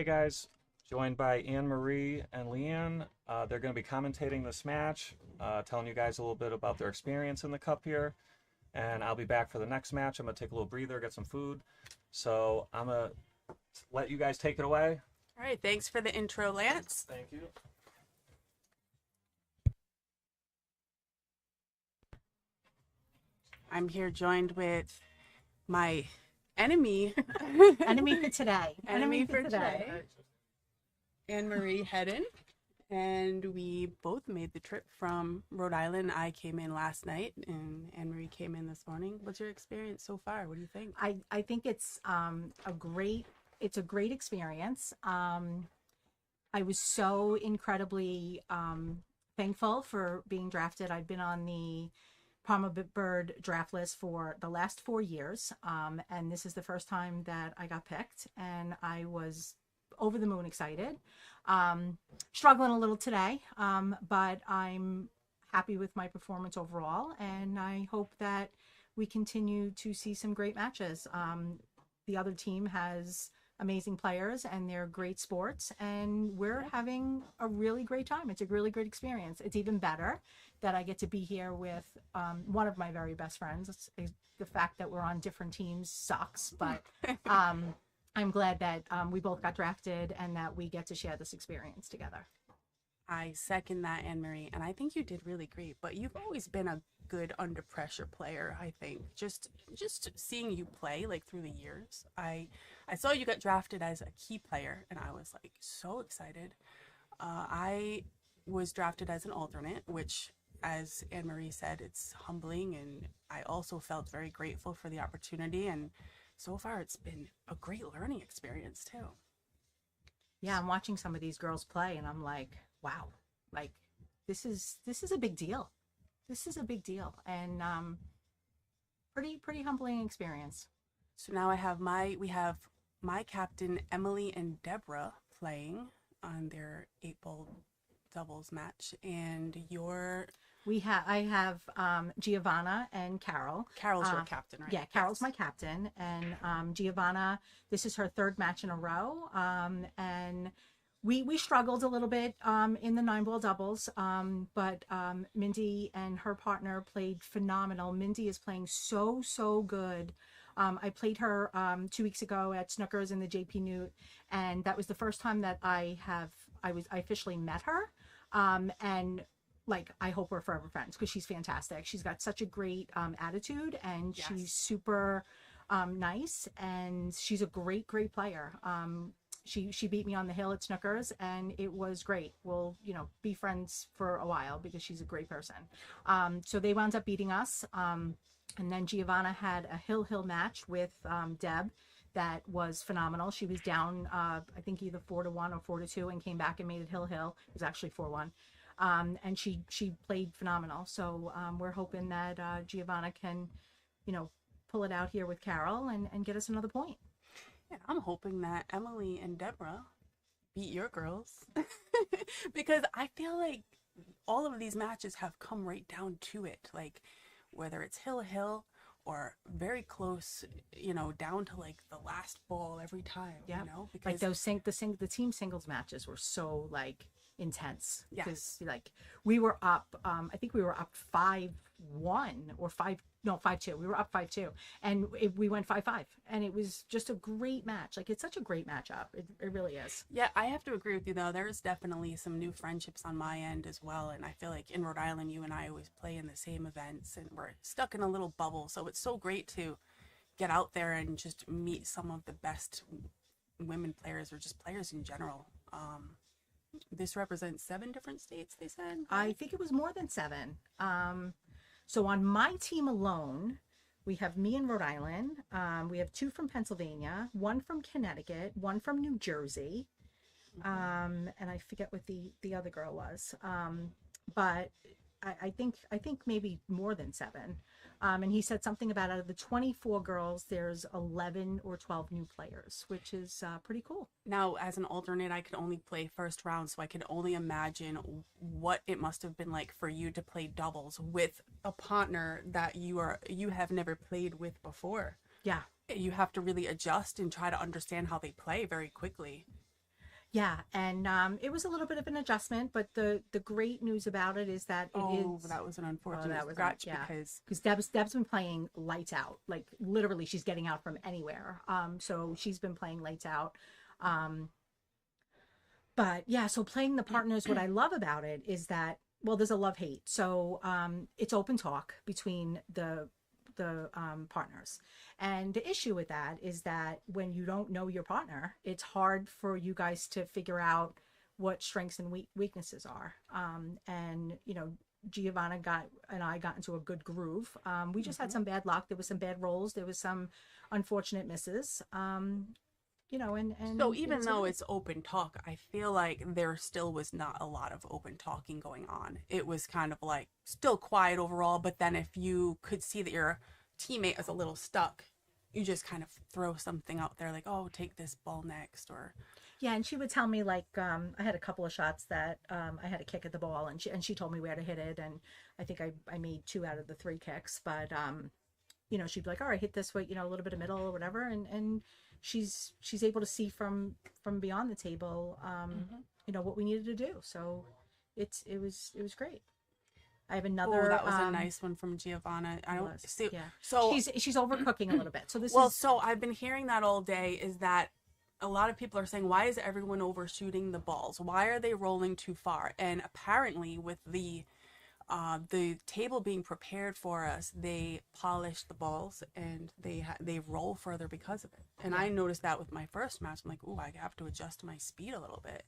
Hey guys, joined by Anne Marie and Leanne. They're going to be commentating this match, telling you guys a little bit about their experience in the cup here. And I'll be back for the next match. I'm going to take a little breather, get some food. So I'm going to let you guys take it away. All right, thanks for the intro, Lance. Thank you. I'm here joined with my enemy. Enemy for today. Enemy for today. Anne Marie Hedden. And we both made the trip from Rhode Island. I came in last night and Anne Marie came in this morning. What's your experience so far? What do you think? I think it's a great experience. I was so incredibly thankful for being drafted. I've been on the Palmer Byrd draft list for the last 4 years, and this is the first time that I got picked, and I was over the moon excited. Struggling a little today, but I'm happy with my performance overall, and I hope that we continue to see some great matches. The other team has amazing players and they're great sports, and we're having a really great time. It's a really great experience. It's even better that I get to be here with one of my very best friends. The fact that we're on different teams sucks, but I'm glad that we both got drafted and that we get to share this experience together. I second that, Anne Marie, and I think you did really great. But you've always been a good under pressure player. I think just seeing you play like through the years, I saw you got drafted as a key player, and I was like so excited. I was drafted as an alternate, which, as Anne Marie said, it's humbling, and I also felt very grateful for the opportunity. And so far, it's been a great learning experience too. Yeah, I'm watching some of these girls play, and I'm like, wow, like this is a big deal. This is a big deal, and pretty humbling experience. So now we have my captain Emily and Deborah playing on their 8-ball doubles match, and I have Giovanna and Carol. Carol's your captain, right? Yeah, Carol's my captain, and Giovanna, this is her third match in a row, and we struggled a little bit in the 9-ball doubles, but Mindy and her partner played phenomenal. Mindy is playing so good. I played her 2 weeks ago at Snookers in the JP Newt, and that was the first time that I officially met her, and like, I hope we're forever friends because she's fantastic. She's got such a great attitude, and Yes. she's super nice, and she's a great player. She beat me on the hill at Snookers, and it was great. We'll be friends for a while because she's a great person. So they wound up beating us, and then Giovanna had a hill match with Deb that was phenomenal. She was down I think either 4-1 or 4-2 and came back and made it hill. It was actually 4-1. And she played phenomenal. So we're hoping that Giovanna can, pull it out here with Carol and get us another point. And I'm hoping that Emily and Deborah beat your girls because I feel like all of these matches have come right down to it. Like, whether it's hill or very close, down to like the last ball every time. Yeah, because like the team singles matches were so like intense. Yes. Because like we were up, I think we were up 5-1 or 5-2. We were up 5-2, and we went 5-5, and it was just a great match. Like, it's such a great matchup. It really is. Yeah, I have to agree with you though. There's definitely some new friendships on my end as well, and I feel like in Rhode Island, you and I always play in the same events, and we're stuck in a little bubble. So it's so great to get out there and just meet some of the best women players or just players in general. This represents 7 different states, they said? I think it was more than 7. So on my team alone, we have me in Rhode Island. We have 2 from Pennsylvania, 1 from Connecticut, 1 from New Jersey. And I forget what the other girl was. But I think maybe more than 7. And he said something about out of the 24 girls, there's 11 or 12 new players, which is pretty cool. Now, as an alternate, I could only play first round, so I can only imagine what it must have been like for you to play doubles with a partner that you have never played with before. Yeah. You have to really adjust and try to understand how they play very quickly. Yeah, and it was a little bit of an adjustment, but the great news about it is that that was an unfortunate scratch because Deb's been playing lights out, like literally she's getting out from anywhere. So she's been playing lights out. But yeah, so playing the partners, what I love about it is that, well, there's a love-hate. So it's open talk between the partners. And the issue with that is that when you don't know your partner, it's hard for you guys to figure out what strengths and weaknesses are. And, you know, Giovanna and I got into a good groove. We just had some bad luck. There was some bad rolls. There was some unfortunate misses. You know, and so even though it's open talk, I feel like there still was not a lot of open talking going on. It was kind of like still quiet overall, but then if you could see that your teammate is a little stuck, you just kind of throw something out there like, oh, take this ball next, or yeah. And she would tell me, like, I had a couple of shots that I had a kick at the ball, and she told me where to hit it, and I think I made 2 out of the 3 kicks, but you know, she'd be like, all right, hit this way, you know, a little bit of middle or whatever, and she's able to see from beyond the table, you know, what we needed to do. So it was great. I have another. Oh, that was a nice one from Giovanna. I don't see. Yeah. So she's overcooking a little bit. So this so I've been hearing that all day. Is that a lot of people are saying, why is everyone overshooting the balls? Why are they rolling too far? And apparently, with the table being prepared for us, they polish the balls and they roll further because of it. And I noticed that with my first match. I'm like, ooh, I have to adjust my speed a little bit.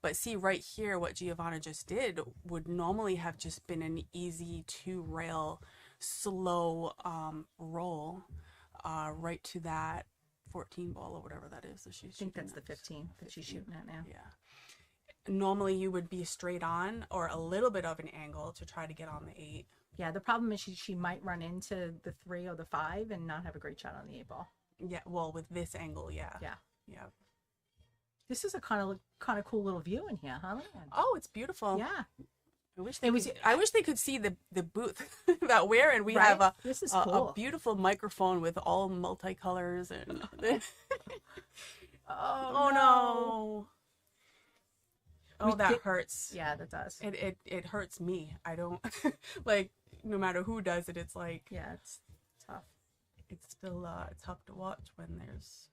But see right here, what Giovanna just did would normally have just been an easy 2-rail slow roll right to that 14 ball or whatever that is that she's I think that's the 15 that she's shooting at now. Yeah. Normally you would be straight on or a little bit of an angle to try to get on the 8. Yeah, the problem is she might run into the 3 or the 5 and not have a great shot on the 8 ball. Yeah, well, with this angle, yeah. Yeah. This is a kind of cool little view in here, huh? Oh, it's beautiful. Yeah. I wish they could see the booth that we're in. We have this is a beautiful microphone with all multicolors and oh no. Oh, that hurts. Yeah, that does. It hurts me. I don't like, no matter who does it, it's like, yeah, it's tough. It's still tough to watch when there's.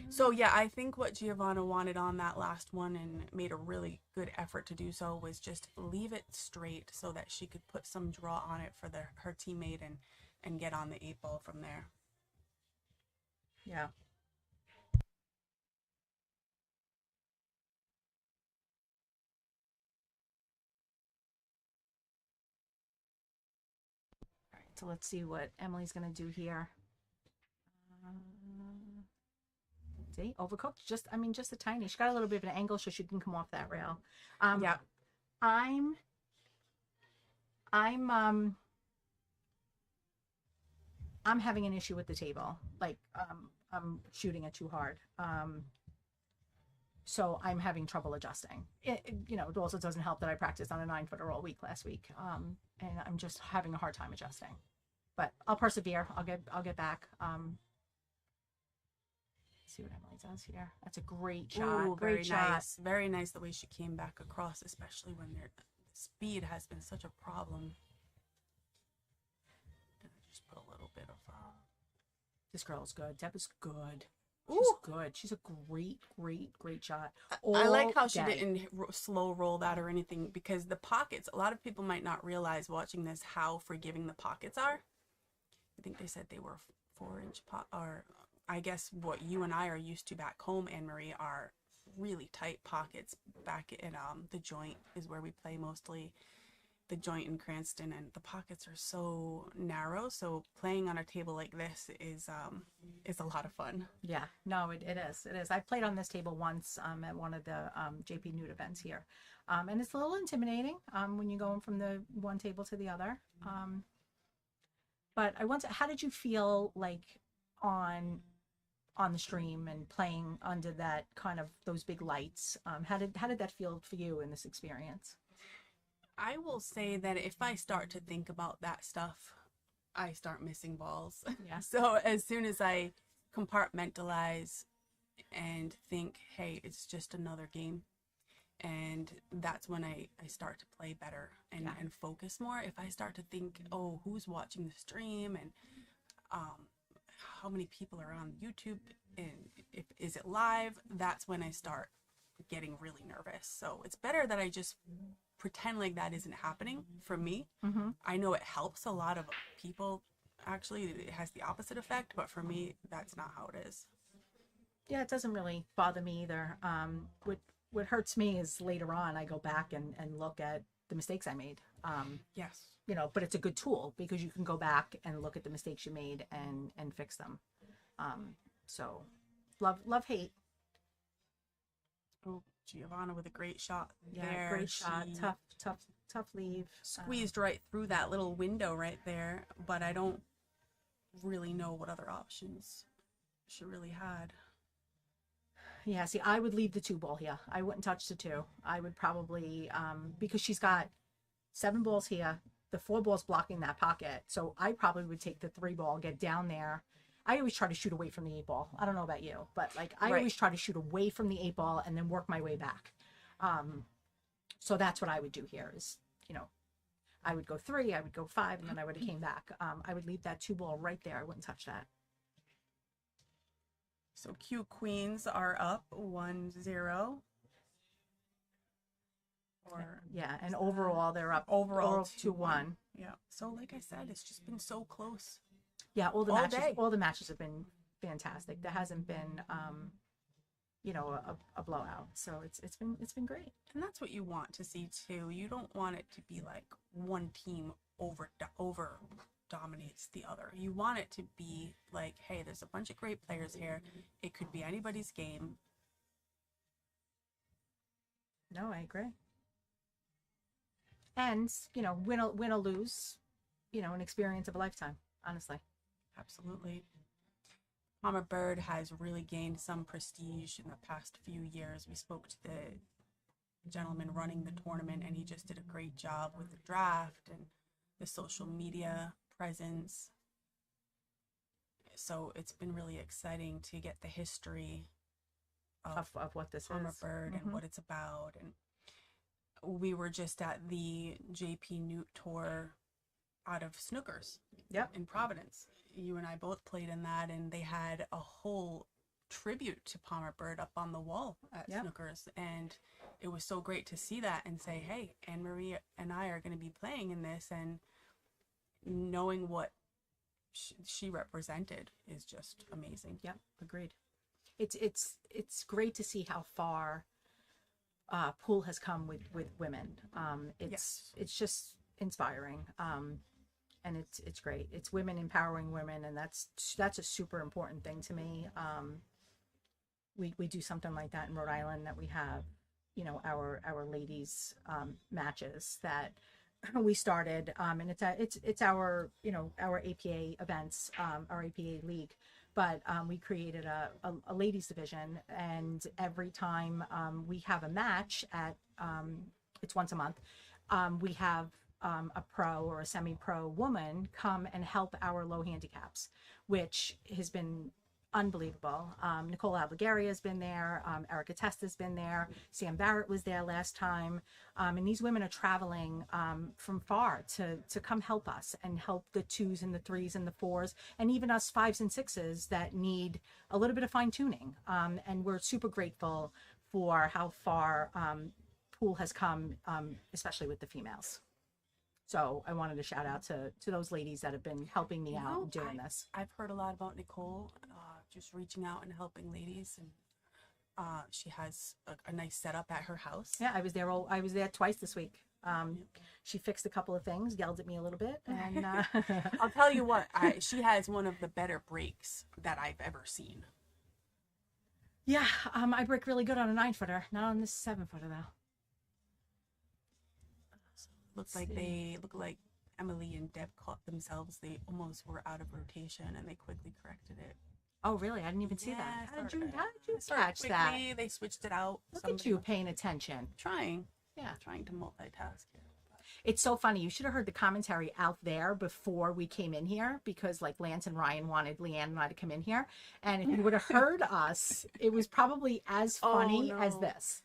So yeah, I think what Giovanna wanted on that last one and made a really good effort to do so was just leave it straight so that she could put some draw on it for her teammate and get on the 8 ball from there. Yeah. All right, so let's see what Emily's gonna do here. See, overcooked. Just a tiny. She got a little bit of an angle, so she can come off that rail. Yeah. I'm having an issue with the table. Like, I'm shooting it too hard. So I'm having trouble adjusting. You know, it also doesn't help that I practiced on a 9-footer all week last week. And I'm just having a hard time adjusting. But I'll persevere. I'll get back. See what Emily does here. That's a great shot. Ooh, great shot. Nice. Very nice the way she came back across, especially when their speed has been such a problem. And I just put a little bit of. This girl's good. Deb is good. She's Ooh. good. She's a great shot. I like how she didn't slow roll that or anything, because the pockets, a lot of people might not realize watching this how forgiving the pockets are. I think they said they were 4-inch or I guess what you and I are used to back home, Anne-Marie, are really tight pockets. Back in the joint is where we play mostly, the joint in Cranston, and the pockets are so narrow. So playing on a table like this is a lot of fun. Yeah, no, it is. It is. I played on this table once at one of the JP Nude events here, and it's a little intimidating when you're going from the one table to the other. But I wonder, how did you feel like on the stream and playing under that kind of those big lights? How did that feel for you in this experience? I will say that if I start to think about that stuff, I start missing balls. Yeah. So as soon as I compartmentalize and think, hey, it's just another game. And that's when I start to play better and focus more. If I start to think, oh, who's watching the stream, and how many people are on YouTube, and is it live, that's when I start getting really nervous. So it's better that I just pretend like that isn't happening for me. I know it helps a lot of people. Actually, it has the opposite effect, but for me, that's not how it is. Yeah, it doesn't really bother me either. What hurts me is later on I go back and look at the mistakes I made. Yes. You know, but it's a good tool because you can go back and look at the mistakes you made and fix them. So love hate. Oh, Giovanna with a great shot Yeah, there. great shot. Tough leave. Squeezed right through that little window right there, but I don't really know what other options she really had. Yeah, see, I would leave the 2 ball here. I wouldn't touch the 2. I would probably, because she's got 7 balls here, the 4 balls blocking that pocket. So I probably would take the 3 ball, get down there. I always try to shoot away from the 8 ball. I don't know about you, but like I always try to shoot away from the 8 ball and then work my way back. So that's what I would do here is, you know, I would go 3, I would go 5, and then I would have came back. I would leave that 2 ball right there. I wouldn't touch that. So Q Queens are up 1-0. Or yeah, and overall they're up overall 2-1. Yeah. So like I said, it's just been so close. Yeah, all the All matches have been fantastic. There hasn't been you know, a blowout. So it's been great. And that's what you want to see too. You don't want it to be like one team over dominates the other. You want it to be like, hey, there's a bunch of great players here. It could be anybody's game. No, I agree. And, you know, win or lose, you know, an experience of a lifetime, honestly. Absolutely. Mama Byrd has really gained some prestige in the past few years. We spoke to the gentleman running the tournament, and he just did a great job with the draft and the social media presence. So it's been really exciting to get the history of what this Mama is. Byrd and what it's about. And we were just at the JP Newt tour out of Snookers in Providence. You and I both played in that, and they had a whole tribute to Palmer Byrd up on the wall at Snookers, and it was so great to see that and say, hey, Anne-Marie and I are going to be playing in this, and knowing what she represented is just amazing. Yep, agreed. It's great to see how far pool has come with women. It's just inspiring. And it's great. It's women empowering women, and that's a super important thing to me. We do something like that in Rhode Island, that we have, you know, our ladies matches that we started, and it's our, you know, our APA events, our APA league, but we created a ladies division, and every time we have a match at it's once a month, we have a pro or a semi-pro woman come and help our low handicaps, which has been unbelievable. Nicole Alvagaria has been there. Erica Testa's been there. Sam Barrett was there last time. And these women are traveling from far to come help us and help the 2s and the 3s and the 4s, and even us 5s and 6s that need a little bit of fine tuning. And we're super grateful for how far pool has come, especially with the females. So I wanted to shout out to those ladies that have been helping me out doing this. I've heard a lot about Nicole, just reaching out and helping ladies, and she has a nice setup at her house. Yeah, I was there twice this week. She fixed a couple of things, yelled at me a little bit, and I'll tell you what, she has one of the better breaks that I've ever seen. Yeah, I break really good on a 9-footer, not on this 7-footer though. Look like Emily and Deb caught themselves. They almost were out of rotation, and they quickly corrected it. Oh, really? I didn't even see that. How did you catch quickly, that? They switched it out. Look at you paying attention. Trying. Yeah. Trying to multitask here. It's so funny. You should have heard the commentary out there before we came in here, because like Lance and Ryan wanted Leanne and I to come in here. And if you would have heard us, it was probably as funny as this.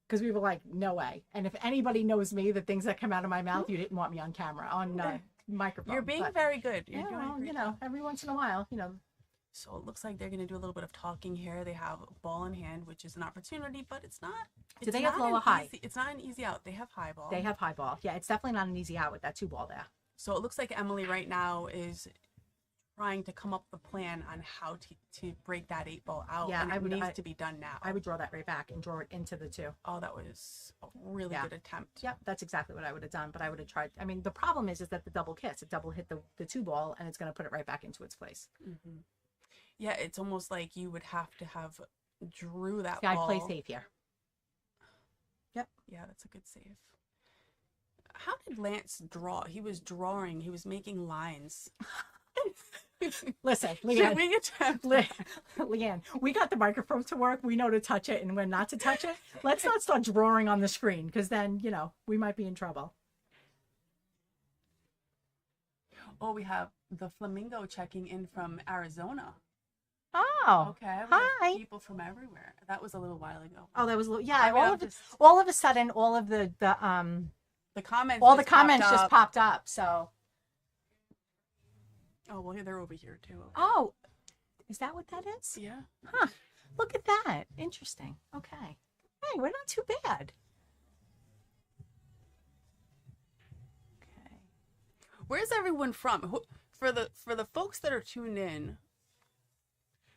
Because we were like, no way. And if anybody knows me, the things that come out of my mouth, you didn't want me on camera, on microphone. You're being very good. You're doing well, great. you know, every once in a while, you know. So it looks like they're going to do a little bit of talking here. They have a ball in hand, which is an opportunity, but it's not. Do they have low or high? It's not an easy out. They have high ball. They have high ball. Yeah, it's definitely not an easy out with that 2-ball there. So it looks like Emily right now is trying to come up with a plan on how to break that 8-ball out. Yeah, and it needs to be done now. I would draw that right back and draw it into the 2. Oh, that was a really good attempt. Yep, that's exactly what I would have done, but I would have tried. I mean, the problem is that the double kiss, it double hit the 2-ball, and it's going to put it right back into its place. Mm-hmm. Yeah, it's almost like you would have to have drew that See, ball. I play safe here. Yep. Yeah, that's a good save. How did Lance draw? He was drawing. He was making lines. Listen, Leanne. Leanne, we got the microphone to work. We know to touch it and when not to touch it. Let's not start drawing on the screen, because then, you know, we might be in trouble. Oh, we have the Flamingo checking in from Arizona. Oh, okay. Hi. People from everywhere. That was a little while ago. Oh, that was yeah. All of a sudden, all of the comments. All the comments just popped up. So. Oh well, they're over here too. Okay. Oh, is that what that is? Yeah. Huh. Look at that. Interesting. Okay. Hey, we're not too bad. Okay. Where's everyone from? For the folks that are tuned in,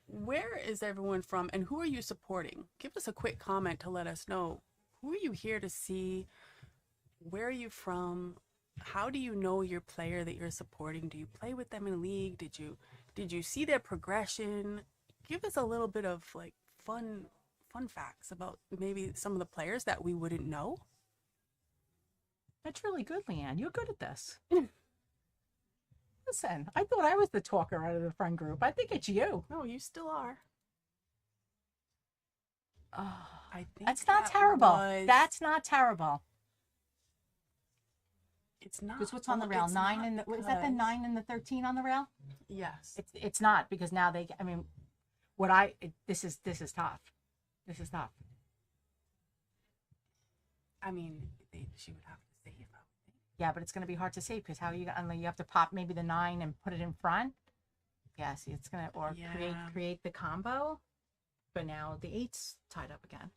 where is everyone from, and who are you supporting? Give us a quick comment to let us know. Who are you here to see? Where are you from? How do you know your player that you're supporting? Do you play with them in a league? Did you see their progression? Give us a little bit of like fun facts about maybe some of the players that we wouldn't know. That's really good, Leanne. You're good at this. Listen, I thought I was the talker out of the friend group. I think it's you. No, you still are. Oh, I think that's not terrible. That's not terrible. It's not. Because what's on the rail? 9 and is that the 9 and the 13 on the rail? Yes. It's not, because now they. I mean, this is tough. This is tough. I mean, she would have to save. Yeah, but it's going to be hard to save, because how you have to pop maybe the 9 and put it in front. Yeah, see, it's gonna create the combo, but now the 8's tied up again.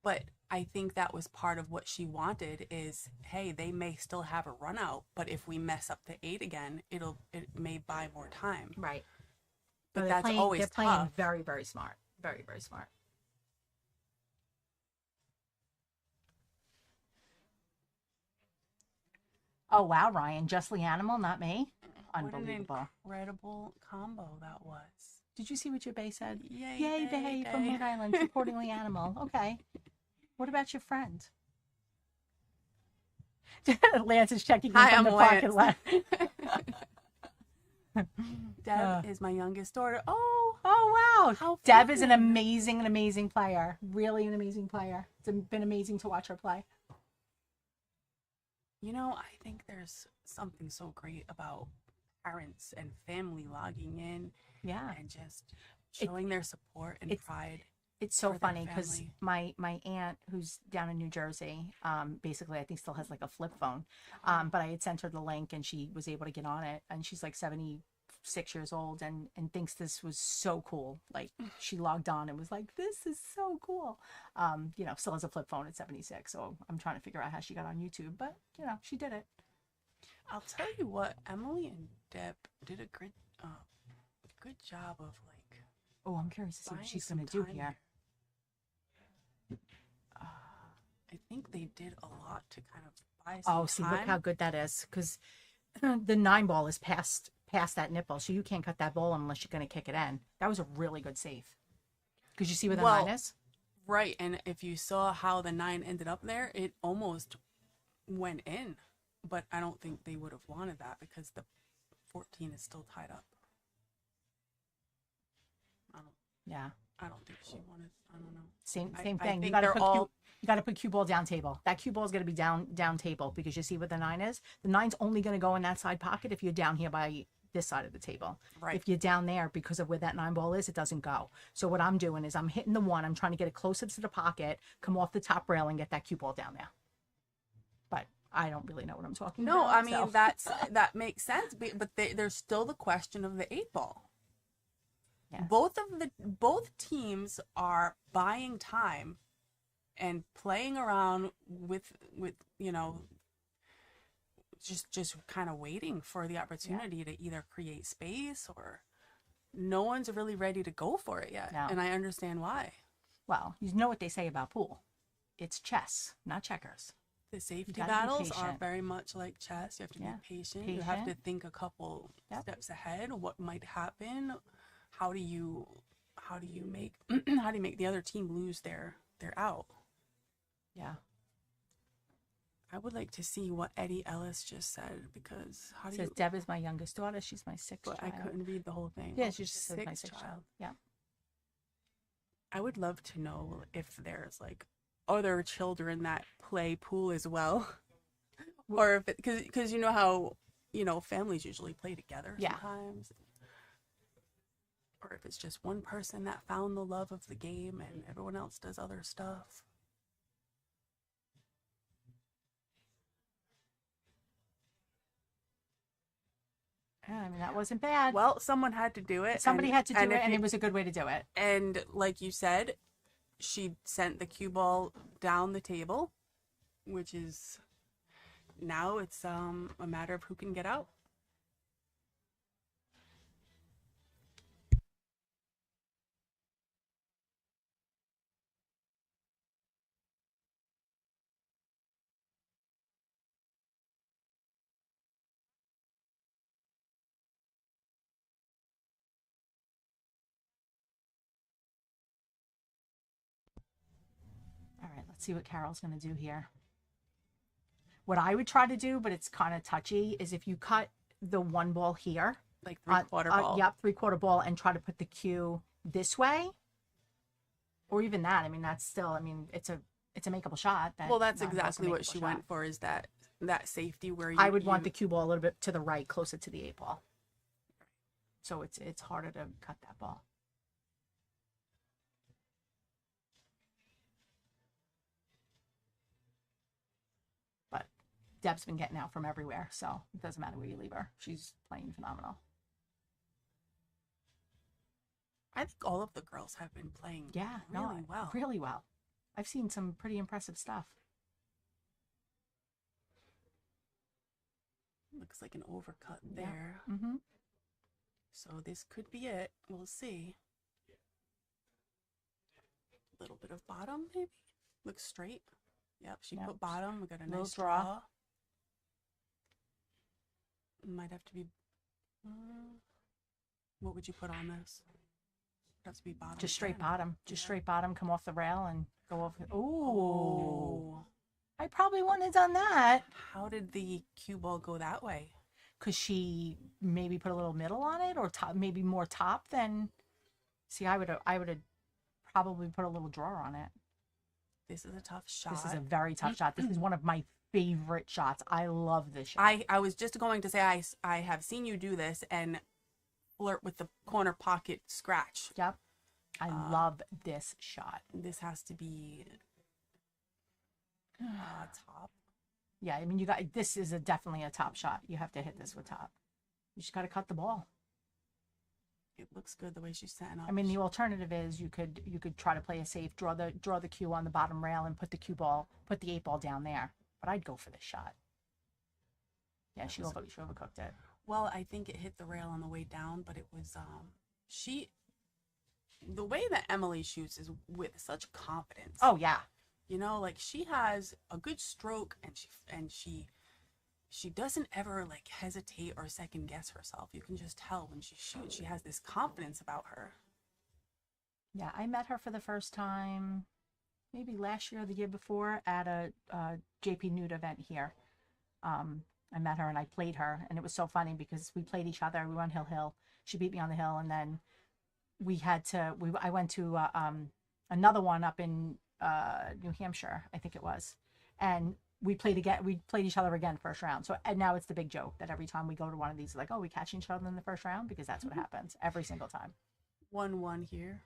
But I think that was part of what she wanted is, hey, they may still have a run out, but if we mess up the 8 again, it may buy more time. Right. But that's always they're tough. playing very, very smart. Very, very smart. Oh wow, Ryan, justly animal, not me. Unbelievable. What an incredible combo that was. Did you see what your bae said? Yay, bae from Rhode Island, supporting the animal. Okay. What about your friend? Lance is checking in from the parking lot. Deb is my youngest daughter. Oh wow. Deb is an amazing player. Really an amazing player. It's been amazing to watch her play. You know, I think there's something so great about parents and family logging in. Yeah. And just showing their support and pride. It's so funny because my aunt, who's down in New Jersey, basically I think still has like a flip phone, but I had sent her the link and she was able to get on it, and she's like 76 years old and thinks this was so cool. Like she logged on and was like, this is so cool. You know, still has a flip phone at 76, so I'm trying to figure out how she got on YouTube, but you know, she did it. I'll tell you what, Emily and Deb did a good job of like. Oh, I'm curious to see what she's going to do here. I think they did a lot to kind of buy some Oh, see, time. look how good that is, because the 9 ball is past that nipple, so you can't cut that ball unless you're going to kick it in. That was a really good save. Because you see where the 9 is? Right, and if you saw how the 9 ended up there, it almost went in. But I don't think they would have wanted that because the 14 is still tied up. Yeah. I don't think she wanted. I don't know. Same I thing. think You gotta they're cook, all. You got to put cue ball down table. That cue ball is going to be down table, because you see what the 9 is? The 9's only going to go in that side pocket if you're down here by this side of the table. Right. If you're down there, because of where that 9 ball is, it doesn't go. So what I'm doing is I'm hitting the 1. I'm trying to get it closer to the pocket, come off the top rail, and get that cue ball down there. But I don't really know what I'm talking about. No, I mean, that makes sense. But there's still the question of the 8 ball. Yeah. Both teams are buying time and playing around with just kind of waiting for the opportunity to either create space, or no one's really ready to go for it yet. No. And I understand why. Well, you know what they say about pool. It's chess, not checkers. The safety gotta be battles are patient. very much like chess. You have to be patient. You have to think a couple steps ahead. What might happen? How do you make the other team lose their out? Yeah. I would like to see what Eddie Ellis just said, because how do Says you? Deb is my youngest daughter. She's my 6th But child. I couldn't read the whole thing. Yeah, Oh, she just says my 6th child. Yeah. I would love to know if there's like other children that play pool as well, or if because you know how families usually play together sometimes, or if it's just one person that found the love of the game and everyone else does other stuff. Yeah, I mean, that wasn't bad. Well, someone had to do it. Somebody had to do it, if and it was a good way to do it. And like you said, she sent the cue ball down the table, which is now it's a matter of who can get out. All right, let's see what Carol's going to do here. What I would try to do, but it's kind of touchy, is if you cut the 1 ball here. Like 3/4 ball. Yep, 3/4 ball, and try to put the cue this way. Or even that. I mean, that's still, I mean, it's a makeable shot. Well, that's exactly what she went for, is that safety where you... I would want the cue ball a little bit to the right, closer to the 8 ball. So it's harder to cut that ball. But Deb's been getting out from everywhere, so it doesn't matter where you leave her. She's playing phenomenal. I think all of the girls have been playing well. Really well. I've seen some pretty impressive stuff. Looks like an overcut there. Yeah. Mm-hmm. So this could be it. We'll see. A little bit of bottom, maybe. Looks straight. Yep, she put bottom. We got a nice draw. Might have to be... what would you put on this? Has to be bottom. Just straight bottom. Just straight bottom. Come off the rail and go over. Ooh. I probably wouldn't have done that. How did the cue ball go that way? Because she maybe put a little middle on it, or top, maybe more top than. See, I would have probably put a little drawer on it. This is a tough shot. This is a very tough shot. This is one of my favorite shots. I love this shot. I was just going to say I have seen you do this and flirt with the corner pocket scratch. Yep. I love this shot. This has to be top. Yeah, I mean, this is definitely a top shot. You have to hit this with top. You just got to cut the ball. It looks good the way she's setting up. I mean, the alternative is you could try to play a safe, draw the cue on the bottom rail and put the 8 ball down there. But I'd go for this shot. Yeah, she overcooked it. Well, I think it hit the rail on the way down, but it was the way that Emily shoots is with such confidence. Oh yeah. You know, like she has a good stroke, and she doesn't ever like hesitate or second guess herself. You can just tell when she shoots, she has this confidence about her. Yeah, I met her for the first time maybe last year or the year before at a JP Nude event here. I met her and I played her, and it was so funny because we played each other. We went hill. She beat me on the hill, and then I went to another one up in New Hampshire, I think it was, and we played each other again first round. So and now it's the big joke that every time we go to one of these, like, oh, we catch each other in the first round, because that's what happens every single time. 1-1 here.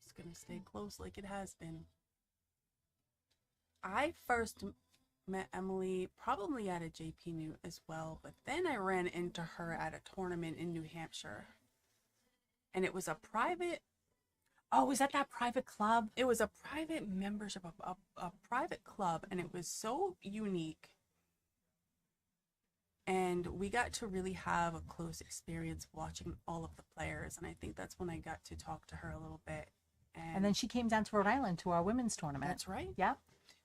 It's gonna stay close like it has been. I first met Emily probably at a JP New as well, but then I ran into her at a tournament in New Hampshire, and it was a private. Oh, was that private club? It was a private membership, a private club, and it was so unique. And we got to really have a close experience watching all of the players, and I think that's when I got to talk to her a little bit. And then she came down to Rhode Island to our women's tournament. That's right. Yeah.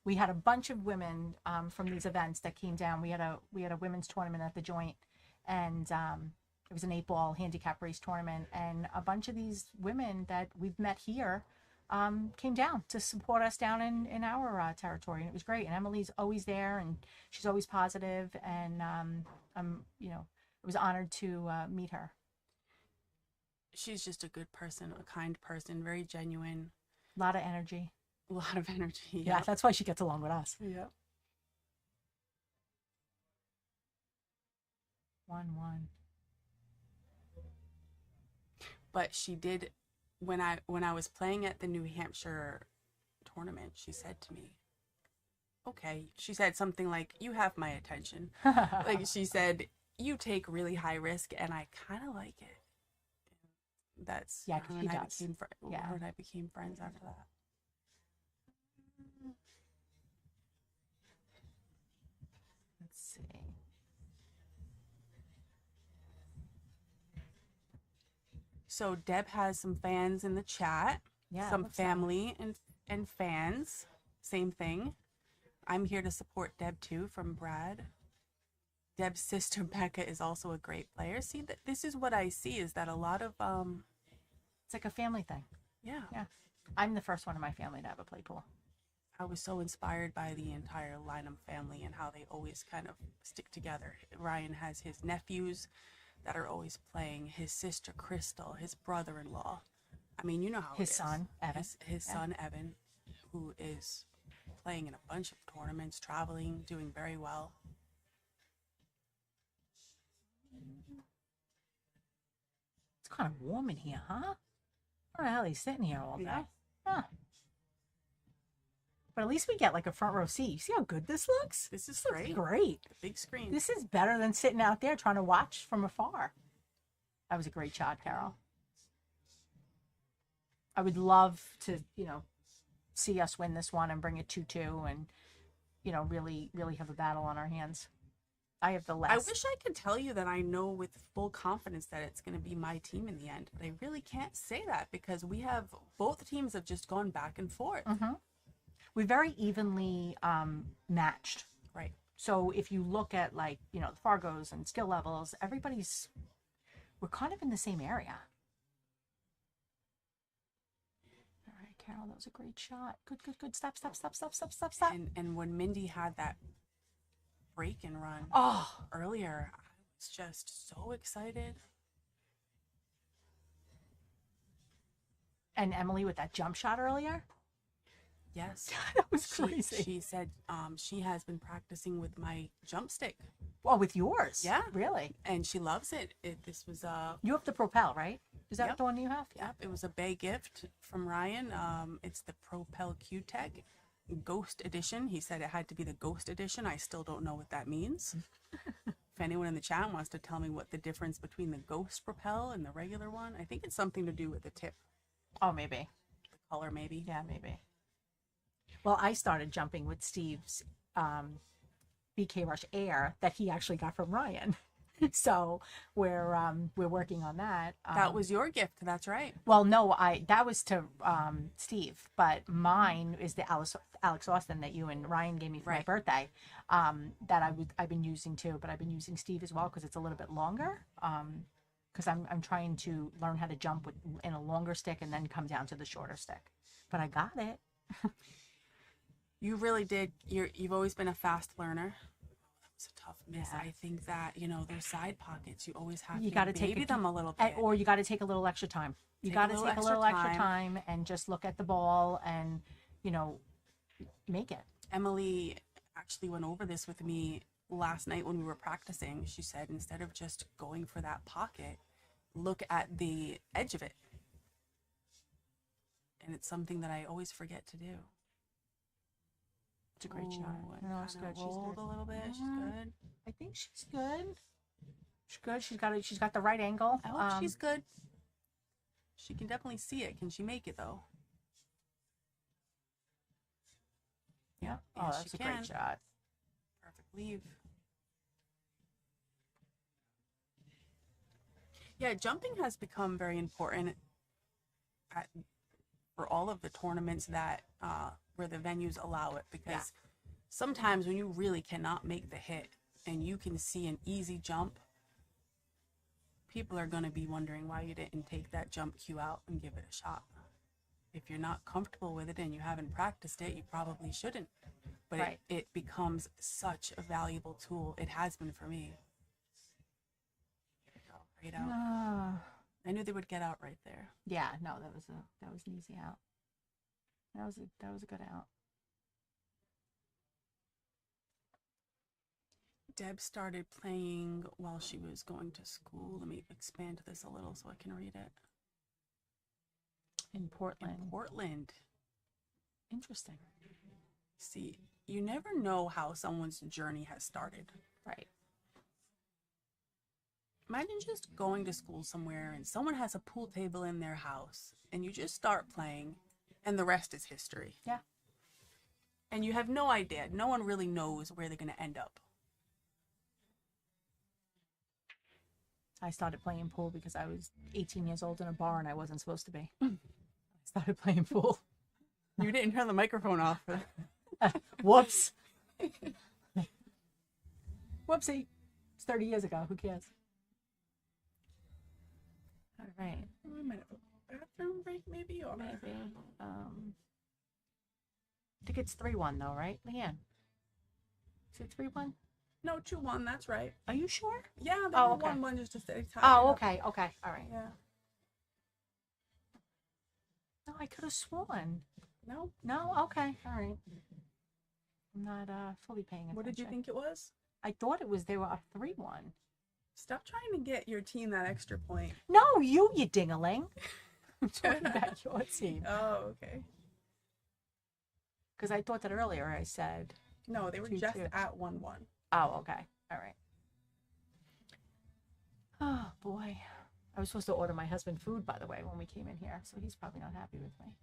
We had a bunch of women from these events that came down. We had a women's tournament at the Joint, and it was an 8-ball handicap race tournament, and a bunch of these women that we've met here came down to support us down in our territory, and it was great. And Emily's always there, and she's always positive, and I was honored to meet her. She's just a good person, a kind person, very genuine. A lot of energy. A lot of energy. Yeah, that's why she gets along with us. Yeah. 1-1. But she did, when I was playing at the New Hampshire tournament, she said to me, okay, she said something like, you have my attention. Like, she said, you take really high risk, and I kind of like it. That's her and I became her and I became friends after that. Let's see. So Deb has some fans in the chat. Yeah, some family and fans. Same thing. I'm here to support Deb too, from Brad. Deb's sister Becca is also a great player. See, that this is what I see, is that a lot of it's like a family thing. Yeah. Yeah. I'm the first one in my family to ever play pool. I was so inspired by the entire Lynham family and how they always kind of stick together. Ryan has his nephews that are always playing, his sister Crystal, his brother-in-law. I mean, you know how his it is. son Evan, his son Evan, who is playing in a bunch of tournaments, traveling, doing very well. It's kind of warm in here, huh? Why the hell are you sitting here all day? Yeah. Huh. But at least we get like a front row seat. You see how good this looks? This is looks great. Great. Big screen. This is better than sitting out there trying to watch from afar. That was a great shot, Carol. I would love to, see us win this one and bring it 2-2 and, really, really have a battle on our hands. I have the less. I wish I could tell you that I know with full confidence that it's going to be my team in the end, but I really can't say that because both teams have just gone back and forth. Mm-hmm. We're very evenly matched. Right. So if you look at the Fargos and skill levels, we're kind of in the same area. All right, Carol, that was a great shot. Good. Stop. And when Mindy had that break and run earlier, I was just so excited. And Emily with that jump shot earlier? Yes. That was crazy. She said she has been practicing with my jump stick. Well, with yours? Yeah. Really? And she loves it. This was You have the Propel, right? Is that the one you have? Yep. It was a Bay gift from Ryan. It's the Propel Q-Tech Ghost Edition. He said it had to be the Ghost Edition. I still don't know what that means. If anyone in the chat wants to tell me what the difference between the Ghost Propel and the regular one, I think it's something to do with the tip. Oh, maybe. The color, maybe. Yeah, maybe. Well, I started jumping with Steve's BK Rush Air that he actually got from Ryan. So we're working on that. That was your gift. That's right. Well, no, that was to Steve, but mine is the Alex Austin that you and Ryan gave me for my birthday. That I've been using too, but I've been using Steve as well because it's a little bit longer. Because I'm trying to learn how to jump in a longer stick and then come down to the shorter stick. But I got it. You really did. You've always been a fast learner. It's a tough miss. I think that, there's side pockets. You always have You to got to baby take them a little bit. or you got to take a little extra time. You got to take a little extra time and just look at the ball and, make it. Emily actually went over this with me last night when we were practicing. She said, instead of just going for that pocket, look at the edge of it. And it's something that I always forget to do. It's a great shot. No, it's good. She's good. A little bit. She's good. I think she's good. She's good. She's got the right angle. I hope she's good. She can definitely see it. Can she make it though? Yeah. Oh, that's a great shot. Perfect leave. Yeah, jumping has become very important for all of the tournaments that where the venues allow it, because sometimes when you really cannot make the hit and you can see an easy jump, people are going to be wondering why you didn't take that jump cue out and give it a shot. If you're not comfortable with it and you haven't practiced it, you probably shouldn't. But it becomes such a valuable tool. It has been for me. Right out. I knew they would get out right there. Yeah, no, that was an easy out. That was a good out. Deb started playing while she was going to school. Let me expand this a little so I can read it. In Portland. Interesting. See, you never know how someone's journey has started. Right. Imagine just going to school somewhere and someone has a pool table in their house and you just start playing and the rest is history. Yeah. And you have no idea. No one really knows where they're going to end up. I started playing pool because I was 18 years old in a bar and I wasn't supposed to be. I started playing pool. You didn't turn the microphone off. Whoops. Whoopsie. It's 30 years ago. Who cares? All right. We might have a bathroom break maybe. Or maybe. I think it's 3-1 though, right, Leanne? Is it 3-1? No, 2-1. That's right. Are you sure? Yeah, they were 1-1 just to stay tied. Oh, okay. All right. Yeah. No, I could have sworn. No? Okay. All right. I'm not fully paying attention. What did you think it was? I thought they were up 3-1. Stop trying to get your team that extra point. No, you dingaling. I'm talking about your team. Oh, okay. Because I thought that earlier I said... No, they were just at 1-1. Oh, okay. All right. Oh, boy. I was supposed to order my husband food, by the way, when we came in here, so he's probably not happy with me.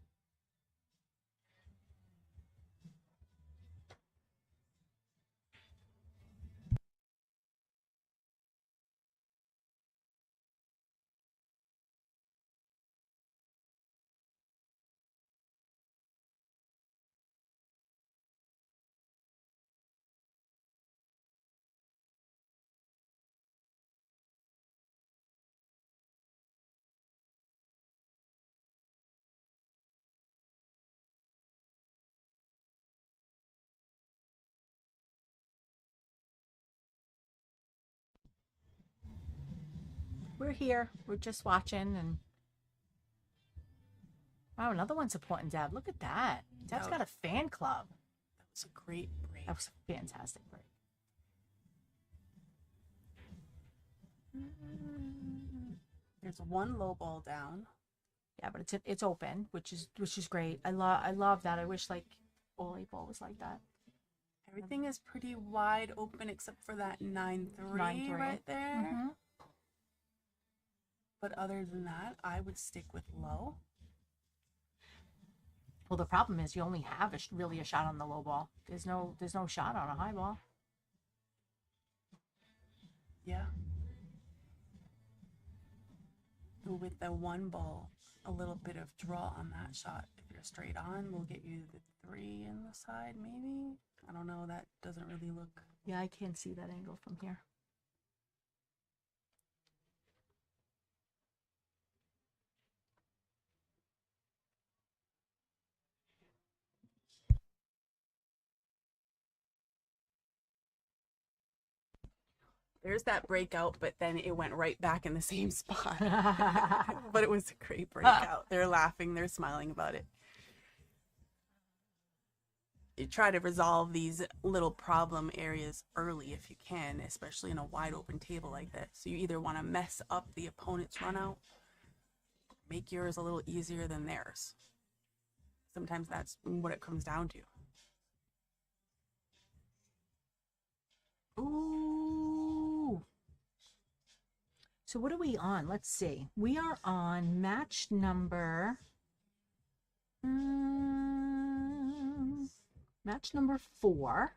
We're here. We're just watching, and wow, another one supporting Deb. Look at that. Deb's got a fan club. That was a great break. That was a fantastic break. There's one low ball down. Yeah, but it's open, which is great. I love that. I wish like all 8 ball was like that. Everything is pretty wide open except for that 9-3 right there. Mm-hmm. But other than that, I would stick with low. Well, the problem is you only have really a shot on the low ball. There's no shot on a high ball. Yeah. With the 1 ball, a little bit of draw on that shot. If you're straight on, we'll get you the 3 in the side, maybe. I don't know. That doesn't really look. Yeah, I can't see that angle from here. There's that breakout, but then it went right back in the same spot. But it was a great breakout. They're laughing, they're smiling about it. You try to resolve these little problem areas early if you can, especially in a wide open table like this. So you either want to mess up the opponent's run out, make yours a little easier than theirs. Sometimes that's what it comes down to. Ooh. So what are we on? Let's see. We are on match number... match number 4.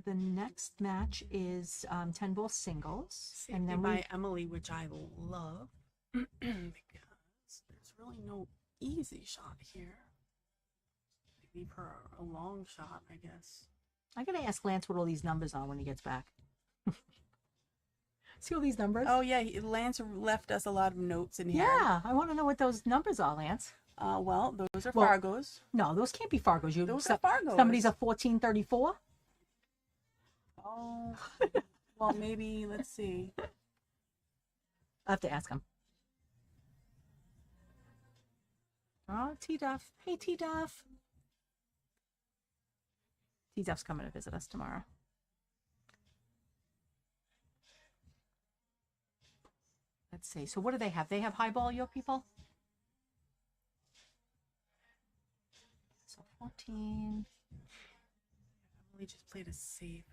The next match is 10-ball singles. And then by Emily, which I love, because there's really no easy shot here. I leave her a long shot, I guess. I gotta ask Lance what all these numbers are when he gets back. See all these numbers? Oh yeah, Lance left us a lot of notes in here. Yeah, I want to know what those numbers are, Lance. Well, those are Fargos. No, those can't be Fargos. Those are Fargos. Somebody's a 1434. Oh, well, maybe, let's see. I have to ask him. Oh, T-Duff. Hey, T-Duff. T-Duff's coming to visit us tomorrow. Let's see. So what do they have? They have highball, your people? So 14. Emily just played a save.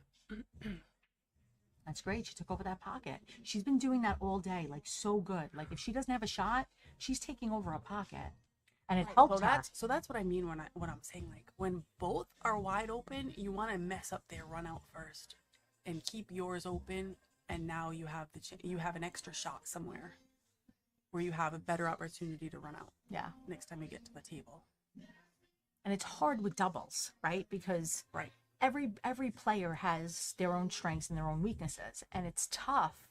That's great. She took over that pocket. She's been doing that all day, like so good. Like if she doesn't have a shot, she's taking over a pocket, and it helped her. So that's what I mean when I'm saying, like, when both are wide open, you want to mess up their run out first, and keep yours open. And now you have you have an extra shot somewhere, where you have a better opportunity to run out. Yeah. Next time you get to the table. And it's hard with doubles, right? Because every player has their own strengths and their own weaknesses, and it's tough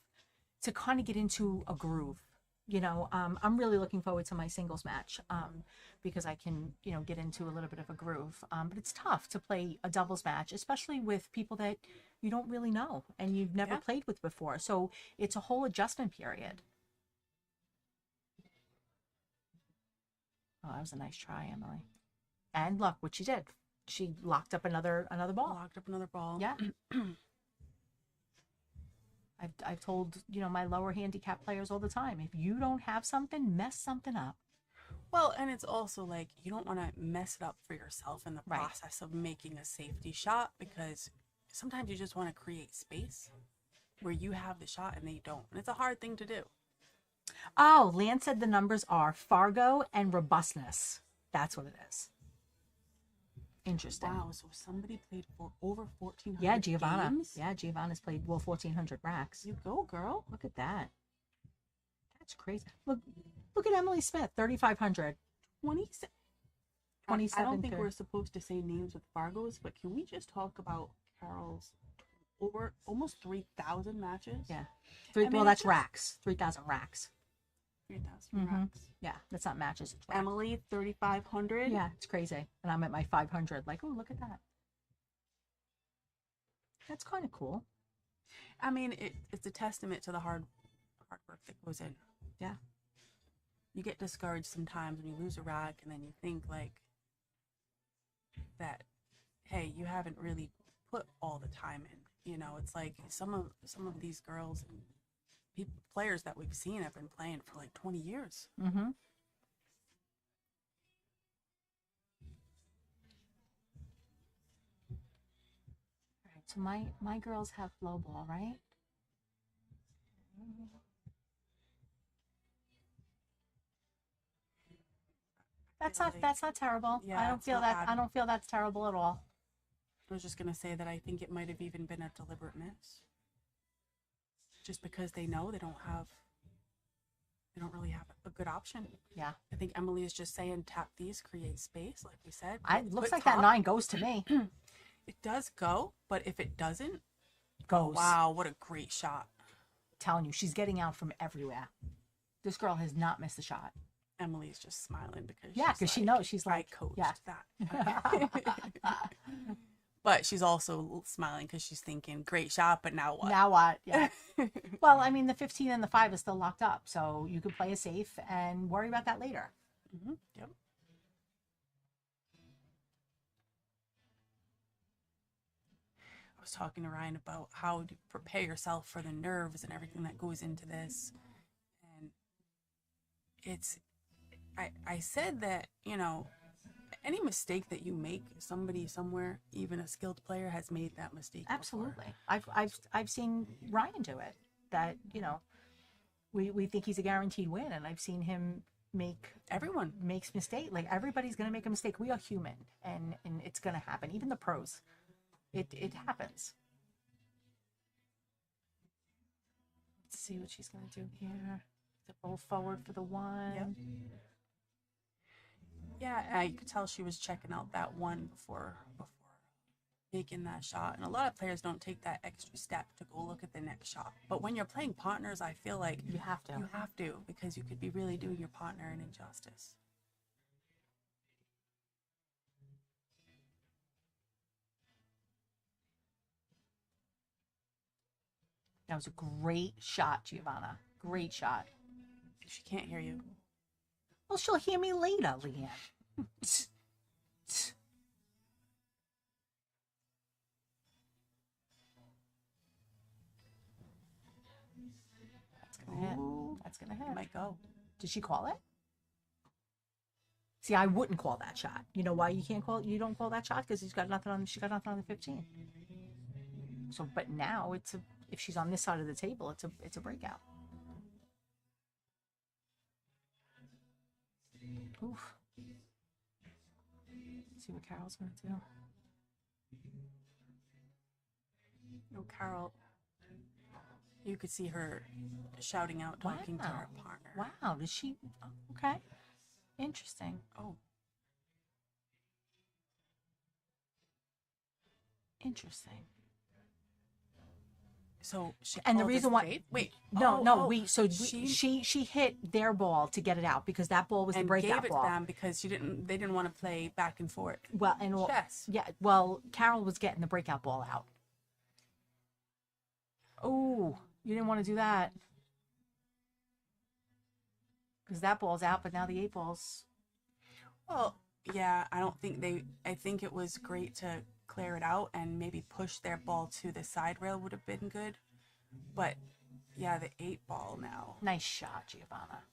to kind of get into a groove. You know, I'm really looking forward to my singles match because I can, you know, get into a little bit of a groove. But it's tough to play a doubles match, especially with people that you don't really know and you've never played with before. So it's a whole adjustment period. Oh, that was a nice try, Emily. And look what she did. She locked up another ball. Locked up another ball. Yeah. I've told, you know, my lower handicap players all the time, if you don't have something, mess something up. Well, and it's also like, you don't want to mess it up for yourself in the process of making a safety shot, because sometimes you just want to create space where you have the shot and they don't. And it's a hard thing to do. Oh, Lance said the numbers are Fargo and robustness. That's what it is. Interesting. Wow, so somebody played for over 1,400 Yeah, Giovanna. games? Yeah, Giovanna's played, well, 1,400 racks. You go, girl. Look at that. That's crazy. Look at Emily Smith, 3,500. 27. I don't think we're supposed to say names with Fargos, but can we just talk about Carol's over almost 3,000 matches? Yeah. Well, that's racks. 3,000 racks. 3,000 racks. Yeah, that's not matches. It's racks. Emily, 3,500. Yeah, it's crazy. And I'm at my 500. Like, oh, look at that. That's kind of cool. I mean, it's a testament to the hard work that goes in. Yeah. You get discouraged sometimes when you lose a rack, and then you think like that, hey, you haven't really put all the time in. You know, it's like some of these girls and players that we've seen have been playing for like 20 years. Mm-hmm. All right, so my girls have low ball, right? That's not terrible. Yeah, I don't feel that. I don't feel that's terrible at all. I was just gonna say that I think it might have even been a deliberate miss. Just because they know they don't really have a good option. Yeah. I think Emily is just saying tap these, create space, like we said. It looks like that 9 goes to me. It does go, but if it doesn't, goes. Wow, what a great shot. I'm telling you, she's getting out from everywhere. This girl has not missed a shot. Emily's just smiling because she knows. She's like, I coached yeah. that. But she's also smiling because she's thinking, great shot, but now what? Now what? Yeah. Well, I mean, the 15 and the 5 is still locked up, so you could play it safe and worry about that later. Mm-hmm. Yep. I was talking to Ryan about how to prepare yourself for the nerves and everything that goes into this. And I said that, you know, any mistake that you make, somebody somewhere, even a skilled player, has made that mistake. Absolutely. I've seen Ryan do it. That, you know, we think he's a guaranteed win, and I've seen him everyone makes mistake. Like, everybody's gonna make a mistake. We are human, and it's gonna happen. Even the pros. It happens. Let's see what she's gonna do here. To roll forward for the 1. Yep. Yeah, I could tell she was checking out that 1 before making that shot. And a lot of players don't take that extra step to go look at the next shot. But when you're playing partners, I feel like you have to. You have to, because you could be really doing your partner an injustice. That was a great shot, Giovanna. Great shot. She can't hear you. Well, she'll hear me later, Leanne. That's gonna hit. That's gonna hit. Might go. Did she call it? See, I wouldn't call that shot. You know why you can't call? You don't call that shot because she's got nothing on. She got nothing on the 15. So, but now if she's on this side of the table, it's a breakout. Oof. See what Carol's gonna do. No, Carol. You could see her shouting out, talking to her partner. Wow, does she? Oh, okay, interesting. Oh, interesting. So she and the called reason this why fade? Wait, she hit their ball to get it out because that ball was the and breakout gave it ball. to them because they didn't want to play back and forth. Well, and chess. Yeah, well, Carol was getting the breakout ball out. Oh, you didn't want to do that because that ball's out, but now the 8 ball's. Well, yeah, I think it was great to clear it out and maybe push their ball to the side rail would have been good. But yeah, the 8 ball now. Nice shot, Giovanna.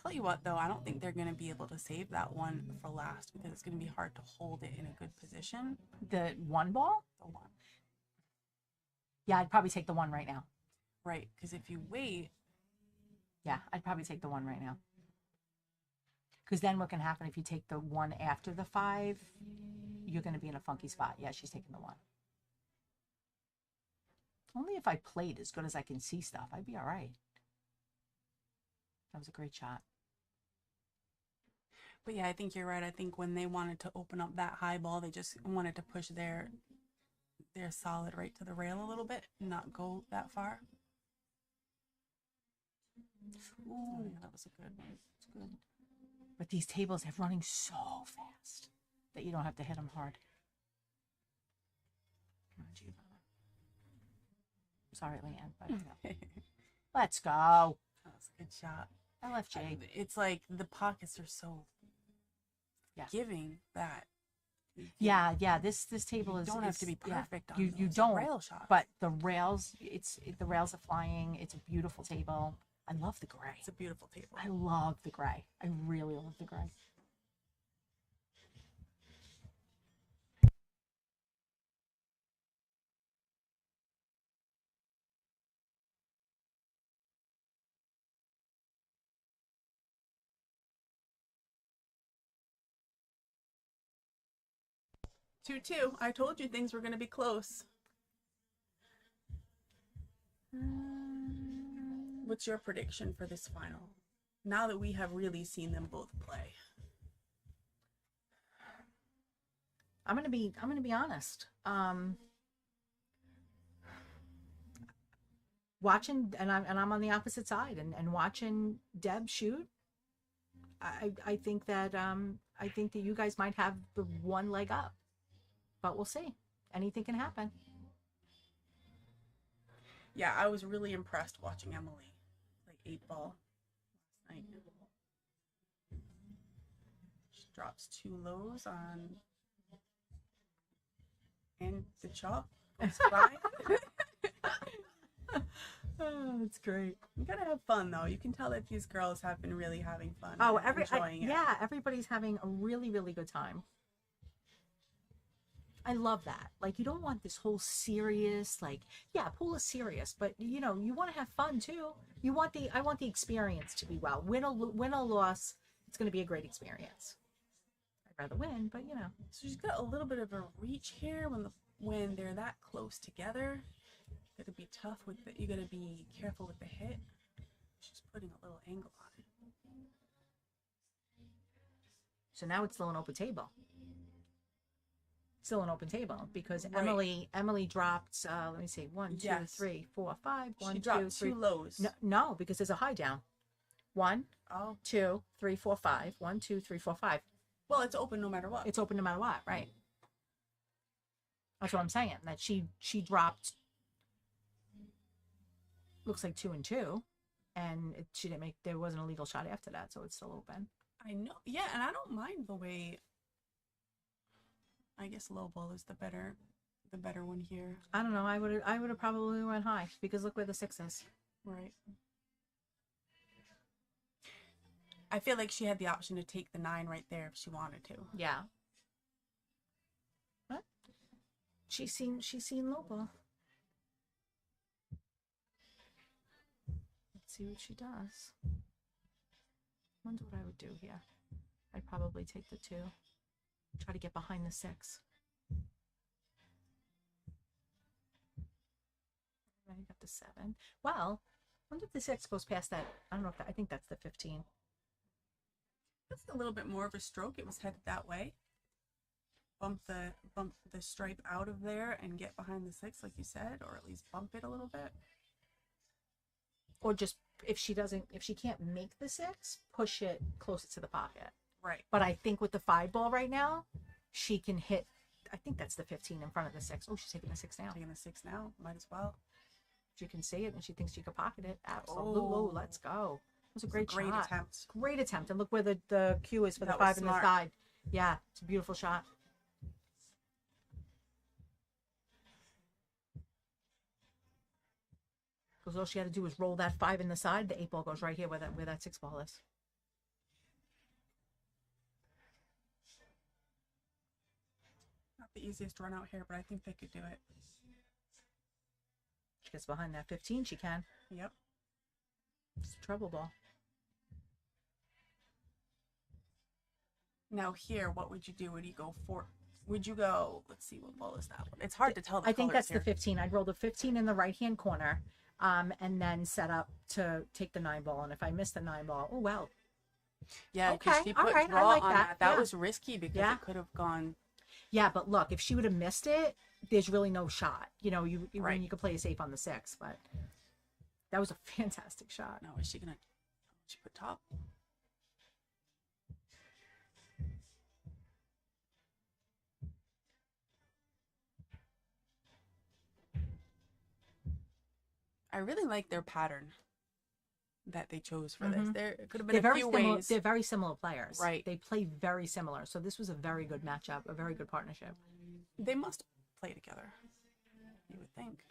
Tell you what, though, I don't think they're going to be able to save that 1 for last because it's going to be hard to hold it in a good position. The 1 ball? The 1. Yeah, I'd probably take the 1 right now. Right, because if you wait. Yeah, I'd probably take the 1 right now. Because then what can happen if you take the 1 after the 5, you're going to be in a funky spot. Yeah, she's taking the 1. Only if I played as good as I can see stuff, I'd be all right. That was a great shot. But yeah, I think you're right. I think when they wanted to open up that high ball, they just wanted to push their solid right to the rail a little bit, not go that far. Ooh, yeah, that was a good one. It's good. But these tables have running so fast that you don't have to hit them hard. Come on, Giovanna. Sorry, Leanne, but let's go. That was a good shot. LFJ. It's like the pockets are so giving that. Yeah. This table is. You don't have to be perfect. Yeah, on you those don't. rail shots. But the rails, the rails are flying. It's a beautiful table. I love the gray. It's a beautiful table. I love the gray. I really love the gray. Two. I told you things were going to be close. What's your prediction for this final? Now that we have really seen them both play. I'm gonna be honest. Watching, and I'm on the opposite side, and watching Deb shoot, I think that you guys might have the one leg up, but we'll see. Anything can happen. Yeah, I was really impressed watching Emily play 8-ball last night. She drops 2 lows on, and the chop goes by. Oh, that's great. You gotta have fun though. You can tell that these girls have been really having fun. Oh, and enjoying it. Yeah, everybody's having a really, really good time. I love that. Like, you don't want this whole serious, like, yeah, pool is serious, but you know, you want to have fun too. I want the experience to be well. Win or loss, it's going to be a great experience. I'd rather win, but you know. So she's got a little bit of a reach here when they're that close together. Gotta be tough with it. You gotta be careful with the hit. She's putting a little angle on it. So now it's still an open table. Still an open table because Right. Emily dropped. Let me see, 1, 2, Yes. 3, 4, 5. She 1, 2, dropped 3. 2 lows. No, because there's a high down. 1, Oh. 2, 3, 4, 5. 1, 2, 3, 4, 5. Well, it's open no matter what. It's open no matter what, right? That's what I'm saying. That she dropped. Looks like 2 and 2, and she didn't make. There wasn't a legal shot after that, so it's still open. I know. Yeah, and I don't mind the way. I guess low ball is the better one here. I don't know. I would have probably went high because look where the 6 is. Right. I feel like she had the option to take the 9 right there if she wanted to. Yeah. What? She's seen low ball. Let's see what she does. Wonder what I would do here. I'd probably take the 2. Try to get behind the 6. I got the 7. Well, wonder if the 6 goes past that. I don't know if I think that's the 15. That's a little bit more of a stroke. It was headed that way. Bump the stripe out of there and get behind the 6, like you said, or at least bump it a little bit. Or just if she can't make the 6, push it closer to the pocket. Right. But I think with the 5 ball right now, she can hit. I think that's the 15 in front of the 6. Oh, she's taking the 6 now. Taking the 6 now. Might as well. She can see it and she thinks she could pocket it. Absolutely. Oh. Let's go. It was a great great shot. attempt. Great attempt. And look where the cue is for the That was 5 and the smart. side. Yeah, it's a beautiful shot. Because all she had to do was roll that 5 in the side. The 8 ball goes right here where that 6 ball is. Not the easiest run out here, but I think they could do it. She gets behind that 15. She can. Yep. It's a trouble ball. Now here, what would you do? Would you go for? Would you go? Let's see, what ball is that one? It's hard to tell. I think that's the 15. I'd roll the 15 in the right hand corner, and then set up to take the 9 ball. And if I miss the 9 ball, oh well. Yeah, because okay, she put all right, draw I like on that. that. That Yeah. was risky because Yeah. it could have gone. Yeah, but look, if she would have missed it, there's really no shot. You know, Right. you could play it safe on the 6, but that was a fantastic shot. No, is she gonna? She put top. I really like their pattern that they chose for this. Mhm. There could have been a few ways. They're very similar players. Right. They play very similar. So this was a very good matchup, a very good partnership. They must play together. You would think.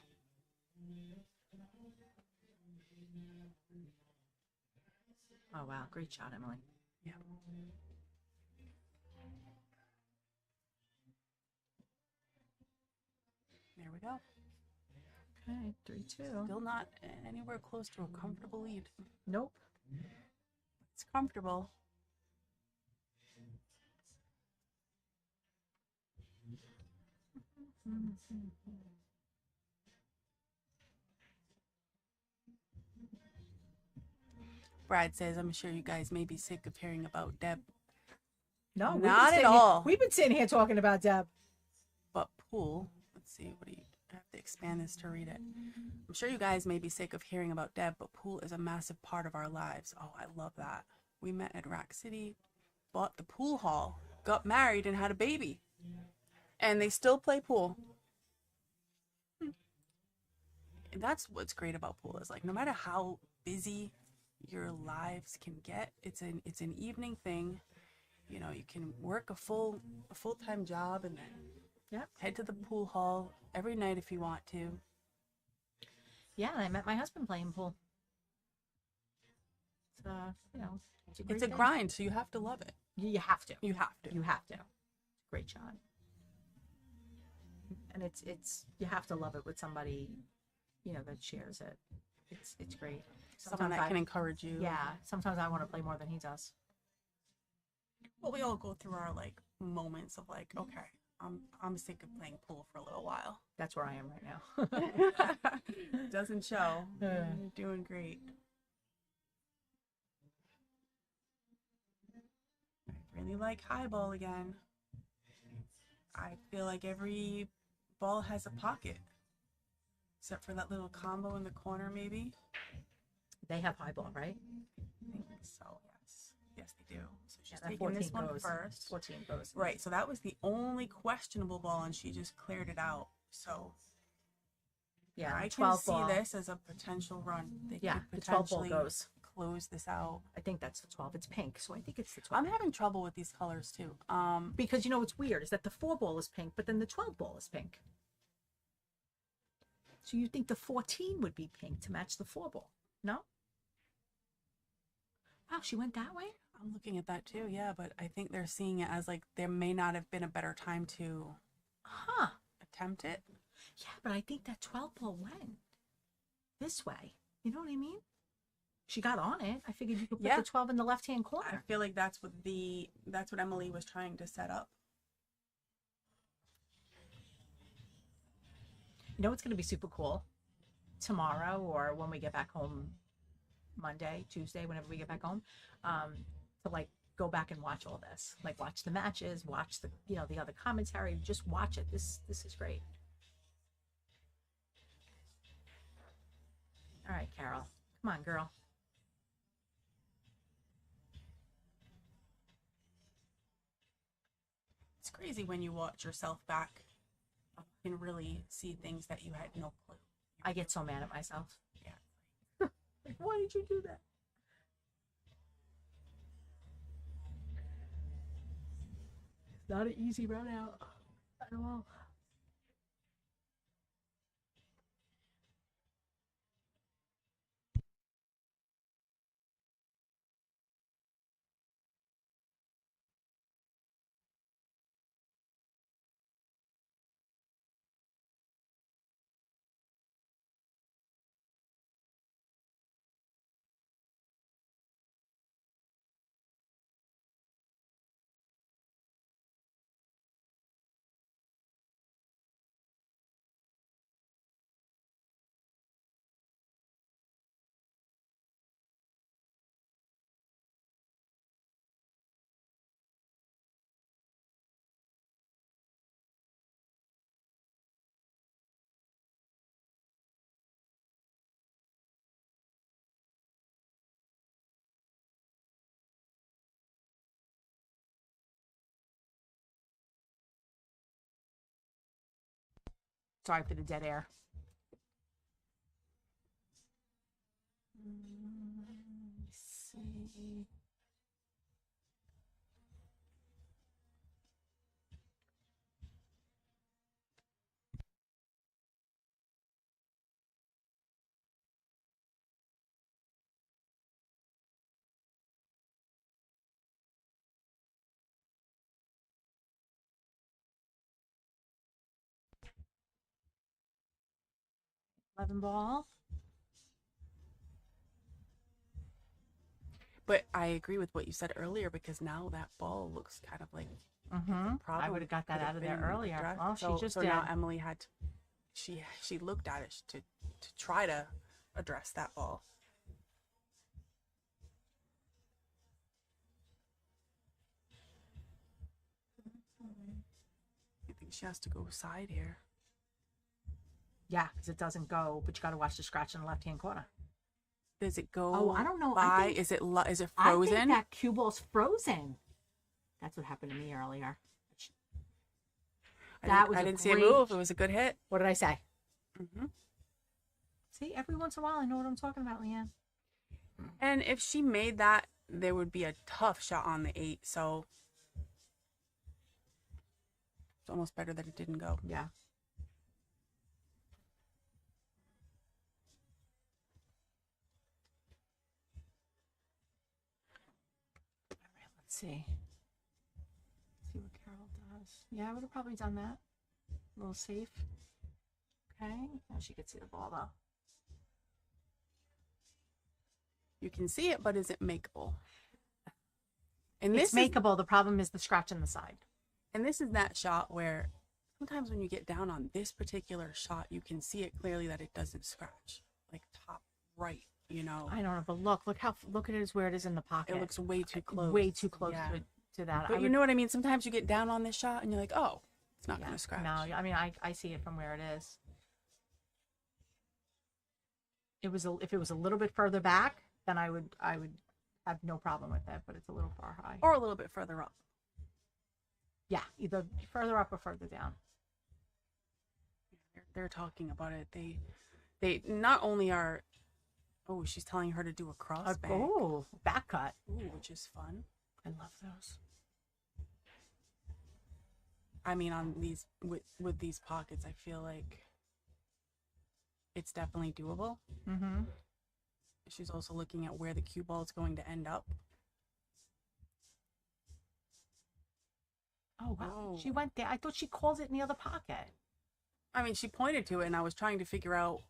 Oh wow, great shot, Emily. Yeah. There we go. Okay, 3-2. Still not anywhere close to a comfortable lead. Nope. It's comfortable. Brad says, I'm sure you guys may be sick of hearing about Deb. No, not at all. We've been sitting here talking about Deb. But pool, let's see, what do you I have to expand this to read it? I'm sure you guys may be sick of hearing about Deb, but pool is a massive part of our lives. Oh, I love that. We met at Rack City, bought the pool hall, got married, and had a baby. And they still play pool. And that's what's great about pool is like no matter how busy your lives can get, it's an evening thing. You know, you can work a full-time job and then head to the pool hall every night if you want to. Yeah, and I met my husband playing pool. So, you know, it's a grind, so you have to love it. You have to. You have to. You have to. Great job. And it's you have to love it with somebody, you know, that shares it. It's great. Someone that can encourage you. Yeah. Sometimes I want to play more than he does. Well, we all go through our like moments of like, okay, I'm sick of playing pool for a little while. That's where I am right now. Doesn't show. You're doing great. I really like high ball again. I feel like every ball has a pocket. Except for that little combo in the corner, maybe. They have high ball, right? I think so, yes. Yes, they do. So she's that taking this 14 one goes. first. 14 goes. Right, so that was the only questionable ball, and she just cleared it out. So yeah, I can 12 see ball. this as a potential run. They Yeah, could the 12 ball potentially goes. close this out. I think that's the 12. It's pink, so I think it's the 12. I'm having trouble with these colors too. Because you know what's weird is that the 4 ball is pink, but then the 12 ball is pink. So you think the 14 would be pink to match the 4 ball? No? Wow, she went that way? I'm looking at that too, yeah, but I think they're seeing it as like there may not have been a better time to attempt it. Yeah, but I think that 12 ball went this way. You know what I mean? She got on it. I figured you could put the 12 in the left-hand corner. I feel like that's what Emily was trying to set up. You know what's going to be super cool? Tomorrow or when we get back home, Monday, Tuesday, whenever we get back home, to like go back and watch all this. Like watch the matches, watch the the other commentary, just watch it. This is great. All right, Carol. Come on, girl. It's crazy when you watch yourself back. You can really see things that you had no clue. I get so mad at myself. Yeah. Like, why did you do that? It's not an easy run out at all. Sorry for the dead air. Let's see. Ball. But I agree with what you said earlier because now that ball looks kind of like the problem. I would have got that out of there earlier. addressed. Well, so, she just so did. now Emily had to, she looked at it to try to address that ball. I think she has to go side here. Yeah, because it doesn't go, but you got to watch the scratch in the left-hand corner. Does it go? Oh, I don't know. By? Is it frozen? I think that cue ball's frozen. That's what happened to me earlier. I didn't see it move. It was a good hit. What did I say? Mm-hmm. See, every once in a while, I know what I'm talking about, Leanne. And if she made that, there would be a tough shot on the 8. So it's almost better that it didn't go. Yeah. All right, let's see. See what Carol does. Yeah, I would have probably done that. A little safe. Okay. Now she could see the ball, though. You can see it, but is it makeable? And It's makeable. The problem is the scratch in the side. And this is that shot where sometimes when you get down on this particular shot, you can see it clearly that it doesn't scratch. Like top right, you know. I don't know, but look at it as where it is in the pocket. It looks way too close. Way too close to that. But you know what I mean? Sometimes you get down on this shot and you're like, oh, it's not going to scratch. No, I mean, I see it from where it is. If it was a little bit further back, then I would have no problem with it, but it's a little far high. Or a little bit further up. Yeah, either further up or further down. They're talking about it. They not only are, oh, she's telling her to do a cross bank. Oh, back cut. Ooh, which is fun. I love those. I mean, on these with these pockets, I feel like it's definitely doable. Mm-hmm. She's also looking at where the cue ball is going to end up. Oh, wow. She went there. I thought she called it in the other pocket. I mean, she pointed to it, and I was trying to figure out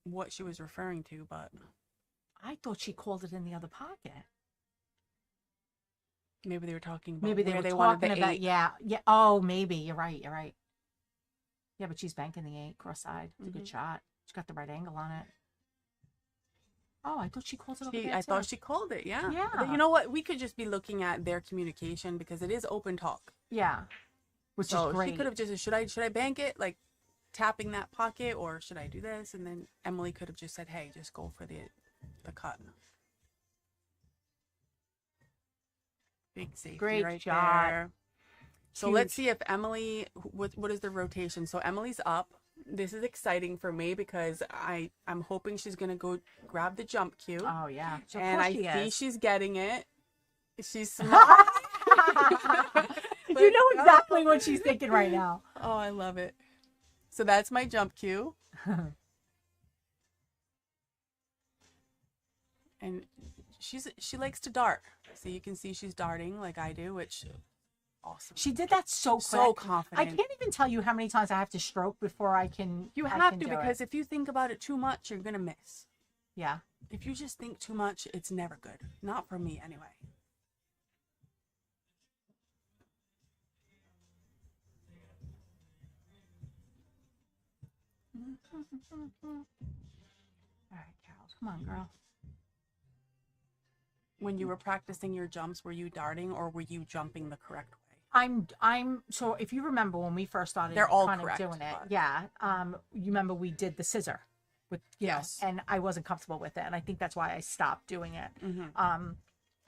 what she was referring to, but I thought she called it in the other pocket. Maybe they were talking about maybe they where were they wanted talking the about 8. yeah. Oh, maybe you're right. Yeah, but she's banking the 8 cross side. It's a good shot. She's got the right angle on it. Oh, I thought she called it over there, I too. thought she called it, yeah. Yeah. But you know what? We could just be looking at their communication because it is open talk. Yeah. Which so is great. She could have just, should I bank it? Like tapping that pocket, or should I do this? And then Emily could have just said, hey, just go for the cut. Big safety Great right shot. there. So Huge. let's see if Emily, what is the rotation? So Emily's up. This is exciting for me because I'm hoping she's going to go grab the jump cue. Oh, yeah. So and I see she's getting it. She's smart. You know exactly what she's thinking right now. Oh, I love it. So that's my jump cue. And she likes to dart. So you can see she's darting like I do, which awesome. She did that so quick. So confident. I can't even tell you how many times I have to stroke before I can. You I have can to, do because it. if you think about it too much, you're going to miss. Yeah. If you just think too much, it's never good. Not for me, anyway. All right, Carol, come on, girl. When you were practicing your jumps, were you darting or were you jumping the correct way? I'm so if you remember when we first started They're all kind correct, of doing it, but- yeah. You remember we did the scissor with Yes. and I wasn't comfortable with it, and I think that's why I stopped doing it.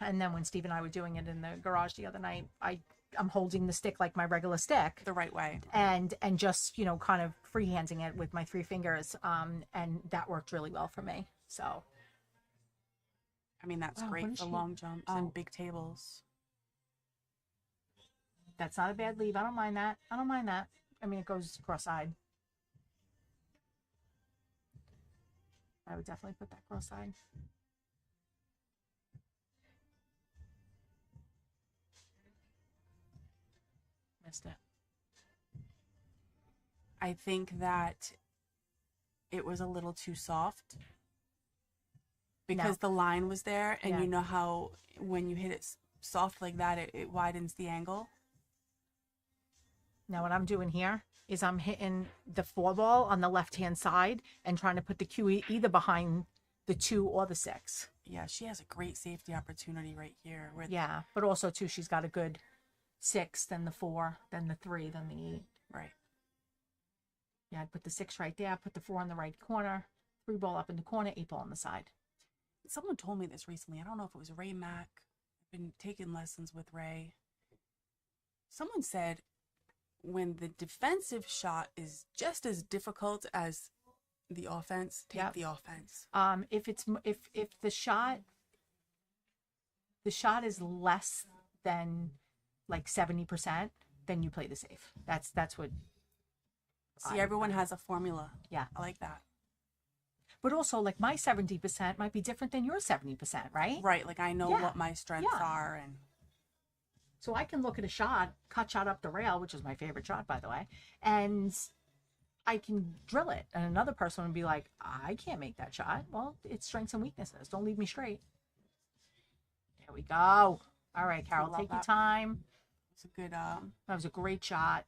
And then when Steve and I were doing it in the garage the other night, I'm holding the stick like my regular stick, the right way, and just kind of freehanding it with my 3 fingers, and that worked really well for me. So I mean, that's Wow, what great is for she- long jumps and big tables. that's not a bad leave. I don't mind that. I mean, it goes cross-eyed. I would definitely put that cross-eyed. Missed it. I think that it was a little too soft because the line was there, and Yeah. you know how when you hit it soft like that, it widens the angle. Now what I'm doing here is I'm hitting the 4 ball on the left-hand side and trying to put the cue either behind the 2 or the 6. Yeah, she has a great safety opportunity right here. Yeah, but also too, she's got a good 6, then the 4, then the 3, then the 8. Right. Yeah, I'd put the 6 right there, put the 4 in the right corner, 3 ball up in the corner, 8 ball on the side. Someone told me this recently. I don't know if it was Ray Mack. I've been taking lessons with Ray. Someone said when the defensive shot is just as difficult as the offense, take the offense. If the shot is less than like 70%, then you play the safe. That's what. See, everyone has a formula. Yeah, I like that. But also, like, my 70% might be different than your 70%, right? Right. Like, I know what my strengths are, and so I can look at a shot, cut shot up the rail, which is my favorite shot, by the way, and I can drill it. And another person would be like, I can't make that shot. Well, it's strengths and weaknesses. Don't leave me straight. There we go. All right, Carol, take your time. It's a good. That was a great shot.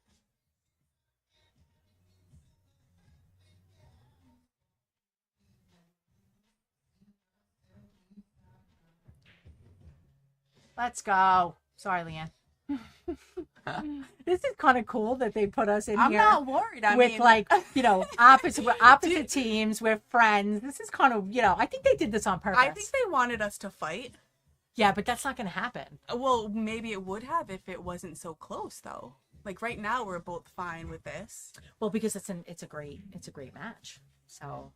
Let's go. Sorry, Leanne. This is kind of cool that they put us in I'm here. not worried. I with mean, like, opposite teams. We're friends. This is kind of, I think they did this on purpose. I think they wanted us to fight. Yeah, but that's not going to happen. Well, maybe it would have if it wasn't so close, though. Like right now, we're both fine with this. Well, because it's a great match. So.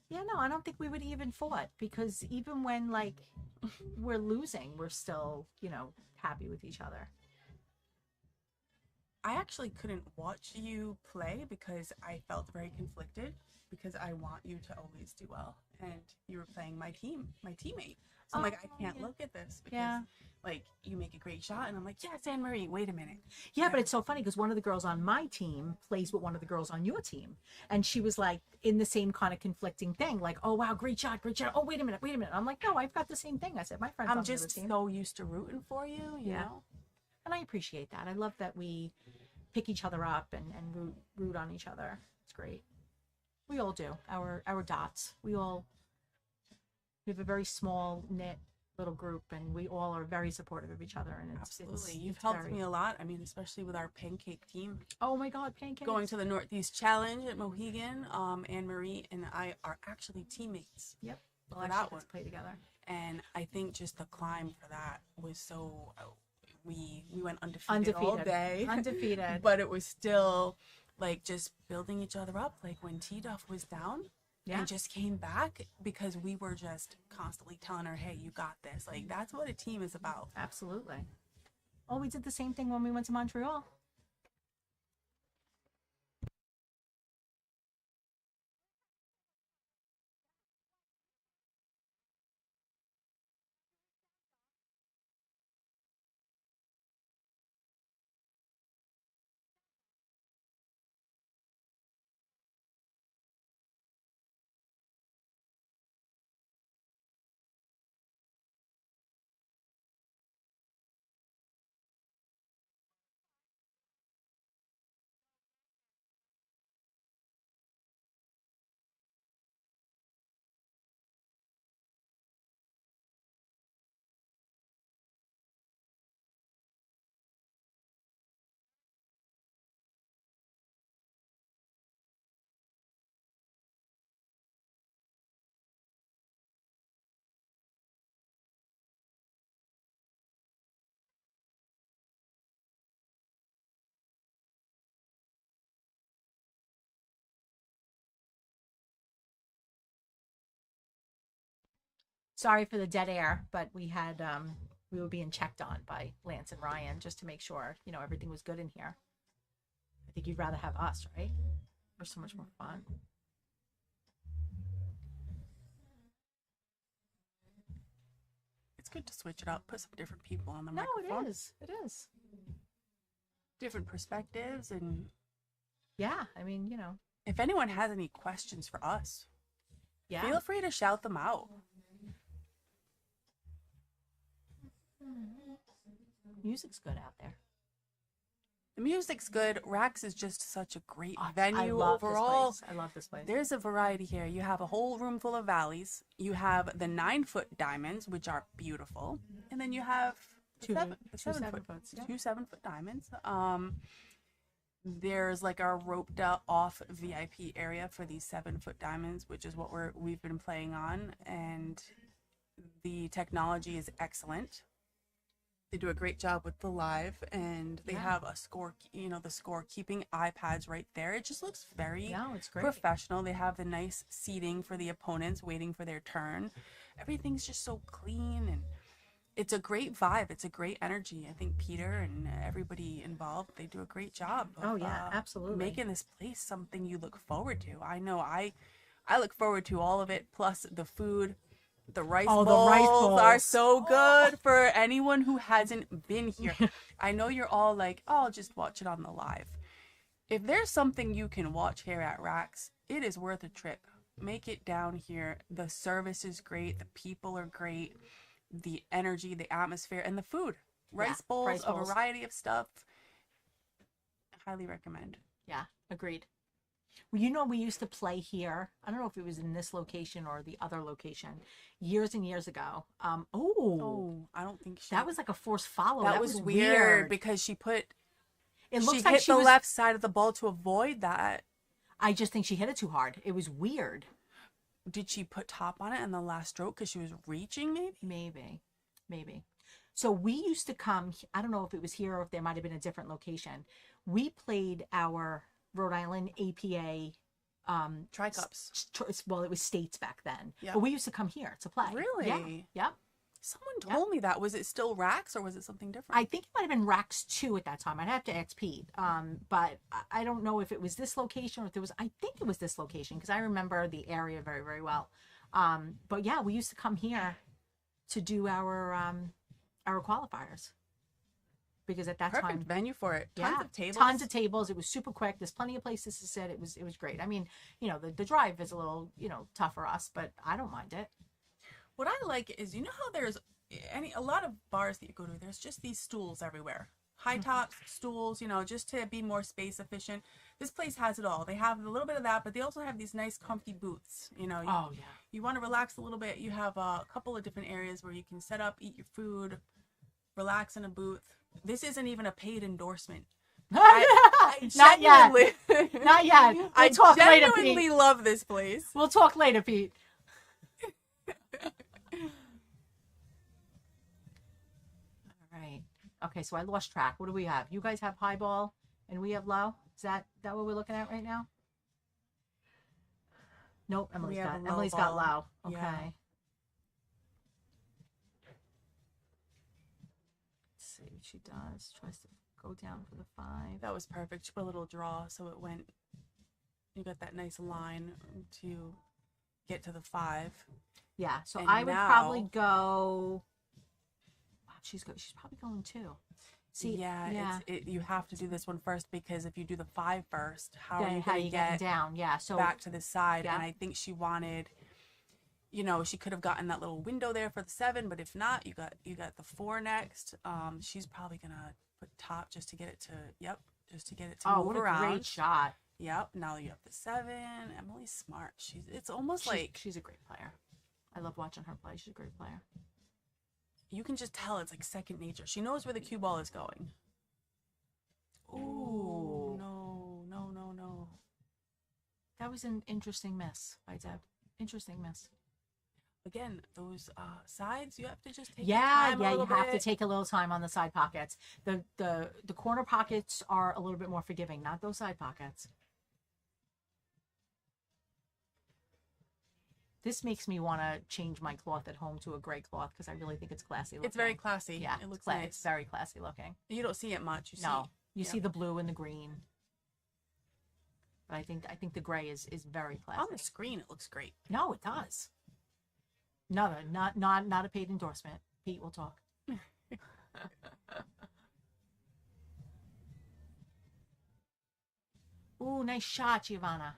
Yeah, no, I don't think we would even fought, because even when like we're losing, we're still, happy with each other. I actually couldn't watch you play because I felt very conflicted, because I want you to always do well, and you were playing my teammate. So I'm like, I can't look at this because like you make a great shot, and I'm like, yes, Anne Marie, wait a minute. Yeah, but it's so funny because one of the girls on my team plays with one of the girls on your team, and she was like in the same kind of conflicting thing, like, oh wow, great shot. Oh, wait a minute. I'm like, no, I've got the same thing. I said, my friend's I'm on the just other team. so used to rooting for you, you know. And I appreciate that. I love that we pick each other up and root on each other. It's great. We all do. Our dots. We have a very small knit little group, and we all are very supportive of each other. And absolutely, you've helped me a lot. I mean, especially with our pancake team. Oh my God, pancakes! Going to the Northeast Challenge at Mohegan, Anne Marie and I are actually teammates. Yep. Well, Well, that one play together. And I think just the climb for that was so. We went undefeated all day. Undefeated. But it was still like just building each other up. Like when T-Duff was down. Yeah. And just came back because we were just constantly telling her, hey, you got this. Like, that's what a team is about. Absolutely. Oh, we did the same thing when we went to Montreal. Sorry for the dead air, but we had we were being checked on by Lance and Ryan just to make sure, everything was good in here. I think you'd rather have us, right? We're so much more fun. It's good to switch it up, put some different people on the microphone. No, it is. It is. Different perspectives, and yeah, I mean, if anyone has any questions for us, feel free to shout them out. Music's good out there. The music's good. Rax is just such a great venue I love overall. This place. I love this place. There's a variety here. You have a whole room full of valleys. You have the 9-foot diamonds, which are beautiful, and then you have Two 7-foot 7-foots, yeah. 2 7-foot diamonds. there's like a roped off VIP area for these 7-foot diamonds, which is what we've been playing on, and the technology is excellent. They do a great job with the live, and they have a score, the scorekeeping iPads right there. It just looks very it's great. professional. They have the nice seating for the opponents waiting for their turn. Everything's just so clean, and it's a great vibe. It's a great energy. I think Peter and everybody involved, they do a great job of, absolutely, making this place something you look forward to. I know I look forward to all of it, plus the food. The rice bowls are so good for anyone who hasn't been here. I know you're all like, oh, I'll just watch it on the live. If there's something you can watch here at Rax, it is worth a trip. Make it down here. The service is great. The people are great. The energy, the atmosphere, and the food. Rice bowls, a variety of stuff. I highly recommend. Yeah, agreed. Well, we used to play here. I don't know if it was in this location or the other location years and years ago. I don't think that was like a forced follow. That was weird because she hit like the left side of the ball to avoid that. I just think she hit it too hard. It was weird. Did she put top on it in the last stroke because she was reaching Maybe. So we used to come, I don't know if it was here or if there might have been a different location. We played our Rhode Island APA tri-cups. Well, it was states back then. Yep. But we used to come here to play. Really? Yeah. Yep. Someone told me that. Was it still Rax or was it something different? I think it might have been Rax 2 at that time. I'd have to ask Pete. But I don't know if it was this location or if there was, I think it was this location because I remember the area very, very well. But yeah, we used to come here to do our qualifiers. Because at that Perfect time, venue for it. Tons of tables. Tons of tables. It was super quick. There's plenty of places to sit. It was great. I mean, the drive is a little, tough for us, but I don't mind it. What I like is, how there's a lot of bars that you go to, there's just these stools everywhere. High tops, stools, just to be more space efficient. This place has it all. They have a little bit of that, but they also have these nice comfy booths. You want to relax a little bit. You have a couple of different areas where you can set up, eat your food, relax in a booth. This isn't even a paid endorsement. Not yet. Not yet. We'll talk later, Pete. I genuinely love this place. We'll talk later, Pete. All right. Okay, so I lost track. What do we have? You guys have high ball and we have low? Is that what we're looking at right now? Nope, Emily's got low. Okay. Yeah. See what she does. Tries to go down for the 5. That was perfect. She put a little draw, so it went. You got that nice line to get to the 5. Yeah. So and I would probably go. Wow, she's probably going 2. See, yeah. You have to do this one first because if you do the 5 first, how are you going to get down? Yeah. So back to the side, yeah. And I think she wanted. She could have gotten that little window there for the 7, but if not, you got the 4 next. She's probably gonna put top just to get it to move what around. A great shot. Yep. Now you have the 7. Emily's smart. It's almost like she's a great player. I love watching her play. She's a great player. You can just tell it's like second nature. She knows where the cue ball is going. Ooh, no. That was an interesting miss by Deb. Interesting miss. Again, those sides, you have to just take you have bit. to take a little time on the side pockets. The corner pockets are a little bit more forgiving, not those side pockets. This makes me want to change my cloth at home to a gray cloth because I really think it's classy looking. It's very classy. Yeah, it looks nice. It's very classy looking. You don't see it much. You see the blue and the green. But I think the gray is very classy. On the screen, it looks great. No, it does. No, not a paid endorsement. Pete, we'll talk. Ooh, nice shot, Giovanna.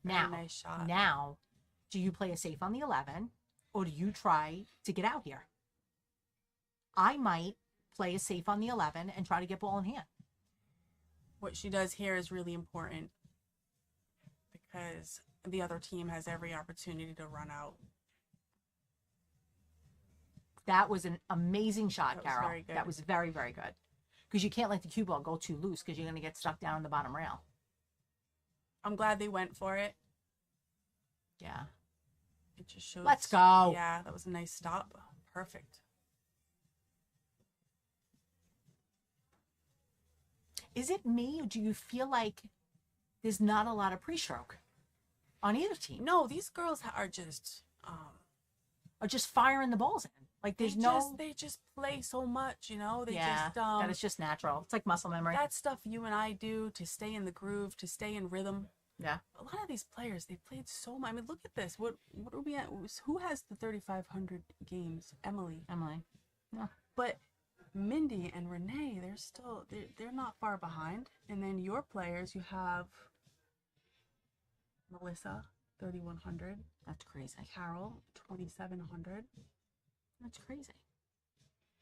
Nice shot. Now, do you play a safe on the 11, or do you try to get out here? I might play a safe on the 11 and try to get ball in hand. What she does here is really important because the other team has every opportunity to run out. That was an amazing shot, Carol. Very good. That was very, very good. because you can't let the cue ball go too loose because you're going to get stuck down on the bottom rail. I'm glad they went for it. Yeah. It just shows. Let's go. Yeah, that was a nice stop. Perfect. Is it me, or do you feel like there's not a lot of pre-stroke on either team? No, these girls are just firing the balls in. Like there's they just play so much, you know. They just that it's just natural. It's like muscle memory. That stuff you and I do to stay in the groove, to stay in rhythm. Yeah. A lot of these players, they played so much. I mean, look at this. What are we at? Who has the 3,500 games? Emily. Yeah. But Mindy and Renee, they're not far behind. And then your players, you have Melissa, 3,100. That's crazy. Carol, 2,700. That's crazy.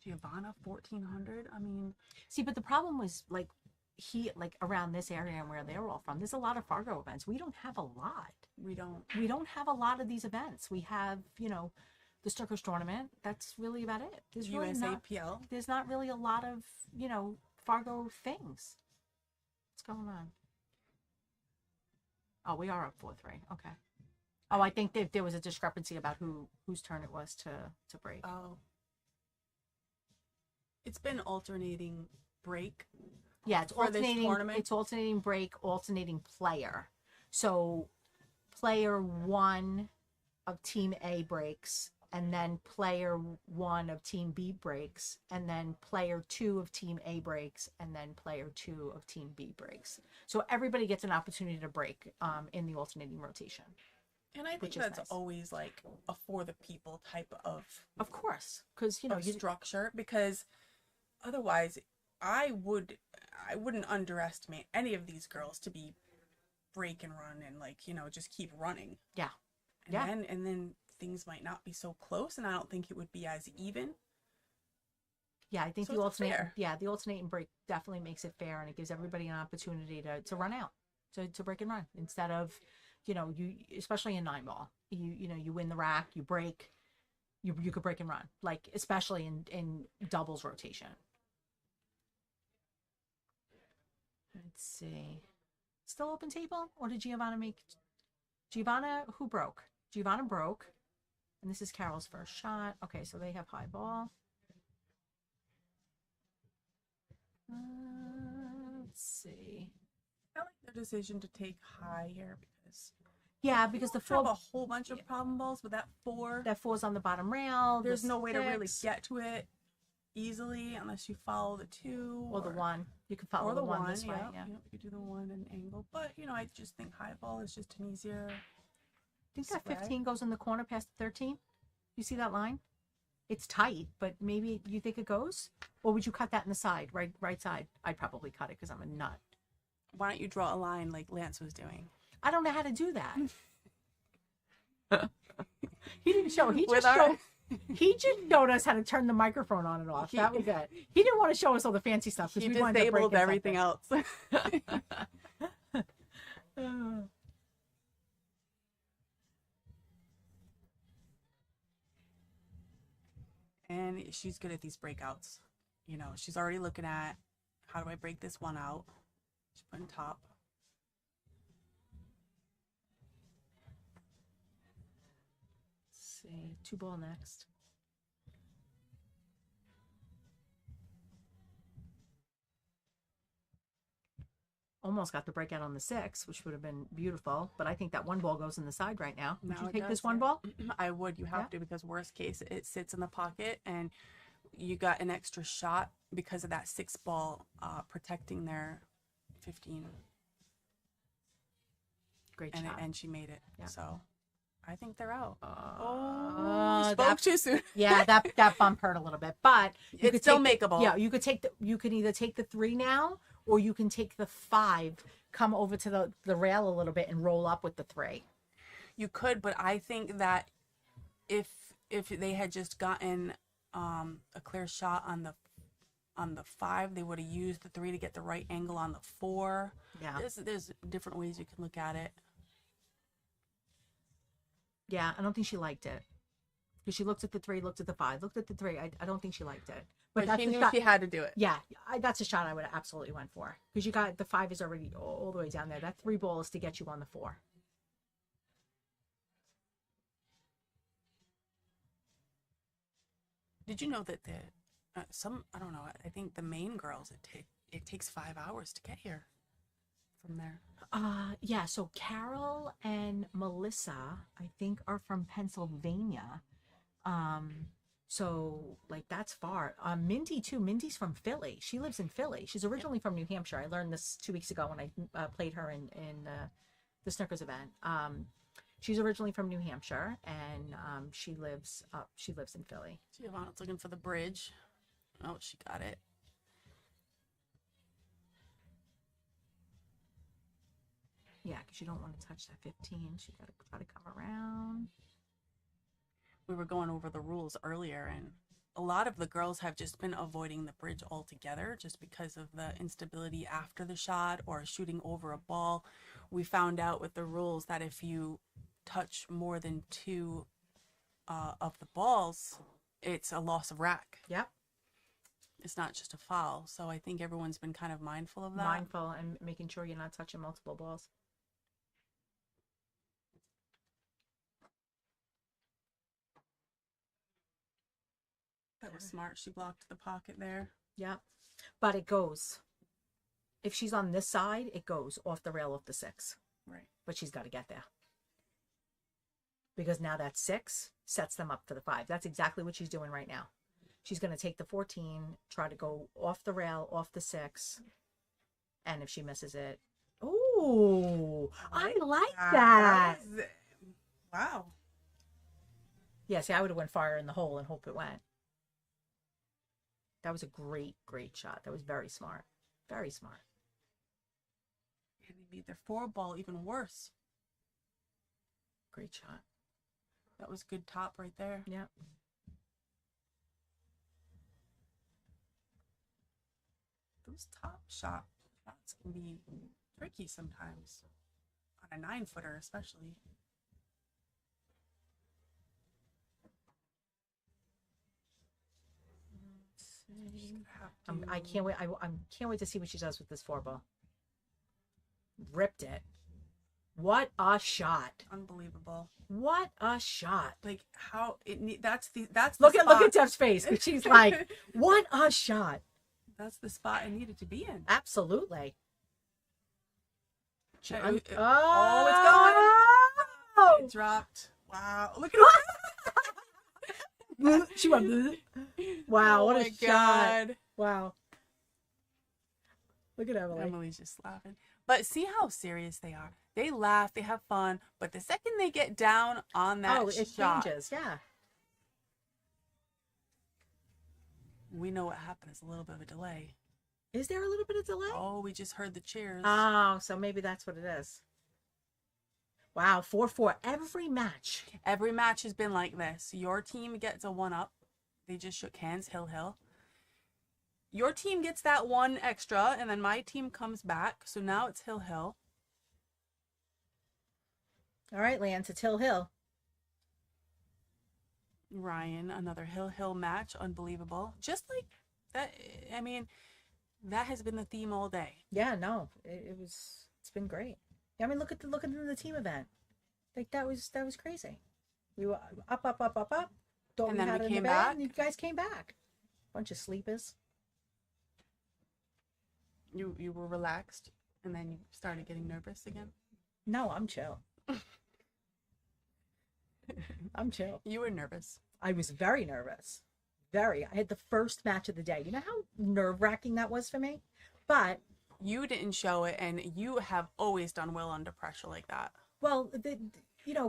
Giovanna, 1,400. I mean, see, but the problem was like around this area and where they're all from, there's a lot of Fargo events. We don't have a lot. We don't have a lot of these events. We have, the Sturkers tournament. That's really about it. There's really USAPL. There's not really a lot of, Fargo things. What's going on? Oh, we are up 4-3. Okay. Oh, I think there was a discrepancy about whose turn it was to break. Oh. It's been alternating break. Yeah, it's for alternating. This tournament. It's alternating break, alternating player. So, player 1 of Team A breaks, and then player 1 of Team B breaks, and then player 2 of Team A breaks, and then player 2 of Team B breaks. So everybody gets an opportunity to break in the alternating rotation. And I think that's nice. Always like a for the people type of course, because structure. Because otherwise, I wouldn't underestimate any of these girls to be break and run and just keep running. Yeah. And then things might not be so close, and I don't think it would be as even. Yeah, I think so the alternating break definitely makes it fair, and it gives everybody an opportunity to run out, to break and run instead of, you especially in 9-ball, you win the rack, you break, you could break and run, like especially in doubles rotation. Let's see. Still open table? Or did Giovanna who broke? Giovanna broke. And this is Carol's first shot. Okay, so they have high ball. Let's see. I like their decision to take high here because... Yeah, because the 4... have a whole bunch of problem balls, but that 4... That 4's on the bottom rail. There's no way to really get to it easily unless you follow the 2 or the 1. You can follow the 1 this way. Yeah. You do the 1 and angle, but I just think high ball is just an easier. I think that 15 goes in the corner past the 13. You see that line? It's tight, but maybe you think it goes, or would you cut that in the side, right side? I'd probably cut it because I'm a nut. Why don't you draw a line like Lance was doing? I don't know how to do that. He didn't show. He just showed us how to turn the microphone on and off. That was it. He didn't want to show us all the fancy stuff because we wanted to break everything else. And she's good at these breakouts. She's already looking at how do I break this one out. She's putting top. See, 2-ball next. Almost got the breakout on the 6, which would have been beautiful, but I think that 1 ball goes in the side right now. Would you take this 1 ball? I would. You have to, because worst case, it sits in the pocket, and you got an extra shot because of that 6 ball protecting their 15. Great shot. And she made it. Yeah. So I think they're out. Spoke too soon. Yeah, that bump hurt a little bit, but it's still makeable. Yeah, you could either take the 3 now, or you can take the 5, come over to the rail a little bit and roll up with the 3. You could, but I think that if they had just gotten a clear shot on the 5, they would have used the 3 to get the right angle on the 4. Yeah. There's different ways you can look at it. Yeah, I don't think she liked it. because she looked at the 3, looked at the 5, looked at the 3. I don't think she liked it. But that's she the knew shot. she had to do it. Yeah, that's a shot I would have absolutely went for, because you got the 5 is already all the way down there. That 3 ball is to get you on the 4. Did you know that I don't know, I think the main girls, it takes 5 hours to get here from there. Yeah, so Carol and Melissa, I think, are from Pennsylvania. So like that's far. Mindy too. Mindy's from Philly. She lives in Philly. She's originally from New Hampshire. I learned this 2 weeks ago when I played her in the Snickers event. She's originally from New Hampshire, and she lives in Philly. Giovanna's looking for the bridge. Oh, she got it. Yeah, because you don't want to touch that 15. She got to try to come around. We were going over the rules earlier, and a lot of the girls have just been avoiding the bridge altogether just because of the instability after the shot or shooting over a ball. We found out with the rules that if you touch more than 2 of the balls, it's a loss of rack. Yep. It's not just a foul. So I think everyone's been kind of mindful of that. Mindful and making sure you're not touching multiple balls. That was smart. She blocked the pocket there. Yeah. But it goes. If she's on this side, it goes off the rail of the 6. Right. But she's got to get there. Because now that 6 sets them up for the 5. That's exactly what she's doing right now. She's going to take the 14, try to go off the rail, off the 6. And if she misses it, ooh, I like that. Wow. Yeah, see, I would have went fire in the hole and hope it went. That was a great, great shot. That was very smart. Very smart. And they made their 4 ball even worse. Great shot. That was good top right there. Yeah. Those top shots can be tricky sometimes. On a 9-footer especially. I can't wait. I can't wait to see what she does with this 4 ball. Ripped it. What a shot! Unbelievable. What a shot! Like how it that's the look spot. at Dev's face. She's like, what a shot! That's the spot it needed to be in. Absolutely. It's going. It dropped. Wow! Look at her. She went. Wow! What a shot! Wow! Look at Emily. Emily's just laughing. But see how serious they are. They laugh, they have fun, but the second they get down on that it shot, changes. Yeah. We know what happened. It's a little bit of a delay. Is there a little bit of delay? Oh, we just heard the cheers. Oh, so maybe that's what it is. Wow, 4-4 every match. Every match has been like this. Your team gets a 1-up. They just shook hands, Hill. Your team gets that 1 extra, and then my team comes back. So now it's Hill. All right, Lance, it's Hill. Ryan, another Hill match. Unbelievable. Just like that. I mean, that has been the theme all day. Yeah, no, it's been great. I mean, look at the team event. Like that was crazy. We were up. Thought And we then had we it in came the bag, back. and you guys came back. Bunch of sleepers. You were relaxed, and then you started getting nervous again. No, I'm chill. I'm chill. You were nervous. I was very nervous. I had the first match of the day. You know how nerve-wracking that was for me? But you didn't show it, and you have always done well under pressure like that. Well,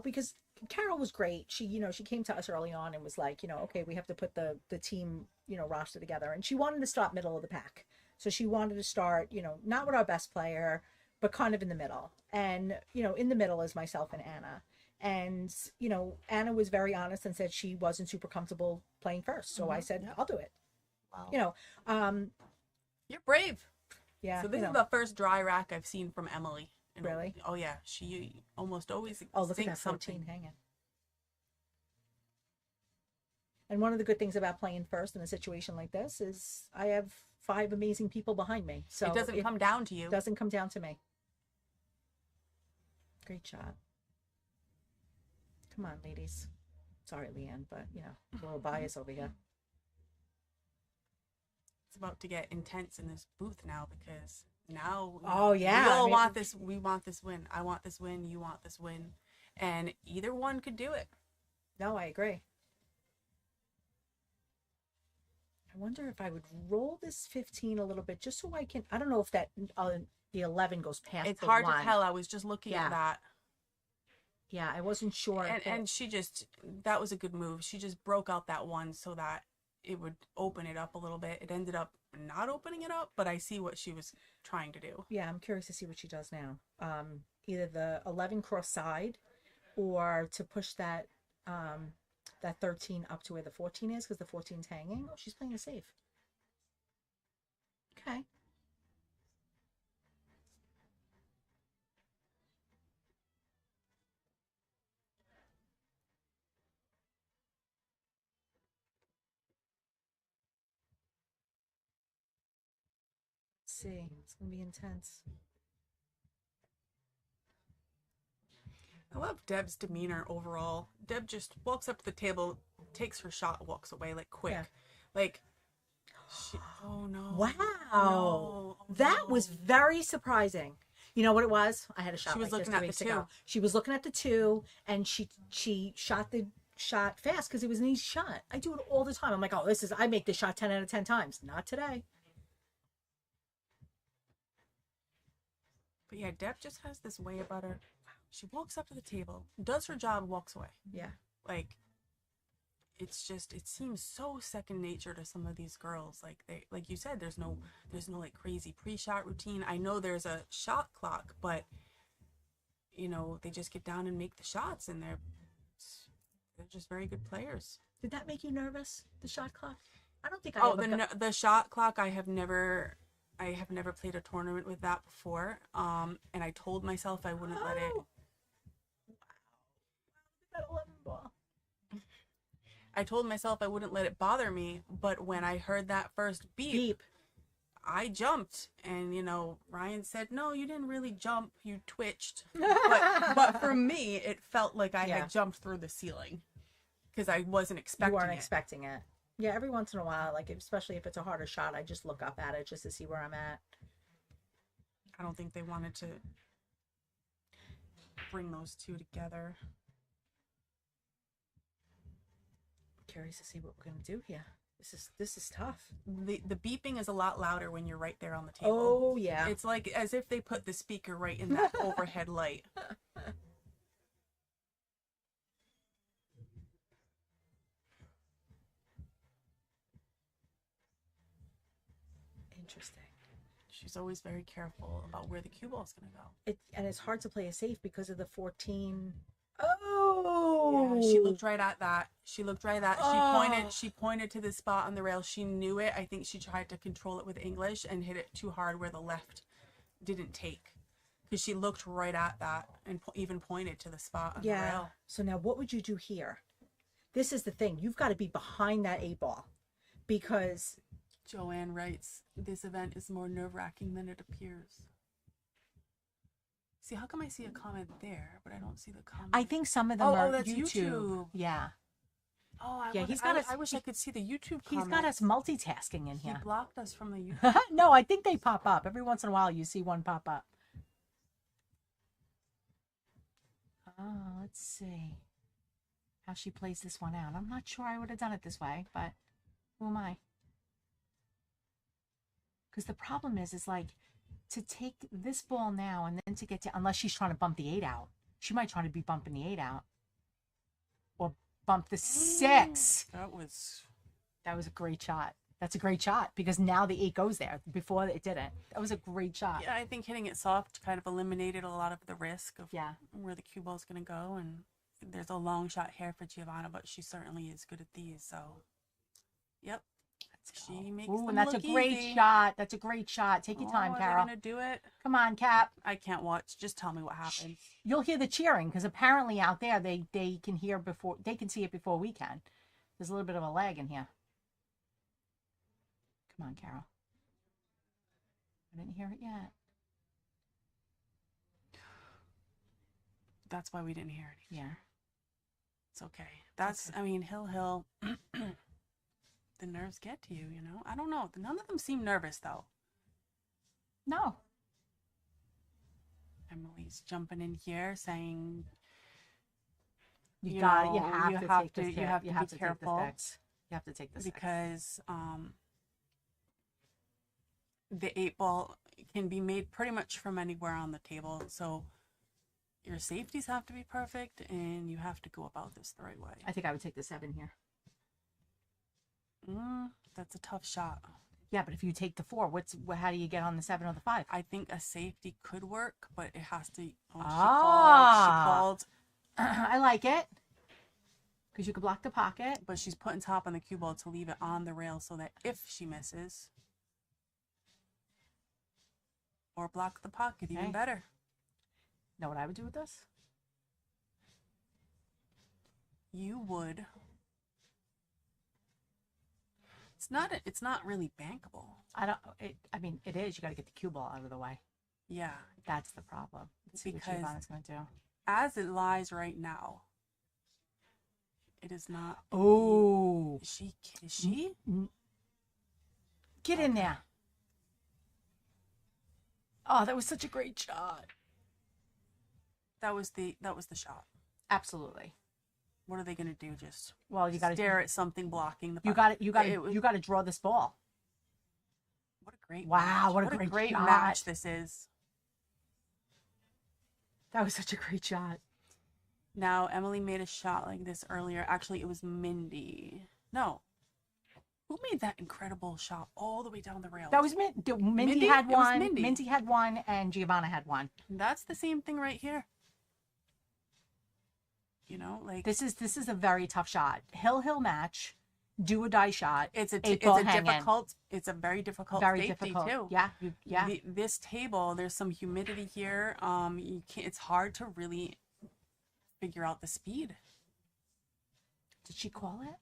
because Carol was great. She came to us early on and was like, okay, we have to put the team, roster together. And she wanted to start middle of the pack. So she wanted to start, not with our best player, but kind of in the middle. And, in the middle is myself and Anna. And, Anna was very honest and said she wasn't super comfortable playing first. So I said, I'll do it. Wow. You're brave. Yeah. So this is the first dry rack I've seen from Emily. Really? Oh, yeah. She almost always look at thinks that 14 something. hanging. And one of the good things about playing first in a situation like this is I have 5 amazing people behind me. So it doesn't come down to you. It doesn't come down to me. Great shot. Come on, ladies. Sorry, Leanne, but you know, a little bias over here. It's about to get intense in this booth now because now oh yeah, we all want this. We want this win. I want this win. You want this win, and either one could do it. No, I agree. I wonder if I would roll this 15 a little bit just so I can. I don't know if that the 11 goes past. It's the hard 1. to tell. I was just looking at that. Yeah, I wasn't sure. And she just, that was a good move. She just broke out that 1 so that it would open it up a little bit. It ended up not opening it up, but I see what she was trying to do. Yeah, I'm curious to see what she does now. Either the 11 cross side or to push that that 13 up to where the 14 is because the 14's hanging. Oh, she's playing it safe. Okay. See, it's gonna be intense. I love Deb's demeanor overall. Deb just walks up to the table, takes her shot, walks away like quick. Yeah. Like oh no. Wow. No, that was very surprising. You know what it was? I had a shot. She was like looking this at the 2. Ago. She was looking at the 2 and she shot the shot fast because it was an easy shot. I do it all the time. I'm like, oh, I make this shot 10 out of 10 times. Not today. But yeah, Deb just has this way about her. She walks up to the table, does her job, walks away. Yeah. Like, it's just, it seems so second nature to some of these girls. Like like you said, there's no like crazy pre-shot routine. I know there's a shot clock, but you know, they just get down and make the shots and they're just very good players. Did that make you nervous? The shot clock? I don't think I the shot clock, I have never played a tournament with that before. And I told myself I wouldn't let it. That 11 ball. I told myself I wouldn't let it bother me, but when I heard that first beep. I jumped, and you know, Ryan said, "No, you didn't really jump. You twitched." But for me, it felt like I had jumped through the ceiling because I wasn't expecting. You weren't expecting it. Yeah, every once in a while, like especially if it's a harder shot, I just look up at it just to see where I'm at. I don't think they wanted to bring those 2 together. Curious to see what we're gonna do here. This is tough. The beeping is a lot louder when you're right there on the table. Oh yeah. It's like as if they put the speaker right in that overhead light. Interesting. She's always very careful about where the cue ball is going to go. And it's hard to play it safe because of the 14. Oh, yeah, she looked right at that. She looked right at that. She pointed to the spot on the rail. She knew it. I think she tried to control it with English and hit it too hard where the left didn't take. Because she looked right at that and even pointed to the spot on the rail. So now what would you do here? This is the thing. You've got to be behind that 8 ball because Joanne writes, this event is more nerve-wracking than it appears. See, how come I see a comment there, but I don't see the comment? I think some of them are that's YouTube. Yeah. Oh, I wish I could see the YouTube comments. He's got us multitasking in here. He blocked us from the YouTube. No, I think they pop up. Every once in a while you see one pop up. Oh, let's see how she plays this one out. I'm not sure I would have done it this way, but who am I? Because the problem is like to take this ball now and then to get to, unless she's trying to bump the 8 out. She might try to be bumping the 8 out or bump the 6. That was a great shot. That's a great shot because now the 8 goes there. Before it didn't. That was a great shot. Yeah, I think hitting it soft kind of eliminated a lot of the risk of where the cue ball is going to go. And there's a long shot here for Giovanna, but she certainly is good at these. So, yep. She makes them and that's look a great easy. shot. That's a great shot. Take your time, Carol. Are they gonna do it? Come on, Cap. I can't watch. Just tell me what happens. You'll hear the cheering because apparently out there they can hear before they can see it before we can. There's a little bit of a lag in here. Come on, Carol. I didn't hear it yet. That's why we didn't hear it. Yeah. It's okay. That's, I mean, Hill, the nerves get to you, you know? I don't know. None of them seem nervous, though. No. Emily's jumping in here saying, You know, have you to have take to, this you have to be careful. You have to take this because the 8-ball can be made pretty much from anywhere on the table. So your safeties have to be perfect, and you have to go about this the right way. I think I would take the 7 here. That's a tough shot. Yeah, but if you take the 4, how do you get on the 7 or the 5? I think a safety could work, but it has to. Oh, she called. I like it. Because you could block the pocket. But she's putting top on the cue ball to leave it on the rail so that if she misses, or block the pocket, even better. Know what I would do with this? You would. It's not really bankable. I mean, it is. You got to get the cue ball out of the way. Yeah. That's the problem. Let's see what Giovanna's going to do. As it lies right now, it is not. Oh. Is she? Get in there. Oh, that was such a great shot. That was the shot. Absolutely. What are they going to do? Just you got to stare at something blocking the. You got to draw this ball. What a great match. What a great match this is. That was such a great shot. Now Emily made a shot like this earlier. Actually, it was Mindy. No. Who made that incredible shot all the way down the rail? That was Mindy had one. Mindy. Mindy had one, and Giovanna had one. That's the same thing right here. You know, like this is a very tough shot. Hill match, do or die shot. It's a very difficult safety too. Yeah. This table, there's some humidity here. It's hard to really figure out the speed. Did she call it?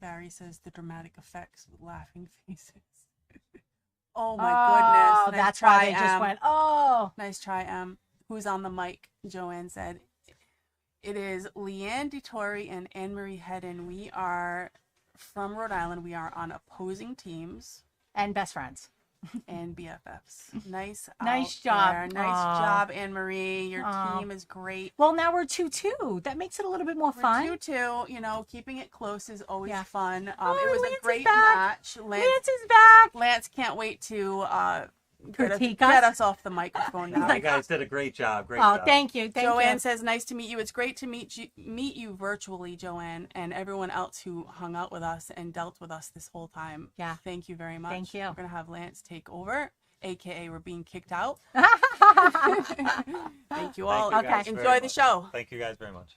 Barry says the dramatic effects with laughing faces. Oh my goodness! Nice That's try, why they just went. Oh, nice try, Em. Who's on the mic? Joanne said, "It is Leanne DeTore and Anne Marie Hedden. We are from Rhode Island. We are on opposing teams and best friends and BFFs. Nice job. There. Nice job, Anne Marie. Your team is great. Well, now we're 2-2. That makes it a little bit more fun. 2-2. You know, keeping it close is always fun. It was Lance a great match. Lance is back. Lance can't wait to critique get us off the microphone now. You guys did a great job. Thank you. Joanne says, nice to meet you. It's great to meet you virtually, Joanne, and everyone else who hung out with us and dealt with us this whole time. Yeah. Thank you very much. Thank you. We're going to have Lance take over, AKA we're being kicked out. Thank you all. Enjoy the show. Thank you guys very much.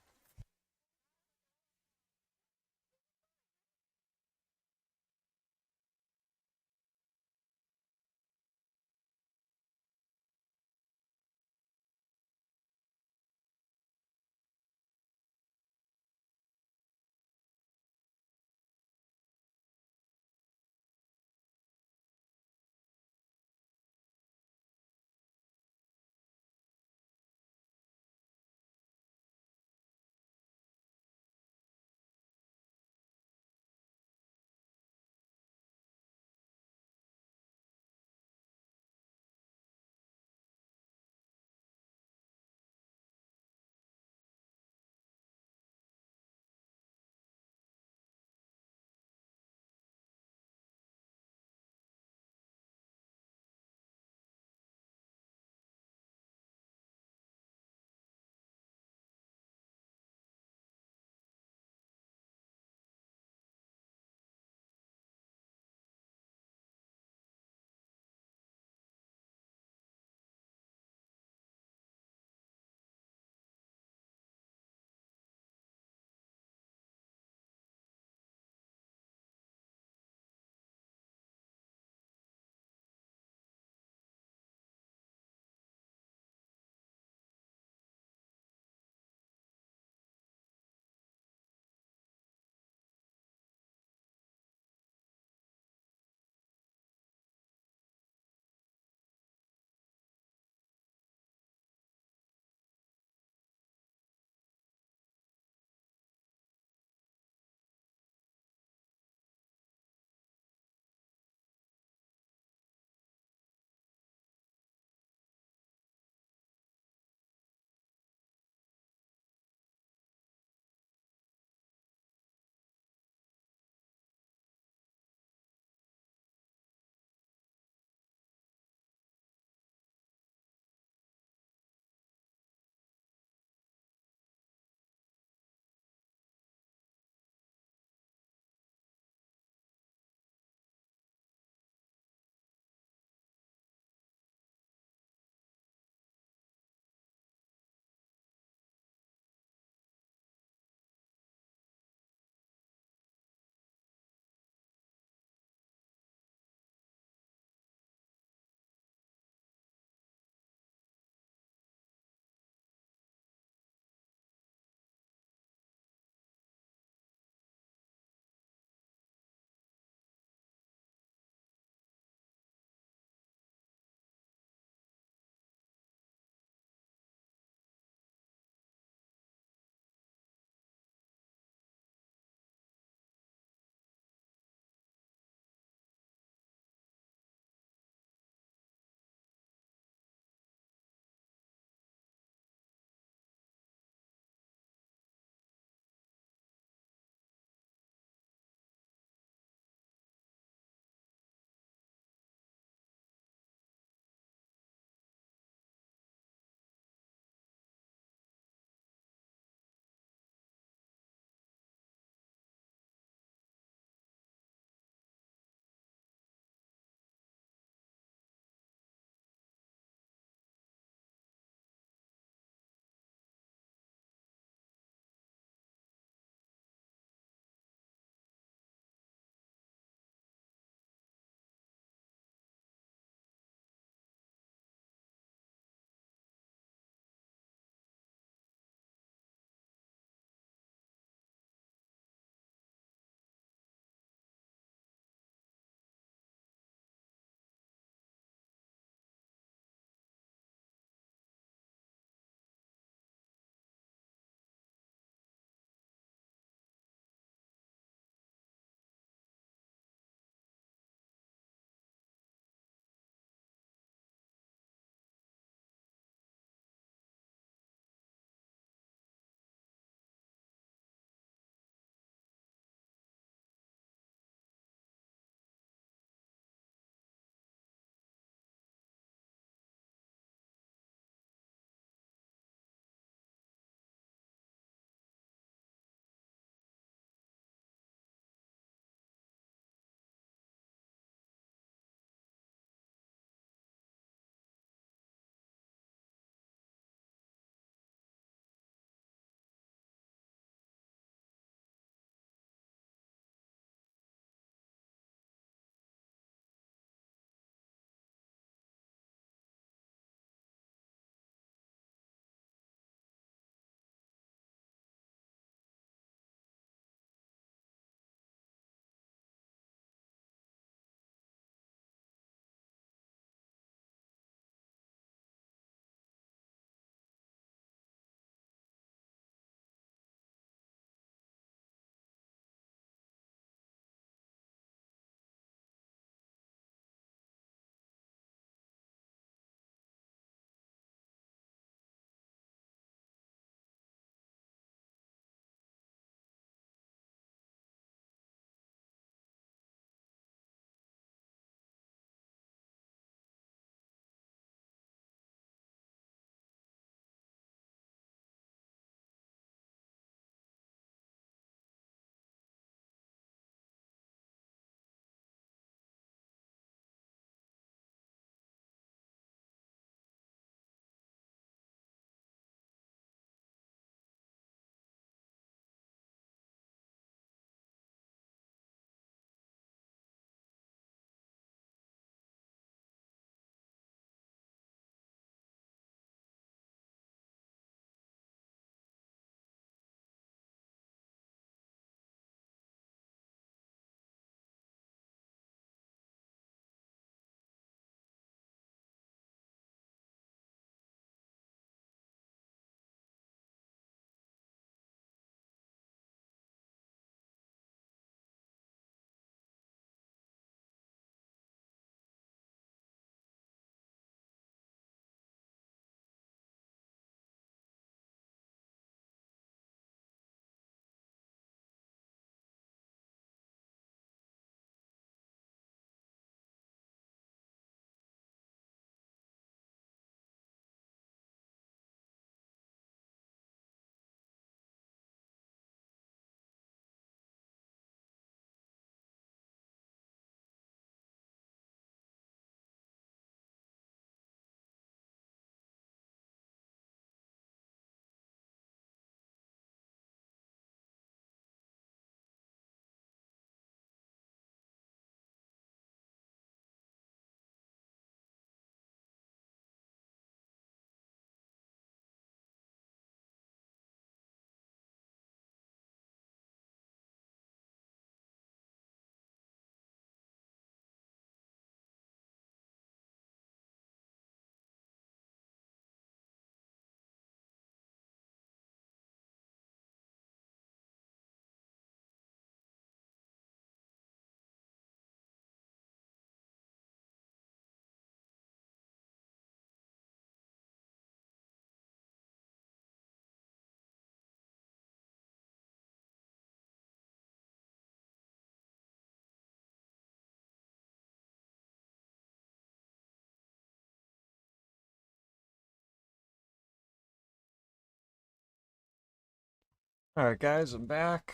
All right, guys, I'm back.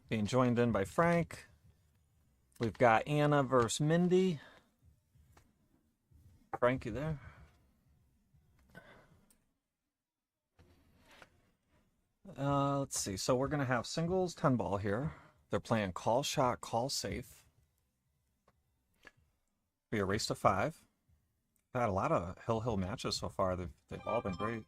Being joined in by Frank. We've got Anna versus Mindy. Frank, you there? Let's see. So we're going to have singles 10 ball here. They're playing call shot, call safe. Be a race to 5. We've had a lot of hill matches so far. They've all been great.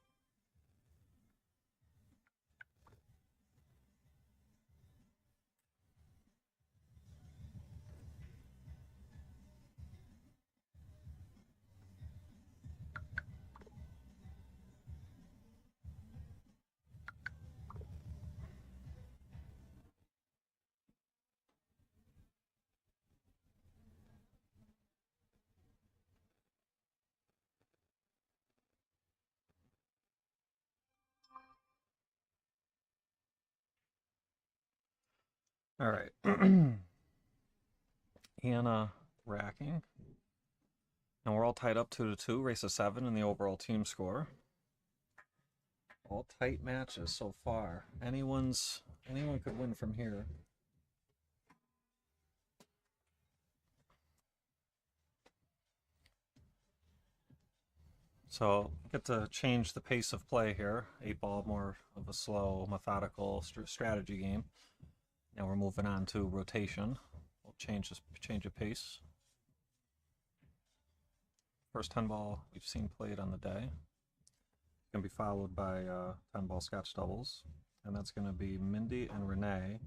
All right. Anna racking. And we're all tied up 2-2, race of 7 in the overall team score. All tight matches so far. Anyone could win from here. So get to change the pace of play here. 8-ball, more of a slow, methodical strategy game. Now we're moving on to rotation. We'll change the pace. First 10-ball we've seen played on the day. Going to be followed by 10-ball scotch doubles. And that's going to be Mindy and Renee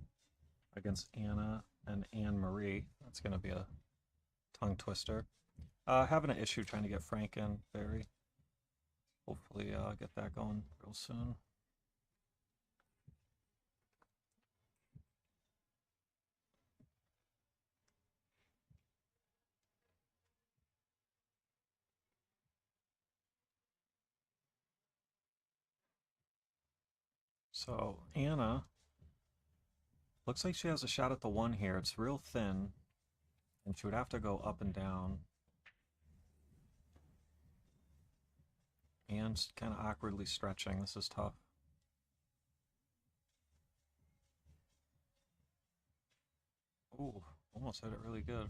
against Anna and Anne-Marie. That's going to be a tongue twister. Having an issue trying to get Frank in, Barry. Hopefully get that going real soon. So Anna looks like she has a shot at the 1 here. It's real thin, and she would have to go up and down. And kind of awkwardly stretching. This is tough. Ooh, almost hit it really good.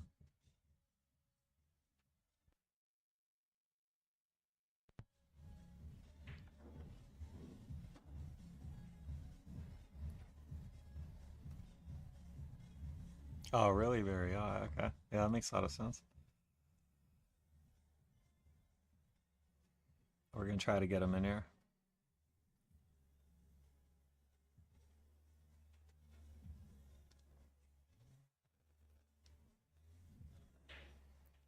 Oh, really, Barry? Oh, okay. Yeah, that makes a lot of sense. We're going to try to get him in here.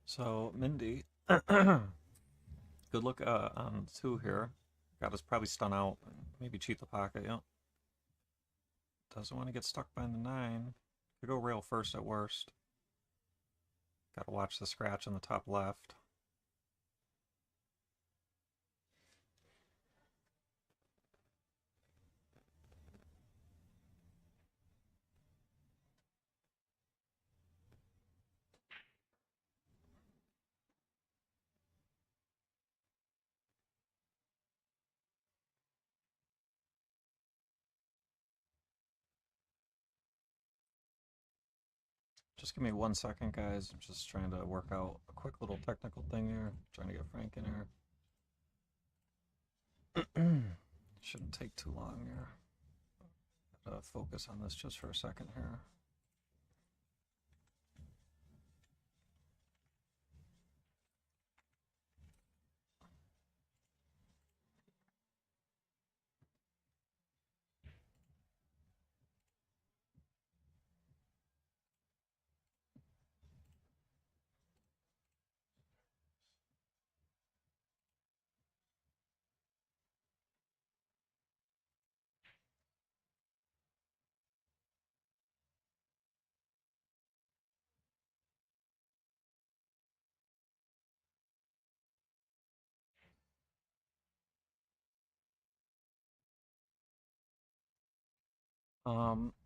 So, Mindy, good look on 2 here. Got us probably stun out, maybe cheat the pocket, yep. Doesn't want to get stuck by the 9. Could go rail first at worst. Got to watch the scratch in the top left. Just give me 1 second, guys. I'm just trying to work out a quick little technical thing here. Trying to get Frank in here. Shouldn't take too long here. Gotta focus on this just for a second here.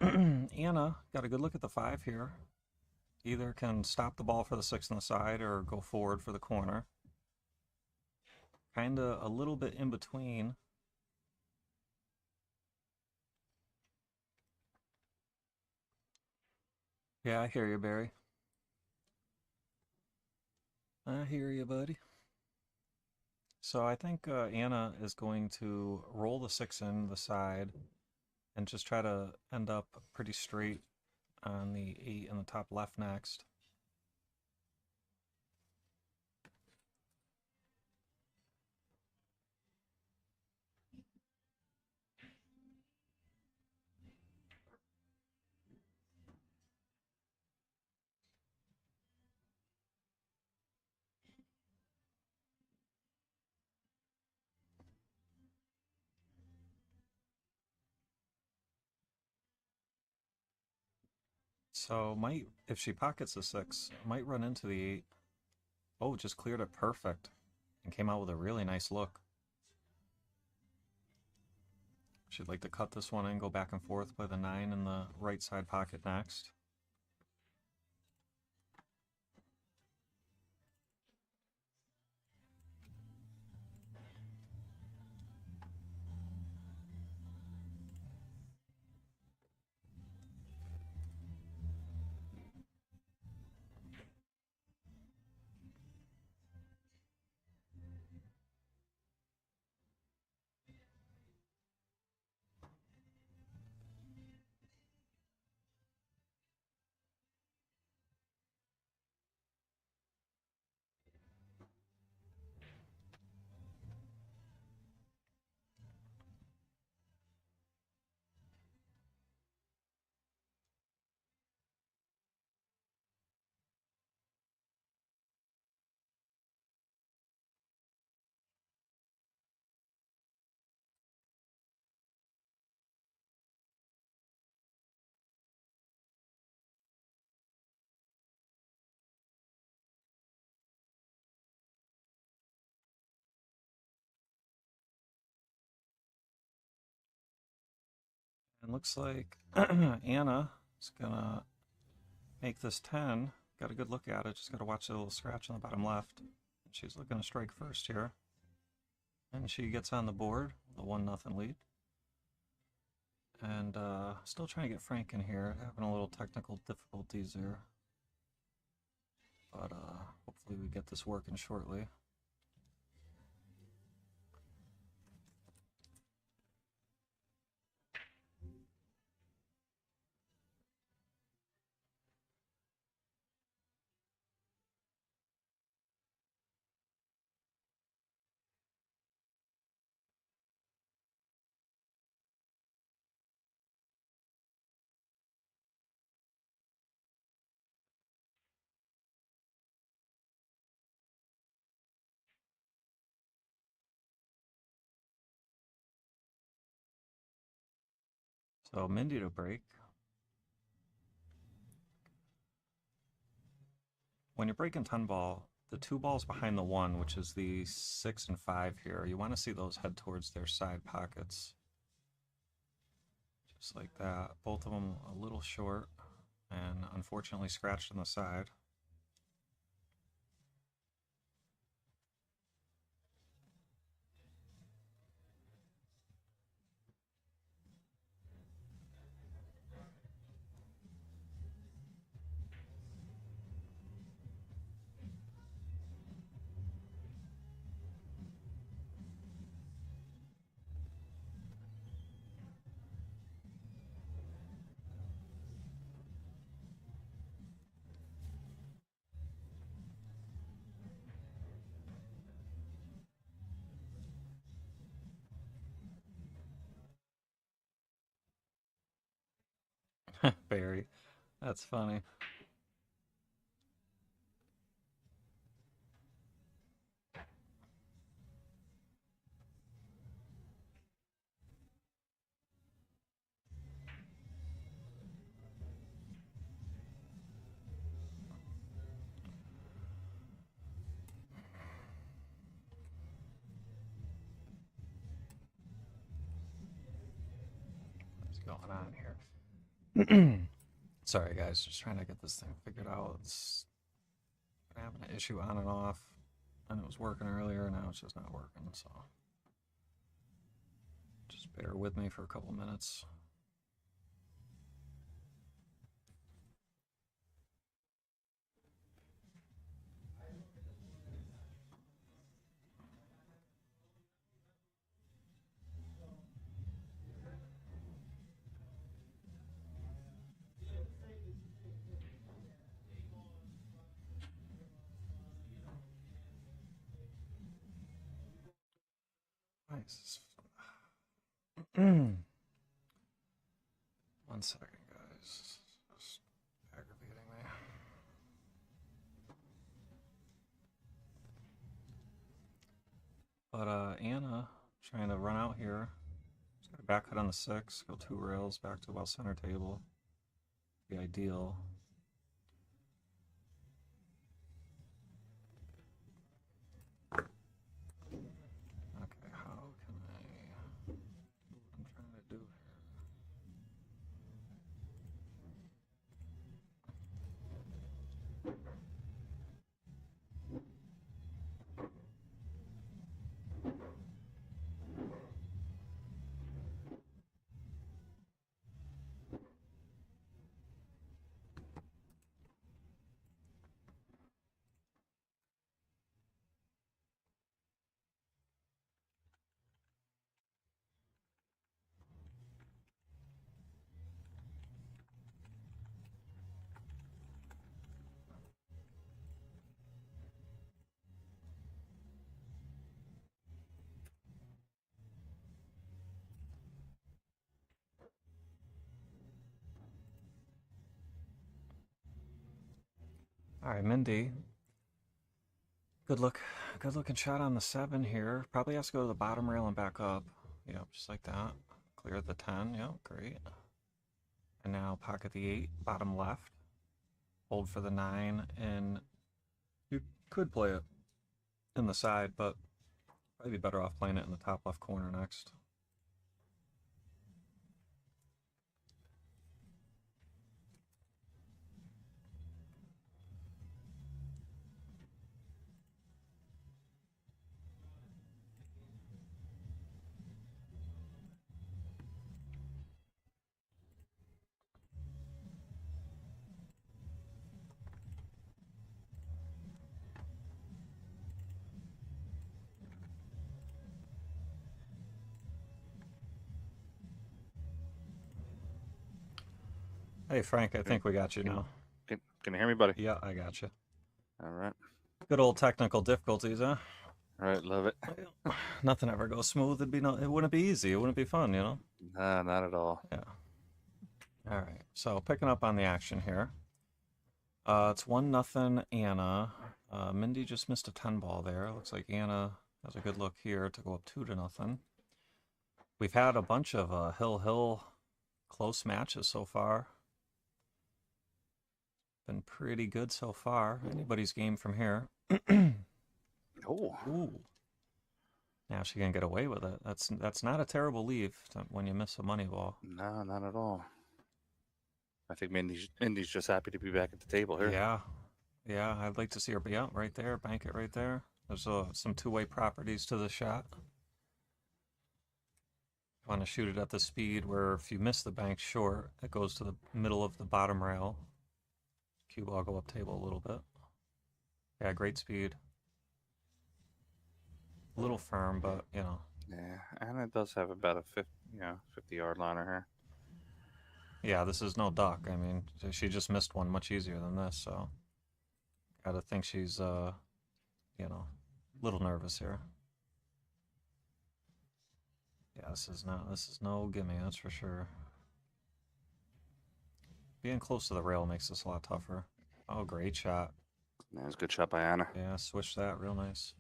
Anna got a good look at the 5 here. Either can stop the ball for the 6 on the side or go forward for the corner. Kinda a little bit in between. Yeah, I hear you, Barry. I hear you, buddy. So I think Anna is going to roll the 6 in the side and just try to end up pretty straight on the 8 in the top left next. So might, if she pockets the 6, might run into the 8. Oh, just cleared it perfect and came out with a really nice look. She'd like to cut this one and go back and forth, play the 9 in the right side pocket next. And looks like Anna is gonna make this 10. Got a good look at it, just gotta watch the little scratch on the bottom left. She's looking to strike first here. And she gets on the board, the 1-0 lead. And still trying to get Frank in here, having a little technical difficulties there. But hopefully we get this working shortly. So Mindy to break. When you're breaking 10 ball, the 2 balls behind the 1, which is the 6 and 5 here, you want to see those head towards their side pockets. Just like that. Both of them a little short and unfortunately scratched on the side. Barry, that's funny. What's going on here? Sorry guys, just trying to get this thing figured out. It's having an issue on and off, and it was working earlier, and now it's just not working, so just bear with me for a couple minutes. Nice. 1 second, guys. Just aggravating me. But Anna trying to run out here. She's got a back cut on the 6, go 2 rails back to about center table. Be ideal. Okay, how can I do what I'm trying to do here? All right, Mindy. Good looking shot on the 7 here. Probably has to go to the bottom rail and back up. Yep, just like that. Clear the 10. Yep, great. And now pocket the 8, bottom left. Hold for the 9, and you could play it in the side, but probably be better off playing it in the top left corner next. Hey, Frank, I think we got you now. Can you hear me, buddy? Yeah, I got you. All right. Good old technical difficulties, huh? All right, love it. Nothing ever goes smooth. It wouldn't be easy. It wouldn't be fun, you know? Nah, not at all. Yeah. All right. So picking up on the action here. It's 1-0 Anna. Mindy just missed a 10 ball there. Looks like Anna has a good look here to go up 2-0. We've had a bunch of hill close matches so far. Been pretty good so far. Anybody's game from here. Oh. Ooh. Now she can get away with it. That's not a terrible leave when you miss a money ball. No, not at all. I think Mindy's just happy to be back at the table here. Yeah. Yeah, I'd like to see her be out right there. Bank it right there. There's some two-way properties to the shot. You want to shoot it at the speed where if you miss the bank short, it goes to the middle of the bottom rail. Cue ball go up table a little bit. Yeah, great speed. A little firm, but you know. Yeah, and it does have about a 50-yard liner here. Yeah, this is no duck. I mean, she just missed one much easier than this, so gotta think she's a little nervous here. Yeah, this is no gimme, that's for sure. Being close to the rail makes this a lot tougher. Oh, great shot. Yeah, it's a good shot by Anna. Yeah, switch that real nice.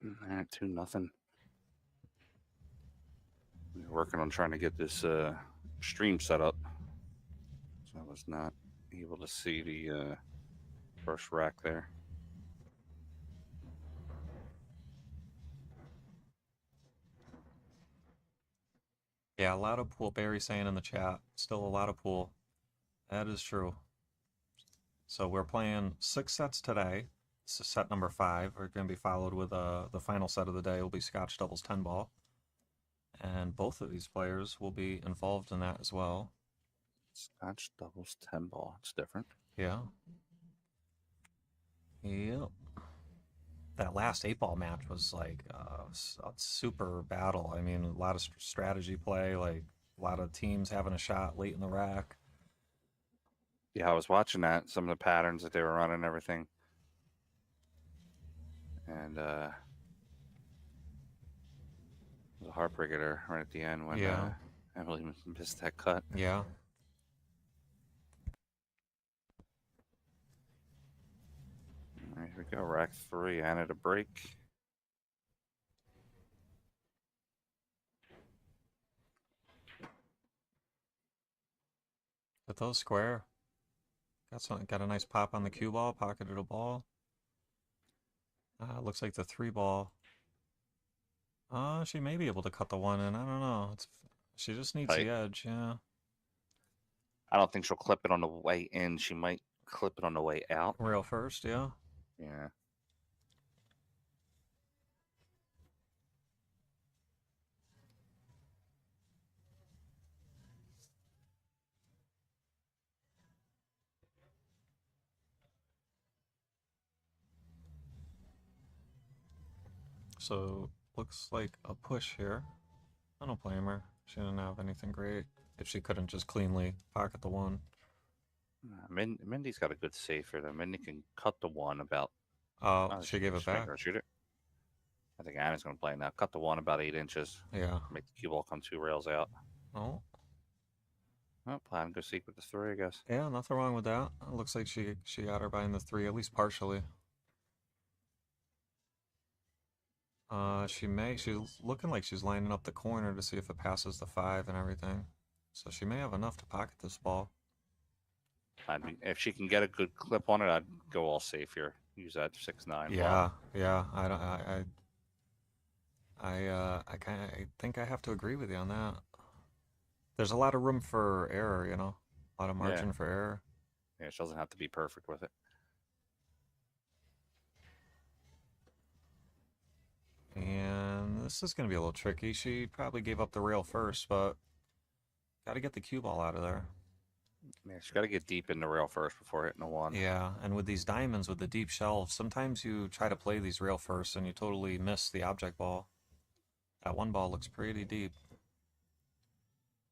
All right, 2-0. We're working on trying to get this stream set up. So I was not able to see the first rack there. Yeah, a lot of pool. Barry saying in the chat, still a lot of pool. That is true. So we're playing 6 sets today. This is set number 5. We're going to be followed with the final set of the day will be Scotch doubles 10 ball. And both of these players will be involved in that as well. Scotch doubles 10 ball. It's different. Yeah. Yep. That last 8 ball match was like a super battle. I mean, a lot of strategy play, like a lot of teams having a shot late in the rack. Yeah, I was watching that, some of the patterns that they were running and everything. And it was a heartbreaker there right at the end when Emily missed that cut. Yeah. All right, here we go. Rack 3, Anna to break. But those square. Got a nice pop on the cue ball, pocketed a ball. Looks like the 3 ball. She may be able to cut the 1 in. I don't know. She just needs the edge, yeah. I don't think she'll clip it on the way in. She might clip it on the way out. Rail first, yeah. Yeah. So, looks like a push here. I don't blame her. She didn't have anything great. If she couldn't just cleanly pocket the 1. Mindy's got a good save here, though. Mindy can cut the 1 about... she gave it back. Shoot it. I think Anna's going to play now. Cut the 1 about 8 inches. Yeah. Make the cue ball come 2 rails out. Oh. Well, plan to go seek with the 3, I guess. Yeah, nothing wrong with that. It looks like she got her by in the 3, at least partially. She's looking like she's lining up the corner to see if it passes the 5 and everything. So she may have enough to pocket this ball. If she can get a good clip on it, I'd go all safe here. Use that 6-9. Yeah, yeah. I think I have to agree with you on that. There's a lot of room for error, you know, a lot of margin for error. Yeah, she doesn't have to be perfect with it. And this is going to be a little tricky. She probably gave up the rail first, but got to get the cue ball out of there. Yeah, she's got to get deep in the rail first before hitting the 1. Yeah, and with these diamonds, with the deep shelves, sometimes you try to play these rail first and you totally miss the object ball. That 1 ball looks pretty deep.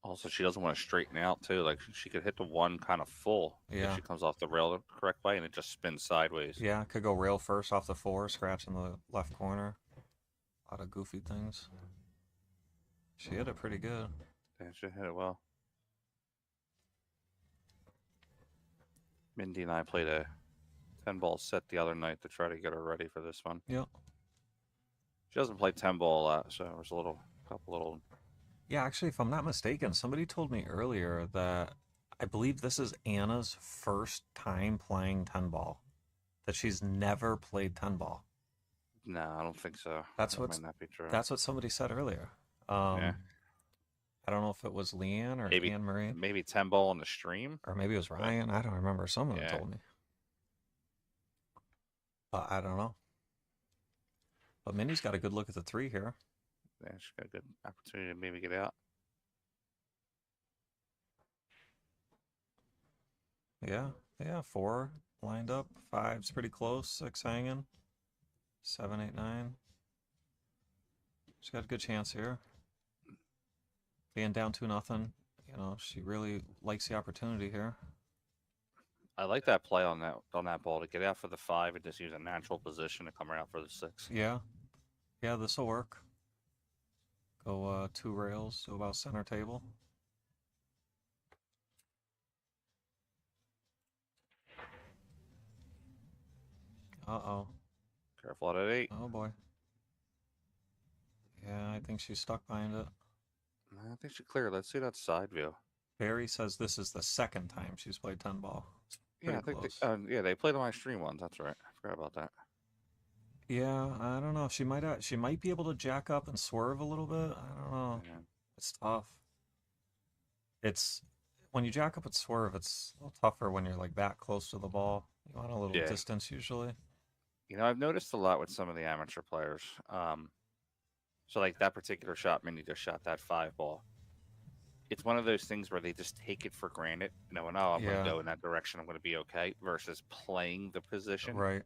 Also, she doesn't want to straighten out, too. Like, she could hit the 1 kind of full if she comes off the rail the correct way and it just spins sideways. Yeah, could go rail first off the 4, scratch in the left corner. A lot of goofy things. She hit it pretty good. Yeah, she hit it well. Mindy and I played a 10-ball set the other night to try to get her ready for this one. Yep. She doesn't play 10-ball a lot, so there's a couple little... Yeah, actually, if I'm not mistaken, somebody told me earlier that I believe this is Anna's first time playing 10-ball. That she's never played 10-ball. No, I don't think so. That might not be true. That's what somebody said earlier. Yeah. I don't know if it was Leanne or Anne Marie. Maybe 10-ball on the stream. Or maybe it was Ryan. I don't remember. Someone told me. But I don't know. But Mindy's got a good look at the 3 here. Yeah, she's got a good opportunity to maybe get out. Yeah, 4 lined up. 5's pretty close. 6 hanging. 7, 8, 9. She's got a good chance here. Being down 2-0, you know, she really likes the opportunity here. I like that play on that ball to get out for the 5 and just use a natural position to come out for the 6. Yeah, this will work. Go 2 rails to about center table. Uh-oh. Careful out at 8. Oh, boy. Yeah, I think she's stuck behind it. I think she cleared. Let's see that side view. Barry says this is the 2nd time she's played 10-ball. Yeah, I think they played on my stream once. That's right. I forgot about that. Yeah, I don't know. She might be able to jack up and swerve a little bit. I don't know. Yeah. It's tough. It's when you jack up and swerve, it's a little tougher when you're like that close to the ball. You want a little distance usually. You know, I've noticed a lot with some of the amateur players. So like that particular shot, Mindy just shot that 5 ball. It's one of those things where they just take it for granted, knowing, oh, I'm going to go in that direction, I'm going to be okay, versus playing the position. Right.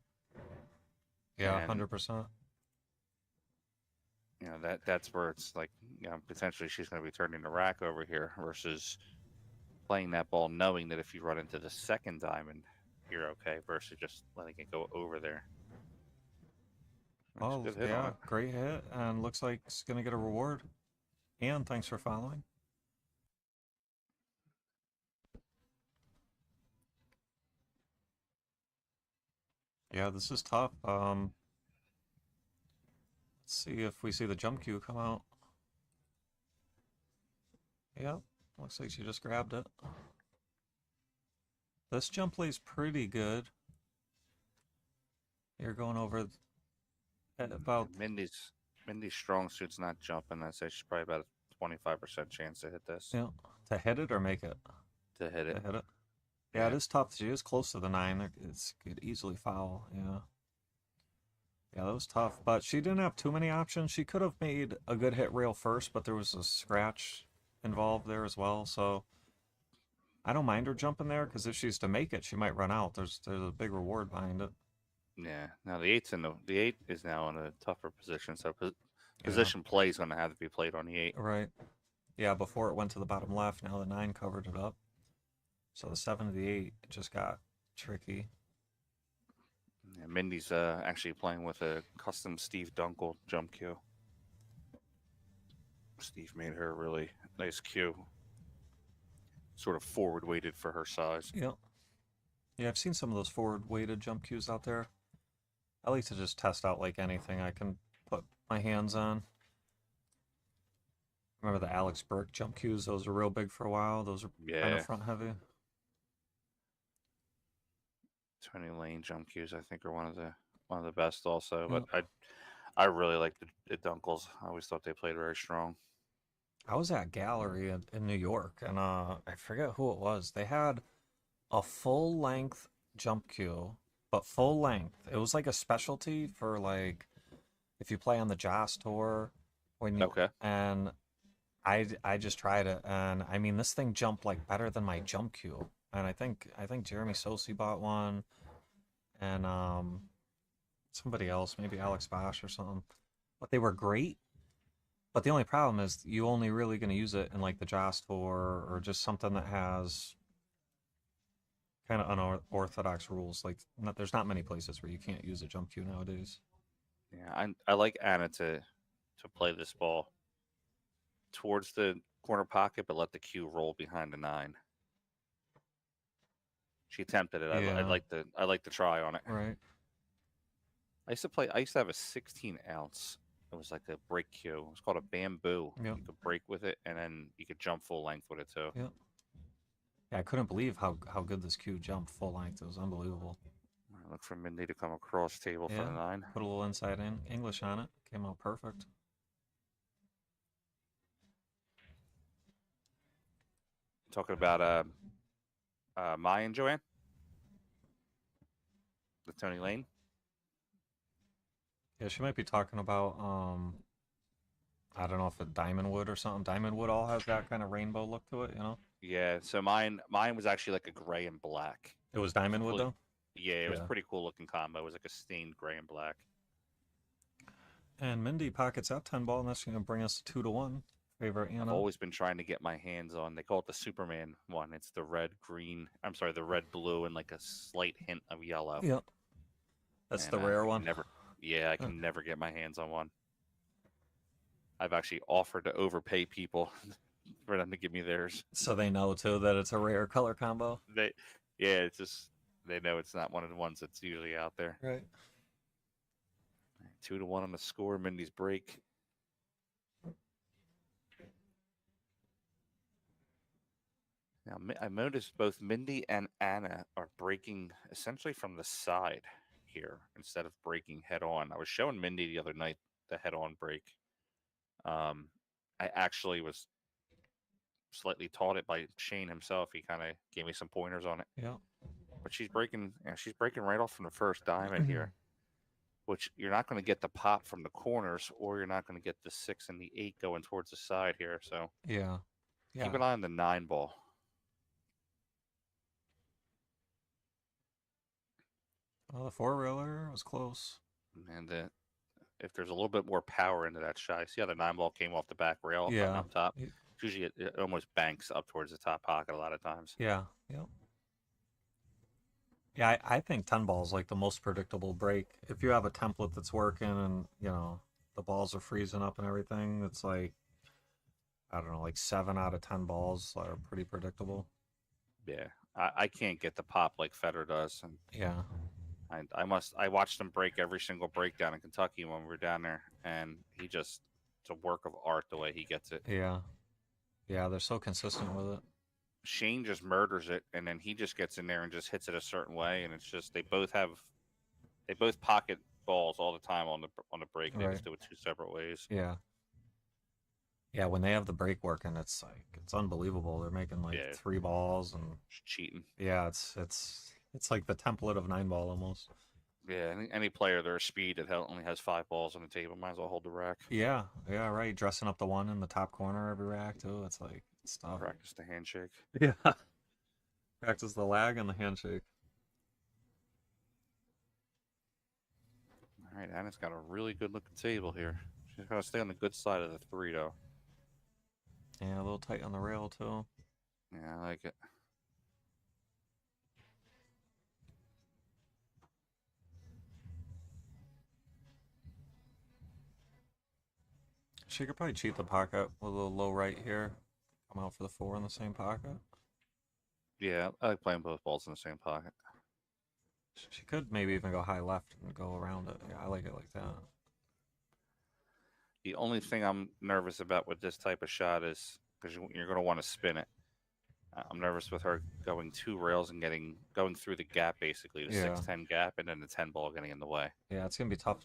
Yeah, 100%. that's where it's like, potentially she's going to be turning the rack over here versus playing that ball knowing that if you run into the second diamond, you're okay versus just letting it go over there. That's a good hit on it. Great hit, and looks like it's going to get a reward. And thanks for following. Yeah, this is tough. Let's see if we see the jump cue come out. Yep, looks like she just grabbed it. This jump lay's pretty good. You're going over at about... Mindy's strong suit's not jumping. I'd say she's probably about a 25% chance to hit this. Yeah, to hit it or make it? To hit it. To hit it. Yeah, it is tough. She is close to the 9. It could easily foul, yeah. Yeah, that was tough. But she didn't have too many options. She could have made a good hit rail first, but there was a scratch involved there as well. So I don't mind her jumping there, because if she's to make it, she might run out. There's a big reward behind it. Yeah. Now the 8 is now in a tougher position. So position play is going to have to be played on the 8. Right. Yeah, before it went to the bottom left, now the 9 covered it up. So the 7 to the 8 just got tricky. Yeah, Mindy's actually playing with a custom Steve Dunkel jump cue. Steve made her a really nice cue. Sort of forward weighted for her size. Yep. Yeah, I've seen some of those forward weighted jump cues out there. I like to just test out like anything I can put my hands on. Remember the Alex Burke jump cues? Those were real big for a while. Those are kind of front heavy. Tony Lane jump cues, I think, are one of the best also. But I really like the Dunkels. I always thought they played very strong. I was at Gallery in New York, and I forget who it was. They had a full length jump cue, but full length. It was like a specialty for like if you play on the Joss tour. And I just tried it, and I mean this thing jumped like better than my jump cue. And I think Jeremy Sosi bought one, and somebody else, maybe Alex Bosch or something. But they were great. But the only problem is you only really going to use it in like the Joss tour or just something that has kind of unorthodox rules. Like there's not many places where you can't use a jump cue nowadays. Yeah, I like Anna to play this ball towards the corner pocket, but let the cue roll behind the 9. She attempted it. Yeah. I like the try on it. Right. I used to have a 16-ounce. It was like a break cue. It was called a bamboo. Yep. You could break with it, and then you could jump full length with it too. Yeah. Yeah, I couldn't believe how good this cue jumped full length. It was unbelievable. Look for Mindy to come across table for the 9. Put a little inside English on it. Came out perfect. Talking about Maya and Joanne? The Tony Lane? Yeah, she might be talking about, I don't know if it's Diamond Wood or something. Diamond Wood all has that kind of rainbow look to it, you know? Yeah, so mine was actually like a gray and black. It was Diamond Wood, though? Yeah, it was a pretty cool looking combo. It was like a stained gray and black. And Mindy pockets out 10 ball, and that's going to bring us to 2-1. Favorite Anna. I've always been trying to get my hands on, they call it the Superman one. It's the red blue and like a slight hint of yellow. Yep. That's the rare one. I can never get my hands on one. I've actually offered to overpay people for them to give me theirs. So they know too that it's a rare color combo. It's just they know it's not one of the ones that's usually out there. Right. 2-1 on the score. Mindy's break. Now I noticed both Mindy and Anna are breaking essentially from the side here instead of breaking head on. I was showing Mindy the other night the head on break. I actually was slightly taught it by Shane himself. He kind of gave me some pointers on it. Yeah. But she's breaking right off from the first diamond here, which you're not going to get the pop from the corners, or you're not going to get the 6 and the 8 going towards the side here. So keep an eye on the 9 ball. Well, the 4-reeler was close. And if there's a little bit more power into that shot. See how the 9 ball came off the back rail Yeah. up top? Usually it almost banks up towards the top pocket a lot of times. Yeah. Yep. Yeah, I think 10 ball is like the most predictable break. If you have a template that's working and, you know, the balls are freezing up and everything, it's like, I don't know, like 7 out of 10 balls are pretty predictable. Yeah. I can't get the pop like Federer does. And yeah. I watched him break every single breakdown in Kentucky when we were down there, and it's a work of art the way he gets it. Yeah. Yeah, they're so consistent with it. Shane just murders it, and then he just gets in there and just hits it a certain way, and it's just they both pocket balls all the time on the break. They just do it 2 separate ways. Yeah. Yeah, when they have the break working, it's unbelievable. They're making like 3 balls and just cheating. Yeah, it's like the template of 9 ball almost. Yeah, any player their speed that only has 5 balls on the table might as well hold the rack. Yeah, right. Dressing up the one in the top corner of every rack too. It's like stuff. Practice the handshake. Yeah. Practice the lag and the handshake. All right, Anna's got a really good looking table here. She's got to stay on the good side of the 3 though. Yeah, a little tight on the rail too. Yeah, I like it. She could probably cheat the pocket with a little low right here. Come out for the 4 in the same pocket. Yeah, I like playing both balls in the same pocket. She could maybe even go high left and go around it. Yeah, I like it like that. The only thing I'm nervous about with this type of shot is because you're going to want to spin it. I'm nervous with her going 2 rails and going through the gap, basically, the 6-10 gap, and then the 10 ball getting in the way. Yeah, it's going to be tough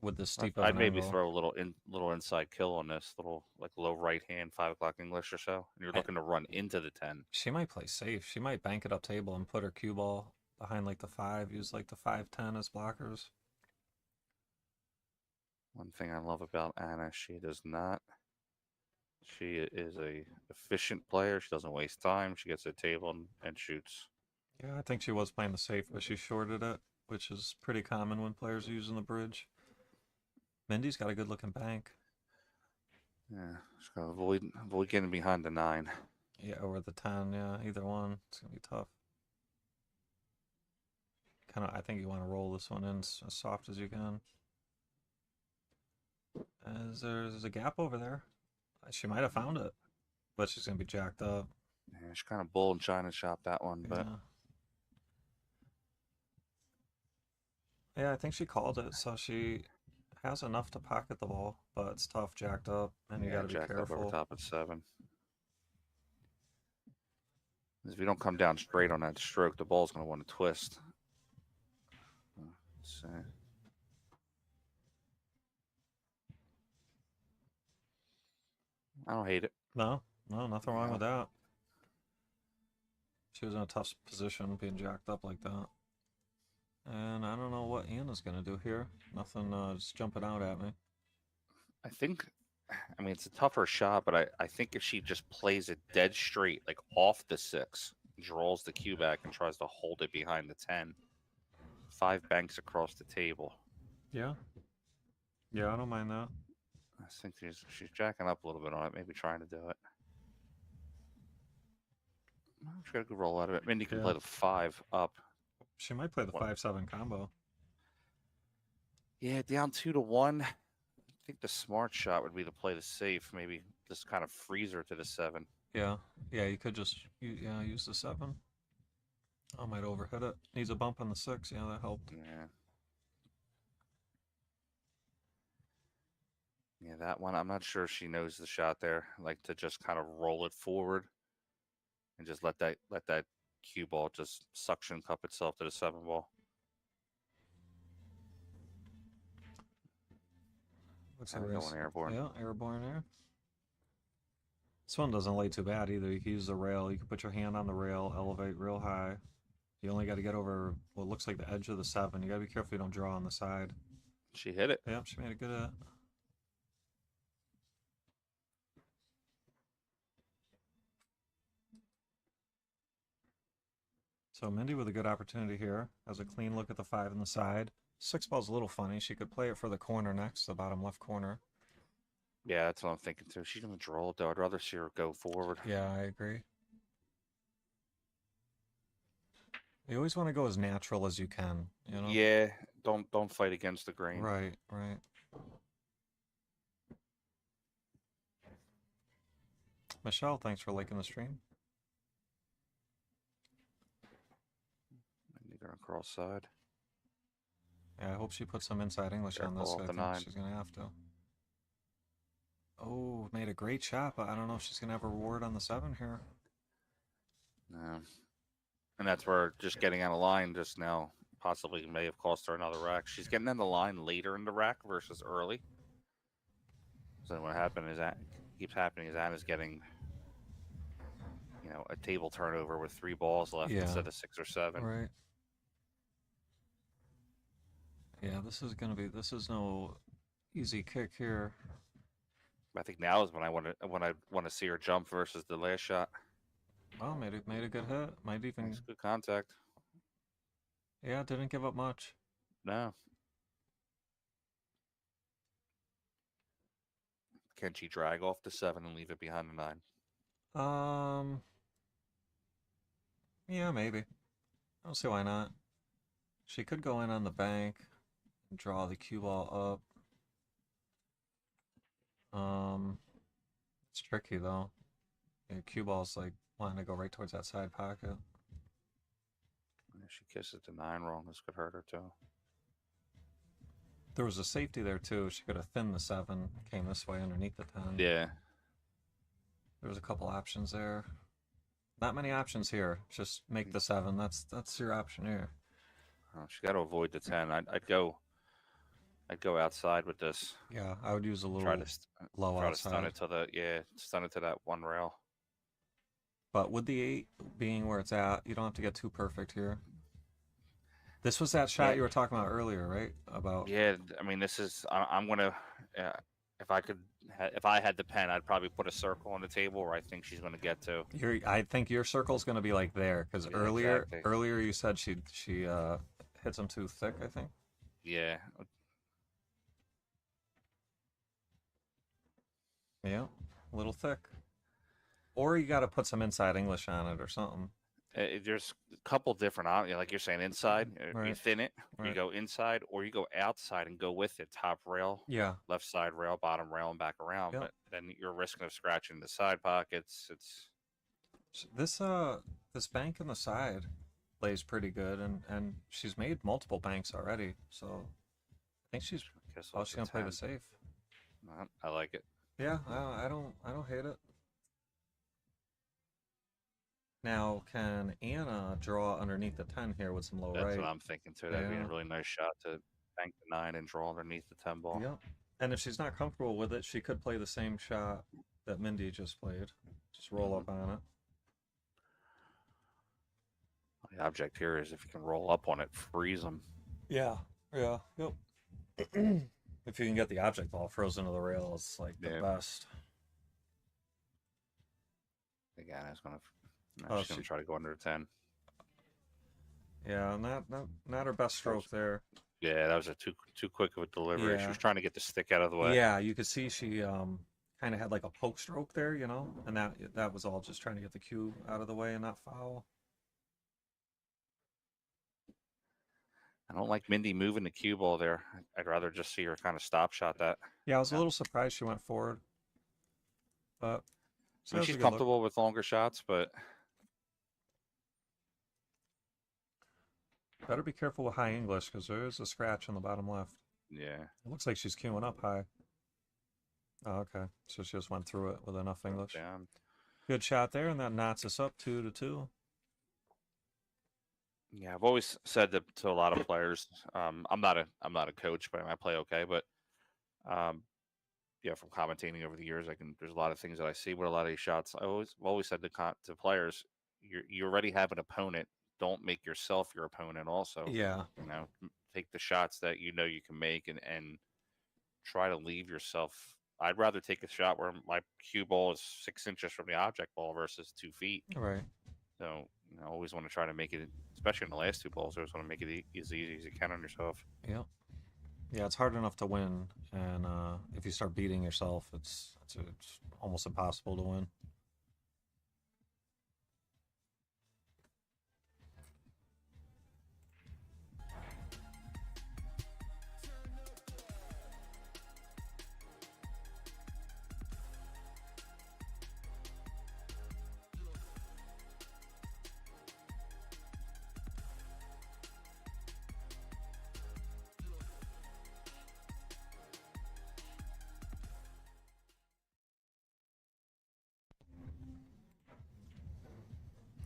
with the steep. I'd maybe throw a little inside kill on this, little like low right hand, 5 o'clock English or so. And you're looking to run into the 10. She might play safe. She might bank it up table and put her cue ball behind like the 5. Use like the 5-10 as blockers. One thing I love about Anna, she does not. She is a efficient player. She doesn't waste time. She gets to the table and shoots. Yeah, I think she was playing the safe, but she shorted it, which is pretty common when players are using the bridge. Mindy's got a good looking bank. Yeah, she's got to avoid getting behind the 9. Yeah, or the 10. Yeah, either one. It's gonna be tough. I think you want to roll this one in as soft as you can. As there's a gap over there. She might have found it, but she's gonna be jacked up. Yeah, she kind of bull and china shop that one, but yeah, I think she called it. So she has enough to pocket the ball, but it's tough, jacked up, and you got to be careful. Up over top at 7. If you don't come down straight on that stroke, the ball's going to want to twist. Let's see. I don't hate it. No, nothing wrong with that. She was in a tough position being jacked up like that. And I don't know what Anna's going to do here. Nothing just jumping out at me. I mean, it's a tougher shot, but I think if she just plays it dead straight, like off the 6, draws the cue back and tries to hold it behind the 10, 5 banks across the table. Yeah. Yeah, I don't mind that. I think she's jacking up a little bit on it, maybe trying to do it. She's got a good roll out of it. Mindy can play the 5 up. She might play the 5-7 combo. Yeah, down 2-1. I think the smart shot would be to play the safe, maybe just kind of freeze her to the 7. Yeah, you could just use the 7. I might overhit it. Needs a bump on the 6. Yeah, that helped. Yeah, that one, I'm not sure she knows the shot there. Like to just kind of roll it forward and just let that cue ball just suction cup itself to the 7 ball. Looks like going airborne. Yeah, airborne air. This one doesn't lay too bad either. You can use the rail. You can put your hand on the rail, elevate real high. You only got to get over what looks like the edge of the 7. You got to be careful you don't draw on the side. She hit it. Yeah, she made a good hit. So Mindy with a good opportunity here. Has a clean look at the 5 on the side. 6 ball's a little funny. She could play it for the corner next, the bottom left corner. Yeah, that's what I'm thinking too. She's gonna draw it though. I'd rather see her go forward. Yeah, I agree. You always want to go as natural as you can, you know? Yeah, don't fight against the grain. Right, right. Michelle, thanks for liking the stream. I need her on cross side. Yeah, I hope she puts some inside English on this. I think she's gonna have to. Oh, made a great shot, but I don't know if she's gonna have a reward on the 7 here. No. And that's where just getting out of line just now possibly may have cost her another rack. She's getting in the line later in the rack versus early. So what happened is that keeps happening is Anna's getting, you know, a table turnover with 3 balls left instead of 6 or 7. Right. Yeah, this is no easy kick here. I think now is when I want to see her jump versus the last shot. Well, made a good hit. Might even Nice, good contact. Yeah, didn't give up much. No. Can she drag off the 7 and leave it behind the 9? Yeah, maybe. I don't see why not. She could go in on the bank and draw the cue ball up. It's tricky though. Yeah, cue ball's like wanting to go right towards that side pocket. If she kisses the 9 wrong, this could hurt her too. There was a safety there too. She could have thinned the 7, came this way underneath the 10. Yeah. There was a couple options there. Not many options here. Just make the 7. That's your option here. Oh, she got to avoid the 10. I'd go outside with this. Yeah, I would use a little low try outside. to stun it to that 1 rail. But with the 8 being where it's at, you don't have to get too perfect here. This was that shot you were talking about earlier, right? About I mean, this is I'm gonna if I had the pen, I'd probably put a circle on the table where I think she's gonna get to. I think your circle's gonna be like there because earlier you said she hits them too thick. I think. Yeah. Yeah, a little thick. Or you got to put some inside English on it or something. There's a couple different options, like you're saying, inside. You thin it, you go inside, or you go outside and go with it. Top rail, left side rail, bottom rail, and back around. But then you're risking of scratching the side pockets. It's this bank in the side lays pretty good, and she's made multiple banks already. So I think she's gonna play the safe. I like it. Yeah, I don't hate it. Now, can Anna draw underneath the 10 here with some low right? That's what I'm thinking too. That'd be a really nice shot to bank the 9 and draw underneath the 10 ball. Yep. And if she's not comfortable with it, she could play the same shot that Mindy just played. Just roll up on it. The object here is if you can roll up on it, freeze them. Yeah. Yep. If you can get the object ball frozen to the rail, it's like the best. Again, it's gonna. She's gonna try to go under the 10. Yeah, not her best stroke there. Yeah, that was a too quick of a delivery. Yeah. She was trying to get the stick out of the way. Yeah, you could see she kind of had like a poke stroke there, you know, and that was all just trying to get the cue out of the way and not foul. I don't like Mindy moving the cue ball there. I'd rather just see her kind of stop shot that. Yeah, I was a little surprised she went forward, but I mean, she's comfortable with longer shots, but. Better be careful with high English because there is a scratch on the bottom left. Yeah. It looks like she's queuing up high. Oh, okay. So she just went through it with enough English. Down. Good shot there, and that knots us up 2-2. Yeah, I've always said that to a lot of players. I'm not a coach, but I play okay. But from commentating over the years, there's a lot of things that I see with a lot of these shots. I've always said to players, you already have an opponent. Don't make yourself your opponent also. Yeah. You know, take the shots that you know you can make and try to leave yourself. I'd rather take a shot where my cue ball is 6 inches from the object ball versus 2 feet. Right. So, I always want to try to make it, especially in the last two balls. I always want to make it as easy as you can on yourself. Yep. Yeah, it's hard enough to win, and if you start beating yourself, it's almost impossible to win.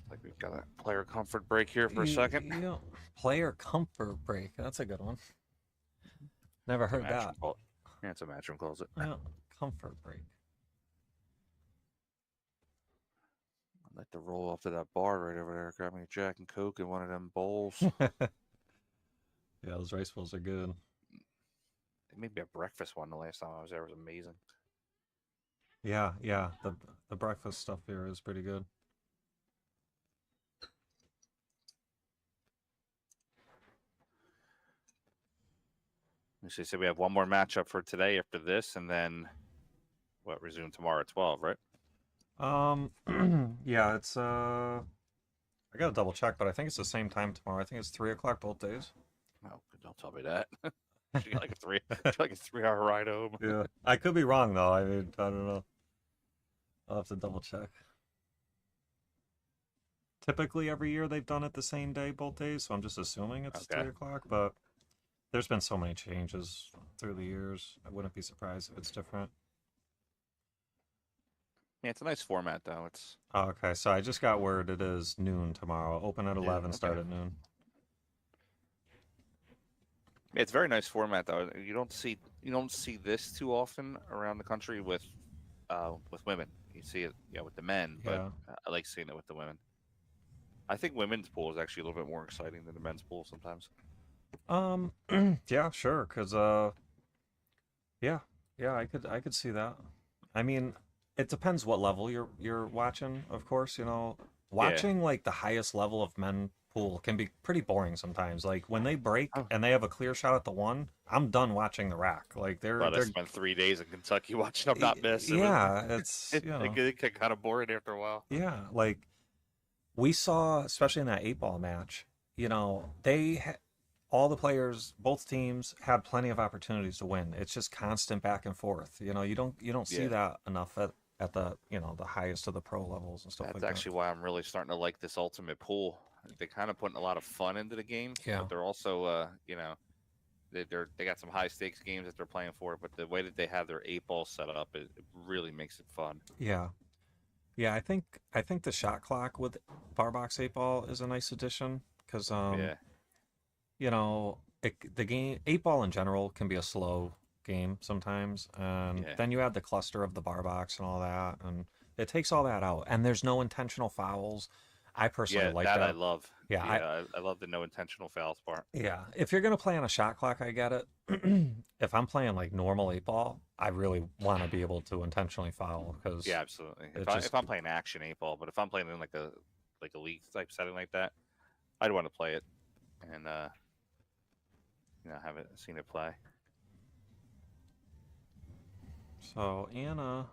Like we've got a player comfort break here for a second. Yeah. Player comfort break. That's a good one. Never heard that. Yeah, it's a Matchroom calls it. Yeah, comfort break. I'd like to roll off to that bar right over there, grab me a Jack and Coke and one of them bowls. Yeah, those rice bowls are good. They made me a breakfast one the last time I was there. It was amazing. Yeah. The breakfast stuff here is pretty good. So you said we have one more matchup for today after this, and then resume tomorrow at 12, right? Yeah, it's I gotta double check, but I think it's the same time tomorrow. I think it's 3 o'clock both days. Oh, don't tell me that. You got like a 3-hour ride home. Yeah, I could be wrong though. I mean, I don't know. I'll have to double check. Typically, every year they've done it the same day both days, so I'm just assuming it's 3 o'clock. But there's been so many changes through the years. I wouldn't be surprised if it's different. Yeah, it's a nice format though. It's okay. So I just got word it is noon tomorrow. Open at 11, start at noon. It's a very nice format though. You don't see this too often around the country with women. You see it with the men, but I like seeing it with the women. I think women's pool is actually a little bit more exciting than the men's pool sometimes. Yeah, sure, cause yeah, I could see that. I mean, it depends what level you're watching, of course. Watching like the highest level of men pool can be pretty boring sometimes. Like when they break and they have a clear shot at the one, I'm done watching the rack. Like I spent 3 days in Kentucky watching them not miss. It get kind of boring after a while. Yeah, like we saw, especially in that 8-ball match. All the players, both teams, had plenty of opportunities to win. It's just constant back and forth. You don't see that enough at the the highest of the pro levels and stuff like that. That's actually why I'm really starting to like this ultimate pool. They're kind of putting a lot of fun into the game. Yeah. But they're also they got some high stakes games that they're playing for. But the way that they have their 8-ball set up, it really makes it fun. Yeah. Yeah, I think the shot clock with bar box 8-ball is a nice addition because the game 8-ball in general can be a slow game sometimes, and then you add the cluster of the bar box and all that, and it takes all that out. And there's no intentional fouls. I personally like that. I love. Yeah, I love the no intentional fouls part. Yeah, if you're gonna play on a shot clock, I get it. If I'm playing like normal 8-ball, I really want to be able to intentionally foul because absolutely. If I'm playing action 8-ball, but if I'm playing in like a league type setting like that, I'd want to play it and haven't seen it play. So Anna,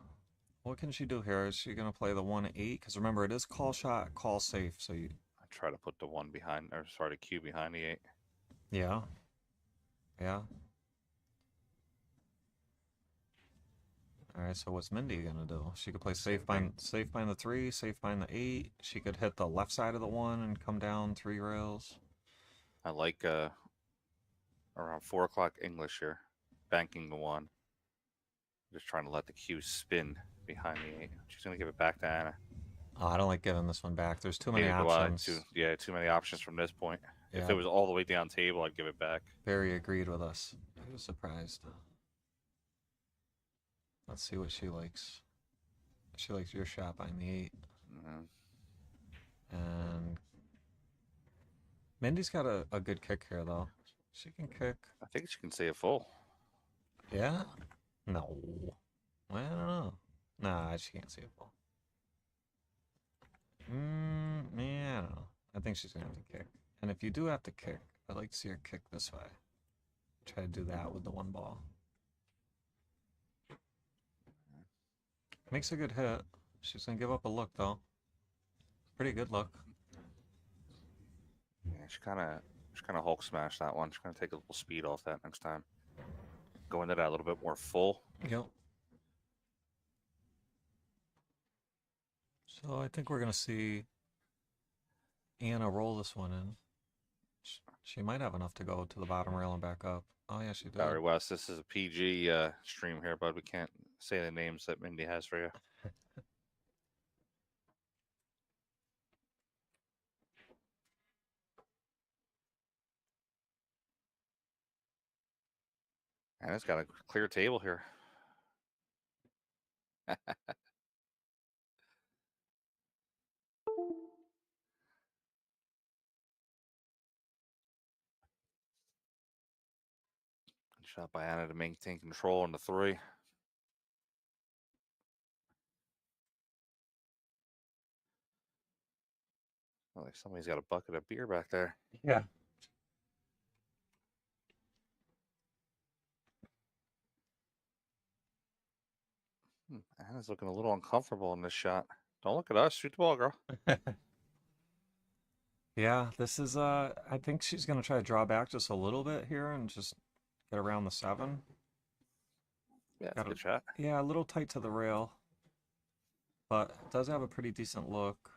what can she do here? Is she gonna play the 1-8? Because remember, it is call shot, call safe. So I try to put the 1 behind, or sorry, the Q behind the 8. Yeah. All right. So what's Mindy gonna do? She could play safe bind the 3, safe bind the 8. She could hit the left side of the 1 and come down 3 rails. I like around 4 o'clock English here, banking the 1. Just trying to let the Q spin behind the 8. She's gonna give it back to Anna. Oh, I don't like giving this one back. There's too many options. Too many options from this point. Yeah. If it was all the way down table, I'd give it back. Barry agreed with us. He was surprised. Let's see what she likes. She likes your shot behind the 8. And Mindy's got a good kick here, though. She can kick. I think she can say it full. Yeah? No. I don't know. Nah, she can't see it full. Yeah, I don't know. I think she's gonna have to kick. And if you do have to kick, I'd like to see her kick this way. Try to do that with the one ball. Makes a good hit. She's gonna give up a look though. Pretty good look. Yeah, she kind of Hulk smashed that one. She's gonna take a little speed off that next time. Go into that a little bit more full. Yep. So I think we're gonna see Anna roll this one in. She might have enough to go to the bottom rail and back up. Oh yeah, she did. Sorry, Wes. This is a PG stream here, bud. We can't say the names that Mindy has for you. And it's got a clear table here. Shot by Anna to maintain control on the 3. Oh, like somebody's got a bucket of beer back there. Yeah. Anna's looking a little uncomfortable in this shot. Don't look at us. Shoot the ball, girl. Yeah, this is I think she's gonna try to draw back just a little bit here and just get around the 7. Yeah, that's a good shot. Yeah, a little tight to the rail, but it does have a pretty decent look.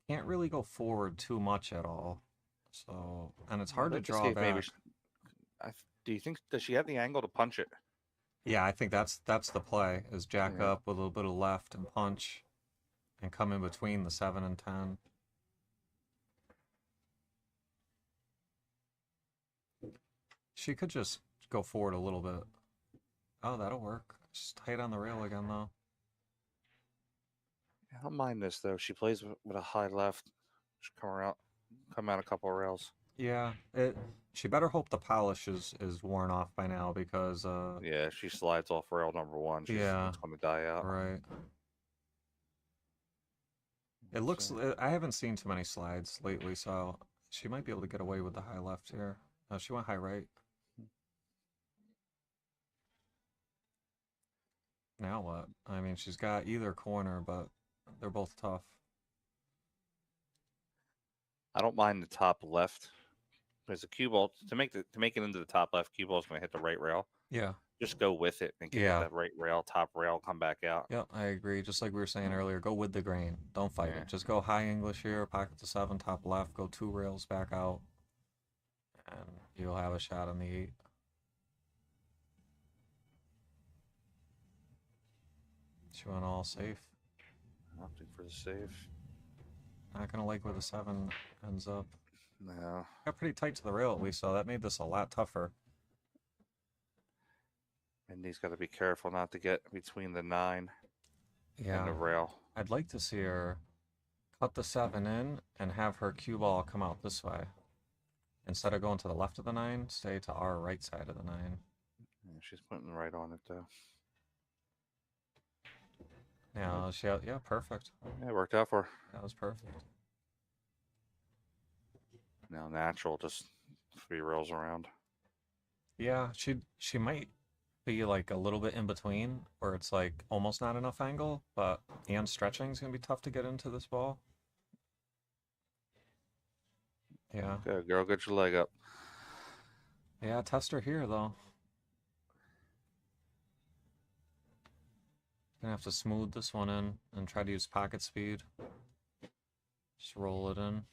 Can't really go forward too much at all. So, and it's hard to draw back. Do you think, does she have the angle to punch it? Yeah, I think that's the play, is jack up with a little bit of left and punch and come in between the 7 and 10. She could just go forward a little bit. Oh, that'll work. Just tight on the rail again, though. I don't mind this, though. She plays with a high left. Just come out a couple of rails. Yeah, she better hope the polish is worn off by now, because yeah, she slides off rail number 1. It's going to die out. Right. It looks, I haven't seen too many slides lately, so she might be able to get away with the high left here. No, she went high right. Now what? I mean, she's got either corner, but they're both tough. I don't mind the top left. There's a cue ball to make it into the top left. Cue ball is going to hit the right rail. Yeah. Just go with it and get that right rail, top rail, come back out. Yep, I agree. Just like we were saying earlier, go with the grain. Don't fight it. Just go high English here, pocket to 7, top left, go 2 rails back out, and you'll have a shot on the 8. She went all safe. Opting for the safe. Not gonna like where the 7 ends up. No. Got pretty tight to the rail at least, so that made this a lot tougher. Mindy's got to be careful not to get between the 9 and the rail. I'd like to see her cut the 7 in and have her cue ball come out this way. Instead of going to the left of the 9, stay to our right side of the 9. Yeah, she's putting right on it, though. Yeah, perfect. Yeah, it worked out for her. That was perfect. Now natural, just 3 rails around. Yeah, she might be like a little bit in between, where it's like almost not enough angle, but and stretching is gonna be tough to get into this ball. Yeah. Good girl, get your leg up. Yeah, test her here though. Gonna have to smooth this one in and try to use pocket speed. Just roll it in.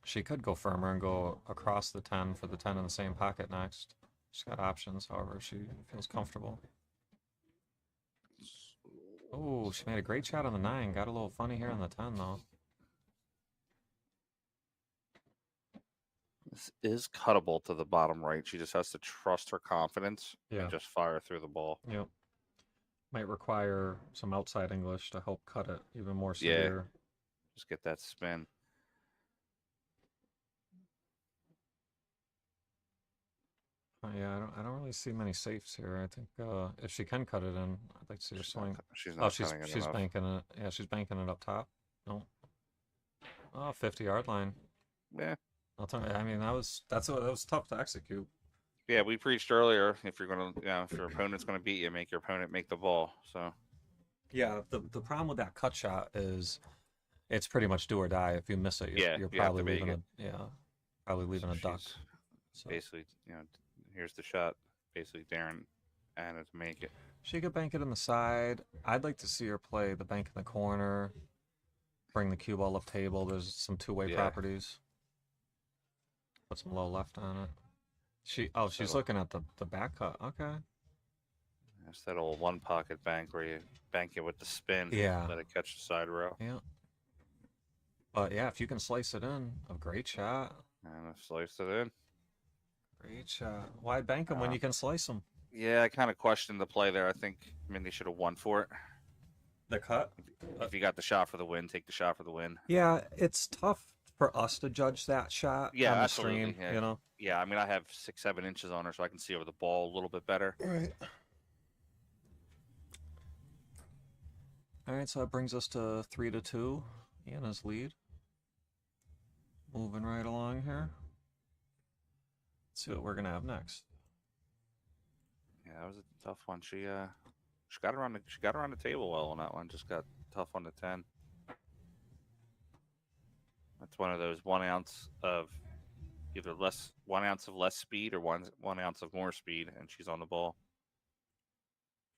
She could go firmer and go across the 10 for the 10 in the same pocket next. She's got options, however she feels comfortable. Oh, she made a great shot on the 9. Got a little funny here on the 10, though. This is cuttable to the bottom right. She just has to trust her confidence and just fire through the ball. Yep. Might require some outside English to help cut it even more severe. Yeah. Just get that spin. Yeah, I don't really see many safes here. I think if she can cut it in, I'd like to see her swing. She's not she's banking it. Yeah, she's banking it up top. No. Oh, 50-yard line. Yeah. I'll tell you. I mean, that was tough to execute. Yeah, we preached earlier. If you're gonna, if your opponent's gonna beat you, make your opponent make the ball. So. Yeah. The problem with that cut shot is, it's pretty much do or die. If you miss it, you're you have probably to make leaving it. probably leaving a duck. So. Basically, here's the shot. Basically, daring Anna to make it. She could bank it in the side. I'd like to see her play the bank in the corner. Bring the cue ball up table. There's some two-way properties. Put some low left on it. She's looking at the back cut. Okay. It's that old one pocket bank where you bank it with the spin. Yeah. Let it catch the side rail. Yeah. But yeah, if you can slice it in, a great shot. And I sliced it in. Great shot. Why bank them when you can slice them? Yeah, I kind of questioned the play there. I think Mindy should have won for it. The cut? If you got the shot for the win, take the shot for the win. Yeah, it's tough for us to judge that shot on the absolutely. stream, you know? Yeah, I mean, I have 6-7 inches on her, so I can see over the ball a little bit better. Right. All right, so that brings us to 3-2. Anna's lead. Moving right along here. Let's see what we're gonna have next. Yeah, that was a tough one. She got around the table well on that one. Just got tough on the 10. That's one of those 1 ounce of either 1 ounce of less speed or 1 ounce of more speed, and she's on the ball.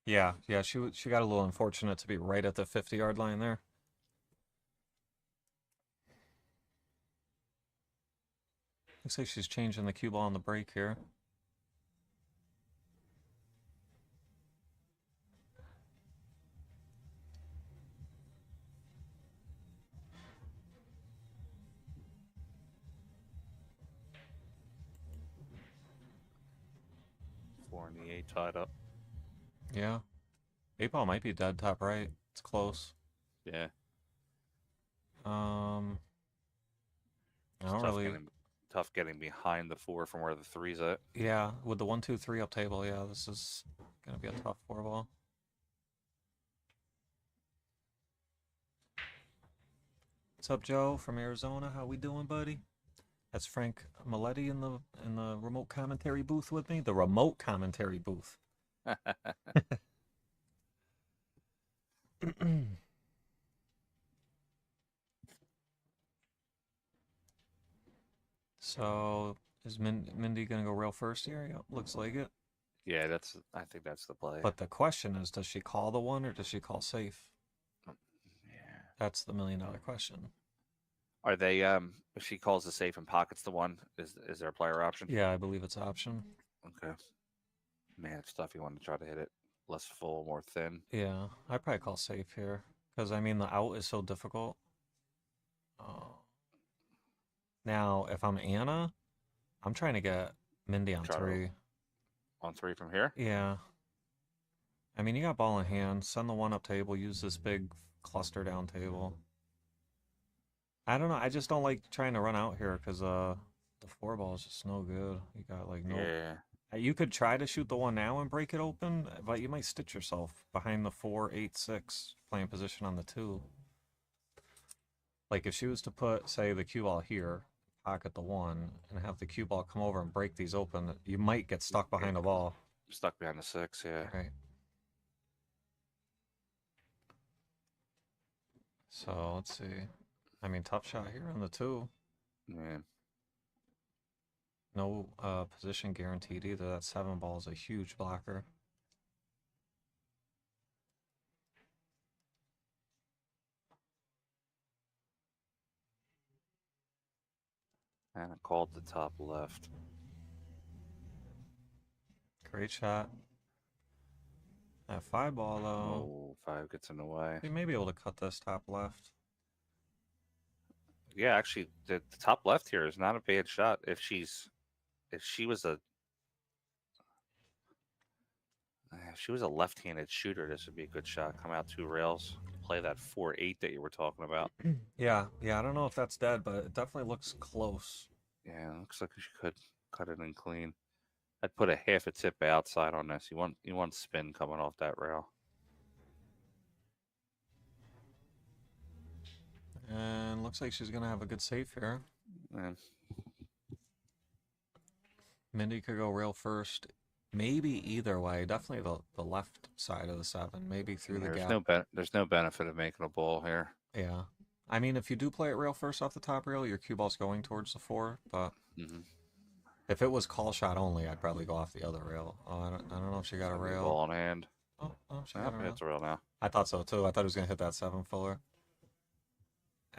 Yeah, she got a little unfortunate to be right at the 50-yard line there. Looks like she's changing the cue ball on the break here. Four and the 8 tied up. Yeah. 8 ball might be dead top right. It's close. Yeah. Tough getting behind the 4 from where the 3's at. Yeah, with the 1, 2, 3 up table, yeah, this is gonna be a tough 4 ball. What's up, Joe from Arizona? How we doing, buddy? That's Frank Maletti in the remote commentary booth with me. The remote commentary booth. So is Mindy gonna go rail first here? Yep, looks like it. Yeah, I think that's the play. But the question is, does she call the 1 or does she call safe? Yeah, that's the $1 million question. Are they if she calls the safe and pockets the 1, is there a player option? Yeah, I believe it's option. Okay. Man, it's tough. You want to try to hit it less full, more thin. Yeah, I'd probably call safe here because I mean the out is so difficult. Now, if I'm Anna, I'm trying to get Mindy on 3. On 3 from here? Yeah. I mean, you got ball in hand. Send the 1 up table. Use this big cluster down table. I don't know. I just don't like trying to run out here because the 4 ball is just no good. You got like no. Yeah. You could try to shoot the 1 now and break it open, but you might stitch yourself behind the 4, 8, 6 playing position on the 2. Like if she was to put, say, the cue ball here, pocket the 1, and have the cue ball come over and break these open, you might get stuck behind the ball. Stuck behind the 6, yeah. Right. So let's see. I mean, tough shot here on the 2. Yeah. No position guaranteed either. That 7 ball is a huge blocker. And I called the top left. Great shot. That 5 ball though. Oh, 5 gets in the way. You may be able to cut this top left. Yeah, actually, the top left here is not a bad shot. If she was a left-handed shooter, this would be a good shot. Come out 2 rails, play that 4-8 that you were talking about. Yeah. I don't know if that's dead, but it definitely looks close. Yeah, it looks like she could cut it in clean. I'd put a half a tip outside on this. You want spin coming off that rail. And looks looks like she's gonna have a good save here. Man. Mindy could go rail first. Maybe either way. Definitely the left side of the 7. Maybe through the gap. There's no benefit of making a ball here. Yeah. I mean, if you do play it rail first off the top rail, your cue ball's going towards the 4. But if it was call shot only, I'd probably go off the other rail. Oh, I don't know if she got a rail. Ball in hand. Oh, she got a rail. It's a rail now. I thought so too. I thought he was gonna hit that 7 fuller.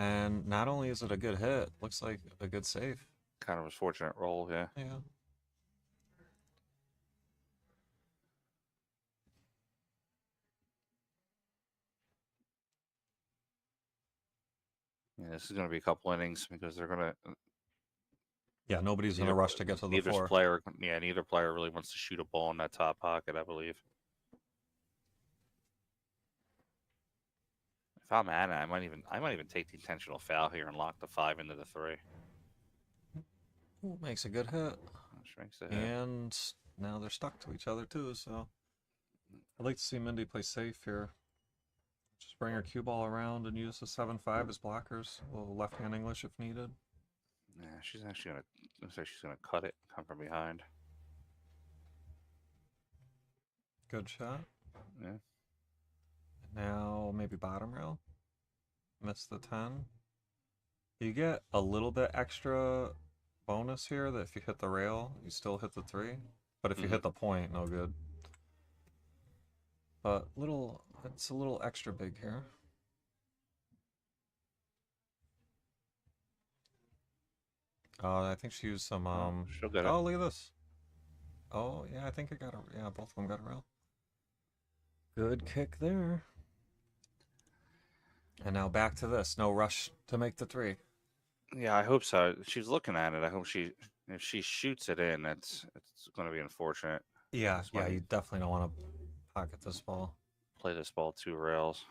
And not only is it a good hit, looks like a good save. Kind of a fortunate roll, yeah. Yeah. Yeah, this is going to be a couple innings because they're going to. Yeah, nobody's going to rush to get to the 4. Neither player really wants to shoot a ball in that top pocket, I believe. If I'm Anna, I might even take the intentional foul here and lock the 5 into the 3. Ooh, makes a good hit. Makes a hit. And now they're stuck to each other too, so I'd like to see Mindy play safe here. Just bring her cue ball around and use the 7-5 as blockers. A little left-hand English if needed. Yeah, she's actually gonna. Looks like she's gonna cut it, come from behind. Good shot. Yeah. Now maybe bottom rail. Miss the 10. You get a little bit extra bonus here that if you hit the rail, you still hit the 3. But if you hit the point, no good. But it's a little extra big here. I think she used some she'll get it. Oh, look at this. Oh yeah, I think both of them got a rail. Good kick there. And now back to this. No rush to make the 3. Yeah, I hope so. She's looking at it. I hope if she shoots it in, it's going to be unfortunate. Yeah, you definitely don't want to pocket this ball. Play this ball 2 rails.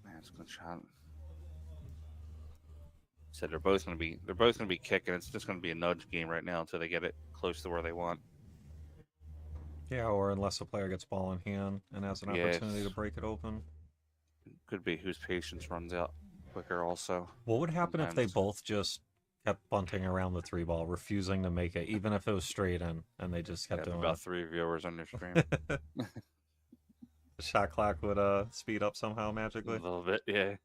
Man, it's a good shot. Said they're both going to be kicking. It's just going to be a nudge game right now until they get it close to where they want. Yeah, or unless a player gets ball in hand and has an opportunity to break it open. Could be whose patience runs out quicker also. What would happen if they both just kept bunting around the 3 ball, refusing to make it, even if it was straight in, and they just kept doing about it? 3 viewers on your stream. The shot clock would speed up somehow magically. A little bit, yeah.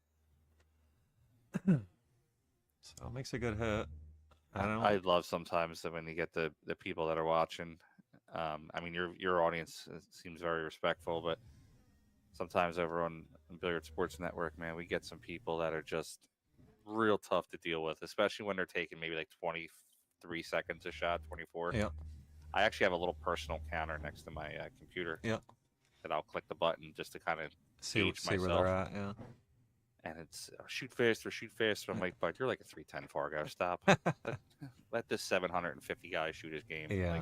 So it makes a good hit. I love sometimes that when you get the people that are watching. I mean, your audience seems very respectful, but sometimes over on Billiard Sports Network, man, we get some people that are just real tough to deal with, especially when they're taking maybe like 23 seconds a shot, 24. Yeah. I actually have a little personal counter next to my computer. Yeah. That I'll click the button just to kind of see myself. Where they're at. Yeah. And it's shoot faster. I'm like, but you're like a 310 Fargo. Stop. let this 750 guy shoot his game. Yeah.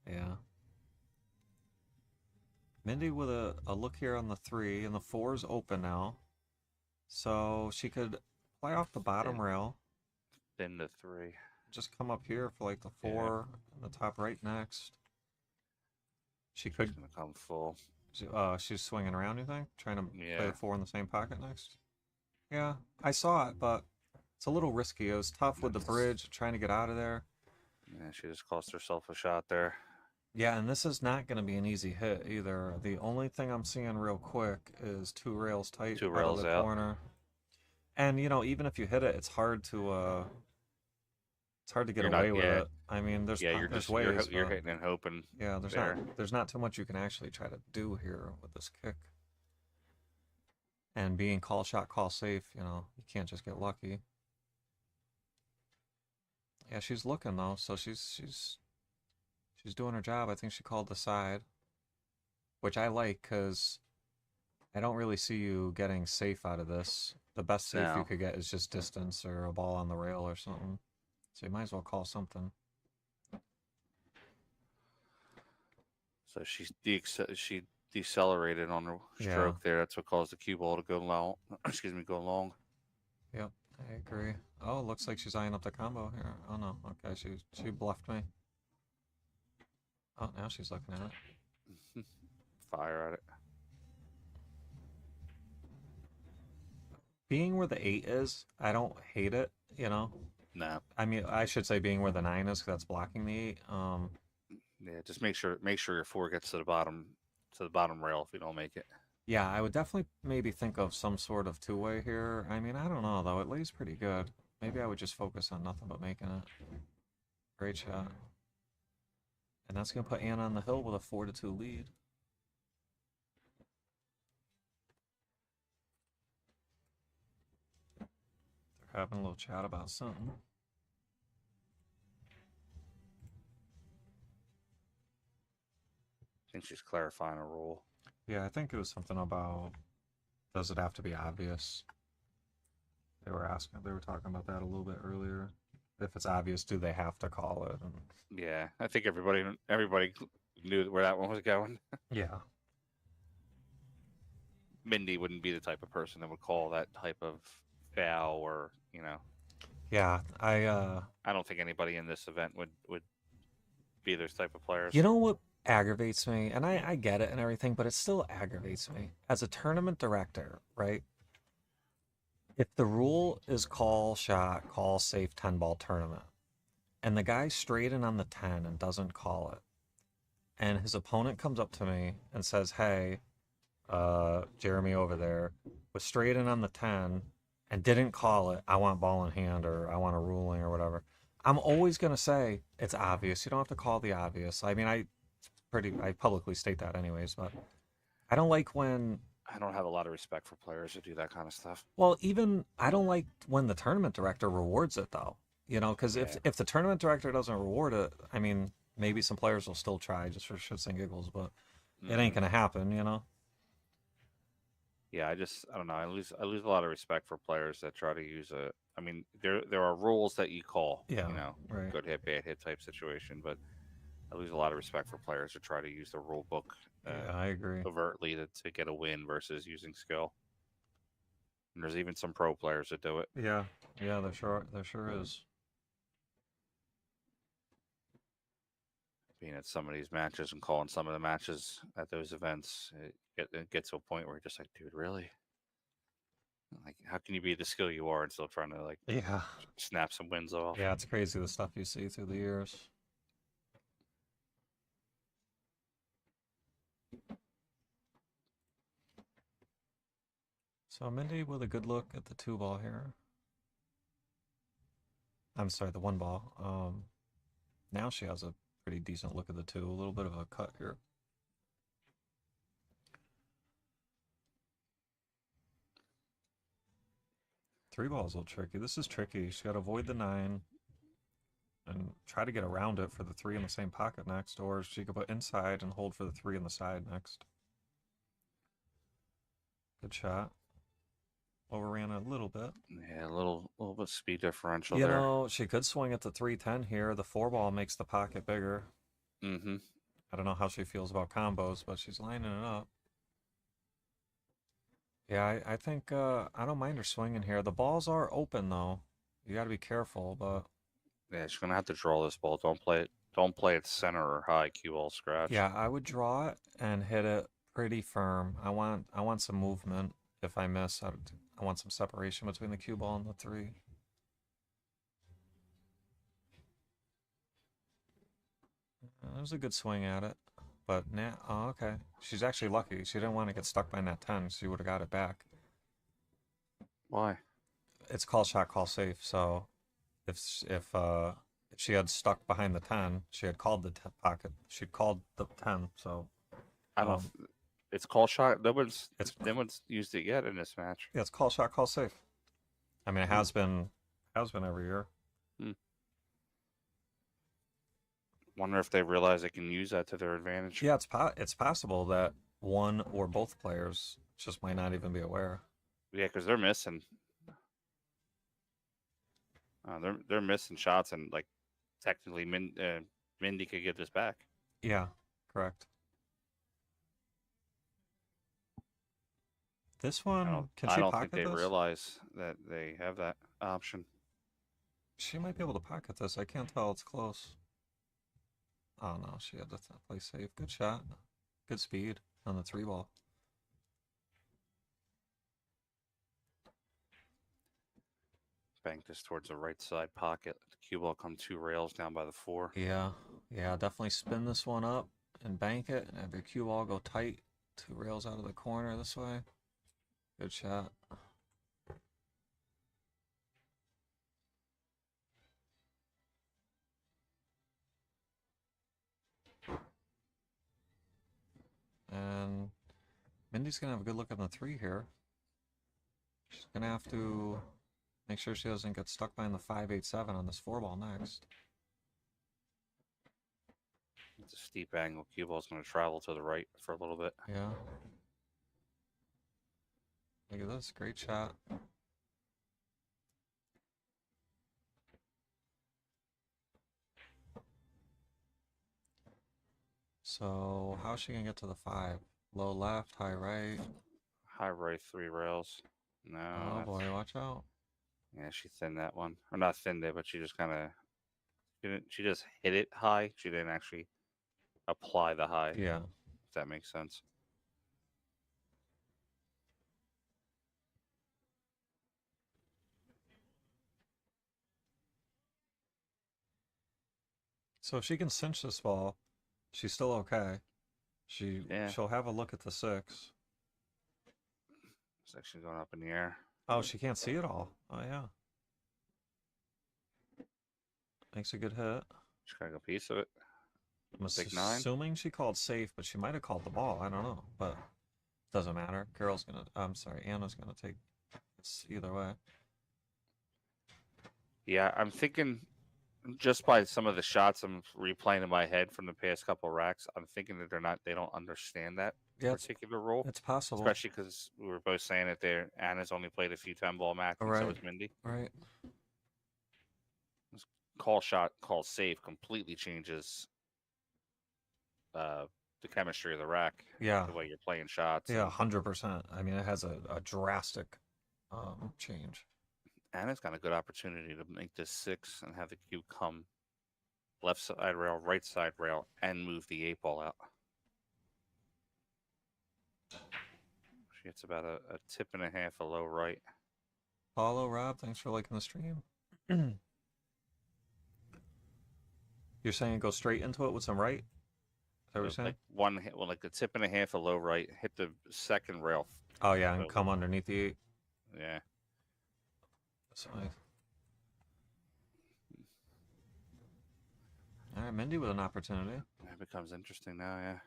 Like, Mindy with a look here on the 3, and the 4 is open now. So she could play off the bottom rail. Then the 3. Just come up here for like the 4 and the top right next. She's gonna come full. She's swinging around, you think? Trying to play the 4 in the same pocket next? Yeah, I saw it, but it's a little risky. It was tough with the bridge, trying to get out of there. Yeah, she just cost herself a shot there. Yeah, and this is not going to be an easy hit either. The only thing I'm seeing real quick is 2 rails tight 2 rails out of the corner. And, even if you hit it, it's hard to get away with it. I mean, there's ways. You're hitting and hoping. Yeah, there's not too much you can actually try to do here with this kick. And being call shot, call safe, you can't just get lucky. Yeah, she's looking though, so she's doing her job. I think she called the side, which I like because I don't really see you getting safe out of this. The best safe you could get is just distance or a ball on the rail or something. So you might as well call something. So she decelerated on her stroke there. That's what caused the cue ball to go long. Go long. Yep, I agree. Oh, looks like she's eyeing up the combo here. Oh no, okay, she bluffed me. Oh, now she's looking at it. Fire at it. Being where the 8 is, I don't hate it, you know? No. I mean, I should say being where the 9 is, because that's blocking the 8. Yeah, just make sure your 4 gets to the bottom rail if you don't make it. Yeah, I would definitely maybe think of some sort of two-way here. I mean, I don't know, though. It lays pretty good. Maybe I would just focus on nothing but making it. Great shot. And that's going to put Anna on the hill with a 4-2 lead. They're having a little chat about something. I think she's clarifying a rule. Yeah, I think it was something about, does it have to be obvious? They were talking about that a little bit earlier. If it's obvious, do they have to call it? And Yeah, I think everybody knew where that one was going. yeah. Mindy wouldn't be the type of person that would call that type of foul, or Yeah, I don't think anybody in this event would be those type of players. You know what aggravates me? And I get it and everything, but it still aggravates me. As a tournament director, right? If the rule is call shot, call safe 10-ball tournament, and the guy's straight in on the 10 and doesn't call it, and his opponent comes up to me and says, hey, Jeremy over there was straight in on the 10 and didn't call it, I want ball in hand, or I want a ruling, or whatever, I'm always going to say it's obvious. You don't have to call the obvious. I mean, I publicly state that anyways, but I don't like when... I don't have a lot of respect for players who do that kind of stuff. Well, even I don't like when the tournament director rewards it, though. You know, because if the tournament director doesn't reward it, I mean, maybe some players will still try just for shits and giggles, but it ain't gonna happen, you know. Yeah, I don't know. I lose a lot of respect for players that try to use a. I mean, there are rules that you call. Yeah, you know, right. Good hit, bad hit type situation, but I lose a lot of respect for players who try to use the rule book. Yeah, I agree. Overtly to get a win versus using skill. And there's even some pro players that do it. Yeah, there sure is. Being at some of these matches and calling some of the matches at those events, it gets to a point where you're just like, dude, really? Like, how can you be the skill you are and still trying to snap some wins off? Yeah, it's crazy the stuff you see through the years. So Mindy with a good look at the 2-ball here. I'm sorry, the 1-ball. Now she has a pretty decent look at the 2. A little bit of a cut here. Three ball's a little tricky. This is tricky. She's got to avoid the 9 and try to get around it for the 3 in the same pocket next, or she could put inside and hold for the 3 in the side next. Good shot. Overran a little bit. Yeah, a little bit speed differential you there. know, she could swing at the 310 here. The 4-ball makes the pocket bigger. Mm-hmm. I don't know how she feels about combos, but she's lining it up. Yeah, I think I don't mind her swinging here. The balls are open though. You got to be careful, but yeah, she's gonna have to draw this ball. Don't play it center or high cue ball scratch. yeah, I would draw it and hit it pretty firm. I want some movement. If I miss, I want some separation between the cue ball and the 3. That was a good swing at it, but now, oh, okay. She's actually lucky. She didn't want to get stuck by net 10. She would have got it back. Why? It's call shot, call safe. So, if she had stuck behind the 10, she had called the pocket. She'd called the 10. So, I don't. It's call shot. No one's used it yet in this match. Yeah, it's call shot, call safe. I mean, it has been every year. Wonder if they realize they can use that to their advantage. Yeah, it's possible that one or both players just might not even be aware. Yeah, because they're missing. They're missing shots, and like technically, Mindy could get this back. Yeah, correct. This one, can she pocket this? I don't think they realize that they have that option. She might be able to pocket this. I can't tell. It's close. Oh no, she had to play safe. Good shot. Good speed on the 3-ball. Bank this towards the right side pocket. The cue ball come 2 rails down by the 4. Yeah, definitely spin this one up and bank it, and have your cue ball go tight. 2 rails out of the corner this way. Good shot. And Mindy's gonna have a good look on the 3 here. She's gonna have to make sure she doesn't get stuck behind the 5-8-7 on this 4-ball next. It's a steep angle. Cue ball's going to travel to the right for a little bit. Yeah. Look at this. Great shot. So how's she going to get to the 5? Low left, high right? High right, 3 rails. No. Oh boy, watch out. Yeah, she thinned that one. Or not thinned it, but she just kind of... She just hit it high. She didn't actually apply the high. Yeah. If that makes sense. So if she can cinch this ball, she's still okay. She'll have a look at the 6. It's actually going up in the air. Oh, she can't see it all. Oh yeah. Makes a good hit. She's got a piece of it. I'm Big 9. assuming she called safe, but she might have called the ball. I don't know, but doesn't matter. Anna's gonna take this either way. Yeah, I'm thinking just by some of the shots I'm replaying in my head from the past couple of racks, I'm thinking that they don't understand that particular rule. It's possible, especially because we were both saying that Anna's only played a few 10-ball matches, and so has Mindy. Right. This call safe completely changes the chemistry of the rack. Yeah. The way you're playing shots. Yeah, 100%. I mean, it has a drastic change. Anna's got a good opportunity to make this 6 and have the cue come left side rail, right side rail, and move the 8-ball out. She gets about a tip and a half, a low right. Paulo, Rob, thanks for liking the stream. You're saying go straight into it with some right? Is that what you're saying? Like a tip and a half, a low right, hit the second rail. Oh yeah, and come underneath the 8. Yeah. So all right, Mindy with an opportunity. It becomes interesting now, yeah.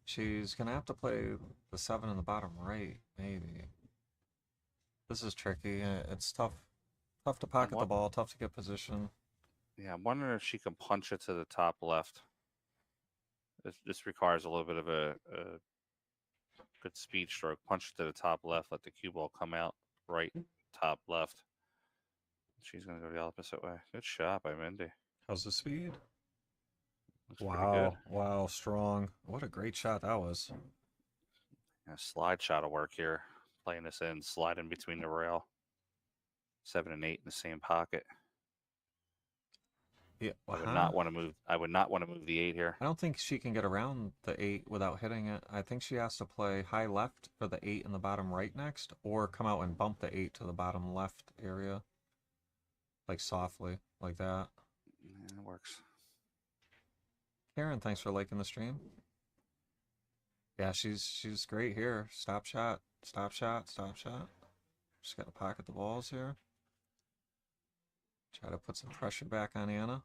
She's gonna have to play the 7 in the bottom right, maybe. This is tricky. It's tough to pocket the ball, tough to get position. Yeah, I'm wondering if she can punch it to the top left. This requires a little bit of a good speed stroke. Punch it to the top left, let the cue ball come out right, top left. She's going to go the opposite way. Good shot by Mindy. How's the speed? Looks pretty good. Wow, strong. What a great shot that was. Yeah, slide shot of work here. Playing this in, sliding between the rail. 7 and 8 in the same pocket. Yeah, I would not want to move. I would not want to move the 8 here. I don't think she can get around the 8 without hitting it. I think she has to play high left for the 8 in the bottom right next, or come out and bump the 8 to the bottom left area. Like softly, like that. Yeah, it works. Karen, thanks for liking the stream. Yeah, she's great here. Stop shot, stop shot, stop shot. Just got to pocket the balls here. Try to put some pressure back on Anna.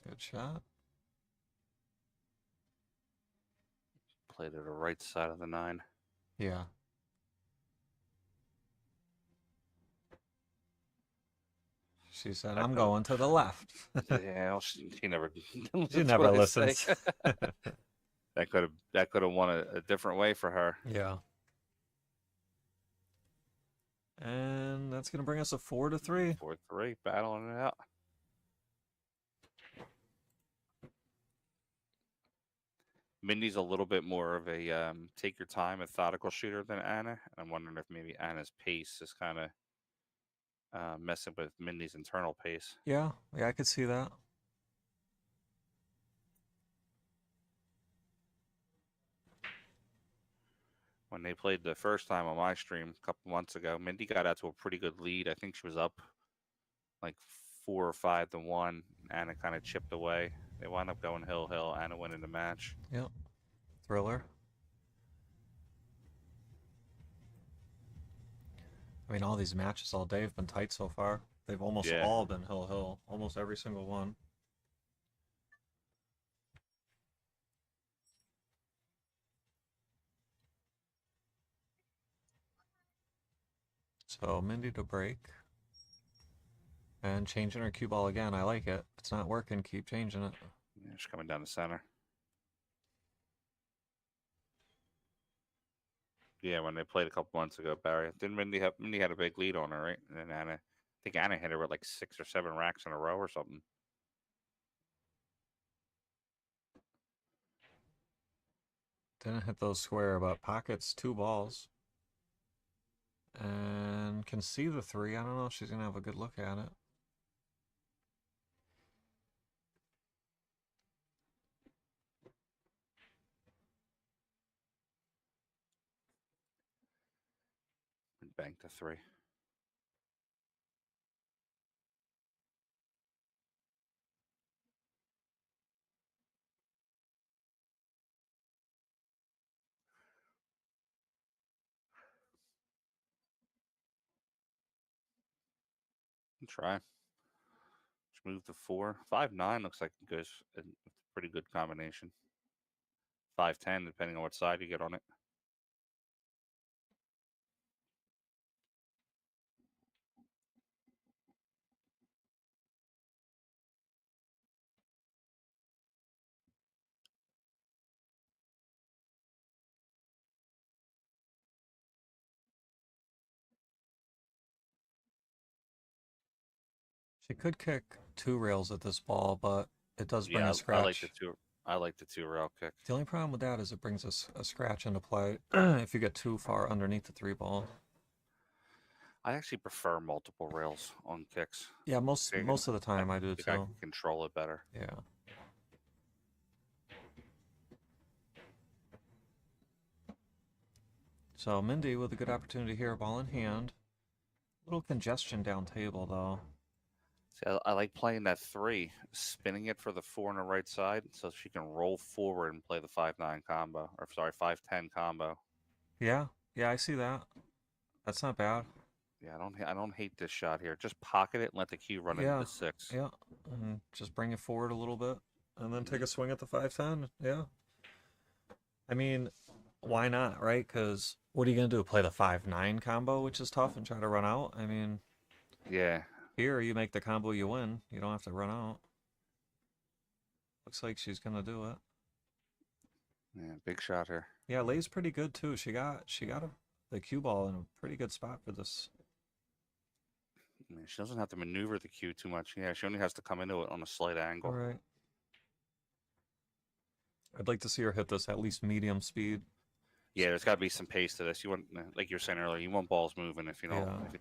Good shot. Play to the right side of the 9. Yeah. She said, "I'm going to the left." Yeah, she never. She never listens. That could have won a different way for her. Yeah. And that's going to bring us a 4-3. 4-3, battling it out. Mindy's a little bit more of a take your time, methodical shooter than Anna. And I'm wondering if maybe Anna's pace is kind of messing with Mindy's internal pace. Yeah, I could see that. When they played the first time on my stream a couple months ago, Mindy got out to a pretty good lead. I think she was up like 4 or 5-1. Anna kind of chipped away. They wound up going hill. Anna winning the match. Yep. Thriller. I mean, all these matches all day have been tight so far. They've almost all been hill. Almost every single one. So Mindy to break. And changing her cue ball again. I like it. If it's not working, keep changing it. Yeah, she's coming down the center. Yeah, when they played a couple months ago, Barry. Didn't Mindy had a big lead on her, right? And then Anna, I think Anna hit her with like 6 or 7 racks in a row or something. Didn't hit those square, but pockets 2 balls. And can see the 3. I don't know if she's going to have a good look at it. And banked a 3. Try. Just move to 4. 5-9 looks like it goes a pretty good combination. 5-10, depending on what side you get on it. She could kick 2 rails at this ball, but it does bring a scratch. I like the 2 rail kick. The only problem with that is it brings a scratch into play if you get too far underneath the 3 ball. I actually prefer multiple rails on kicks. Yeah, most of the time I do too. I can control it better. Yeah. So Mindy with a good opportunity here, ball in hand. Little congestion down table though. See, I like playing that 3, spinning it for the 4 on the right side, so she can roll forward and play the 5-9 combo, or sorry, 5-10 combo. Yeah, I see that. That's not bad. Yeah, I don't hate this shot here. Just pocket it and let the cue run into the 6. Yeah, and just bring it forward a little bit, and then take a swing at the 5-10. Yeah. I mean, why not, right? Because what are you gonna do? Play the 5-9 combo, which is tough, and try to run out? I mean, yeah. Here, you make the combo, you win. You don't have to run out. Looks like she's gonna do it. Yeah, big shot here. Yeah, lay's pretty good too. She got the cue ball in a pretty good spot for this. I mean, she doesn't have to maneuver the cue too much. Yeah, she only has to come into it on a slight angle. All right. I'd like to see her hit this at least medium speed. Yeah, there's got to be some pace to this. You want, like you were saying earlier, you want balls moving. If you don't,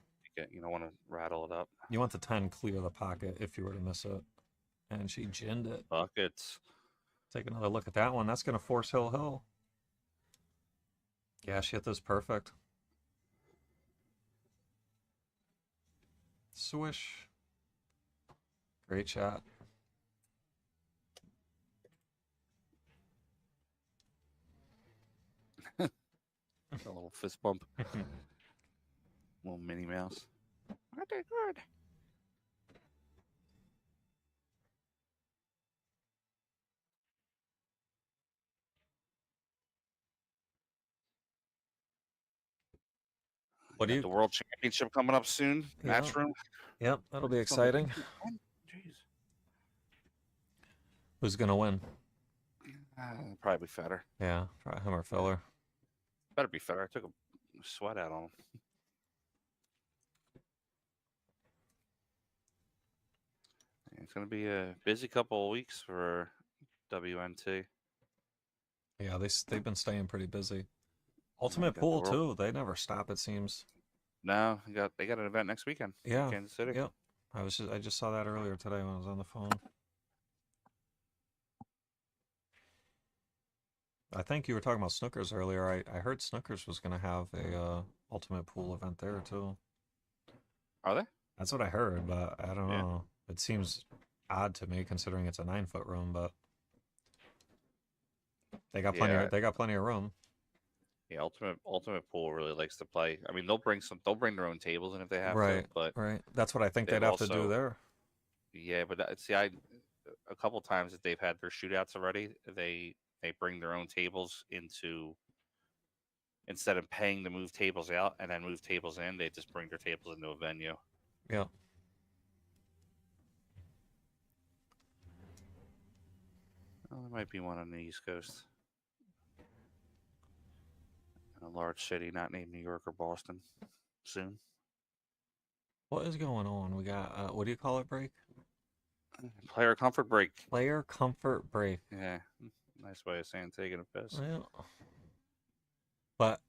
you don't want to rattle it up. You want the 10 clear the pocket if you were to miss it. And she ginned it. Buckets. Take another look at that one. That's going to force hill. Yeah, she hit this perfect. Swish. Great shot. A little fist bump. Little Minnie Mouse. I did good. What do you? The World Championship coming up soon. Match room. Yep, that'll be exciting. Jeez. Who's gonna win? Probably Federer. Yeah, probably him or Filler. Better be Federer. I took a sweat out on him. It's going to be a busy couple of weeks for WNT. Yeah, they've been staying pretty busy. Ultimate Pool too. They never stop. It seems. No, they got an event next weekend. Yeah. In Kansas City. Yep. I just saw that earlier today when I was on the phone. I think you were talking about Snookers earlier. I heard Snookers was going to have a ultimate pool event there too. Are they? That's what I heard, but I don't know. It seems odd to me considering it's a 9-foot room, but they got plenty. They got plenty of room. Yeah, Ultimate Pool really likes to play. I mean, they'll bring their own tables in if they have right, to, but right. That's what I think they'd have to do there. Yeah, but a couple times that they've had their shootouts already, they bring their own tables into, instead of paying to move tables out and then move tables in, they just bring their tables into a venue. Yeah. Well, there might be one on the East Coast. In a large city not named New York or Boston soon. What is going on? We got, what do you call it, break? Player comfort break. Player comfort break. Yeah. Nice way of saying taking a piss. Well, but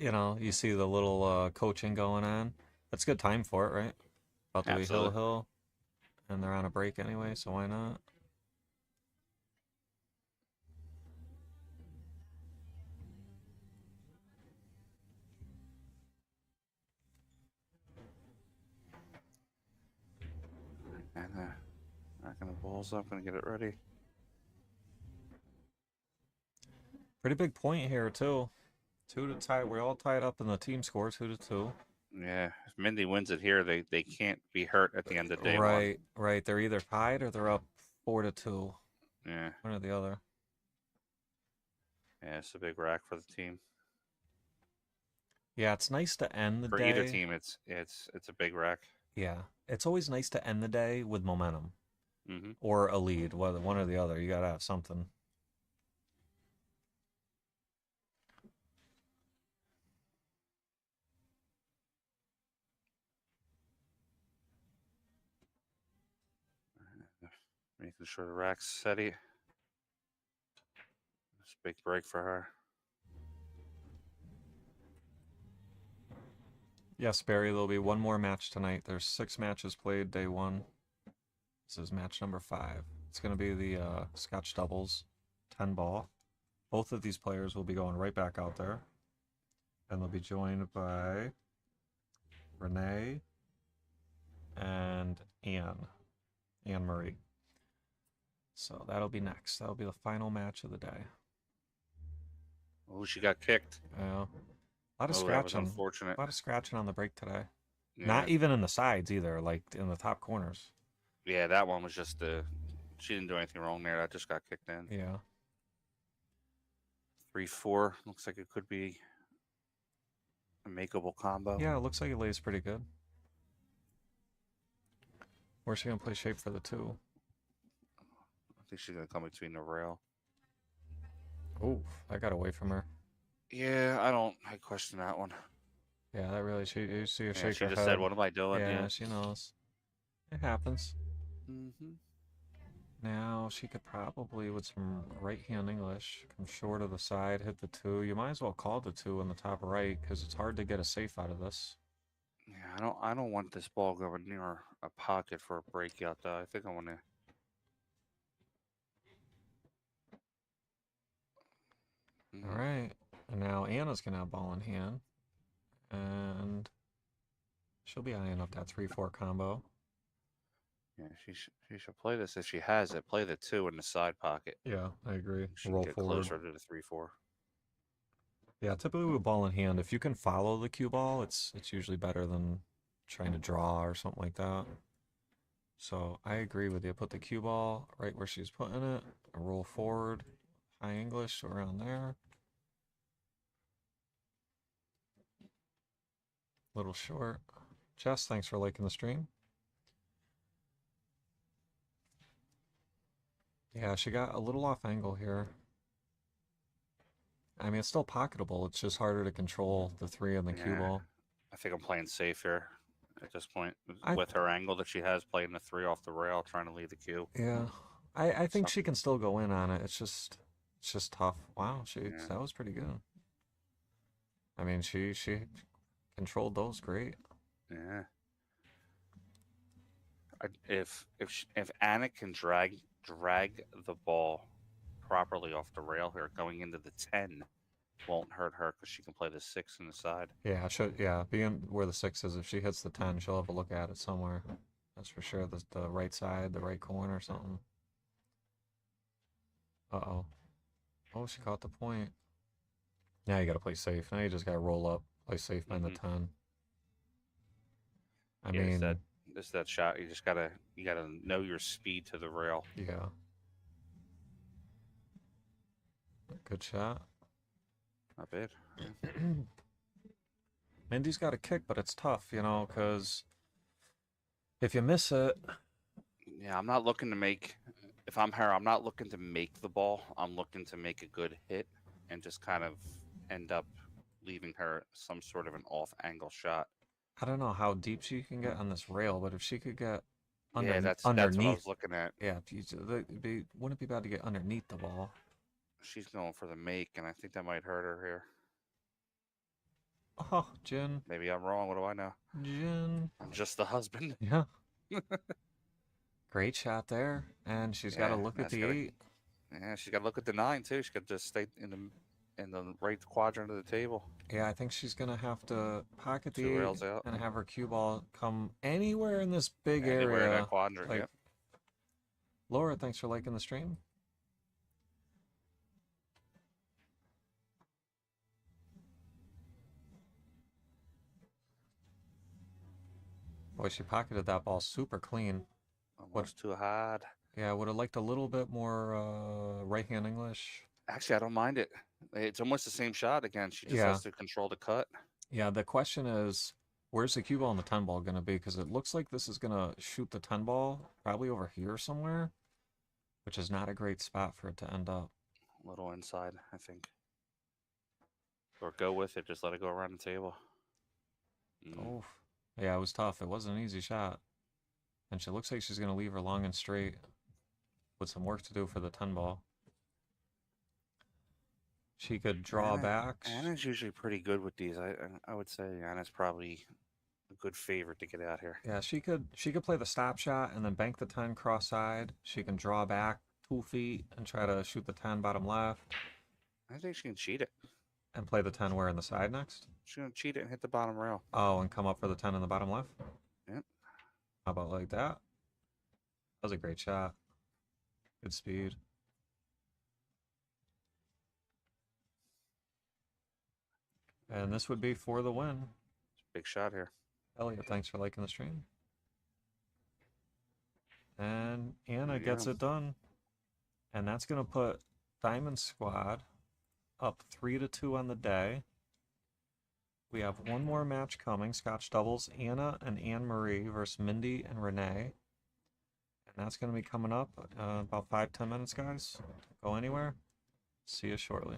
you see the little coaching going on. That's a good time for it, right? About to be Hill. And they're on a break anyway, so why not? And racking the balls up and get it ready. Pretty big point here too. 2 to tie. We're all tied up in the team score, 2-2. Yeah, if Mindy wins it here, they can't be hurt at the end of day one. Right. They're either tied or they're up 4-2. Yeah, one or the other. Yeah, it's a big rack for the team. Yeah, it's nice to end the day. For either team, it's a big rack. Yeah, it's always nice to end the day with momentum Mm-hmm. or a lead, whether one or the other. You gotta have something. Making sure the rack's steady. It's a big break for her. Yes, Barry, there'll be one more match tonight. There's 6 matches played day 1. This is match number 5. It's going to be the Scotch doubles 10 ball. Both of these players will be going right back out there. And they'll be joined by Renee and Anne Marie. So that'll be next. That'll be the final match of the day. Oh, she got kicked. Yeah. A lot of scratching. That was unfortunate. A lot of scratching on the break today. Yeah. Not even in the sides either, like in the top corners. Yeah, that one was just she didn't do anything wrong there. That just got kicked in. Yeah. 3-4. Looks like it could be a makeable combo. Yeah, it looks like it lays pretty good. Where's she going to play shape for the 2? I think she's going to come between the rail. Oh, I got away from her. Yeah, I question that one. Yeah, that really, you see her shake her She just head. said, what am I doing? Yeah, she knows. It happens. Mm-hmm. Now, she could probably, with some right-hand English, come short of the side, hit the 2. You might as well call the 2 on the top right, because it's hard to get a safe out of this. Yeah, I don't want this ball going near a pocket for a breakout, though. I think I want to... All right. And now Anna's going to have ball in hand. And she'll be eyeing up that 3-4 combo. Yeah, she should play this if she has it. Play the 2 in the side pocket. Yeah, I agree. She Roll get forward. closer to the 3-4. Yeah, typically with ball in hand, if you can follow the cue ball, it's usually better than trying to draw or something like that. So I agree with you. Put the cue ball right where she's putting it. Roll forward. High English around there. Little short. Jess, thanks for liking the stream. Yeah, she got a little off angle here. I mean, it's still pocketable. It's just harder to control the 3 and the cue ball. I think I'm playing safe here at this point. With her angle that she has, playing the 3 off the rail, trying to lead the cue. Yeah. I think she can still go in on it. It's just tough. Wow, that was pretty good. I mean, she controlled those great. Yeah. If Anna can drag the ball properly off the rail here, going into the 10 won't hurt her because she can play the 6 in the side. Yeah, being where the 6 is, if she hits the 10, she'll have a look at it somewhere. That's for sure. The right side, the right corner or something. Uh-oh. Oh, she caught the point. Now you gotta play safe. Now you just gotta roll up, play safe behind the 10. I mean, it's that shot. You gotta know your speed to the rail. Yeah. Good shot. Not bad. Mindy's got a kick, but it's tough, because if you miss it. Yeah, I'm not looking to make. If I'm her, I'm not looking to make the ball. I'm looking to make a good hit and just kind of end up leaving her some sort of an off-angle shot. I don't know how deep she can get on this rail, but if she could get that's underneath, what I was looking at. Yeah, wouldn't it be bad to get underneath the ball? She's going for the make, and I think that might hurt her here. Oh, Jen. Maybe I'm wrong. What do I know? Jen. I'm just the husband. Yeah. Great shot there, and she's got to look at the 8. Yeah, she's got to look at the 9 too. She's got to stay in the right quadrant of the table. Yeah, I think she's gonna have to pocket the 8 rails out and have her cue ball come anywhere in this big anywhere area. in that quadrant. Yep. Laura, thanks for liking the stream. Boy, she pocketed that ball super clean. Almost too hard. Yeah, would have liked a little bit more right-hand English. Actually, I don't mind it. It's almost the same shot again. She just has to control the cut. Yeah, the question is, where's the cue ball and the 10 ball going to be? Because it looks like this is going to shoot the 10 ball probably over here somewhere, which is not a great spot for it to end up. A little inside, I think. Or go with it. Just let it go around the table. Oh, yeah, it was tough. It wasn't an easy shot. And she looks like she's going to leave her long and straight with some work to do for the 10 ball. She could draw back. Anna's usually pretty good with these. I would say Anna's probably a good favorite to get out here. Yeah, she could play the stop shot and then bank the 10 cross side. She can draw back 2 feet and try to shoot the 10 bottom left. I think she can cheat it. And play the 10 where in the side next? She's going to cheat it and hit the bottom rail. Oh, and come up for the 10 in the bottom left? Yep. How about like that? That was a great shot. Good speed. And this would be for the win. Big shot here. Elliot, thanks for liking the stream. And Anna gets it done. And that's going to put Diamond Squad up 3-2 on the day. We have one more match coming. Scotch doubles, Anna and Anne-Marie versus Mindy and Renee. And that's going to be coming up about 5-10 minutes, guys. Don't go anywhere. See you shortly.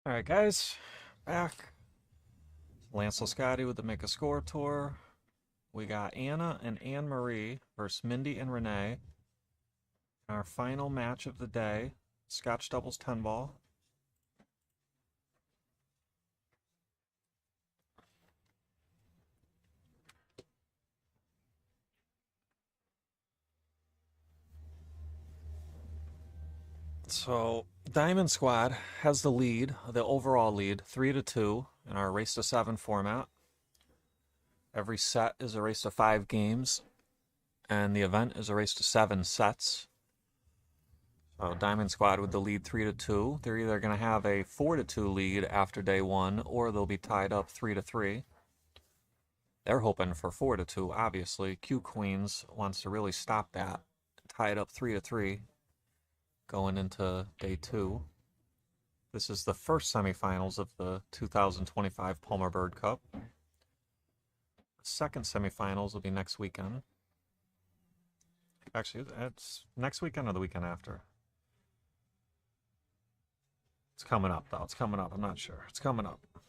All right, guys, back. Lance Lisciotti with the Make a Score Tour. We got Anna and Anne Marie versus Mindy and Renee. Our final match of the day, Scotch doubles 10 ball. So Diamond Squad has the lead, the overall lead, 3-2 in our race to 7 format. Every set is a race to 5 games, and the event is a race to 7 sets. So Diamond Squad with the lead 3-2. They're either going to have a 4-2 lead after day 1, or they'll be tied up 3-3. They're hoping for 4-2, obviously. Q Queens wants to really stop that, tie it up 3-3. Going into day 2. This is the first semifinals of the 2025 Palmer Byrd Cup. The second semifinals will be next weekend. Actually, it's next weekend or the weekend after. It's coming up, though. It's coming up. I'm not sure. It's coming up. I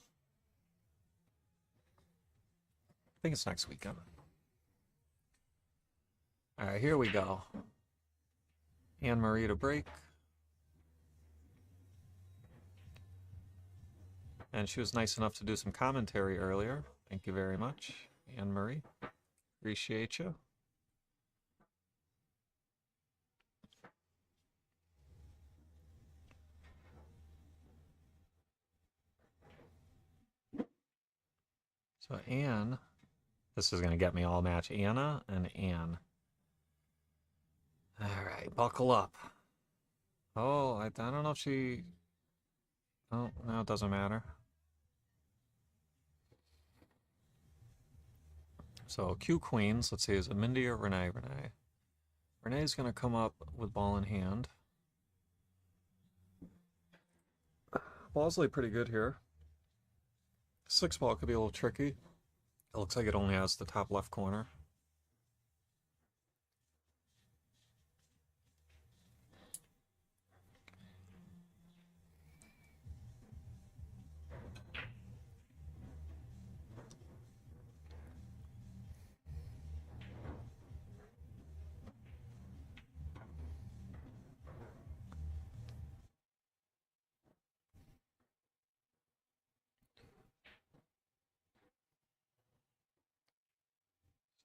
think it's next weekend. All right, here we go. Anne Marie to break. And she was nice enough to do some commentary earlier. Thank you very much, Anne Marie. Appreciate you. So Anne, this is going to get me all match. Anna and Anne. All right, buckle up. Oh, I don't know if she... Oh, no, it doesn't matter. So Q Queens, let's see, is it Mindy or Renee? Renee. Renee's going to come up with ball in hand. Bosley pretty good here. 6 ball could be a little tricky. It looks like it only has the top left corner.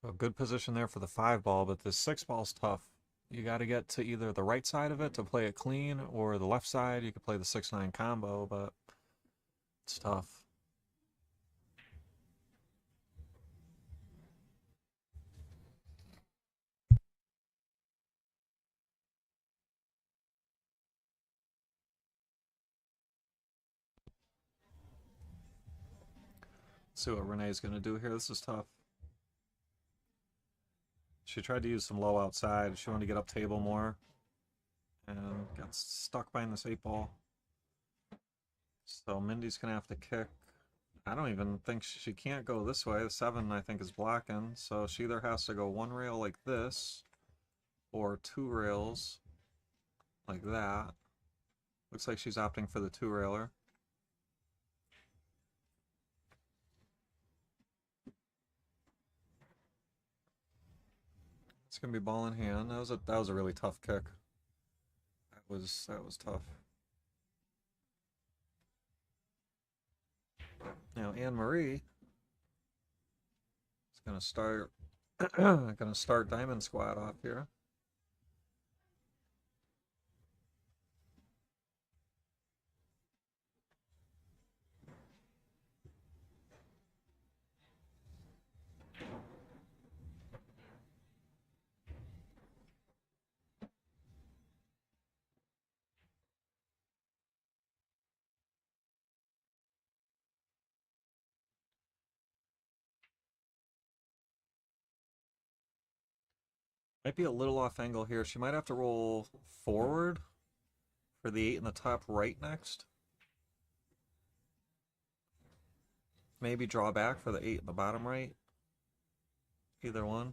So good position there for the 5 ball, but this 6 ball's tough. You got to get to either the right side of it to play it clean, or the left side. You could play the 6-9 combo, but it's tough. Let's see what Renee's going to do here. This is tough. She tried to use some low outside. She wanted to get up table more. And got stuck behind this 8 ball. So Mindy's going to have to kick. I don't even think she can't go this way. The 7, I think, is blocking. So she either has to go 1 rail like this, or 2 rails like that. Looks like she's opting for the 2-railer. It's gonna be ball in hand. That was a really tough kick. That was tough. Now Anne Marie is gonna start Diamond Squad off here. Might be a little off angle here. She might have to roll forward for the 8 in the top right next. Maybe draw back for the 8 in the bottom right. Either one.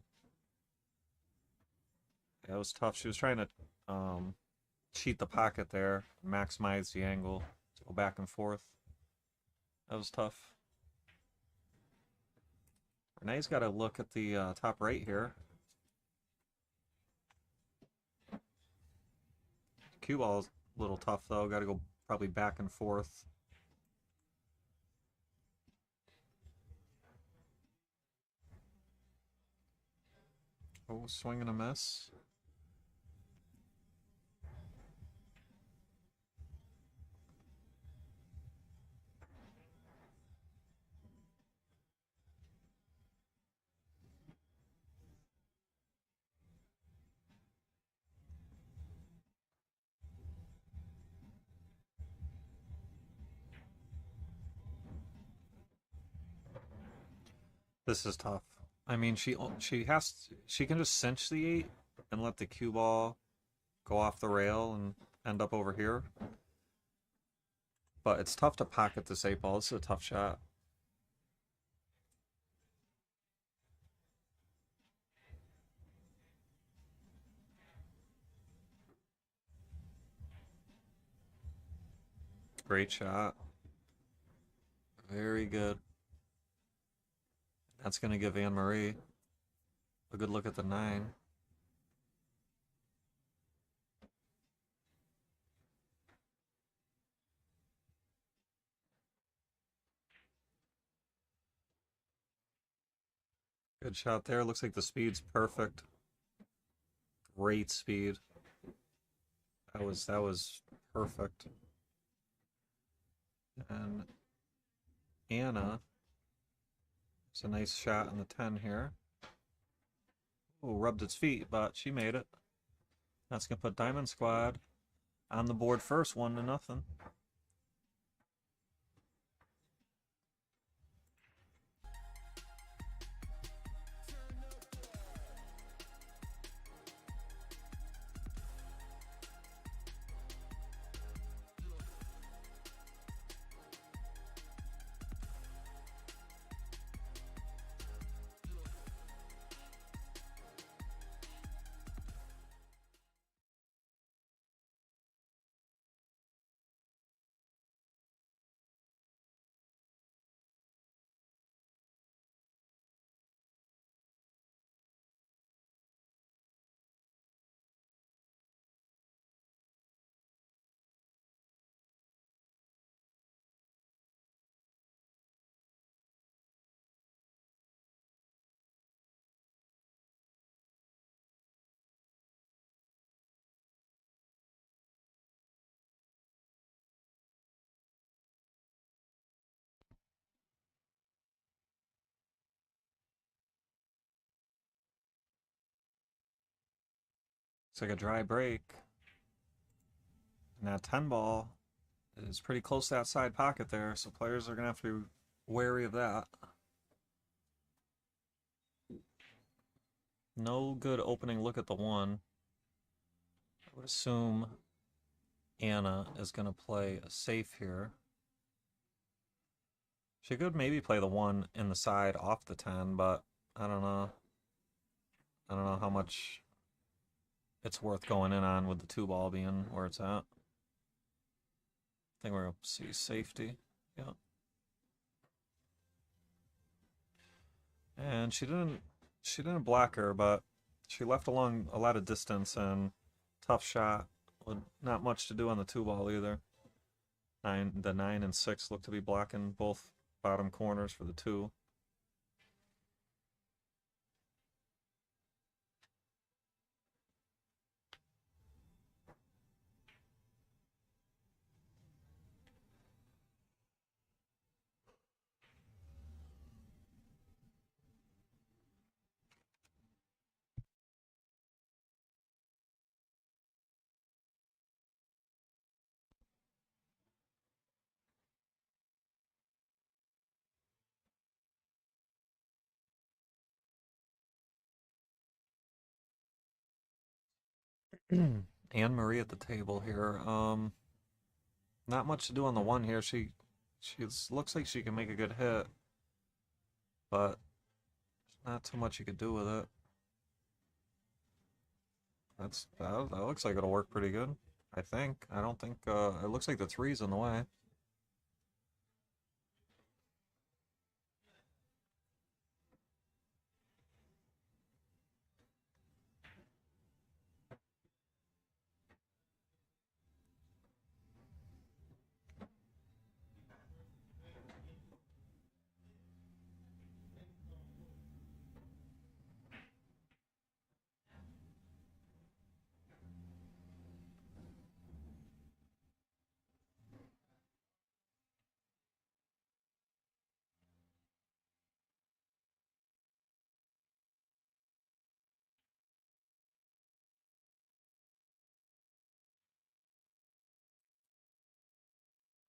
Yeah, it was tough. She was trying to cheat the pocket there, maximize the angle. Go back and forth. That was tough. Renee's got to look at the top right here. Cue ball's a little tough though. Got to go probably back and forth. Oh, swing and a miss. This is tough. I mean, she can just cinch the 8 and let the cue ball go off the rail and end up over here. But it's tough to pocket this 8 ball. This is a tough shot. Great shot. Very good. That's going to give Anne-Marie a good look at the 9. Good shot there. Looks like the speed's perfect. Great speed. That was perfect. And Anna, it's a nice shot in the 10 here. Oh, rubbed its feet, but she made it. That's going to put Diamond Squad on the board first, 1-0. It's like a dry break. And that 10 ball is pretty close to that side pocket there, so players are going to have to be wary of that. No good opening look at the 1. I would assume Anna is going to play a safe here. She could maybe play the 1 in the side off the 10, but I don't know. I don't know how much it's worth going in on with the 2 ball being where it's at. I think we're going to see safety. Yeah. And she didn't block her, but she left along a lot of distance and tough shot with not much to do on the 2 ball either. The 9 and 6 look to be blocking both bottom corners for the 2. Anne-Marie at the table here. Not much to do on the 1 here. She looks like she can make a good hit, but not too much you could do with it. That looks like it'll work pretty good. I think. I don't think it looks like the 3's in the way.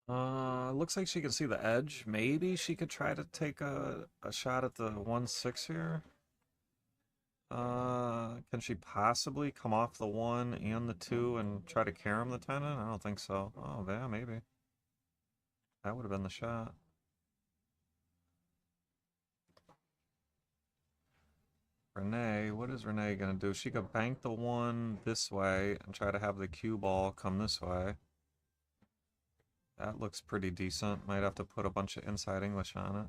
Looks like she can see the edge. Maybe she could try to take a shot at the 1-6 here. Can she possibly come off the 1 and the 2 and try to carom the 10 in? I don't think so. Oh, yeah, maybe. That would have been the shot. Renee, what is Renee gonna do? She could bank the 1 this way and try to have the cue ball come this way. That looks pretty decent. Might have to put a bunch of inside English on it.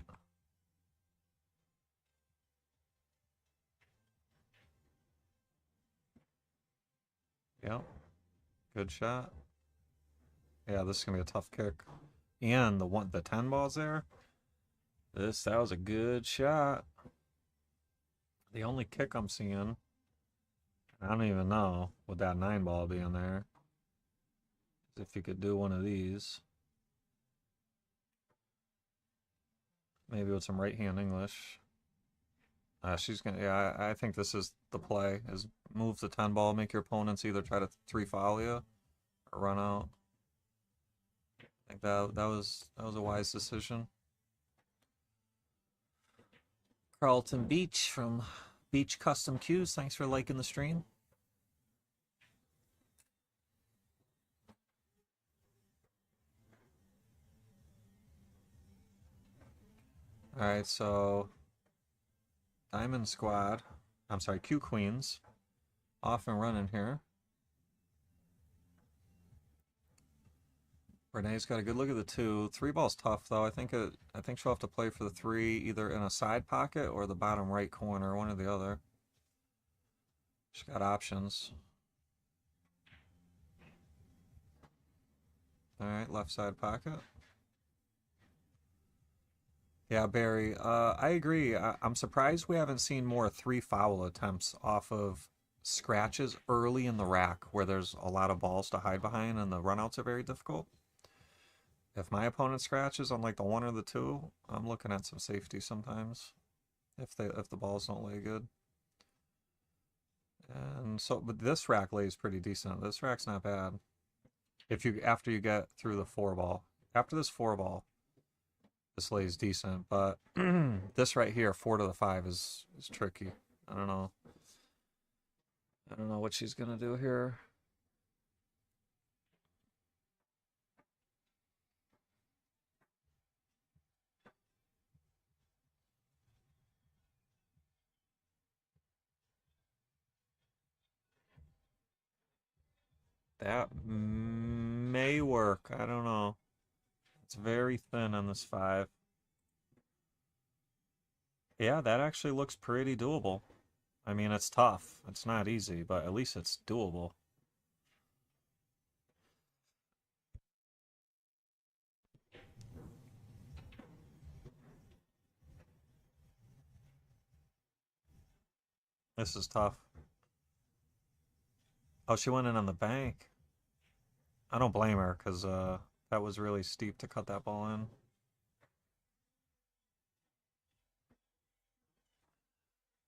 Yep. Good shot. Yeah, this is gonna be a tough kick. And the 10 ball's there. That was a good shot. The only kick I'm seeing, I don't even know, with that 9 ball being there, is if you could do one of these. Maybe with some right hand English. She's gonna, yeah, I think this is the play, is move the 10 ball, make your opponents either try to 3-foul you or run out. I think that was a wise decision. Carlton Beach from Beach Custom Cues, thanks for liking the stream. Alright, so Diamond Squad, I'm sorry, Q Queens, off and running here. Renee's got a good look at the 2. 3 ball's tough though. I think she'll have to play for the 3 either in a side pocket or the bottom right corner, one or the other. She's got options. Alright, left side pocket. Yeah, Barry, I agree. I'm surprised we haven't seen more 3-foul attempts off of scratches early in the rack where there's a lot of balls to hide behind and the runouts are very difficult. If my opponent scratches on like the 1 or the 2, I'm looking at some safety sometimes if the balls don't lay good. And so, but this rack lays pretty decent. This rack's not bad. After you get through the 4 ball. After this 4 ball, this lays decent, but this right here, 4 to the 5 is tricky. I don't know what she's gonna do here. That may work. I don't know. It's very thin on this 5. Yeah, that actually looks pretty doable. I mean, it's tough. It's not easy, but at least it's doable. This is tough. Oh, she went in on the bank. I don't blame her, because that was really steep to cut that ball in.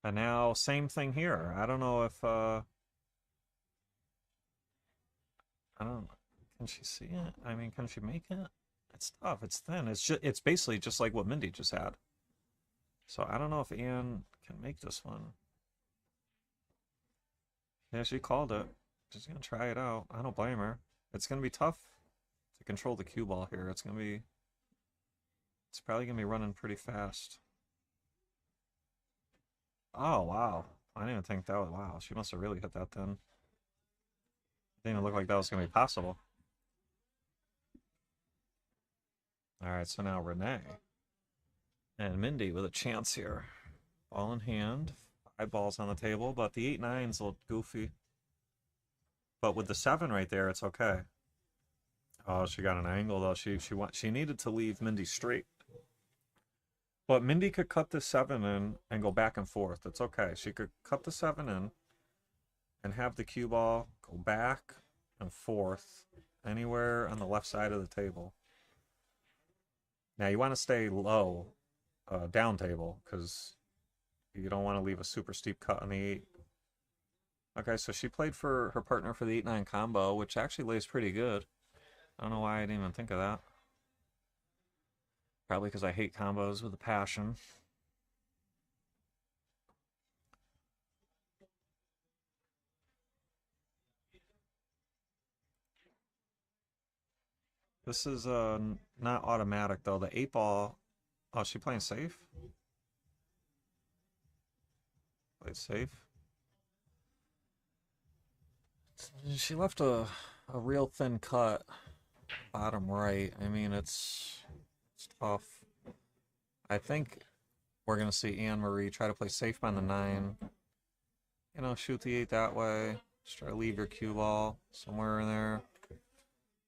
And now, same thing here. I don't know if, I don't, can she see it? I mean, can she make it? It's tough. It's thin. It's basically just like what Mindy just had. So I don't know if Ann can make this one. Yeah, she called it. She's gonna try it out. I don't blame her. It's gonna be tough to control the cue ball here. It's probably gonna be running pretty fast. Oh, wow. I didn't even think that was, wow, she must have really hit that then. Didn't even look like that was gonna be possible. Alright, so now Renee and Mindy with a chance here. Ball in hand. 5 balls on the table, but the 8-9's a little goofy. But with the 7 right there, it's okay. Oh, she got an angle though. She needed to leave Mindy straight. But Mindy could cut the 7 in and go back and forth. It's okay. She could cut the 7 in and have the cue ball go back and forth anywhere on the left side of the table. Now you want to stay low, down table, because you don't want to leave a super steep cut on the 8. Okay, so she played for her partner for the 8-9 combo, which actually lays pretty good. I don't know why I didn't even think of that. Probably because I hate combos with a passion. This is not automatic though. The 8-ball. Oh, is she playing safe? Played safe. She left a real thin cut bottom right. I mean, it's tough. I think we're gonna see Anne-Marie try to play safe on the 9. You know, shoot the 8 that way. Just try to leave your cue ball somewhere in there.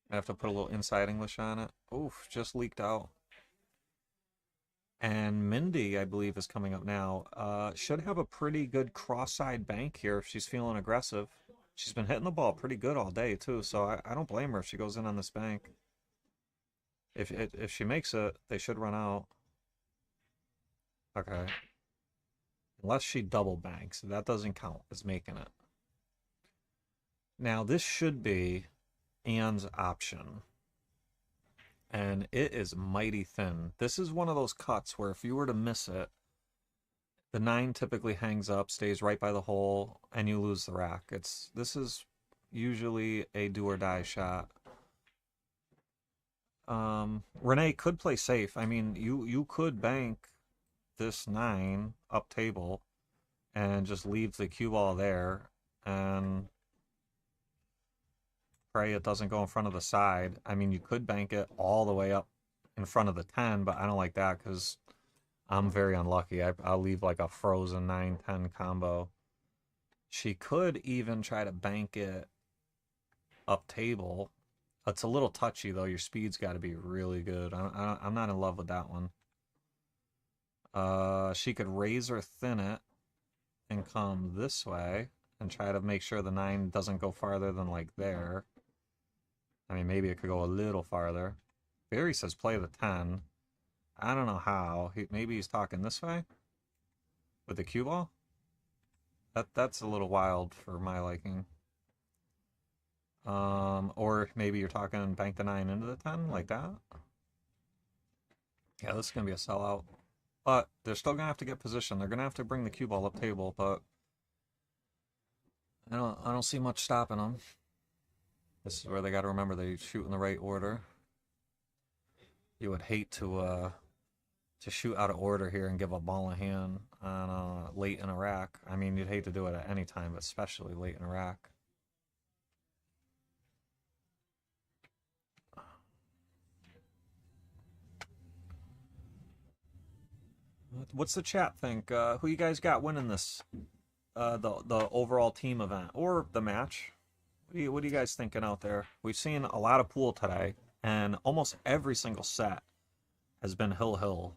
I have to put a little inside English on it. Oof, just leaked out. And Mindy, I believe, is coming up now. Should have a pretty good cross-side bank here if she's feeling aggressive. She's been hitting the ball pretty good all day, too, so I don't blame her if she goes in on this bank. If she makes it, they should run out. Okay. Unless she double banks. That doesn't count as making it. Now, this should be Anne's option. And it is mighty thin. This is one of those cuts where if you were to miss it, the 9 typically hangs up, stays right by the hole, and you lose the rack. This is usually a do or die shot. Renee could play safe. I mean, you could bank this 9 up table and just leave the cue ball there and pray it doesn't go in front of the side. I mean, you could bank it all the way up in front of the 10, but I don't like that because I'm very unlucky. I'll leave like a frozen 9-10 combo. She could even try to bank it up table. It's a little touchy, though. Your speed's got to be really good. I'm not in love with that one. She could raise or thin it and come this way and try to make sure the 9 doesn't go farther than like there. I mean, maybe it could go a little farther. Barry says play the 10. I don't know how. Maybe he's talking this way with the cue ball. That's a little wild for my liking. Or maybe you're talking bank the 9 into the 10 like that. Yeah, this is gonna be a sellout. But they're still gonna have to get position. They're gonna have to bring the cue ball up table, but I don't see much stopping them. This is where they got to remember they shoot in the right order. You would hate to shoot out of order here and give a ball in hand on late in a rack. I mean, you'd hate to do it at any time, but especially late in a rack. What's the chat think? Who you guys got winning this? The overall team event or the match? What are you guys thinking out there? We've seen a lot of pool today, and almost every single set has been hill.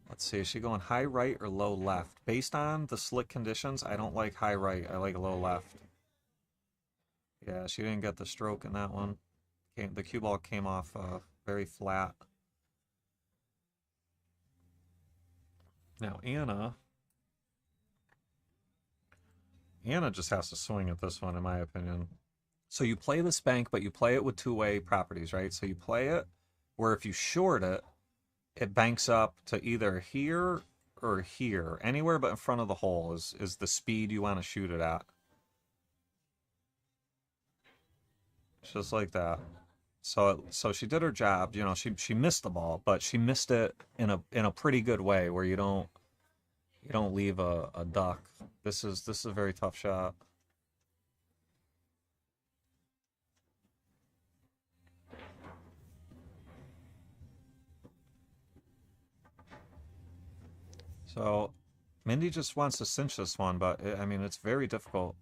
Let's see, is she going high right or low left? Based on the slick conditions, I don't like high right. I like low left. Yeah, she didn't get the stroke in that one. The cue ball came off very flat. Now, Anna just has to swing at this one, in my opinion. So you play this bank, but you play it with two-way properties, right? So you play it where if you short it, it banks up to either here or here. Anywhere but in front of the hole is the speed you want to shoot it at. Just like that. So she did her job. You know, she missed the ball, but she missed it in a pretty good way where you don't leave a duck. This is a very tough shot. So Mindy just wants to cinch this one, but I mean, it's very difficult.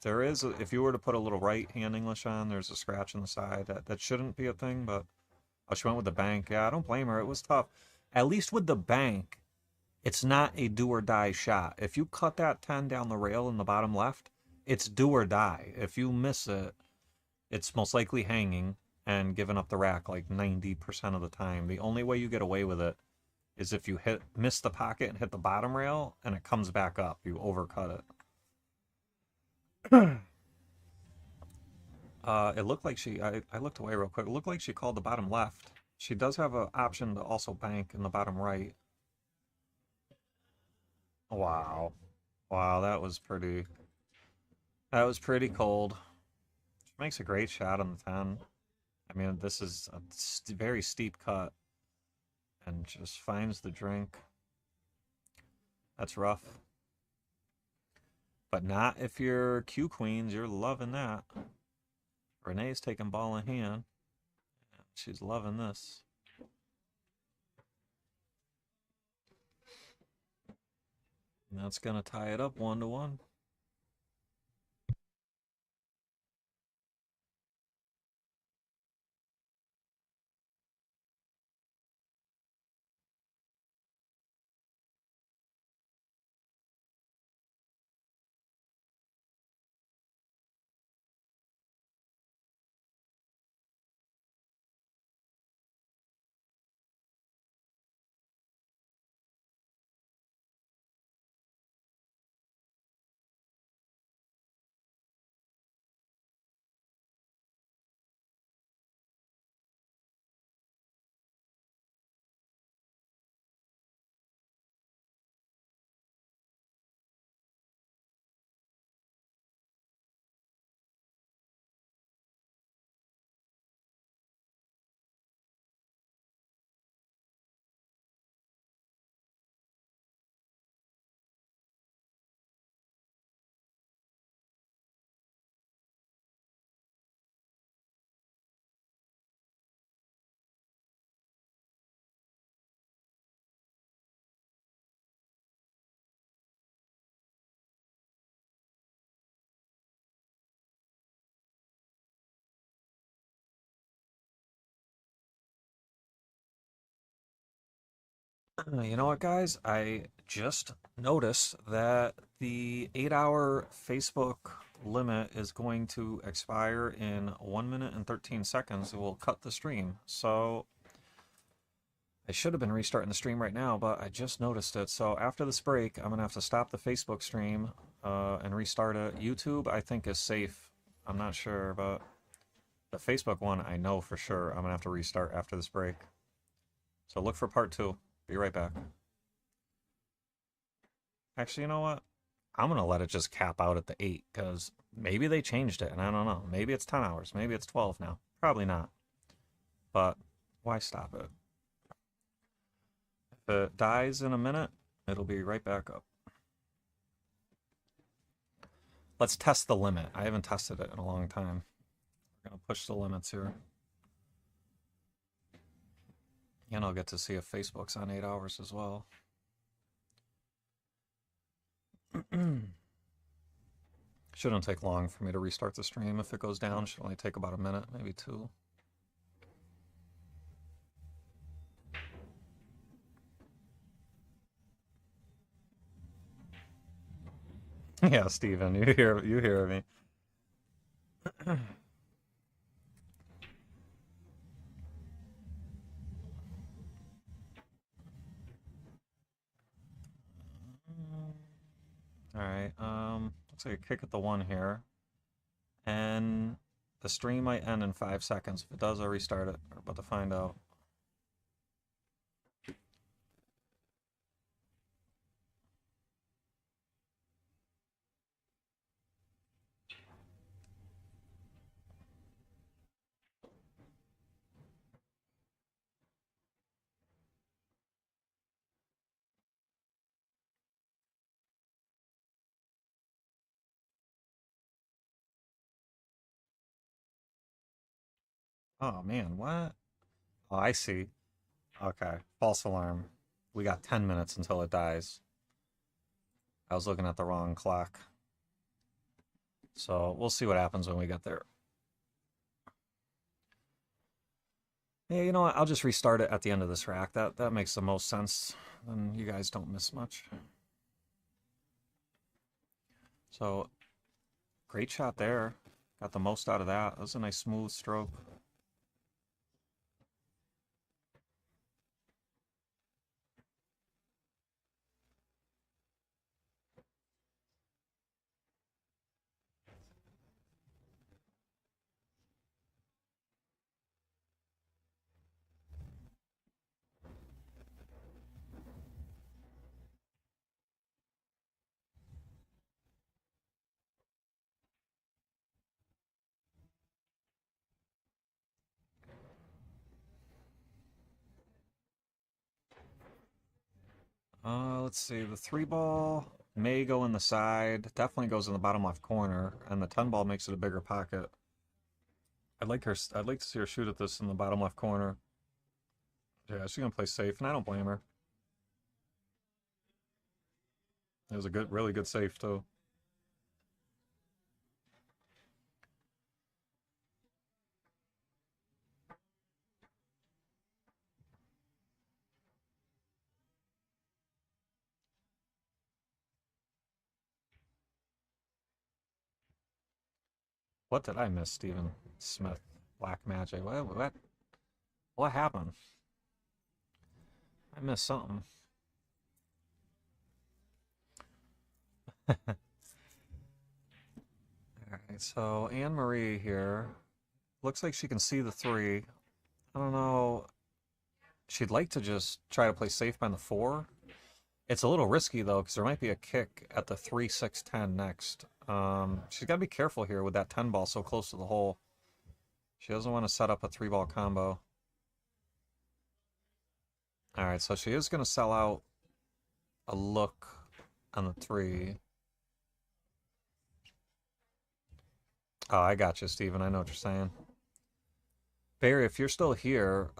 There is, if you were to put a little right hand English on, there's a scratch on the side. That shouldn't be a thing, but oh, she went with the bank. Yeah, I don't blame her. It was tough. At least with the bank, it's not a do or die shot. If you cut that 10 down the rail in the bottom left, it's do or die. If you miss it, it's most likely hanging and giving up the rack like 90% of the time. The only way you get away with it is if you miss the pocket and hit the bottom rail and it comes back up. You overcut it. It looked like I looked away real quick. It looked like she called the bottom left. She does have an option to also bank in the bottom right. Wow. Wow, that was pretty cold. She makes a great shot on the 10. I mean, this is a very steep cut and just finds the drink. That's rough. But not if you're Q Queens. You're loving that. Renee's taking ball in hand. She's loving this. And that's going to tie it up 1-1. You know what, guys? I just noticed that the 8-hour Facebook limit is going to expire in 1 minute and 13 seconds. It will cut the stream. So I should have been restarting the stream right now, but I just noticed it. So after this break, I'm going to have to stop the Facebook stream and restart it. YouTube, I think, is safe. I'm not sure, but the Facebook one, I know for sure I'm going to have to restart after this break. So look for part 2. Be right back. Actually, you know what? I'm going to let it just cap out at the 8, because maybe they changed it, and I don't know. Maybe it's 10 hours. Maybe it's 12 now. Probably not. But why stop it? If it dies in a minute, it'll be right back up. Let's test the limit. I haven't tested it in a long time. We're going to push the limits here. And I'll get to see if Facebook's on 8 hours as well. Shouldn't take long for me to restart the stream. If it goes down, should only take about a minute, maybe 2. Yeah, Steven, you hear me. Alright, looks like a kick at the 1 here. And the stream might end in 5 seconds. If it does, I'll restart it. We're about to find out. Oh man, what? Oh, I see. Okay, false alarm. We got 10 minutes until it dies. I was looking at the wrong clock. So we'll see what happens when we get there. Yeah, you know what? I'll just restart it at the end of this rack. That makes the most sense. Then you guys don't miss much. So, great shot there. Got the most out of that. That was a nice smooth stroke. Let's see. The 3 ball may go in the side. Definitely goes in the bottom left corner, and the 10 ball makes it a bigger pocket. I'd like to see her shoot at this in the bottom left corner. Yeah, she's gonna play safe, and I don't blame her. It was a really good save too. What did I miss, Stephen Smith? Black Magic. What happened? I missed something. Alright, so Anne Marie here. Looks like she can see the 3. I don't know. She'd like to just try to play safe by the 4. It's a little risky though, because there might be a kick at the 3, 6, 10 next. She's got to be careful here with that 10 ball so close to the hole. She doesn't want to set up a 3 ball combo. Alright, so she is going to sell out a look on the 3. Oh, I got you, Steven. I know what you're saying. Barry, if you're still here,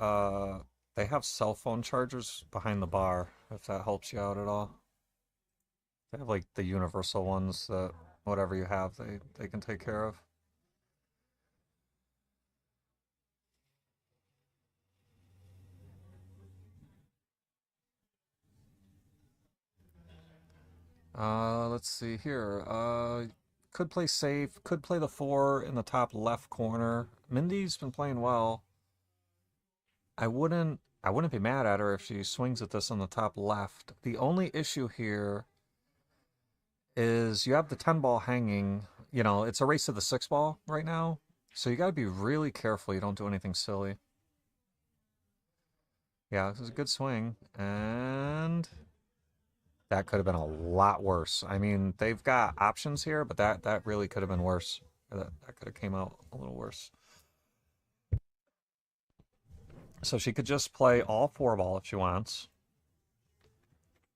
they have cell phone chargers behind the bar, if that helps you out at all. They have like the universal ones that whatever you have, they can take care of. Let's see here. Could play safe, could play the 4 in the top left corner. Mindy's been playing well. I wouldn't be mad at her if she swings at this on the top left. The only issue here is you have the 10 ball hanging. You know, it's a race to the 6 ball right now. So you got to be really careful you don't do anything silly. Yeah, this is a good swing. And that could have been a lot worse. I mean, they've got options here, but that really could have been worse. That could have came out a little worse. So she could just play all 4 ball if she wants.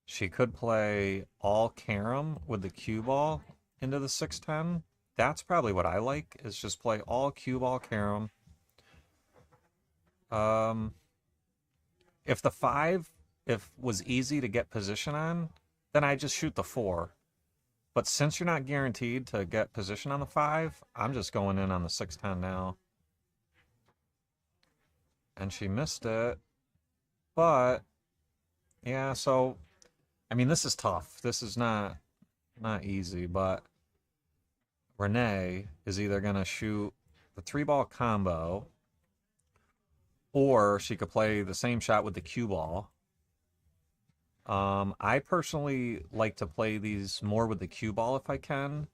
She could play all carom with the cue ball into the 6-10. That's probably what I like, is just play all cue ball carom. If the 5 was easy to get position on, then I just shoot the 4. But since you're not guaranteed to get position on the 5, I'm just going in on the 6-10 now. And she missed it. But yeah, so I mean, this is tough. This is not easy, but Renee is either going to shoot the 3 ball combo, or she could play the same shot with the cue ball. I personally like to play these more with the cue ball if I can,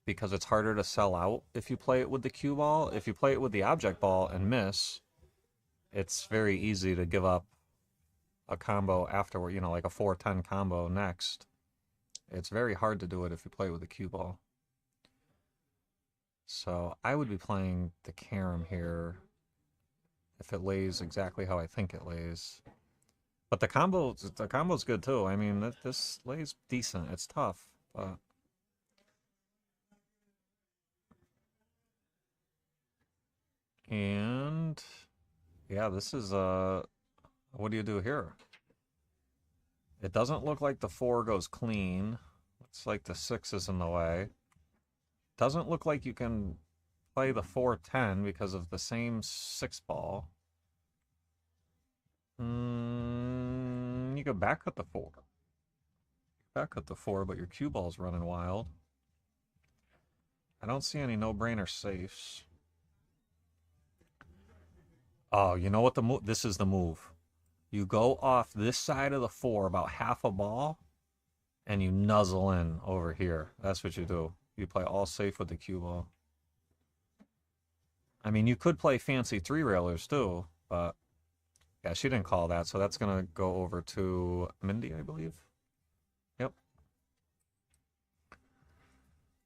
because it's harder to sell out if you play it with the cue ball. If you play it with the object ball and miss, it's very easy to give up a combo afterward, you know, like a 4-10 combo next. It's very hard to do it if you play with the cue ball. So I would be playing the carom here if it lays exactly how I think it lays. But the combo's good too. I mean, this lays decent. It's tough, but and yeah, this is what do you do here? It doesn't look like the 4 goes clean. Looks like the 6 is in the way. Doesn't look like you can play the 4-10 because of the same 6 ball. You could back cut the 4. Back cut the 4, but your cue ball's running wild. I don't see any no-brainer safes. Oh, you know what the move? This is the move. You go off this side of the 4 about half a ball, and you nuzzle in over here. That's what you do. You play all safe with the cue ball. I mean, you could play fancy 3-railers too, but yeah, she didn't call that, so that's going to go over to Mindy, I believe. Yep.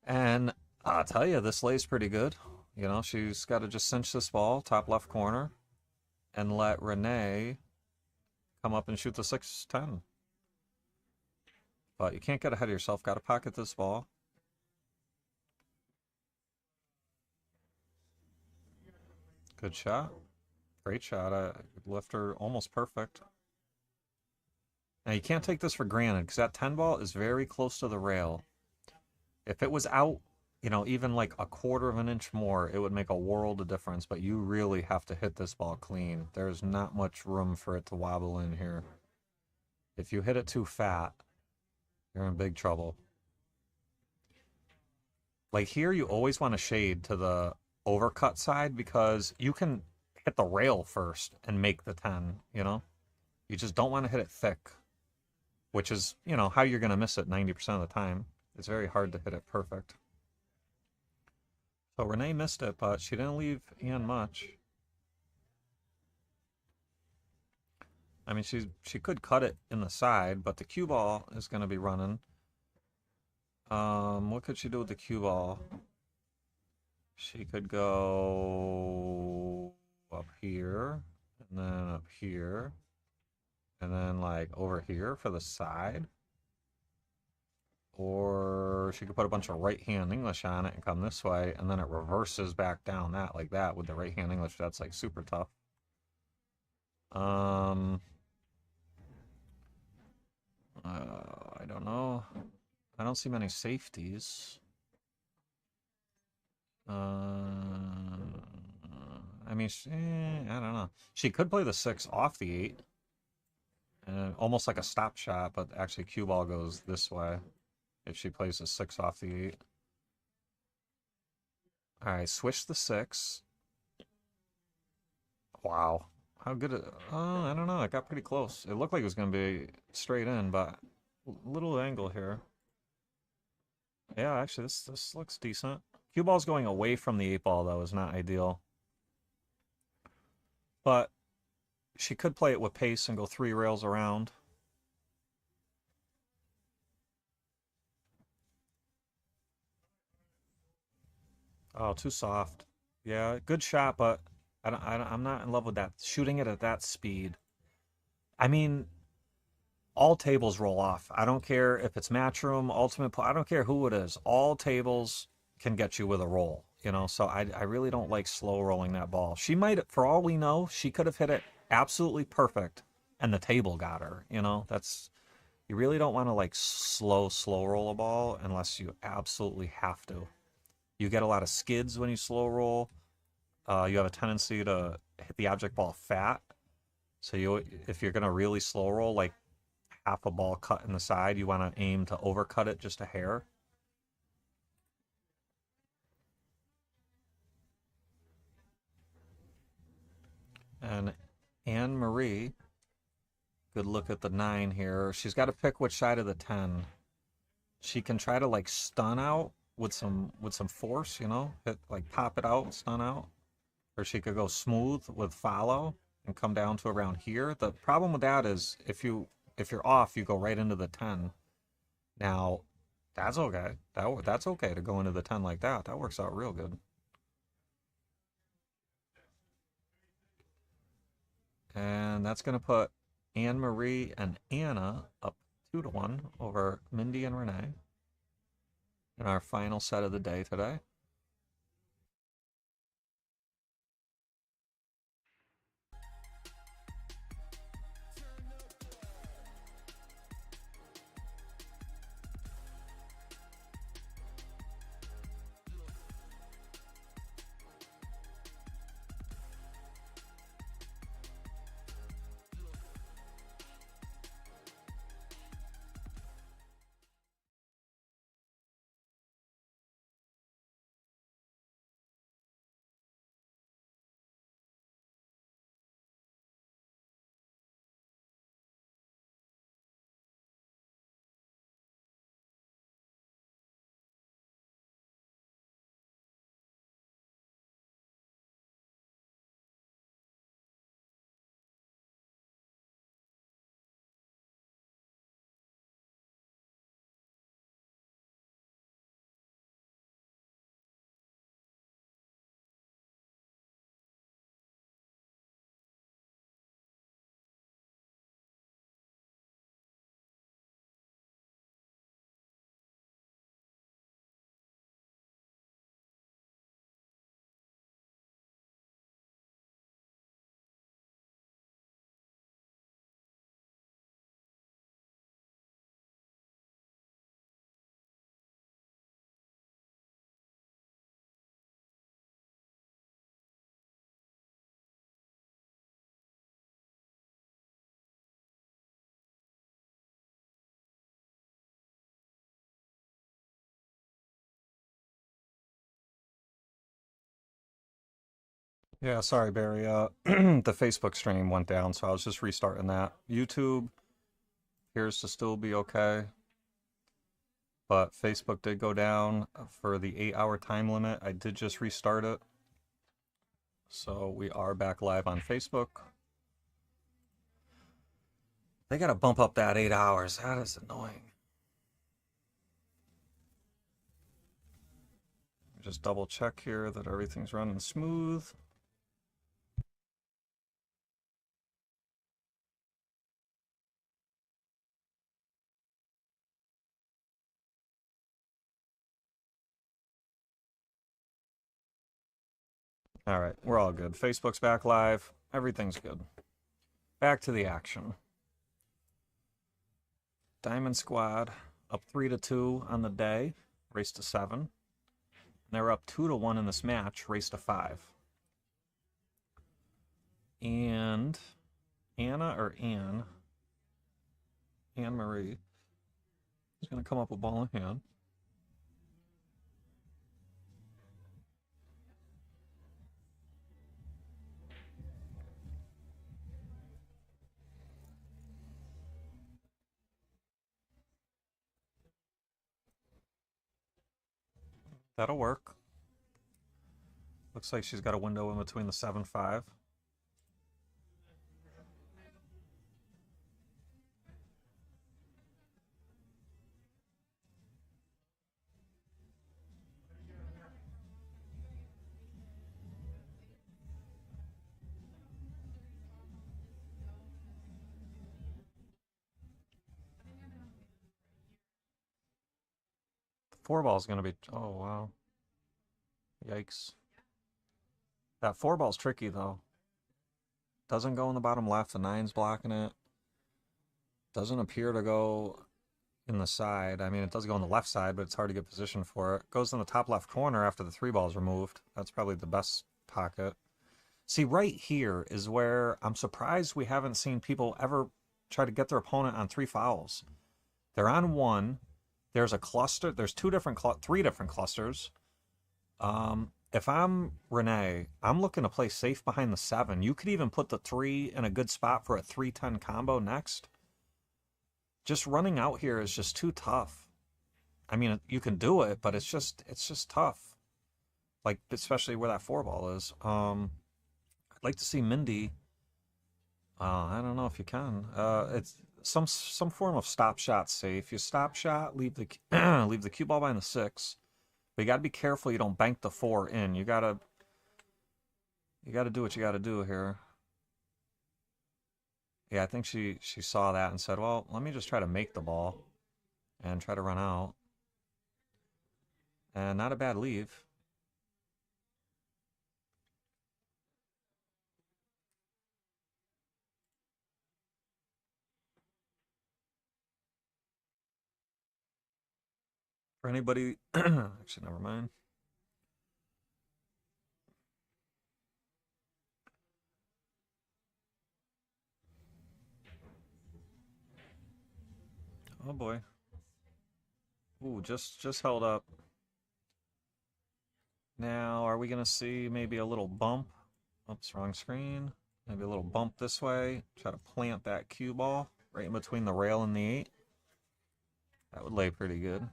And I'll tell you, this lays pretty good. You know, she's got to just cinch this ball, top left corner, and let Renee come up and shoot the 6-10. But you can't get ahead of yourself. Got to pocket this ball. Good shot. Great shot. I left her almost perfect. Now, you can't take this for granted because that 10 ball is very close to the rail. If it was out, you know, even like a quarter of an inch more, it would make a world of difference. But you really have to hit this ball clean. There's not much room for it to wobble in here. If you hit it too fat, you're in big trouble. Like here, you always want to shade to the overcut side because you can hit the rail first and make the 10, you know? You just don't want to hit it thick, which is, you know, how you're going to miss it 90% of the time. It's very hard to hit it perfect. So Renee missed it, but she didn't leave Ian much. I mean, she could cut it in the side, but the cue ball is going to be running. What could she do with the cue ball? She could go up here, and then up here, and then like over here for the side. Or she could put a bunch of right-hand English on it and come this way, and then it reverses back down that like that with the right-hand English. That's like super tough. I don't know. I don't see many safeties. I mean, I don't know. She could play the 6 off the 8. Almost like a stop shot, but actually cue ball goes this way if she plays the 6 off the 8. Alright, switch the 6. Wow. How good it... I don't know. It got pretty close. It looked like it was going to be straight in, but little angle here. Yeah, actually, this looks decent. Cue ball's going away from the 8 ball, though, is not ideal. But she could play it with pace and go 3 rails around. Oh, too soft. Yeah, good shot, but I'm not in love with that. Shooting it at that speed. I mean, all tables roll off. I don't care if it's Matchroom, Ultimate, I don't care who it is. All tables can get you with a roll, you know? So I really don't like slow rolling that ball. She might, for all we know, she could have hit it absolutely perfect and the table got her, you know? That's, you really don't want to like slow roll a ball unless you absolutely have to. You get a lot of skids when you slow roll. You have a tendency to hit the object ball fat. So if you're going to really slow roll, like half a ball cut in the side, you want to aim to overcut it just a hair. And Anne-Marie, good look at the 9 here. She's got to pick which side of the 10. She can try to like stun out with some force, you know, hit, like pop it out, stun out. Or she could go smooth with follow and come down to around here. The problem with that is if you're off, you go right into the 10. Now, that's okay. That's okay to go into the 10 like that. That works out real good. And that's going to put Anne-Marie and Anna up 2-1 over Mindy and Renee in our final set of the day today. Yeah, sorry, Barry. The Facebook stream went down, so I was just restarting that. YouTube appears to still be okay, but Facebook did go down for the 8-hour time limit. I did just restart it, so we are back live on Facebook. They gotta bump up that 8 hours. That is annoying. Just double check here that everything's running smooth. All right, we're all good. Facebook's back live. Everything's good. Back to the action. Diamond Squad up 3-2 on the day, race to 7. And they're up 2-1 in this match, race to 5. And Anna or Anne Marie is going to come up with ball in hand. That'll work. Looks like she's got a window in between the 7-5. The 4-ball is going to be... Oh, wow. Yikes. That 4-ball's tricky, though. Doesn't go in the bottom left. The 9's blocking it. Doesn't appear to go in the side. I mean, it does go on the left side, but it's hard to get position for it. Goes in the top left corner after the 3-ball's removed. That's probably the best pocket. See, right here is where I'm surprised we haven't seen people ever try to get their opponent on 3 fouls. They're on 1. There's a cluster. There's 3 different clusters. If I'm Renee, I'm looking to play safe behind the 7. You could even put the 3 in a good spot for a 3-10 combo next. Just running out here is just too tough. I mean, you can do it, but it's just tough. Like, especially where that 4-ball is. I'd like to see Mindy. I don't know if you can. It's some form of stop shot safe. You stop shot, leave the leave the cue ball behind the 6. But you got to be careful you don't bank the 4 in. You got to do what you got to do here. Yeah, I think she saw that and said, well, let me just try to make the ball and try to run out. And not a bad leave. For anybody, actually, never mind. Oh boy. Ooh, just held up. Now, are we going to see maybe a little bump? Oops, wrong screen. Maybe a little bump this way. Try to plant that cue ball right in between the rail and the 8. That would lay pretty good.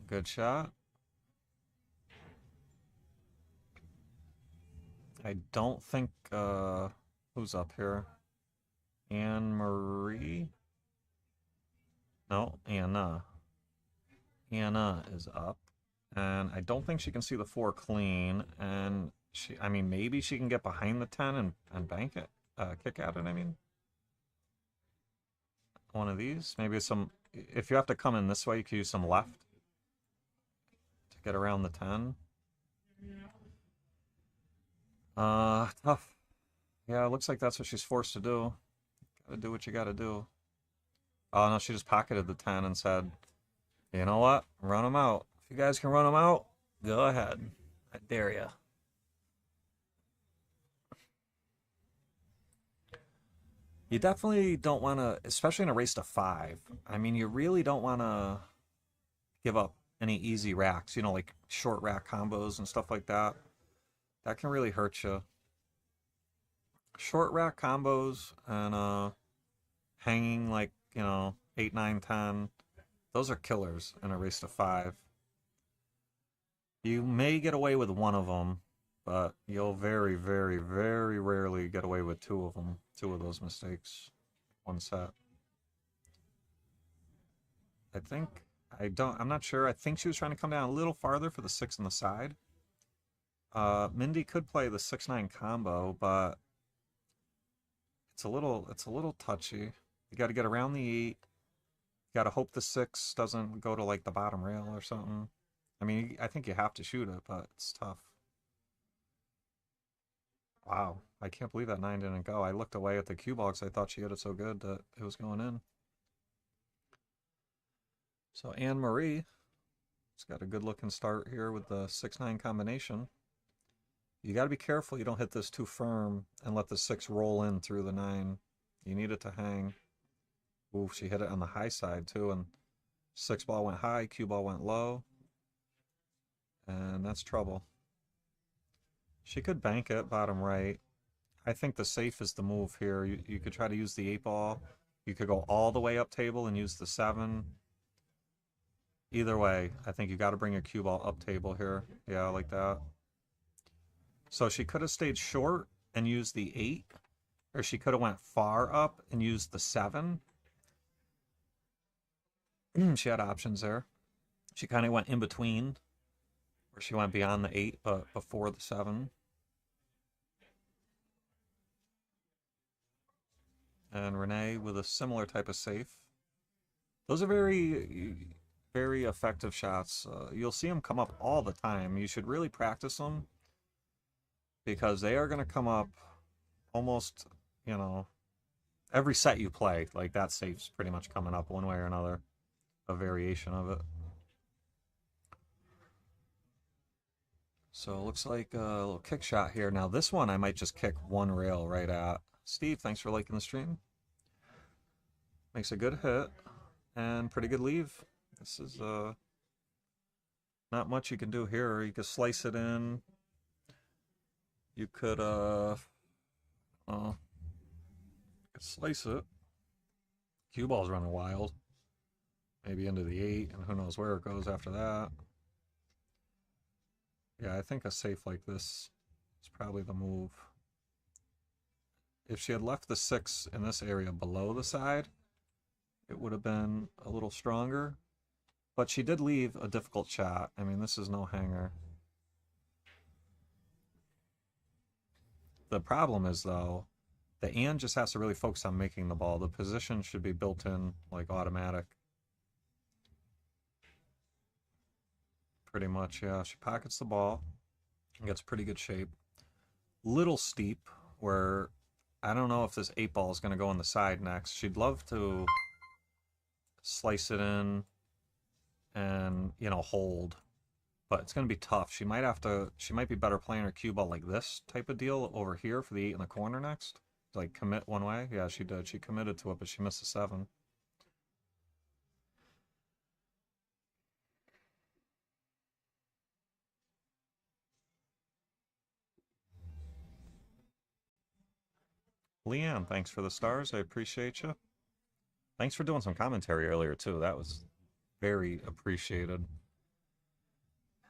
Good shot. I don't think, who's up here? Anne Marie? No, Anna. Anna is up. And I don't think she can see the 4 clean. And I mean, maybe she can get behind the 10 and bank it. Kick at it, I mean. One of these. Maybe if you have to come in this way, you can use some left to get around the 10. Tough. Yeah, it looks like that's what she's forced to do. Gotta do what you gotta do. Oh, no, she just pocketed the 10 and said, you know what? Run them out. If you guys can run them out, go ahead. I dare you. You definitely don't want to, especially in a race to 5. I mean, you really don't want to give up any easy racks, you know, like short rack combos and stuff like that. That can really hurt you. Short rack combos and hanging like, you know, 8, 9, 10. Those are killers in a race to 5. You may get away with one of them, but you'll very, very, very rarely get away with 2 of them. 2 of those mistakes. One set. I'm not sure. I think she was trying to come down a little farther for the 6 on the side. Mindy could play the 6-9 combo, but it's a little touchy. You got to get around the 8. You got to hope the 6 doesn't go to like the bottom rail or something. I mean, I think you have to shoot it, but it's tough. Wow, I can't believe that 9 didn't go. I looked away at the cue ball because I thought she hit it so good that it was going in. So Anne-Marie has got a good looking start here with the 6-9 combination. You got to be careful you don't hit this too firm and let the 6 roll in through the 9. You need it to hang. Ooh, she hit it on the high side too, and 6 ball went high, cue ball went low. And that's trouble. She could bank it bottom right. I think the safe is the move here. You could try to use the 8 ball. You could go all the way up table and use the 7. Either way, I think you got to bring your cue ball up table here. Yeah, like that. So she could have stayed short and used the 8, or she could have went far up and used the 7. She had options there. She kind of went in between, where she went beyond the 8, but before the 7. And Renee with a similar type of safe. Those are very, very effective shots. You'll see them come up all the time. You should really practice them, because they are going to come up almost, you know, every set you play. Like, that safe's pretty much coming up one way or another, a variation of it. So it looks like a little kick shot here. Now this one I might just kick one rail right at. Steve, thanks for liking the stream. Makes a good hit and pretty good leave. This is not much you can do here. You could slice it in. You could slice it. Cue ball's running wild. Maybe into the 8, and who knows where it goes after that. Yeah, I think a safe like this is probably the move. If she had left the 6 in this area below the side, it would have been a little stronger. But she did leave a difficult shot. I mean, this is no hanger. The problem is, though, the Ann just has to really focus on making the ball. The position should be built in, like, automatic. Pretty much, yeah. She pockets the ball and gets pretty good shape. Little steep, where I don't know if this 8 ball is going to go on the side next. She'd love to slice it in and, you know, hold. But it's going to be tough. She might be better playing her cue ball like this type of deal over here for the 8 in the corner next. Like, commit one way. Yeah, she did. She committed to it, but she missed the 7. Leanne, thanks for the stars. I appreciate you. Thanks for doing some commentary earlier, too. That was very appreciated.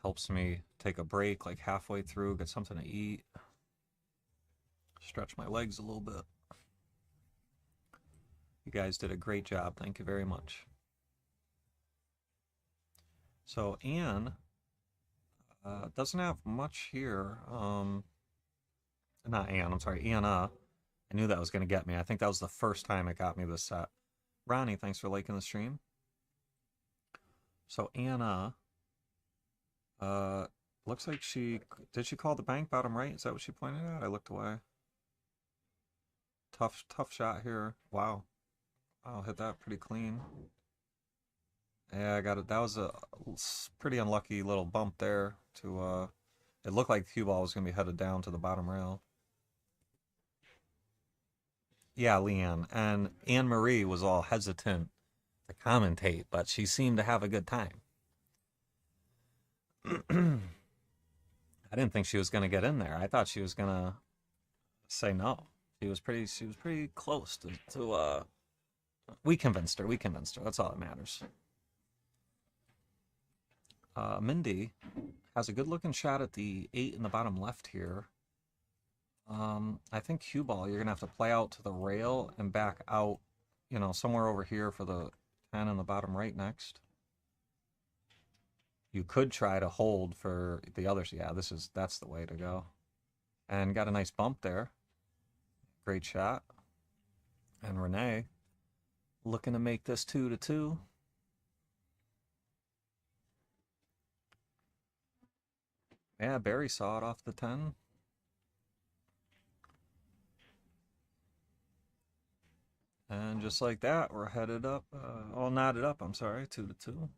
Helps me take a break, like halfway through, get something to eat. Stretch my legs a little bit. You guys did a great job. Thank you very much. So Anne doesn't have much here. Not Anne, I'm sorry, Anna. I knew that was going to get me. I think that was the first time it got me this set. Ronnie, thanks for liking the stream. So Anna, looks like did she call the bank bottom right? Is that what she pointed at? I looked away. Tough shot here. Wow. I'll hit that pretty clean. Yeah, I got it. That was a pretty unlucky little bump there. It looked like the cue ball was going to be headed down to the bottom rail. Yeah, Leanne. And Anne-Marie was all hesitant to commentate, but she seemed to have a good time. I didn't think she was going to get in there. I thought she was going to say no. She was pretty close to we convinced her. That's all that matters. Mindy has a good looking shot at the 8 in the bottom left here. I think cue ball, you're going to have to play out to the rail and back out, you know, somewhere over here for the 10 in the bottom right next. You could try to hold for the others. Yeah, that's the way to go. And got a nice bump there. Great shot. And Renee looking to make this 2-2. Yeah, Barry saw it off the 10. And just like that, we're headed up, all knotted up, I'm sorry, 2-2.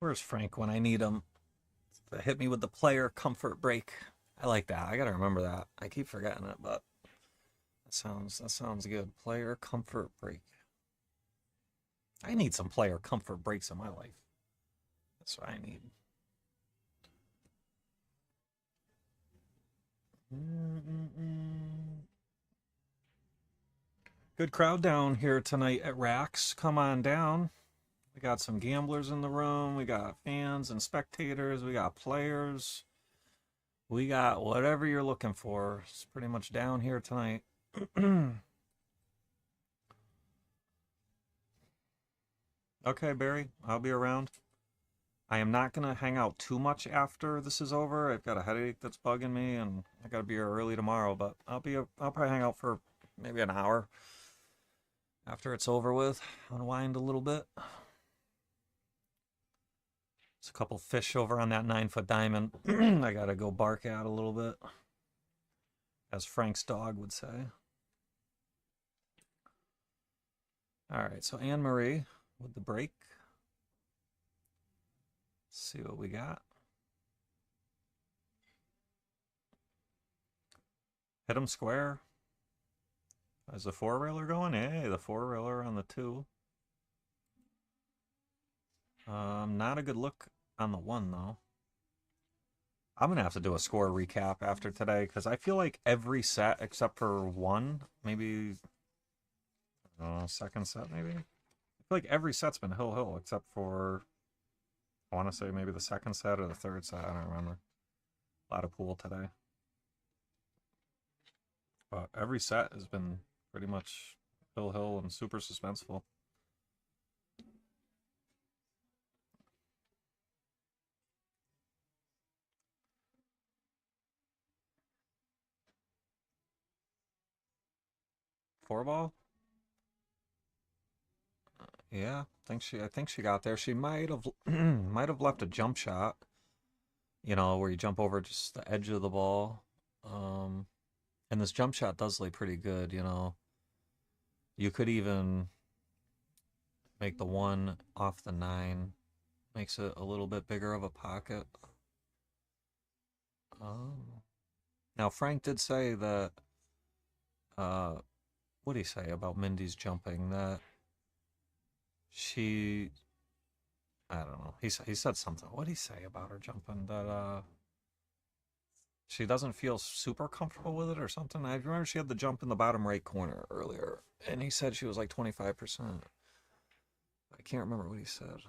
Where's Frank when I need him? Hit me with the player comfort break. I like that. I gotta remember that. I keep forgetting it, but that sounds good. Player comfort break. I need some player comfort breaks in my life. That's what I need. Good crowd down here tonight at Rax. Come on down. We got some gamblers in the room. We got fans and spectators. We got players. We got whatever you're looking for. It's pretty much down here tonight. Okay, Barry, I'll be around. I am not going to hang out too much after this is over. I've got a headache that's bugging me, and I got to be here early tomorrow, but I'll probably hang out for maybe an hour after it's over with. Unwind a little bit. There's a couple fish over on that 9-foot diamond. I got to go bark at a little bit, as Frank's dog would say. All right, so Anne-Marie with the break. Let's see what we got. Hit him square. Is the four-railer going? Hey, the four-railer on the 2. Not a good look on the 1, though. I'm going to have to do a score recap after today, because I feel like every set except for 1, maybe second set, maybe. I feel like every set's been hill except for, I want to say maybe the second set or the third set. I don't remember. A lot of pool today. But every set has been pretty much hill and super suspenseful. Four ball? Yeah, I think she got there. She might have left a jump shot, you know, where you jump over just the edge of the ball. And this jump shot does lay pretty good, you know. You could even make the 1 off the 9. Makes it a little bit bigger of a pocket. Now, Frank did say that, what did he say about Mindy's jumping? That she I don't know. He said something. What did he say about her jumping? That she doesn't feel super comfortable with it or something. I remember she had the jump in the bottom right corner earlier, and he said she was like 25%. I can't remember what he said.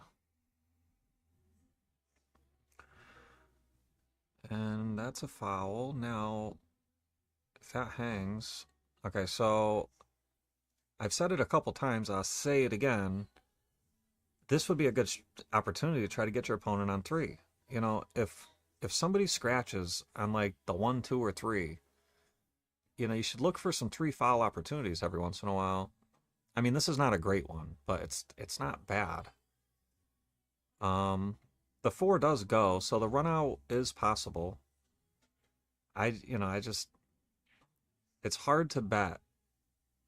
And that's a foul. Now, if that hangs... Okay, so I've said it a couple times. I'll say it again. This would be a good opportunity to try to get your opponent on 3. You know, if somebody scratches on like the 1, 2, or 3, you know, you should look for some 3 foul opportunities every once in a while. I mean, this is not a great one, but it's not bad. The 4 does go, so the run out is possible. It's hard to bet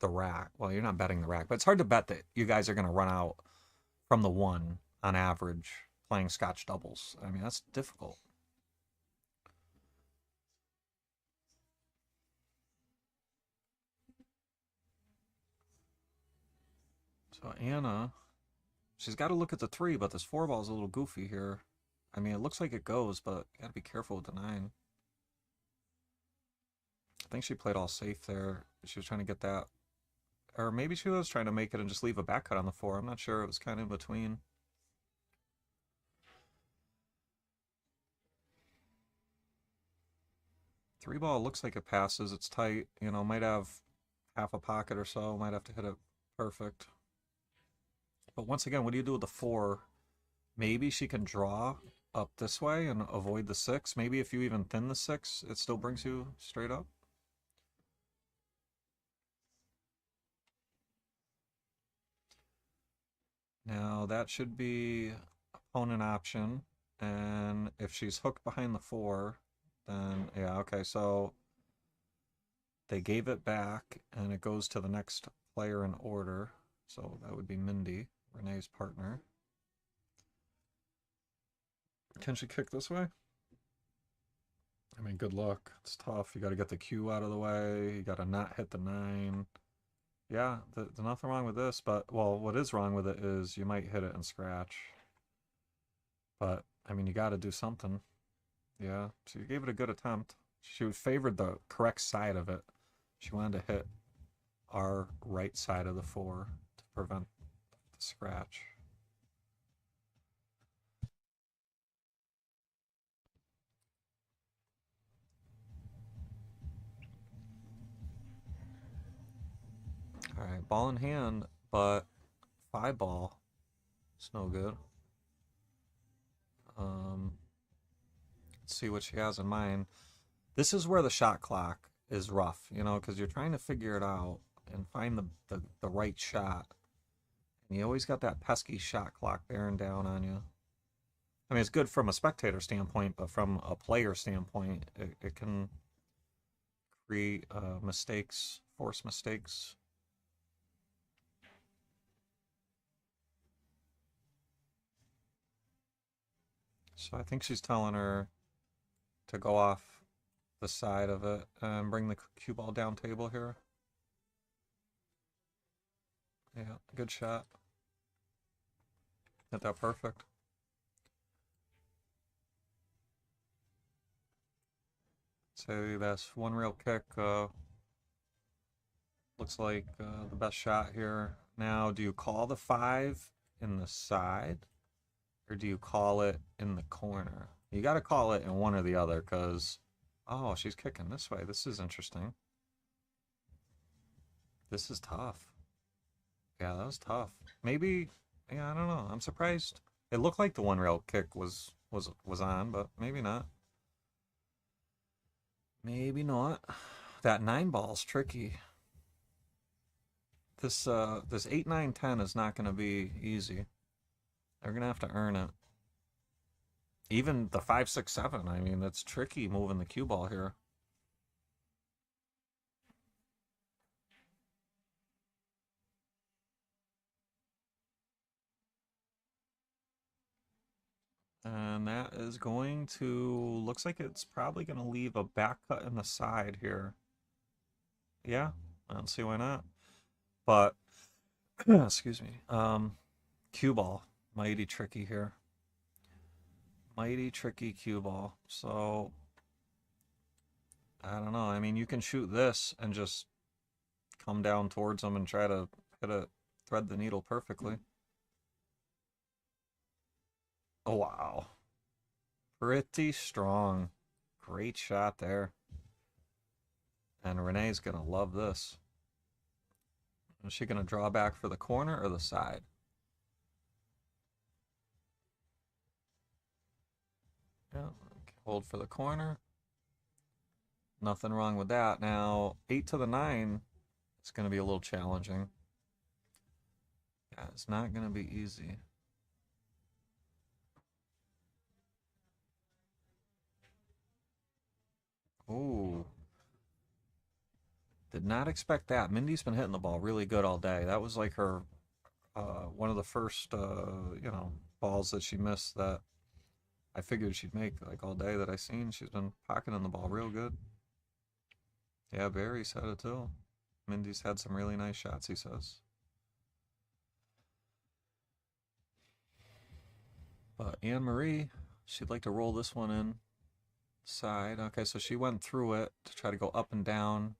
the rack. Well, you're not betting the rack, but it's hard to bet that you guys are going to run out from the 1 on average playing Scotch doubles. I mean, that's difficult. So Anna, she's got to look at the 3, but this 4 ball is a little goofy here. I mean, it looks like it goes, but you got to be careful with the 9. I think she played all safe there. She was trying to get that. Or maybe she was trying to make it and just leave a back cut on the 4. I'm not sure. It was kind of in between. Three ball looks like it passes. It's tight. You know, might have half a pocket or so. Might have to hit it perfect. But once again, what do you do with the 4? Maybe she can draw up this way and avoid the 6. Maybe if you even thin the 6, it still brings you straight up. Now that should be opponent option, and if she's hooked behind the 4, then yeah, okay, so they gave it back and it goes to the next player in order. So that would be Mindy, Renee's partner. Can she kick this way? I mean, good luck. It's tough. You got to get the Q out of the way. You got to not hit the 9. Yeah, there's nothing wrong with this, but, well, what is wrong with it is you might hit it and scratch. But, I mean, you got to do something. Yeah, so you gave it a good attempt. She favored the correct side of it. She wanted to hit our right side of the 4 to prevent the scratch. All right, ball in hand, but 5 ball. It's no good. Let's see what she has in mind. This is where the shot clock is rough, you know, because you're trying to figure it out and find the right shot. And you always got that pesky shot clock bearing down on you. I mean, it's good from a spectator standpoint, but from a player standpoint, it can create mistakes, force mistakes. So I think she's telling her to go off the side of it and bring the cue ball down table here. Yeah, good shot. Hit that perfect. Say that's one real kick. Looks like the best shot here. Now, do you call the 5 in the side, or do you call it in the corner? You got to call it in one or the other, because, oh, she's kicking this way. This is interesting. This is tough. Yeah, that was tough. Maybe, yeah, I don't know. I'm surprised. It looked like the one rail kick was on, but maybe not. Maybe not. That 9 ball's tricky. This 8, 9, 10 is not going to be easy. They're going to have to earn it. Even the 5, 6, 7, I mean, it's tricky moving the cue ball here. And that is going to, looks like it's probably going to leave a back cut in the side here. Yeah, I don't see why not. But, excuse me, cue ball, mighty tricky here. Mighty tricky cue ball. So, I don't know. I mean, you can shoot this and just come down towards them and try to thread the needle perfectly. Oh, wow. Pretty strong. Great shot there. And Renee's going to love this. Is she going to draw back for the corner or the side? Yeah, hold for the corner. Nothing wrong with that. Now, 8 to the 9 is going to be a little challenging. Yeah, it's not going to be easy. Ooh. Did not expect that. Mindy's been hitting the ball really good all day. That was like her, one of the first, you know, balls that she missed that I figured she'd make like all day that I seen. She's been pocketing the ball real good. Yeah, Barry said it too. Mindy's had some really nice shots, he says. But Anne-Marie, she'd like to roll this one in side. Okay, so she went through it to try to go up and down,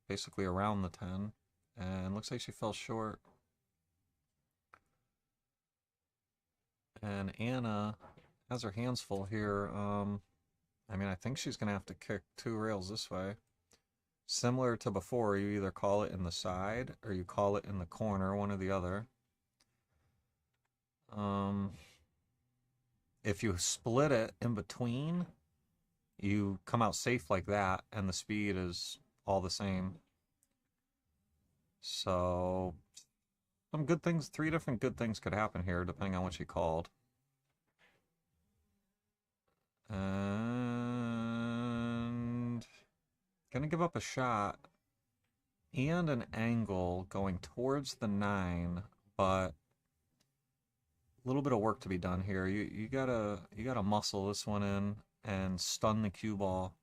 basically around the 10. And looks like she fell short. And Anna has her hands full here. I mean, I think she's going to have to kick 2 rails this way. Similar to before, you either call it in the side or you call it in the corner, one or the other. If you split it in between, you come out safe like that, and the speed is all the same. So, some good things, 3 different good things could happen here, depending on what she called. And gonna give up a shot and an angle going towards the 9, but a little bit of work to be done here. You gotta muscle this one in and stun the cue ball.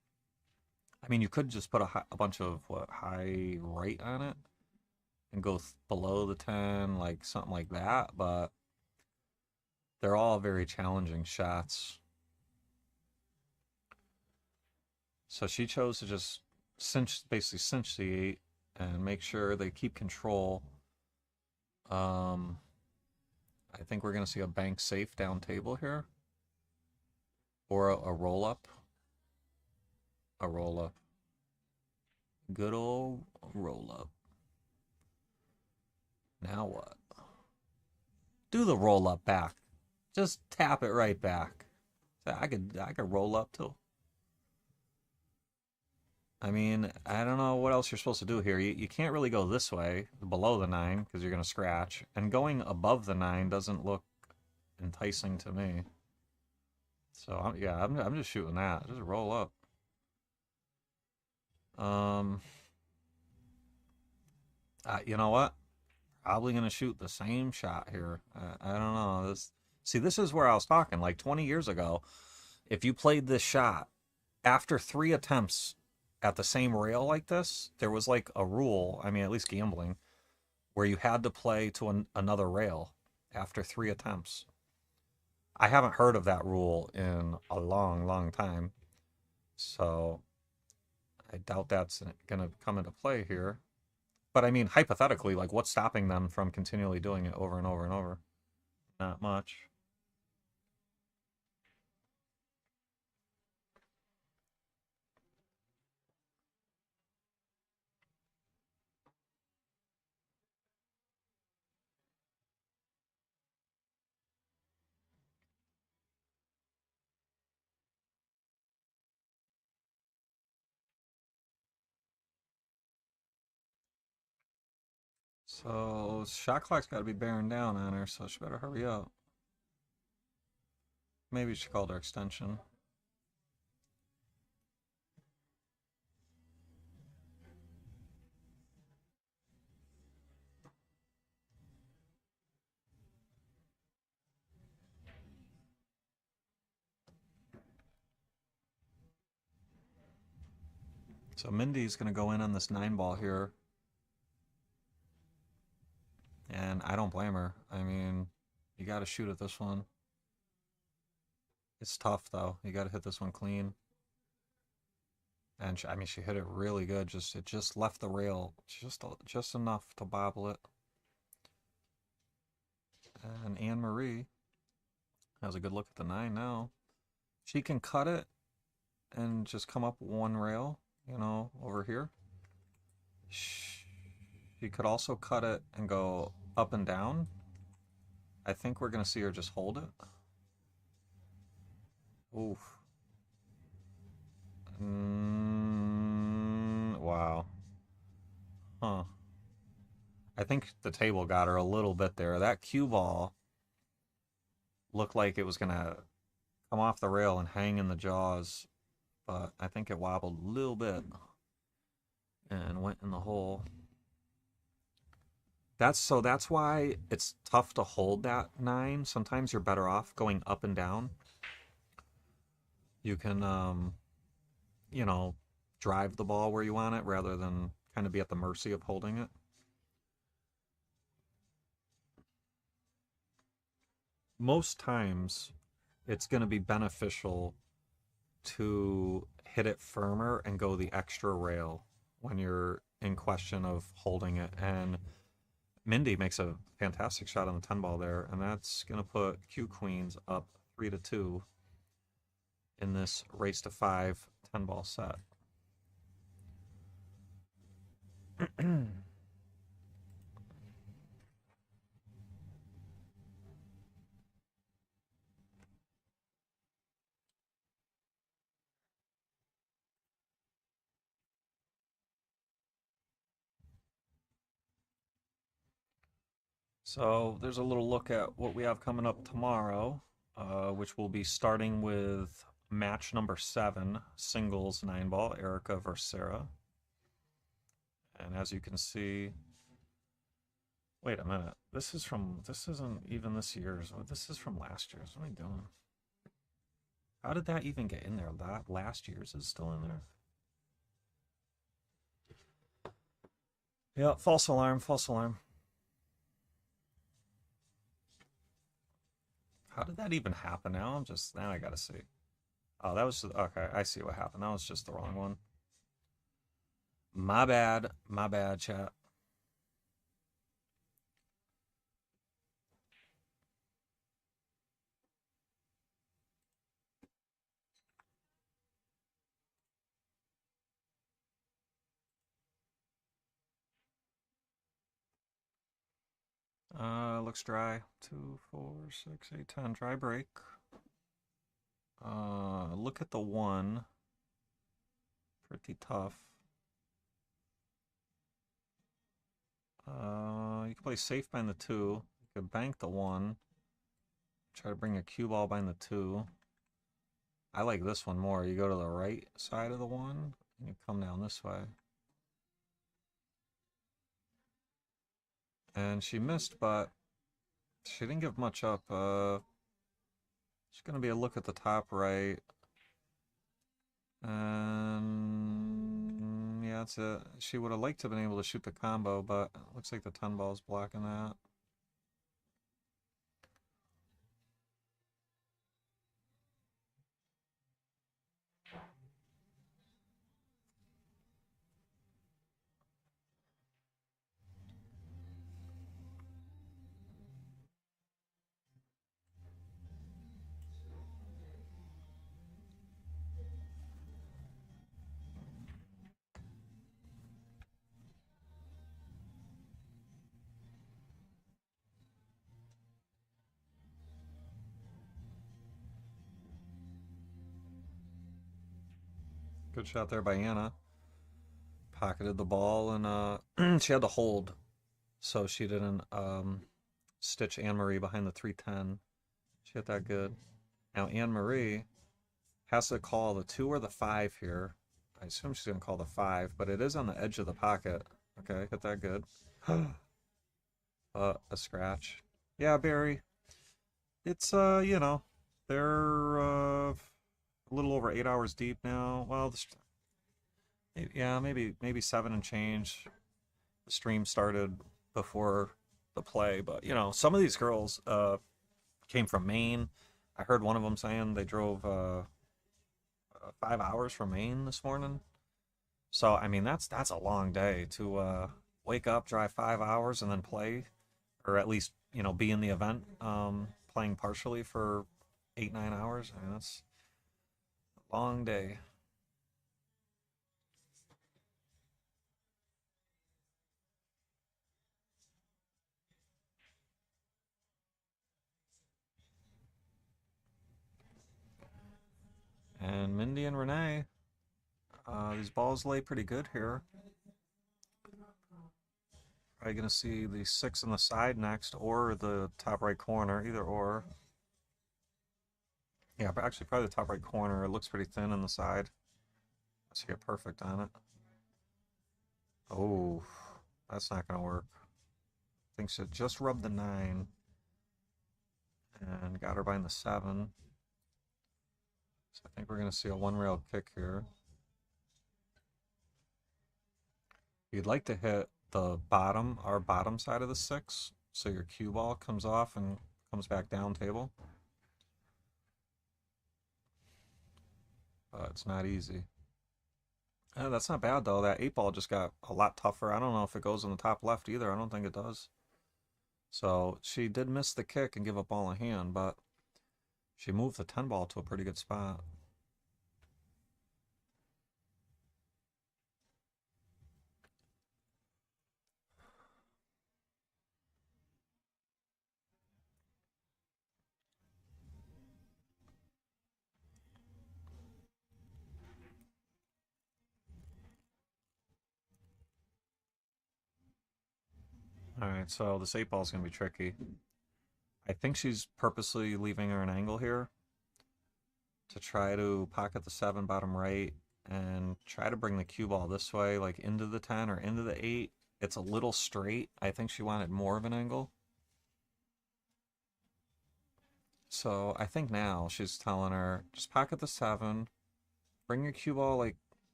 I mean, you could just put a bunch of high right on it and go below the 10, like something like that, but they're all very challenging shots. So she chose to just basically cinch the 8 and make sure they keep control. I think we're going to see a bank safe down table here. Or a roll-up. A roll-up. Good old roll-up. Now what? Do the roll-up back. Just tap it right back. I could roll up too. I mean, I don't know what else you're supposed to do here. You can't really go this way, below the 9, because you're going to scratch. And going above the 9 doesn't look enticing to me. So, yeah, I'm just shooting that. Just roll up. You know what? Probably going to shoot the same shot here. I don't know. This is where I was talking. Like 20 years ago, if you played this shot after 3 attempts at the same rail like this, there was like a rule, I mean, at least gambling, where you had to play to another rail after 3 attempts. I haven't heard of that rule in a long, long time. So I doubt that's going to come into play here. But I mean, hypothetically, like what's stopping them from continually doing it over and over and over? Not much. So, shot clock's got to be bearing down on her, so she better hurry up. Maybe she called her extension. So Mindy's going to go in on this 9 ball here. And I don't blame her. I mean, you got to shoot at this one. It's tough, though. You got to hit this one clean. And, I mean, she hit it really good. It just left the rail just enough to bobble it. And Anne-Marie has a good look at the 9 now. She can cut it and just come up one rail, you know, over here. She could also cut it and go up and down. I think we're going to see her just hold it. Oof. Wow. Huh. I think the table got her a little bit there. That cue ball looked like it was going to come off the rail and hang in the jaws, but I think it wobbled a little bit and went in the hole. That's why it's tough to hold that 9. Sometimes you're better off going up and down. You can, you know, drive the ball where you want it rather than kind of be at the mercy of holding it. Most times, it's going to be beneficial to hit it firmer and go the extra rail when you're in question of holding it. And Mindy makes a fantastic shot on the 10 ball there, and that's going to put Q Queens up 3-2 in this race to 5 10 ball set. So there's a little look at what we have coming up tomorrow, which will be starting with match number 7, singles 9 ball, Erica versus Sarah. And as you can see, wait a minute, this isn't even this year's, this is from last year's. What am I doing? How did that even get in there? That last year's is still in there. Yeah, false alarm, false alarm. How did that even happen now? Now I gotta see. Oh, that was, okay, I see what happened. That was just the wrong one. My bad, chat. Looks dry. 2, 4, 6, 8, 10. Dry break. Look at the 1. Pretty tough. You can play safe behind the 2. You can bank the 1. Try to bring a cue ball behind the 2. I like this one more. You go to the right side of the 1, and you come down this way. And she missed, but she didn't give much up. It's going to be a look at the top right. And yeah, that's it. She would have liked to have been able to shoot the combo, but it looks like the 10 ball is blocking that. Good shot there by Anna. Pocketed the ball, and she had to hold, so she didn't stitch Anne-Marie behind the 310. She hit that good. Now Anne-Marie has to call the 2 or the 5 here. I assume she's going to call the 5, but it is on the edge of the pocket. Okay, hit that good. A scratch. Yeah, Barry. It's, you know, they're a little over 8 hours deep now. Well, yeah, maybe 7 and change. The stream started before the play, but, you know, some of these girls came from Maine. I heard one of them saying they drove 5 hours from Maine this morning. So, I mean, that's a long day to wake up, drive 5 hours, and then play, or at least, you know, be in the event, playing partially for 8, 9 hours. I mean, that's a long day. And Mindy and Renee, these balls lay pretty good here. Probably going to see the 6 on the side next, or the top right corner, either or. Yeah, but actually probably the top right corner. It looks pretty thin on the side. Let's get perfect on it. Oh, that's not going to work. I think she just rubbed the 9 and got her behind the 7. So I think we're going to see a one-rail kick here. You'd like to hit the bottom, our bottom side of the 6, so your cue ball comes off and comes back down table. But it's not easy. That's not bad though. That 8 ball just got a lot tougher. I don't know if it goes in the top left either. I don't think it does. So she did miss the kick and give up ball in hand, but she moved the 10 ball to a pretty good spot. Alright, so this 8 ball is going to be tricky. I think she's purposely leaving her an angle here to try to pocket the 7 bottom right and try to bring the cue ball this way, like into the 10 or into the 8. It's a little straight. I think she wanted more of an angle. So I think now she's telling her, just pocket the 7, bring your cue ball like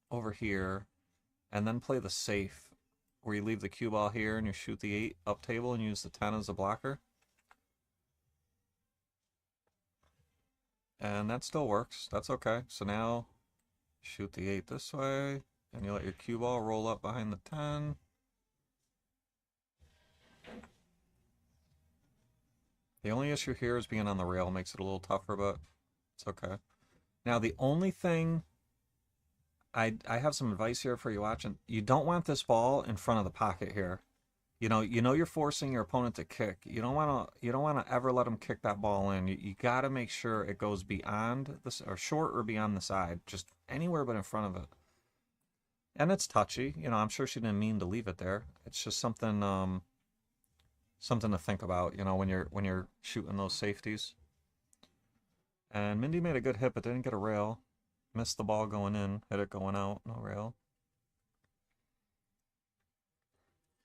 over here, and then play the safe, where you leave the cue ball here and you shoot the 8 up table and use the 10 as a blocker. And that still works. That's okay. So now shoot the 8 this way, and you let your cue ball roll up behind the 10. The only issue here is being on the rail makes it a little tougher, but it's okay. Now the only thing, I have some advice here for you watching. You don't want this ball in front of the pocket here. You know you're forcing your opponent to kick. You don't want to ever let them kick that ball in. You got to make sure it goes beyond this, or short or beyond the side, just anywhere but in front of it. And it's touchy. You know, I'm sure she didn't mean to leave it there. It's just something something to think about, you know, when you're shooting those safeties. And Mindy made a good hit, but didn't get a rail. Missed the ball going in, hit it going out, no rail.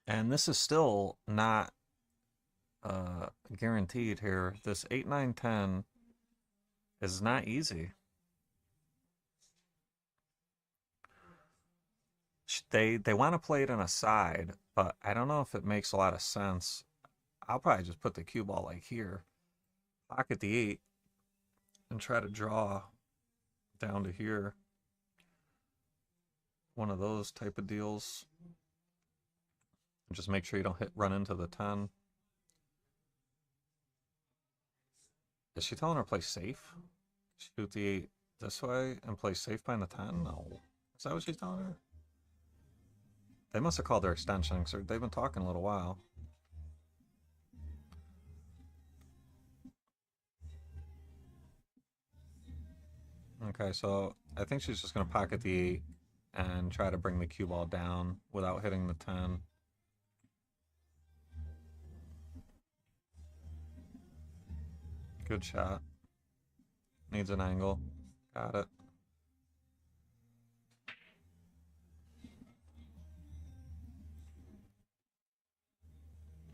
And this is still not guaranteed here. This 8, 9, 10 is not easy. They want to play it in a side, but I don't know if it makes a lot of sense. I'll probably just put the cue ball like here, pocket the 8, and try to draw down to here. One of those type of deals. And just make sure you don't run into the 10. Is she telling her to play safe? Shoot the 8 this way and play safe behind the 10? No. Is that what she's telling her? They must have called their extension, because they've been talking a little while. Okay, so I think she's just going to pocket the 8 and try to bring the cue ball down without hitting the 10. Good shot. Needs an angle. Got it.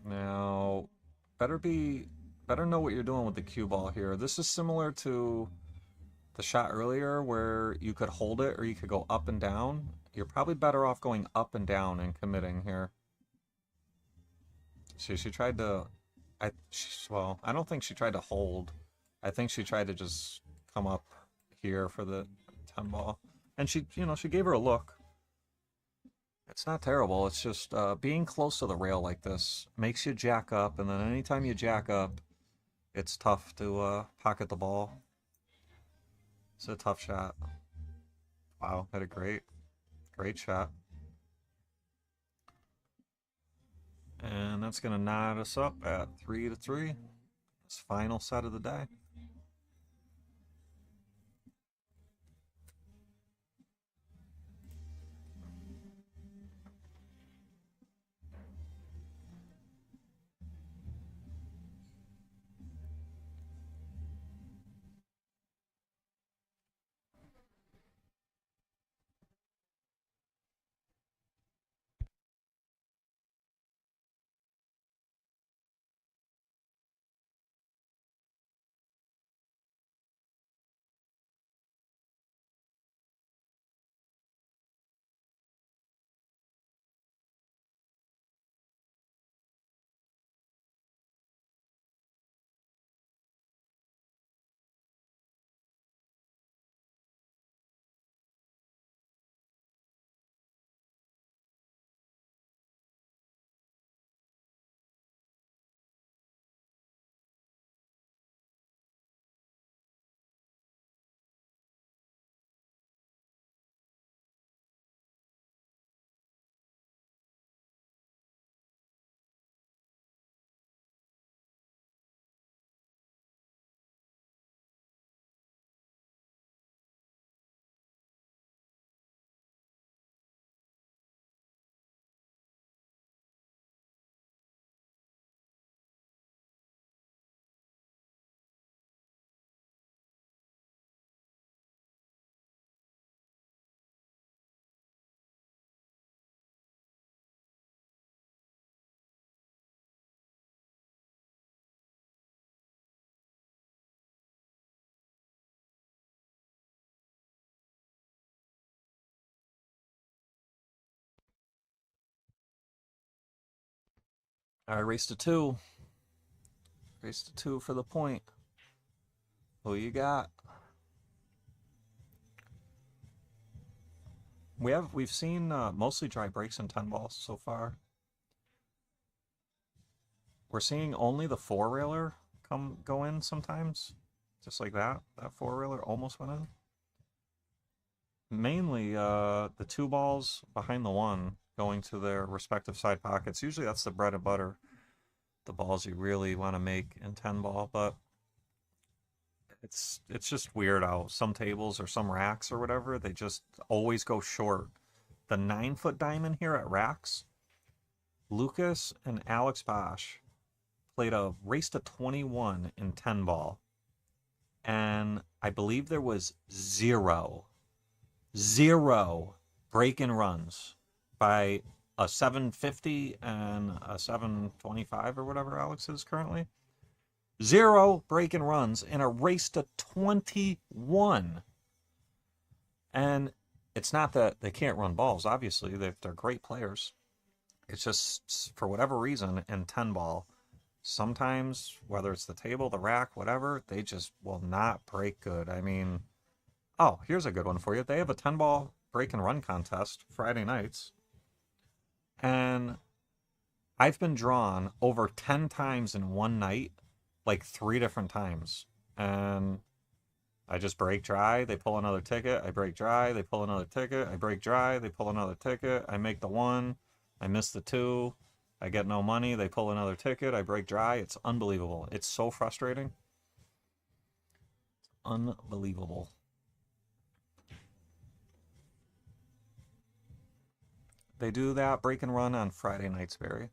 Now, better know what you're doing with the cue ball here. This is similar to the shot earlier where you could hold it or you could go up and down. You're probably better off going up and down and committing here. See, she tried to, well, I don't think she tried to hold. I think she tried to just come up here for the 10 ball. And she, you know, she gave her a look. It's not terrible. It's just being close to the rail like this makes you jack up. And then anytime you jack up, it's tough to pocket the ball. It's a tough shot. Wow, had a great shot. And that's going to knot us up at 3-3. This final set of the day. All right, race to 2. Race to 2 for the point. Who you got? We've seen mostly dry breaks in 10 balls so far. We're seeing only the 4-railer go in sometimes, just like that. That 4-railer almost went in. Mainly the 2 balls behind the 1 going to their respective side pockets. Usually that's the bread and butter, the balls you really want to make in 10 ball, but it's just weird how some tables or some racks or whatever, they just always go short. The 9-foot diamond here at racks, Lucas and Alex Bosch played a race to 21 in 10 ball, and I believe there was zero break-in runs by a 750 and a 725 or whatever Alex is currently. 0 break-in runs in a race to 21. And it's not that they can't run balls. Obviously, they're great players. It's just, for whatever reason, in 10 ball, sometimes, whether it's the table, the rack, whatever, they just will not break good. I mean, oh, here's a good one for you. They have a 10 ball break and run contest Friday nights. And I've been drawn over 10 times in one night, like 3 different times. And I just break dry, they pull another ticket, I break dry, they pull another ticket, I break dry, they pull another ticket, I make the 1, I miss the 2, I get no money, they pull another ticket, I break dry. It's unbelievable. It's so frustrating. Unbelievable. They do that break and run on Friday nights, Barry.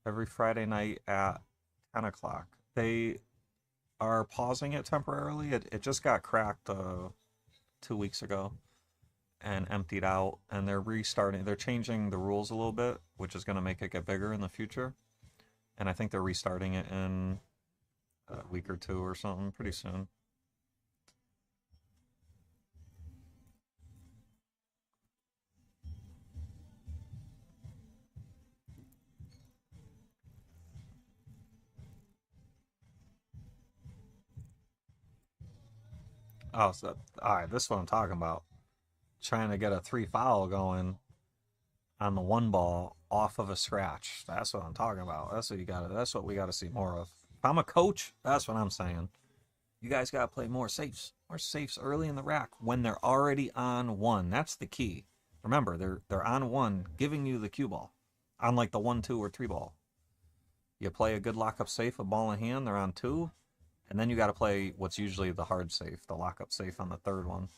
Every Friday night at 10 o'clock. They are pausing it temporarily. It just got cracked 2 weeks ago and emptied out, and they're restarting. They're changing the rules a little bit, which is going to make it get bigger in the future. And I think they're restarting it in a week or 2 or something pretty soon. Oh, so, all right, this is what I'm talking about. Trying to get a 3 foul going on the 1 ball off of a scratch. That's what I'm talking about. That's what we gotta see more of. If I'm a coach, that's what I'm saying. You guys gotta play more safes. More safes early in the rack when they're already on 1. That's the key. Remember, they're on 1, giving you the cue ball. Unlike the 1, 2, or 3 ball. You play a good lockup safe, a ball in hand, they're on 2, and then you got to play what's usually the hard safe, the lockup safe on the 3rd one.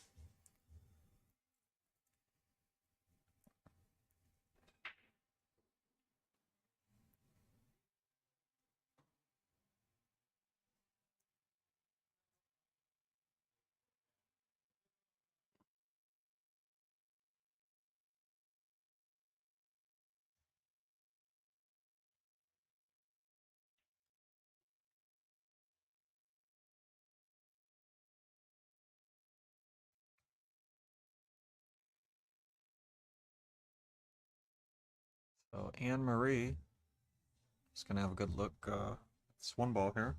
So Anne Marie is going to have a good look at this 1 ball here.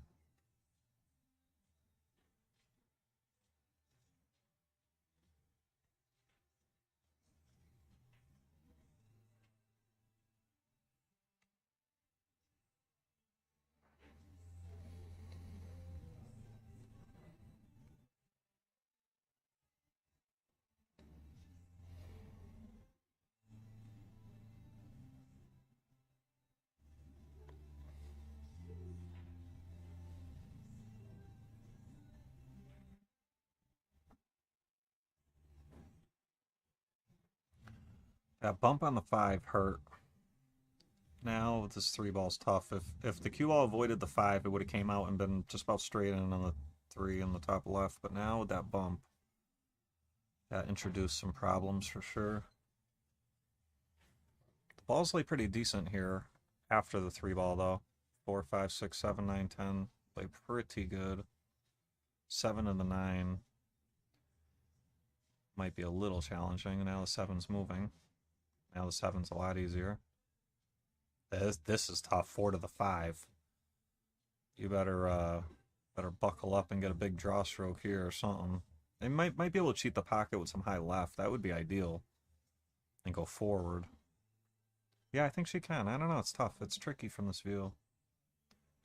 That bump on the 5 hurt. Now this 3 ball's tough. If the cue ball avoided the 5, it would have came out and been just about straight in on the 3 in the top left. But now with that bump, that introduced some problems for sure. The balls lay pretty decent here after the 3 ball though. 4, 5, 6, 7, 9, 10 play pretty good. 7 and the 9 might be a little challenging. And now the 7's moving. Now the 7's a lot easier. This is tough. 4 to the 5. You better buckle up and get a big draw stroke here or something. They might be able to cheat the pocket with some high left. That would be ideal. And go forward. Yeah, I think she can. I don't know. It's tough. It's tricky from this view.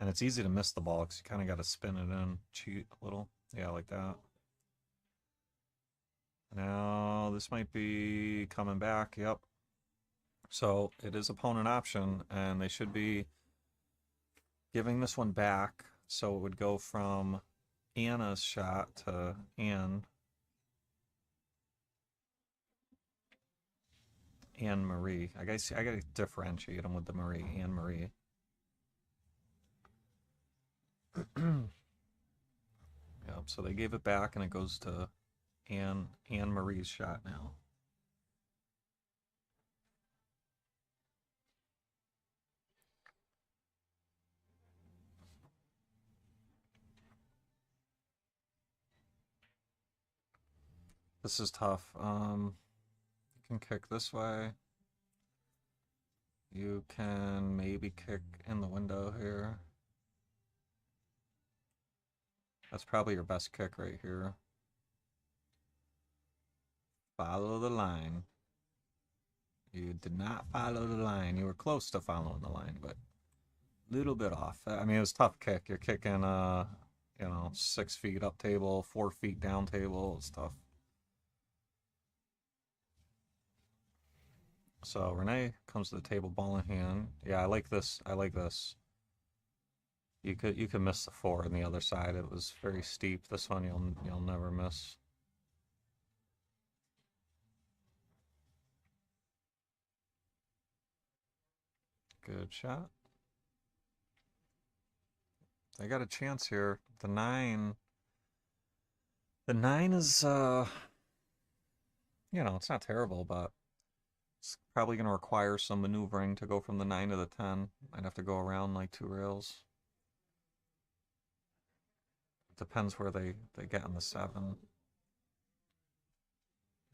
And it's easy to miss the ball because you kind of got to spin it in. Cheat a little. Yeah, like that. Now, this might be coming back. Yep. So, it is opponent option, and they should be giving this one back. So, it would go from Anna's shot to Anne Marie. I guess I gotta differentiate them with the Marie. Anne Marie. Yep, so they gave it back and it goes to Anne Marie's shot now. This is tough. You can kick this way. You can maybe kick in the window here. That's probably your best kick right here. Follow the line. You did not follow the line. You were close to following the line, but a little bit off. I mean, it was a tough kick. You're kicking, 6 feet up table, 4 feet down table. It's tough. So Renee comes to the table, ball in hand. Yeah, I like this. I like this. You could miss the 4 on the other side. It was very steep. This one you'll never miss. Good shot. They got a chance here. The 9 is it's not terrible, but it's probably going to require some maneuvering to go from the 9 to the 10. I'd have to go around like 2 rails. Depends where they get on the 7.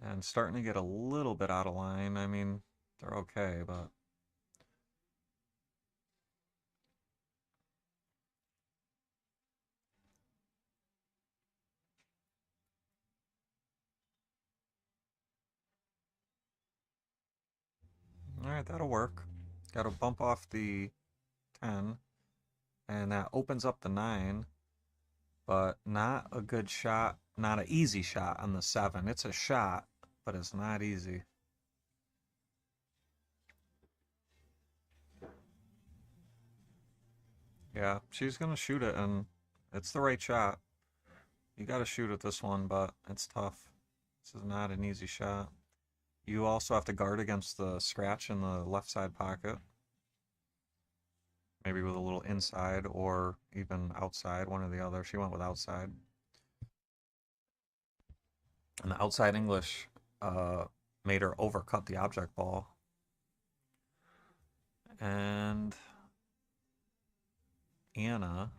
And starting to get a little bit out of line. I mean, they're okay, but Alright, that'll work. Got to bump off the 10. And that opens up the 9. But not a good shot. Not an easy shot on the 7. It's a shot, but it's not easy. Yeah, she's going to shoot it, and it's the right shot. You got to shoot at this one, but it's tough. This is not an easy shot. You also have to guard against the scratch in the left side pocket. Maybe with a little inside or even outside, one or the other. She went with outside. And the outside English made her overcut the object ball. And Anna,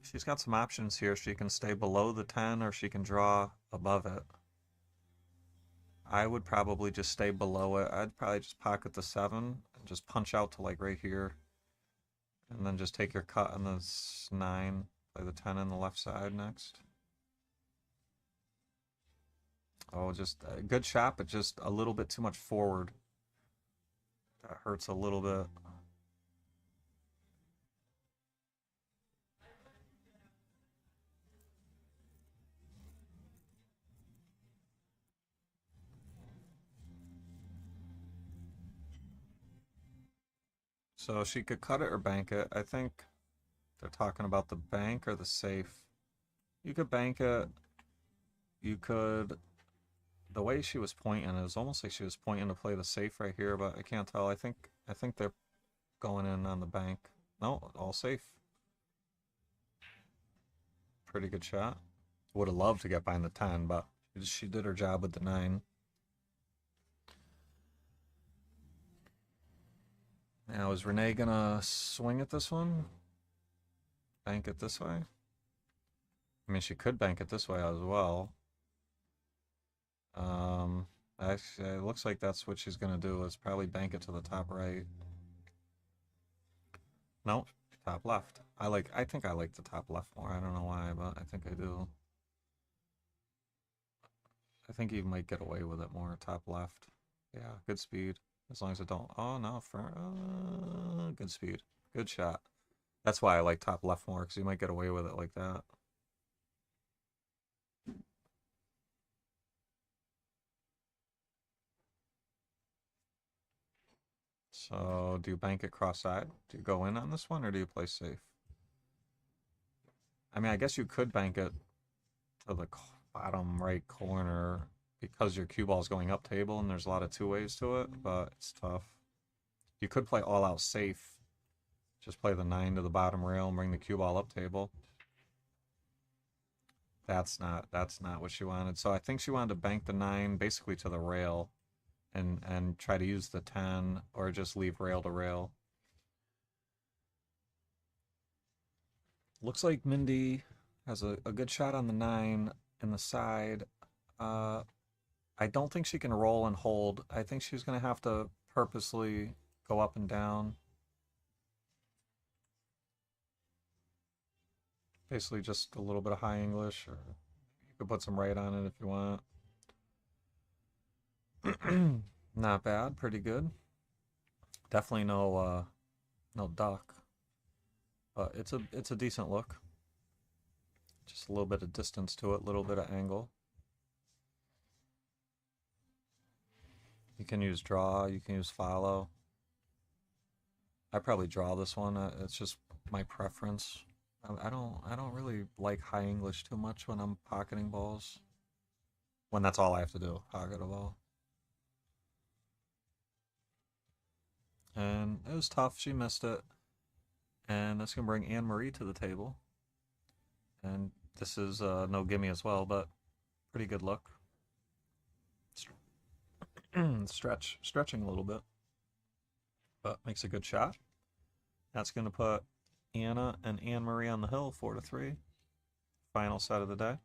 she's got some options here. She can stay below the 10 or she can draw above it. I would probably just stay below it. I'd probably just pocket the 7 and just punch out to like right here. And then just take your cut on the 9. Play the 10 on the left side next. Oh, just a good shot, but just a little bit too much forward. That hurts a little bit. So she could cut it or bank it. I think they're talking about the bank or the safe. You could bank it. You could... The way she was pointing, it was almost like she was pointing to play the safe right here, but I can't tell. I think they're going in on the bank. No, all safe. Pretty good shot. Would have loved to get behind the 10, but she did her job with the 9. Now, is Renee gonna swing at this one? Bank it this way? I mean, she could bank it this way as well. Actually, it looks like that's what she's gonna do, is probably bank it to the top right. No, top left. I think I like the top left more. I don't know why, but I think I do. I think you might get away with it more top left. Yeah, good speed. As long as it don't... Oh, no. Good speed. Good shot. That's why I like top left more, because you might get away with it like that. So, do you bank it cross-side? Do you go in on this one, or do you play safe? I mean, I guess you could bank it to the bottom right corner because your cue ball is going up table, and there's a lot of two ways to it, but it's tough. You could play all-out safe. Just play the 9 to the bottom rail and bring the cue ball up table. That's not what she wanted. So I think she wanted to bank the 9 basically to the rail and try to use the 10 or just leave rail to rail. Looks like Mindy has a good shot on the 9 in the side. I don't think she can roll and hold. I think she's going to have to purposely go up and down. Basically just a little bit of high English, or you could put some right on it if you want. Not bad, pretty good. Definitely no duck, but it's a decent look. Just a little bit of distance to it, a little bit of angle. You can use draw, you can use follow. I probably draw this one. It's just my preference. I don't really like high English too much when I'm pocketing balls. When that's all I have to do, pocket a ball. And it was tough. She missed it. And that's going to bring Anne-Marie to the table. And this is no gimme as well, but pretty good look. Stretching a little bit. But makes a good shot. That's going to put Anna and Anne-Marie on the hill, 4-3. Final set of the day.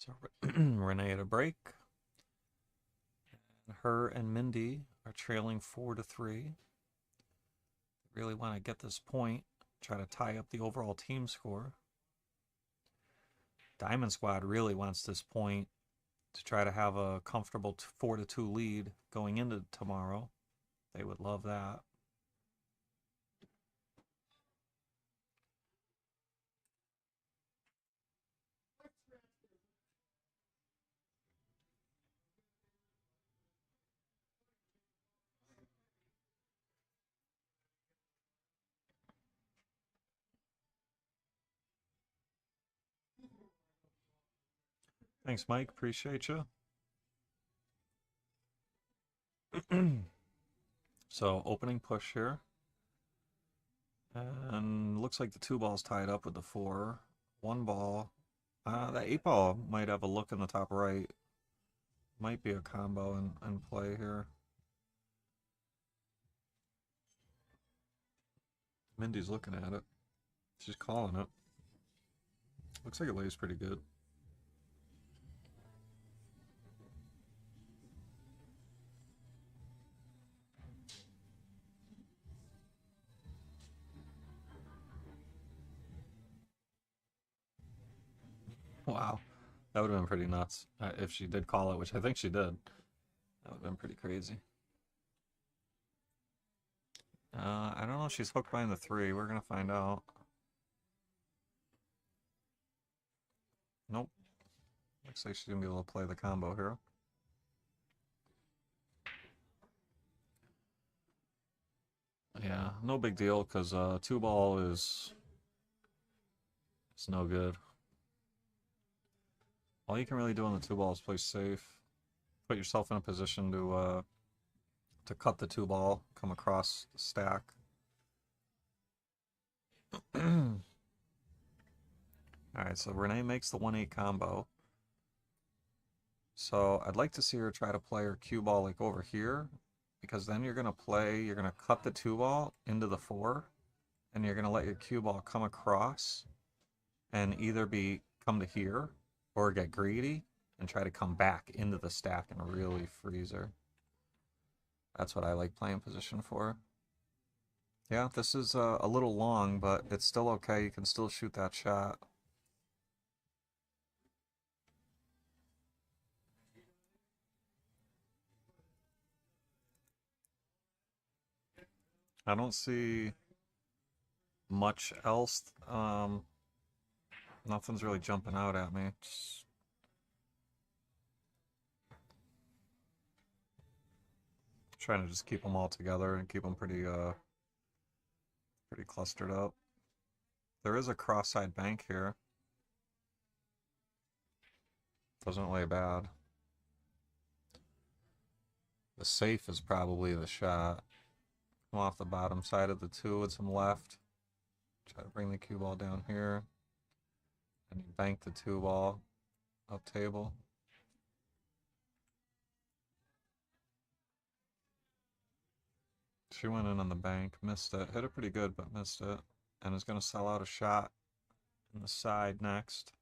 So Renee at a break. And her and Mindy are trailing 4-3. Really want to get this point, try to tie up the overall team score. Diamond Squad really wants this point to try to have a comfortable 4-2 lead going into tomorrow. They would love that. Thanks, Mike. Appreciate you. So, opening push here. And looks like the 2 ball's tied up with the 4. 1 ball. That 8 ball might have a look in the top right. Might be a combo in play here. Mindy's looking at it. She's calling it. Looks like it lays pretty good. Wow. That would have been pretty nuts if she did call it, which I think she did. That would have been pretty crazy. I don't know if she's hooked behind the 3. We're going to find out. Nope. Looks like she's going to be able to play the combo here. Yeah, no big deal because 2 ball is no good. All you can really do on the 2 ball is play safe. Put yourself in a position to cut the 2 ball, come across the stack. Alright, so Renee makes the 1-8 combo. So I'd like to see her try to play her cue ball like over here, because then you're gonna cut the 2 ball into the 4, and you're gonna let your cue ball come across and either come to here or get greedy and try to come back into the stack and really freeze her. That's what I like playing position for. Yeah, this is a little long, but it's still okay. You can still shoot that shot. I don't see much else. Nothing's really jumping out at me. Just trying to just keep them all together and keep them pretty clustered up. There is a cross-side bank here. Doesn't lay bad. The safe is probably the shot. Come off the bottom side of the 2 with some left. Try to bring the cue ball down here. And you bank the 2 ball up table. She went in on the bank, missed it. Hit it pretty good, but missed it. And is going to sell out a shot in the side next.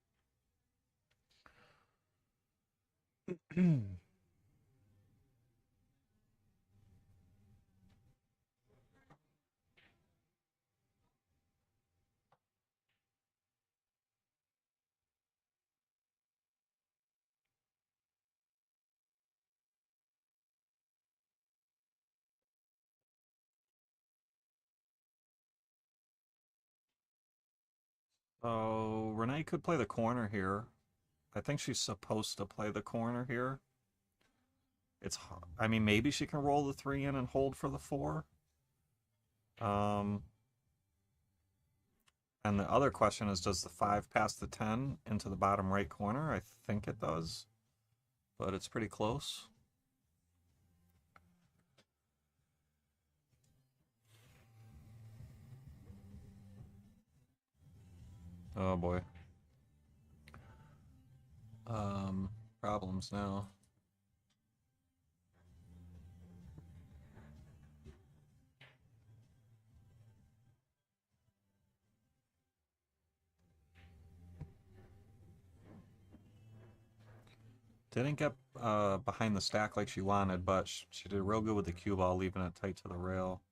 So Renee could play the corner here. I think she's supposed to play the corner here. I mean, maybe she can roll the 3 in and hold for the 4. And the other question is, does the 5 pass the 10 into the bottom right corner? I think it does, but it's pretty close. Oh boy. Problems now. Didn't get behind the stack like she wanted, but she did real good with the cue ball, leaving it tight to the rail.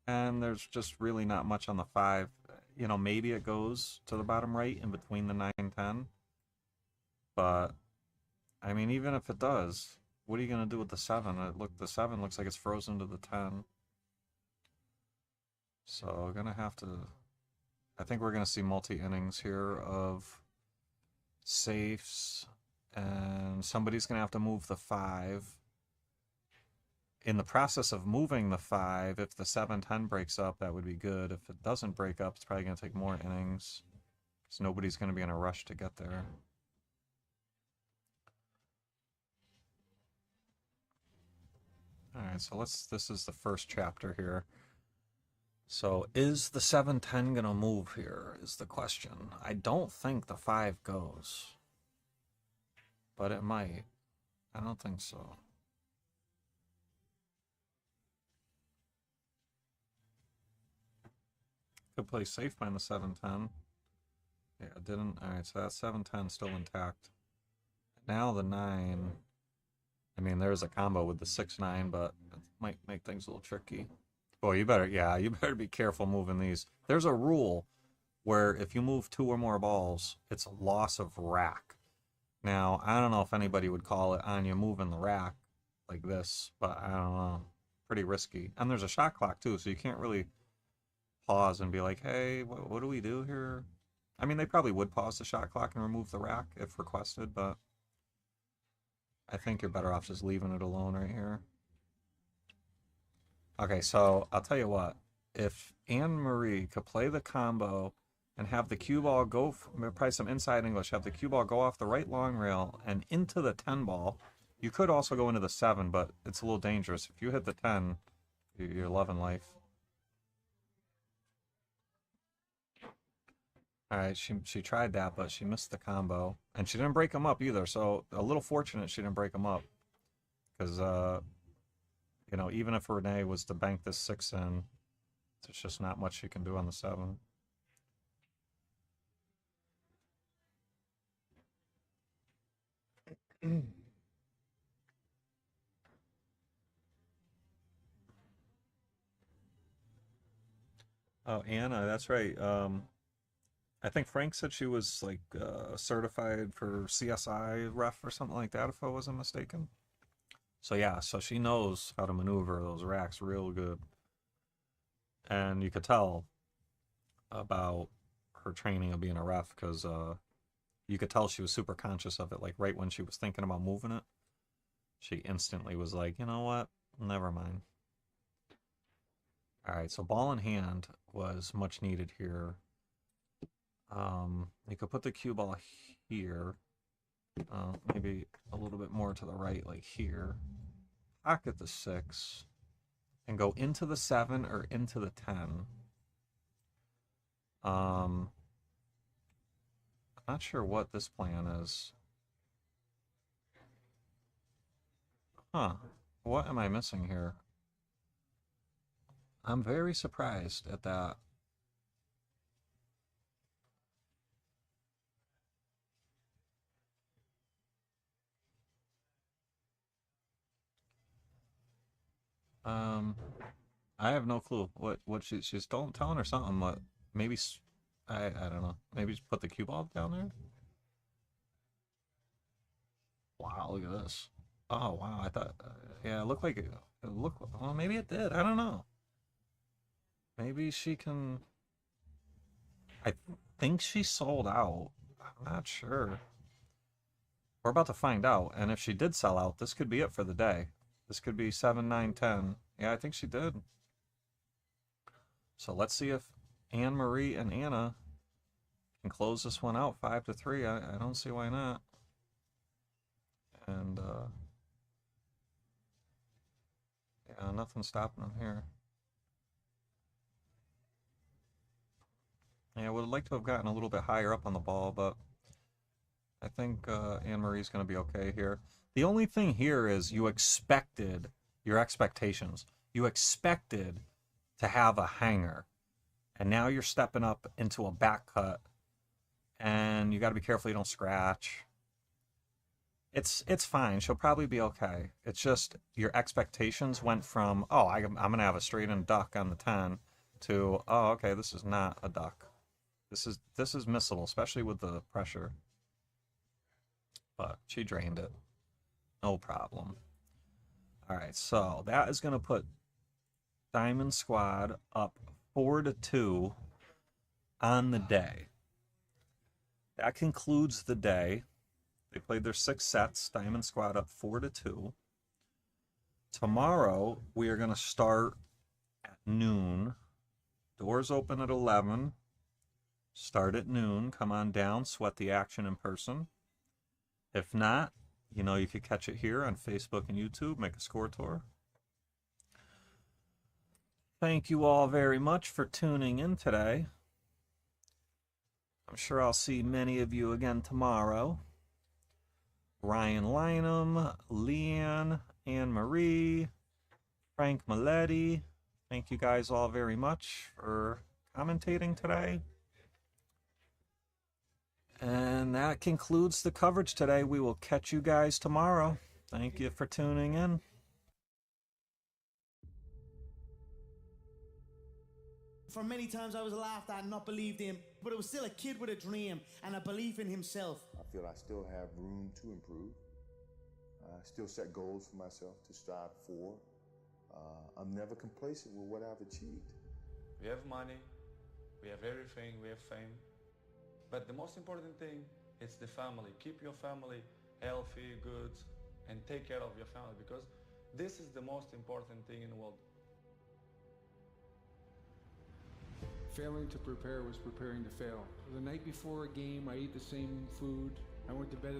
And there's just really not much on the 5. You know, maybe it goes to the bottom right in between the 9 and 10. But, I mean, even if it does, what are you going to do with the 7? The 7 looks like it's frozen to the 10. So, we're going to have to... I think we're going to see multi-innings here of safes, and somebody's going to have to move the 5. In the process of moving the 5, if the 7-10 breaks up, that would be good. If it doesn't break up, it's probably going to take more innings, because nobody's going to be in a rush to get there. All right, so this is the first chapter here. So is the 7-10 going to move here is the question. I don't think the 5 goes, but it might. I don't think so. Could play safe behind the 7-10. Yeah, it didn't. All right, so that 7-10 still intact. Now the 9. I mean, there's a combo with the 6-9, but it might make things a little tricky. Boy, you better be careful moving these. There's a rule where if you move 2 or more balls, it's a loss of rack. Now, I don't know if anybody would call it on you moving the rack like this, but I don't know. Pretty risky. And there's a shot clock, too, so you can't really pause and be like, hey, what do we do here? I mean, they probably would pause the shot clock and remove the rack if requested, but I think you're better off just leaving it alone right here. Okay, so I'll tell you what. If Anne-Marie could play the combo and have the cue ball go, probably some inside English, have the cue ball go off the right long rail and into the 10 ball, you could also go into the 7, but it's a little dangerous. If you hit the 10, you're loving life. All right, she tried that, but she missed the combo. And she didn't break them up either, so a little fortunate she didn't break them up. Because, you know, even if Renee was to bank this 6 in, there's just not much she can do on the 7. Oh, Anna, that's right. I think Frank said she was like certified for CSI ref or something like that, if I wasn't mistaken. So yeah, so she knows how to maneuver those racks real good. And you could tell about her training of being a ref because you could tell she was super conscious of it. Like right when she was thinking about moving it, she instantly was like, you know what? Never mind. All right, so ball in hand was much needed here. You could put the cue ball here, maybe a little bit more to the right, like here. Pocket the 6, and go into the 7 or into the 10. I'm not sure what this plan is. Huh? What am I missing here? I'm very surprised at that. I have no clue what she's telling her something. What maybe I don't know. Maybe just put the cue ball down there. Wow, look at this. Oh wow, I thought yeah, it looked like it looked. Well, maybe it did. I don't know. Maybe she can. I think she sold out. I'm not sure. We're about to find out. And if she did sell out, this could be it for the day. This could be 7, 9, 10. Yeah, I think she did. So let's see if Anne-Marie and Anna can close this one out 5-3. I don't see why not. And yeah, nothing's stopping them here. Yeah, I would like to have gotten a little bit higher up on the ball, but I think Anne-Marie's going to be okay here. The only thing here is you expected, your expectations. You expected to have a hanger, and now you're stepping up into a back cut, and you got to be careful you don't scratch. it's fine. She'll probably be okay. It's just your expectations went from, oh, I'm going to have a straight-in duck on the 10 to, oh, okay, this is not a duck. This is missable, especially with the pressure. But she drained it. No problem. All right, so that is going to put Diamond Squad up 4-2 on the day. That concludes the day. They played their 6 sets. Diamond Squad up 4-2. Tomorrow, we are going to start at noon. Doors open at 11. Start at noon. Come on down. Sweat the action in person. If not, you know you could catch it here on Facebook and YouTube. Make a score tour. Thank you all very much for tuning in today. I'm sure I'll see many of you again tomorrow. Ryan Lynham, Leanne, Anne-Marie, Frank Maletti. Thank you guys all very much for commentating today. And that concludes the coverage today. We will catch you guys tomorrow. Thank you for tuning in. For many times I was laughed at and not believed in, but it was still a kid with a dream and a belief in himself. I feel I still have room to improve. I still set goals for myself to strive for. I'm never complacent with what I've achieved. We have money, we have everything, we have fame. But the most important thing is the family. Keep your family healthy, good, and take care of your family, because this is the most important thing in the world. Failing to prepare was preparing to fail. The night before a game, I ate the same food. I went to bed